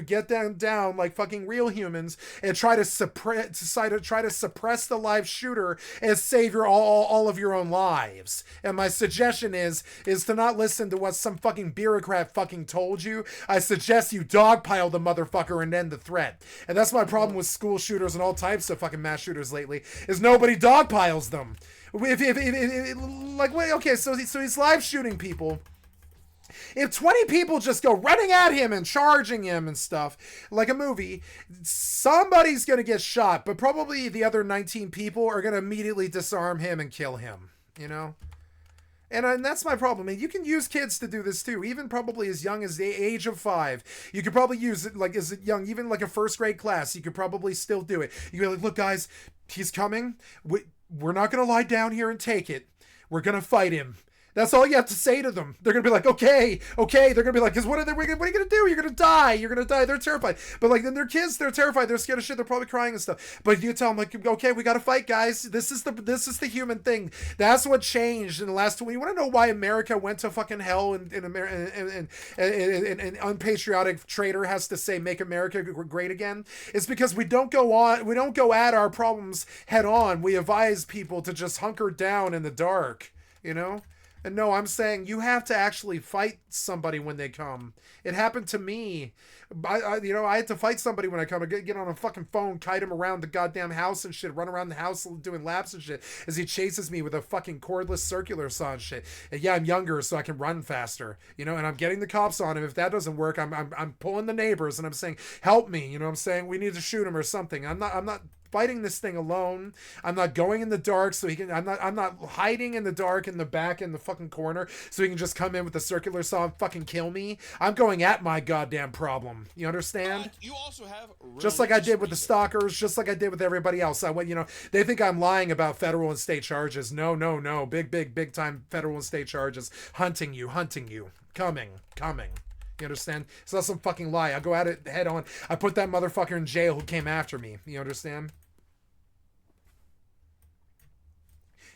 get down like fucking real humans and try to suppress the live shooter and save all of your own lives? And my suggestion is to not listen to what some fucking bureaucrat fucking told you. I suggest you dogpile the motherfucker and end the threat. And that's my problem with school shooters and all types of fucking mass shooters lately, is nobody dogpiles them. So he's live shooting people. If 20 people just go running at him and charging him and stuff, like a movie, somebody's going to get shot, but probably the other 19 people are going to immediately disarm him and kill him, And that's my problem. And you can use kids to do this too, even probably as young as the age of 5. You could probably use it like as young, even like a first grade class. You could probably still do it. You can be like, look, guys, he's coming. We're not going to lie down here and take it. We're going to fight him. That's all you have to say to them. They're going to be like, okay. They're going to be like, because what are you going to do? You're going to die. They're terrified. But like, then their kids, they're terrified. They're scared of shit. They're probably crying and stuff. But you tell them like, okay, we got to fight, guys. This is the human thing. That's what changed in the last 20. You want to know why America went to fucking hell and an unpatriotic traitor has to say, make America great again? It's because we don't go at our problems head on. We advise people to just hunker down in the dark, you know? And no, I'm saying you have to actually fight somebody when they come. It happened to me. I had to fight somebody when I come. I get on a fucking phone, kite him around the goddamn house and shit, run around the house doing laps and shit as he chases me with a fucking cordless circular saw and shit. And yeah, I'm younger, so I can run faster, you know, and I'm getting the cops on him. If that doesn't work, I'm pulling the neighbors and I'm saying, help me, you know what I'm saying? We need to shoot him or something. I'm not fighting this thing alone. I'm not going in the dark so he can. I'm not hiding in the dark in the back in the fucking corner so he can just come in with a circular saw and fucking kill me. I'm going at my goddamn problem. You understand? You also have just like I did with the stalkers, just like I did with everybody else. I went. You know, they think I'm lying about federal and state charges. No. Big time federal and state charges. Hunting you. Coming. You understand? It's not some fucking lie. I go at it head on. I put that motherfucker in jail who came after me. You understand?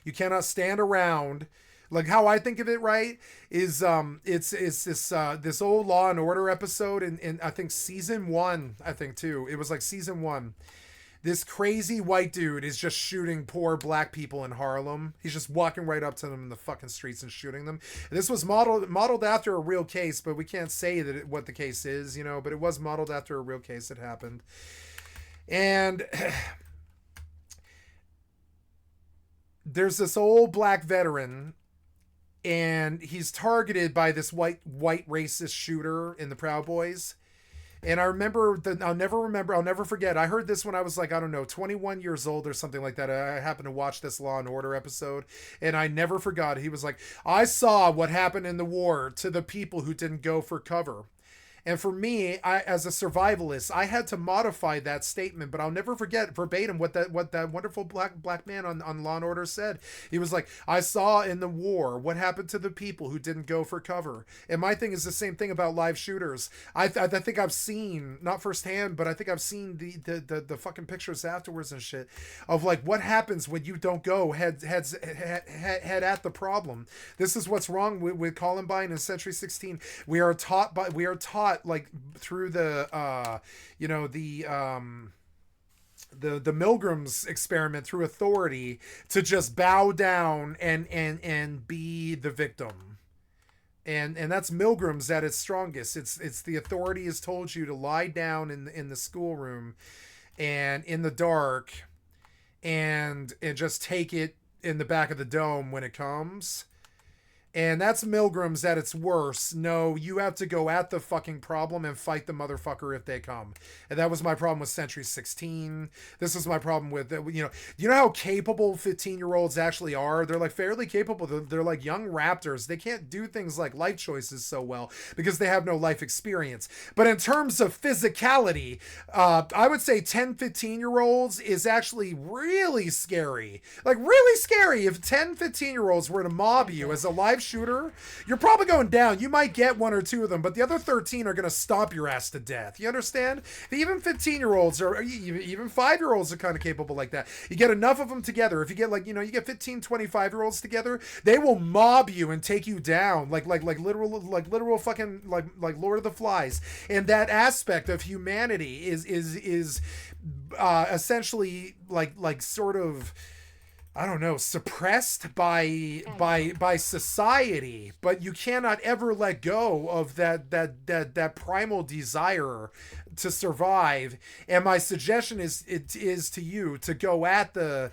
You cannot stand around. Like how I think of it, right, is it's this old Law and Order episode in I think season 1, I think too. It was like season 1. This crazy white dude is just shooting poor black people in Harlem. He's just walking right up to them in the fucking streets and shooting them. And this was modeled after a real case, but we can't say what the case is, you know, but it was modeled after a real case that happened. And there's this old black veteran, and he's targeted by this white racist shooter in the Proud Boys. And I remember I'll never forget. I heard this when I was like, I don't know, 21 years old or something like that. I happened to watch this Law and Order episode, and I never forgot. He was like, I saw what happened in the war to the people who didn't go for cover. And for me, as a survivalist, I had to modify that statement, but I'll never forget verbatim what that wonderful black man on Law and Order said. He was like, I saw in the war what happened to the people who didn't go for cover. And my thing is the same thing about live shooters. I think I've seen, not firsthand, but I think I've seen the fucking pictures afterwards and shit of like what happens when you don't go head at the problem. This is what's wrong with Columbine and Century 16. We are taught like through the Milgram's experiment through authority to just bow down and be the victim. And that's Milgram's at its strongest. It's the authority has told you to lie down in the schoolroom and in the dark and just take it in the back of the dome when it comes. And that's Milgram's at its worst. No, you have to go at the fucking problem and fight the motherfucker if they come. And that was my problem with Century 16. This is my problem with, you know how capable 15-year-olds actually are? They're like fairly capable. They're like young raptors. They can't do things like life choices so well because they have no life experience. But in terms of physicality, I would say 10, 15-year-olds is actually really scary. Like really scary. If 10, 15-year-olds were to mob you as a live shooter, you're probably going down. You might get 1 or 2 of them, but the other 13 are going to stomp your ass to death. You understand? Even 15-year-olds or even 5-year-olds are kind of capable like that. You get enough of them together. If you get you get 15, 25-year-olds together, they will mob you and take you down like literal fucking like Lord of the Flies. And that aspect of humanity is essentially like sort of, I don't know, suppressed by society, but you cannot ever let go of that primal desire to survive. And my suggestion is to you to go at the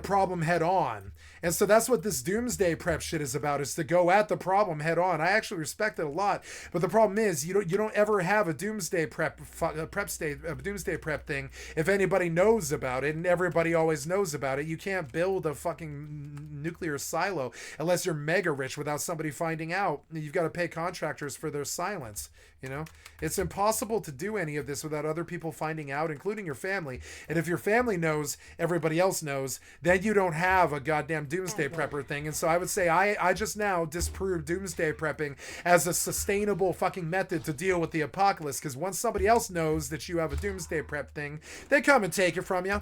problem head on. And so that's what this doomsday prep shit is about, is to go at the problem head on. I actually respect it a lot, but the problem is you don't ever have a doomsday prep thing if anybody knows about it, and everybody always knows about it. You can't build a fucking nuclear silo unless you're mega rich without somebody finding out. You've got to pay contractors for their silence. You know, it's impossible to do any of this without other people finding out, including your family. And if your family knows, everybody else knows, then you don't have a goddamn doomsday prepper thing. And so I would say I just now disproved doomsday prepping as a sustainable fucking method to deal with the apocalypse. Because once somebody else knows that you have a doomsday prep thing, they come and take it from you.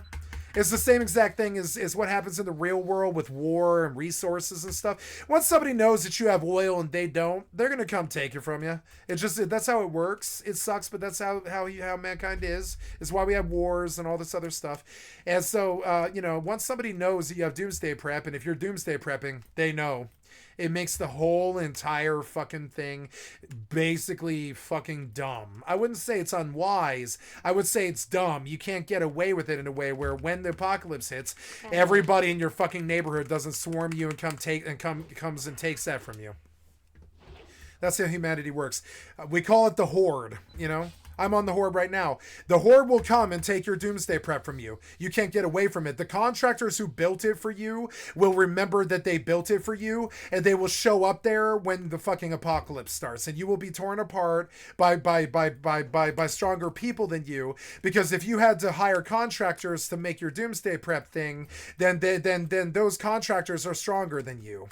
It's the same exact thing as what happens in the real world with war and resources and stuff. Once somebody knows that you have oil and they don't, they're going to come take it from you. It's just, that's how it works. It sucks, but that's how mankind is. It's why we have wars and all this other stuff. And so, you know, once somebody knows that you have doomsday prep, and if you're doomsday prepping, they know. It makes the whole entire fucking thing basically fucking dumb. I wouldn't say it's unwise. I would say it's dumb. You can't get away with it in a way where when the apocalypse hits, everybody in your fucking neighborhood doesn't swarm you and comes and takes that from you. That's how humanity works. We call it the Horde, you know? I'm on the Horde right now. The Horde will come and take your doomsday prep from you. You can't get away from it. The contractors who built it for you will remember that they built it for you, and they will show up there when the fucking apocalypse starts, and you will be torn apart by stronger people than you, because if you had to hire contractors to make your doomsday prep thing, then those contractors are stronger than you.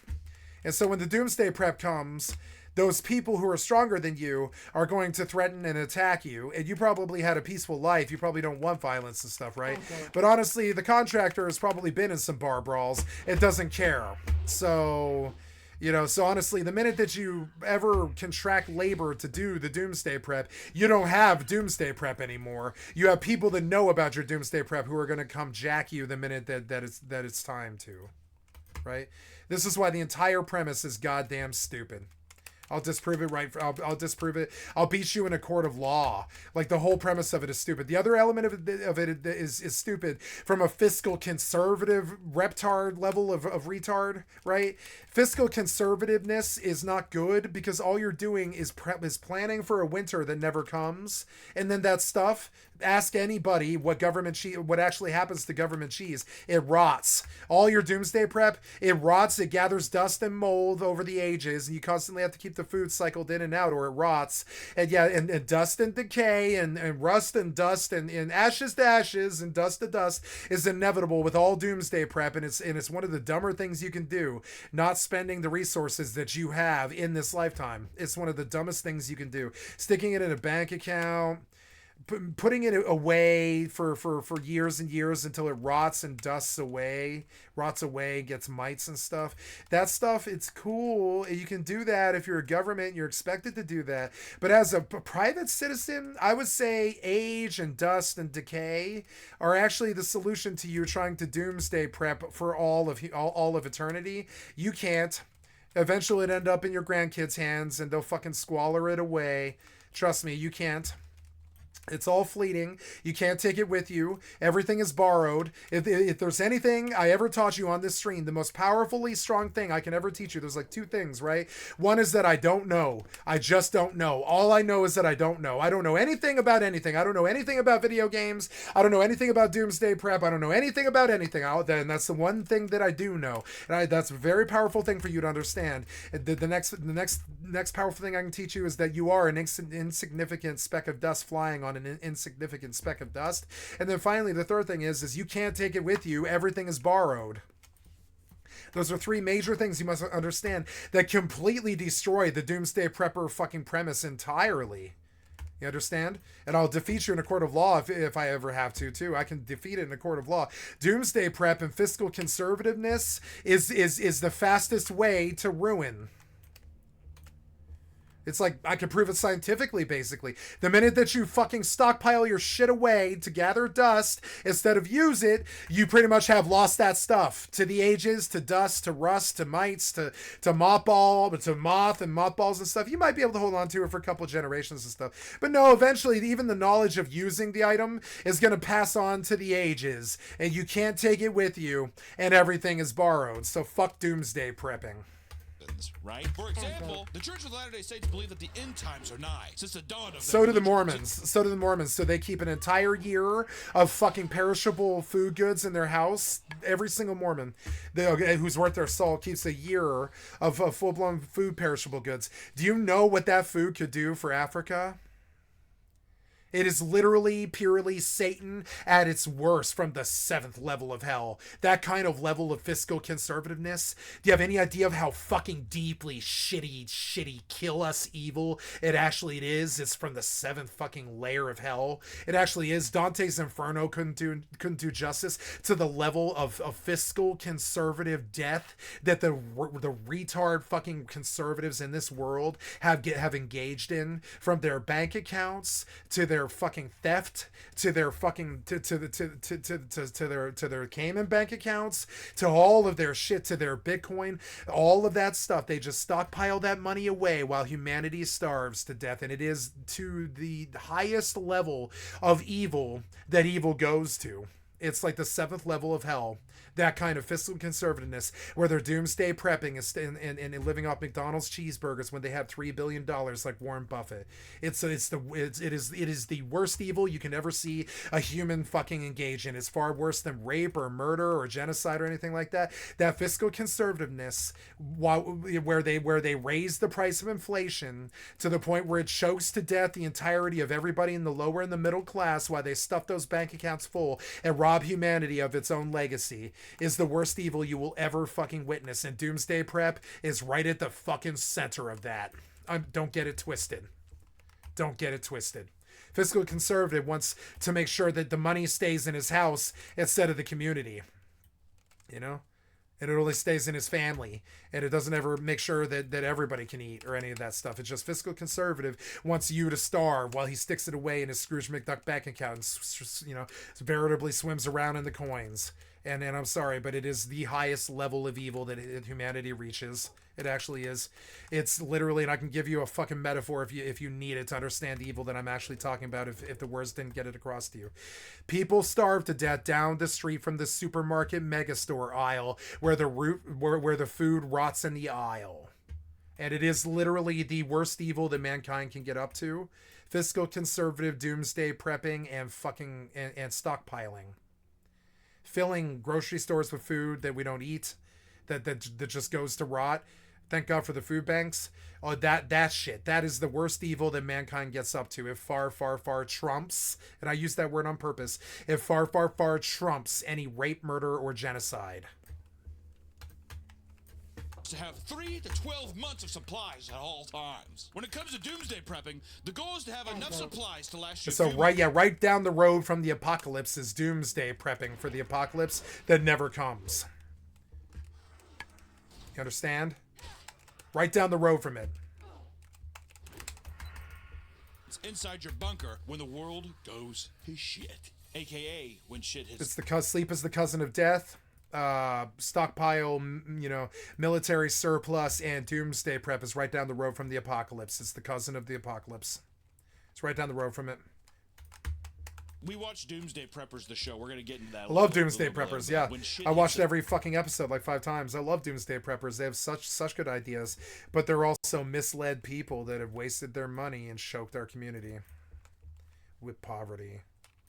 And so when the doomsday prep comes, those people who are stronger than you are going to threaten and attack you. And you probably had a peaceful life. You probably don't want violence and stuff, right? Okay. But honestly, the contractor has probably been in some bar brawls. It doesn't care. So, you know, so honestly, the minute that you ever contract labor to do the doomsday prep, you don't have doomsday prep anymore. You have people that know about your doomsday prep who are going to come jack you the minute that it's time to, right? This is why the entire premise is goddamn stupid. I'll disprove it I'll disprove it. I'll beat you in a court of law. Like, the whole premise of it is stupid. The other element of it is stupid from a fiscal conservative reptard level of retard, right? Fiscal conservativeness is not good because all you're doing is planning for a winter that never comes. And then that stuff, ask anybody what actually happens to government cheese. It rots. All your doomsday prep, it rots. It gathers dust and mold over the ages, and you constantly have to keep the food cycled in and out or it rots. And yeah, and dust and decay and rust and dust and ashes to ashes and dust to dust is inevitable with all doomsday prep, and it's one of the dumber things you can do, not spending the resources that you have in this lifetime. It's one of the dumbest things you can do. Sticking it in a bank account, putting it away for years and years until it rots and rots away, gets mites and stuff. That stuff, it's cool. You can do that if you're a government, you're expected to do that. But as a private citizen, I would say age and dust and decay are actually the solution to you trying to doomsday prep for all of eternity. You can't. Eventually it'll end up in your grandkids' hands and they'll fucking squalor it away. Trust me, you can't. It's all fleeting. You can't take it with you. Everything is borrowed. If there's anything I ever taught you on this stream, the most powerfully strong thing I can ever teach you, there's like two things, right? One is that I don't know. I just don't know. All I know is that I don't know. I don't know anything about anything. I don't know anything about video games. I don't know anything about doomsday prep. I don't know anything about anything. And that's the one thing that I do know. And that's a very powerful thing for you to understand. The next powerful thing I can teach you is that you are an insignificant speck of dust flying on an insignificant speck of dust. And then finally, the third thing is you can't take it with you. Everything is borrowed. Those are three major things you must understand that completely destroy the doomsday prepper fucking premise entirely. You understand? And I'll defeat you in a court of law if I ever have to, too. I can defeat it in a court of law. Doomsday prep and fiscal conservativeness is the fastest way to ruin. It's like, I can prove it scientifically, basically. The minute that you fucking stockpile your shit away to gather dust instead of use it, you pretty much have lost that stuff. To the ages, to dust, to rust, to mites, to mothball, to moth and mothballs and stuff. You might be able to hold on to it for a couple of generations and stuff. But no, eventually, even the knowledge of using the item is going to pass on to the ages. And you can't take it with you, and everything is borrowed. So fuck doomsday prepping. happens, right? For example, the Church of the Latter-day Saints believe that the end times are nigh since the dawn of So do the Mormons. So do the Mormons. So they keep an entire year of fucking perishable food goods in their house. Every single Mormon who's worth their salt keeps a year of full-blown food perishable goods. Do you know what that food could do for Africa? It is literally purely Satan at its worst from the 7th level of hell. That kind of level of fiscal conservativeness. Do you have any idea of how fucking deeply shitty kill us evil it actually is? It's from the 7th fucking layer of hell. It actually is. Dante's Inferno couldn't do justice to the level of fiscal conservative death that the retard fucking conservatives in this world have engaged in, from their bank accounts to their fucking theft, to their fucking to their Cayman bank accounts, to all of their shit, to their Bitcoin, all of that stuff. They just stockpile that money away while humanity starves to death. And it is to the highest level of evil that evil goes to. It's like the 7th level of hell. That kind of fiscal conservativeness, where they're doomsday prepping and living off McDonald's cheeseburgers when they have $3 billion, like Warren Buffett. It is the worst evil you can ever see a human fucking engage in. It's far worse than rape or murder or genocide or anything like that. That fiscal conservativeness, where they raise the price of inflation to the point where it chokes to death the entirety of everybody in the lower and the middle class, while they stuff those bank accounts full and rob humanity of its own legacy, is the worst evil you will ever fucking witness. And doomsday prep is right at the fucking center of that. Don't get it twisted. Don't get it twisted. Fiscal conservative wants to make sure that the money stays in his house instead of the community. You know? And it only stays in his family. And it doesn't ever make sure that everybody can eat or any of that stuff. It's just fiscal conservative wants you to starve while he sticks it away in his Scrooge McDuck bank account and, you know, veritably swims around in the coins. And I'm sorry, but it is the highest level of evil that humanity reaches. It actually is. It's literally, and I can give you a fucking metaphor if you need it to understand the evil that I'm actually talking about, if the words didn't get it across to you. People starve to death down the street from the supermarket megastore aisle where the food rots in the aisle. And it is literally the worst evil that mankind can get up to. Fiscal conservative doomsday prepping and fucking and stockpiling. Filling grocery stores with food that we don't eat, that just goes to rot. Thank God for the food banks. Oh, that shit. That is the worst evil that mankind gets up to. If far trumps, and I use that word on purpose, if far trumps any rape, murder, or genocide. To have 3 to 12 months of supplies at all times. When it comes to doomsday prepping, the goal is to have enough supplies to last you. So right down the road from the apocalypse is doomsday prepping for the apocalypse that never comes. You understand? Right down the road from it. It's inside your bunker when the world goes to shit. AKA when shit hits. Sleep is the cousin of death. Stockpile, military surplus, and doomsday prep is right down the road from the apocalypse. It's the cousin of the apocalypse. It's right down the road from it. We watch Doomsday Preppers, the show. We're going to get into that. I love Doomsday Preppers, yeah. I watched every fucking episode like 5 times. I love Doomsday Preppers. They have such good ideas, but they're also misled people that have wasted their money and choked our community with poverty.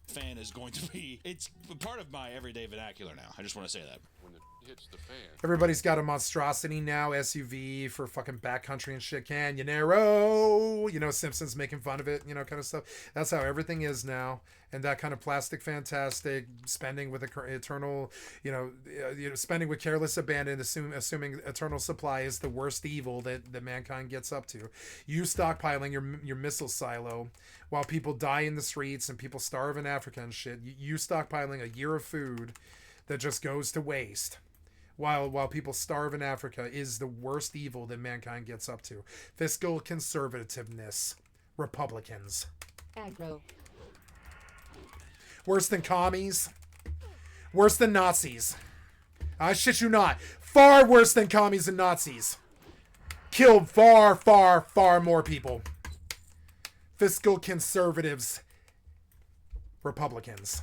Fan is going to be, it's part of my everyday vernacular now. I just want to say that. When it hits the fan. Everybody's got a monstrosity now, SUV for fucking backcountry and shit. Canyonero, Simpsons making fun of it, kind of stuff. That's how everything is now. And that kind of plastic fantastic spending with eternal, spending with careless abandon, assuming eternal supply is the worst evil that mankind gets up to. You stockpiling your missile silo while people die in the streets and people starve in Africa and shit. You stockpiling a year of food that just goes to waste while people starve in Africa is the worst evil that mankind gets up to. Fiscal conservativeness. Republicans. Aggro. Worse than commies. Worse than Nazis. I shit you not. Far worse than commies and Nazis. Killed far more people. Fiscal conservatives. Republicans.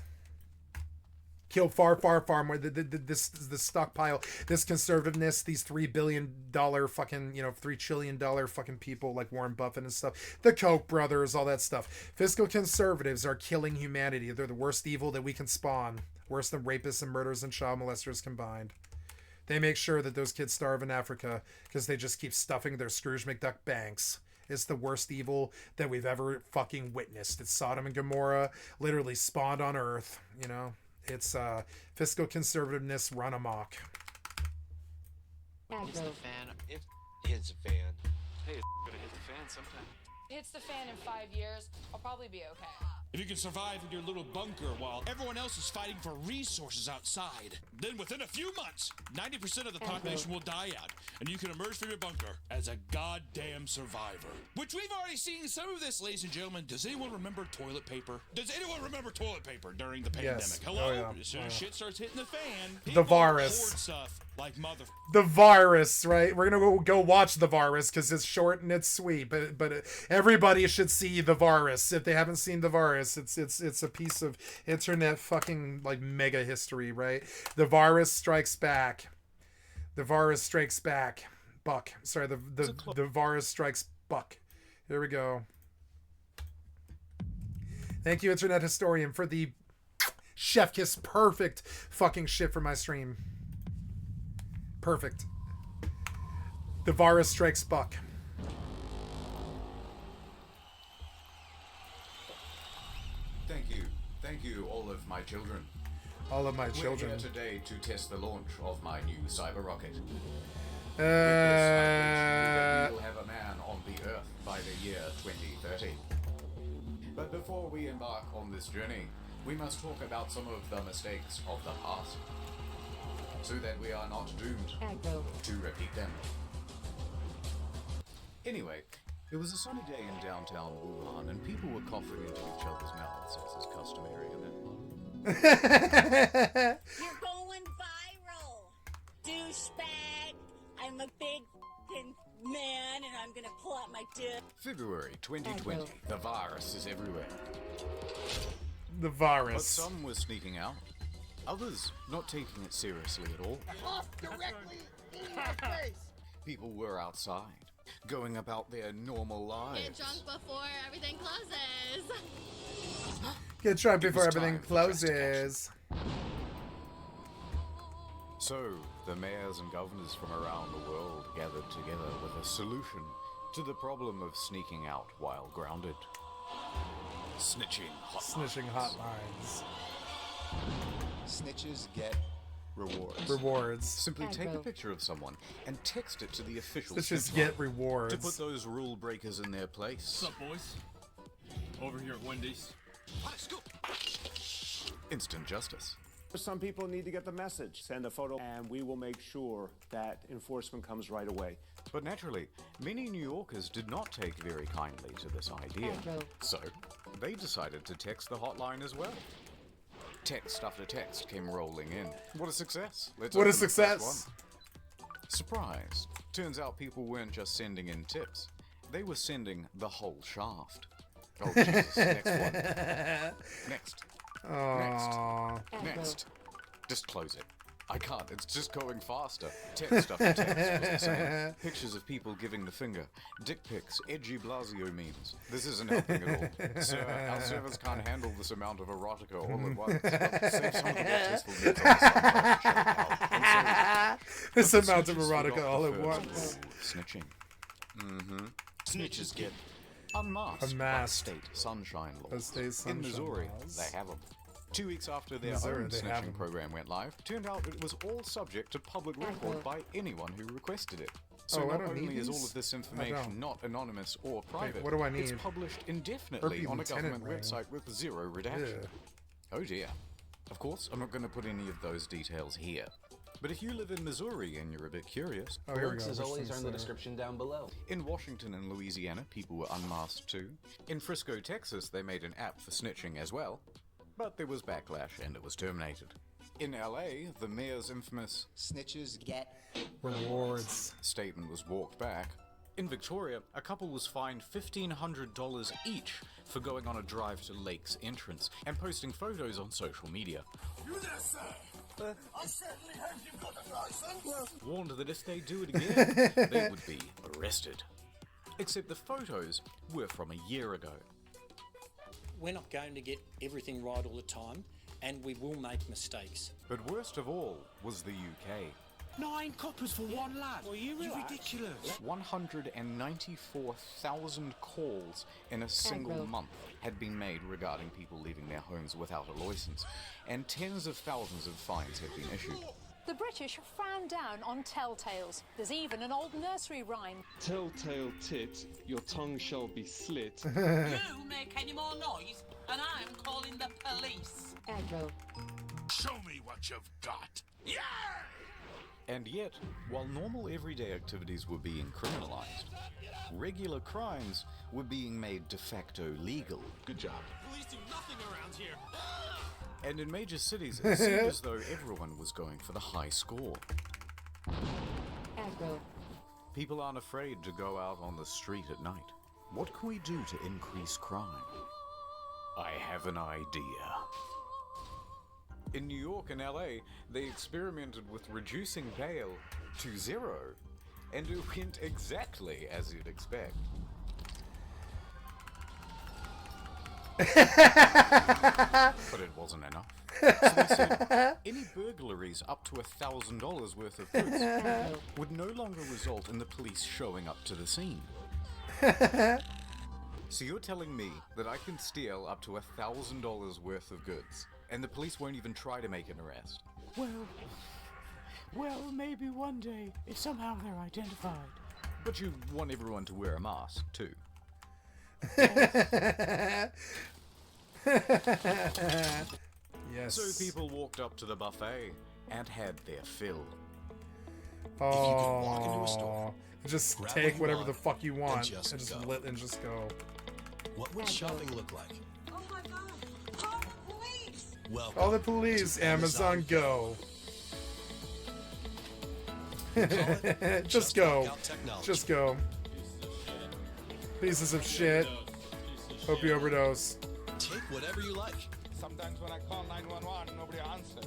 kill far, far, far more. This stockpile, this conservativeness, these $3 billion fucking, $3 trillion fucking people like Warren Buffett and stuff, the Koch brothers, all that stuff. Fiscal conservatives are killing humanity. They're the worst evil that we can spawn. Worse than rapists and murderers and child molesters combined. They make sure that those kids starve in Africa because they just keep stuffing their Scrooge McDuck banks. It's the worst evil that we've ever fucking witnessed. It's Sodom and Gomorrah, literally spawned on Earth. It's fiscal conservativeness run amok. It's the fan. It hits a fan. Hey, it's gonna hit the fan sometime. Hits the fan in 5 years, I'll probably be okay. If you can survive in your little bunker while everyone else is fighting for resources outside, then within a few months, 90% of the population will die out, and you can emerge from your bunker as a goddamn survivor. Which we've already seen some of this, ladies and gentlemen. Does anyone remember toilet paper? Does anyone remember toilet paper during the pandemic? Yes. Hello? Oh, yeah. As soon as shit starts hitting the fan, The people virus. hoard stuff like mother... The virus, right? We're gonna go watch The Virus because it's short and it's sweet. But everybody should see The Virus. If they haven't seen The Virus, it's a piece of internet fucking like mega history, right? The virus strikes back. The virus strikes back. Buck. Sorry, the virus strikes Buck. Here we go. Thank you, Internet Historian, for the chef kiss perfect fucking shit for my stream. Perfect. The virus strikes Buck. Thank you, all of my children. All of my children. We're here today to test the launch of my new cyber rocket. Uh, With this, we will have a man on the Earth by the year 2030. But before we embark on this journey, we must talk about some of the mistakes of the past, so that we are not doomed to repeat them. Anyway, it was a sunny day in downtown Wuhan, and people were coughing into each other's mouths, as is customary in that. You're going viral, douchebag. I'm a big man, and I'm gonna pull out my dick. February 2020. The virus is everywhere. The virus. But some were sneaking out. Others not taking it seriously at all. Cough directly in your face. People were outside, going about their normal lives. Get drunk before everything closes. Get drunk before everything closes. So, the mayors and governors from around the world gathered together with a solution to the problem of sneaking out while grounded. Snitching hotlines. Snitches get rewards. Rewards. Simply take a picture of someone and text it to the official Snitches snitch get line rewards. to put those rule breakers in their place. What's up, boys? Over here at Wendy's. Instant justice. Some people need to get the message. Send a photo and we will make sure that enforcement comes right away. But naturally, many New Yorkers did not take very kindly to this idea. So, they decided to text the hotline as well. Text after text came rolling in. What a success. Let's What a open the first success. one. Surprise. Turns out people weren't just sending in tips. They were sending the whole shaft. Oh, Jesus. Next one. Next. Aww. Next. Just close it. I can't. It's just going faster. Text after text was the same. Pictures of people giving the finger. Dick pics. Edgy Blasio memes. This isn't helping at all. Sir, our servers can't handle this amount of erotica all at once. Save some of the tasteful memes on the side to show how. This But the amount of snitches erotica forgot all the at first once. rule. Snitching. Snitches get unmasked. Unmasked. By state sunshine laws. By state sunshine In Missouri, laws. they have them. 2 weeks after their Missouri, own they have snitching 'em. program went live, turned out it was all subject to public record by anyone who requested it. So Oh, I not don't only need is all these? of this I information don't. not anonymous or private, what do I it's need? published indefinitely Herpy on a Lieutenant government ring. website with zero redaction. Ugh. Oh dear. Of course, I'm not going to put any of those details here. But if you live in Missouri and you're a bit curious, Oh, here we Links, go. as Which always, one's are in the there? description down below. in Washington and Louisiana, people were unmasked too. In Frisco, Texas, they made an app for snitching as well. But there was backlash and it was terminated. In LA, the mayor's infamous Snitches get rewards statement was walked back. In Victoria, a couple was fined $1,500 each for going on a drive to Lake's entrance and posting photos on social media. You there, sir? I certainly hope you've got a license. Warned that if they do it again, they would be arrested. Except the photos were from a year ago. We're not going to get everything right all the time, and we will make mistakes. But worst of all was the UK. 9 coppers for one lad. Well, you relax. Ridiculous. 194,000 calls in a single month had been made regarding people leaving their homes without a license, and tens of thousands of fines had been issued. The British frown down on telltales. There's even an old nursery rhyme. Telltale tit, your tongue shall be slit. You make any more noise, and I'm calling the police. Aggro. Show me what you've got. Yeah! And yet, while normal everyday activities were being criminalized, regular crimes were being made de facto legal. Good job. Police do nothing around here. And in major cities, it seemed as though everyone was going for the high score. Aggro. People aren't afraid to go out on the street at night. What can we do to increase crime? I have an idea. In New York and LA, they experimented with reducing bail to 0, and it went exactly as you'd expect. But it wasn't enough. So they said any burglaries up to $1,000 worth of goods would no longer result in the police showing up to the scene. So you're telling me that I can steal up to $1,000 worth of goods, and the police won't even try to make an arrest? Well, maybe one day, if somehow they're identified. But you want everyone to wear a mask, too. Yes. So people walked up to the buffet and had their fill. Oh, if you could walk into a store, just grab take what you whatever want, the fuck you want, and just go. and just go. What would shopping look like? Oh my god! Call the police! Welcome Call the police, to Amazon Go. Just go. Just go. Pieces of shit. Hope you overdose. Take whatever you like. Sometimes when I call 911, nobody answers.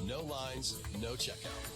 No lines, no checkout.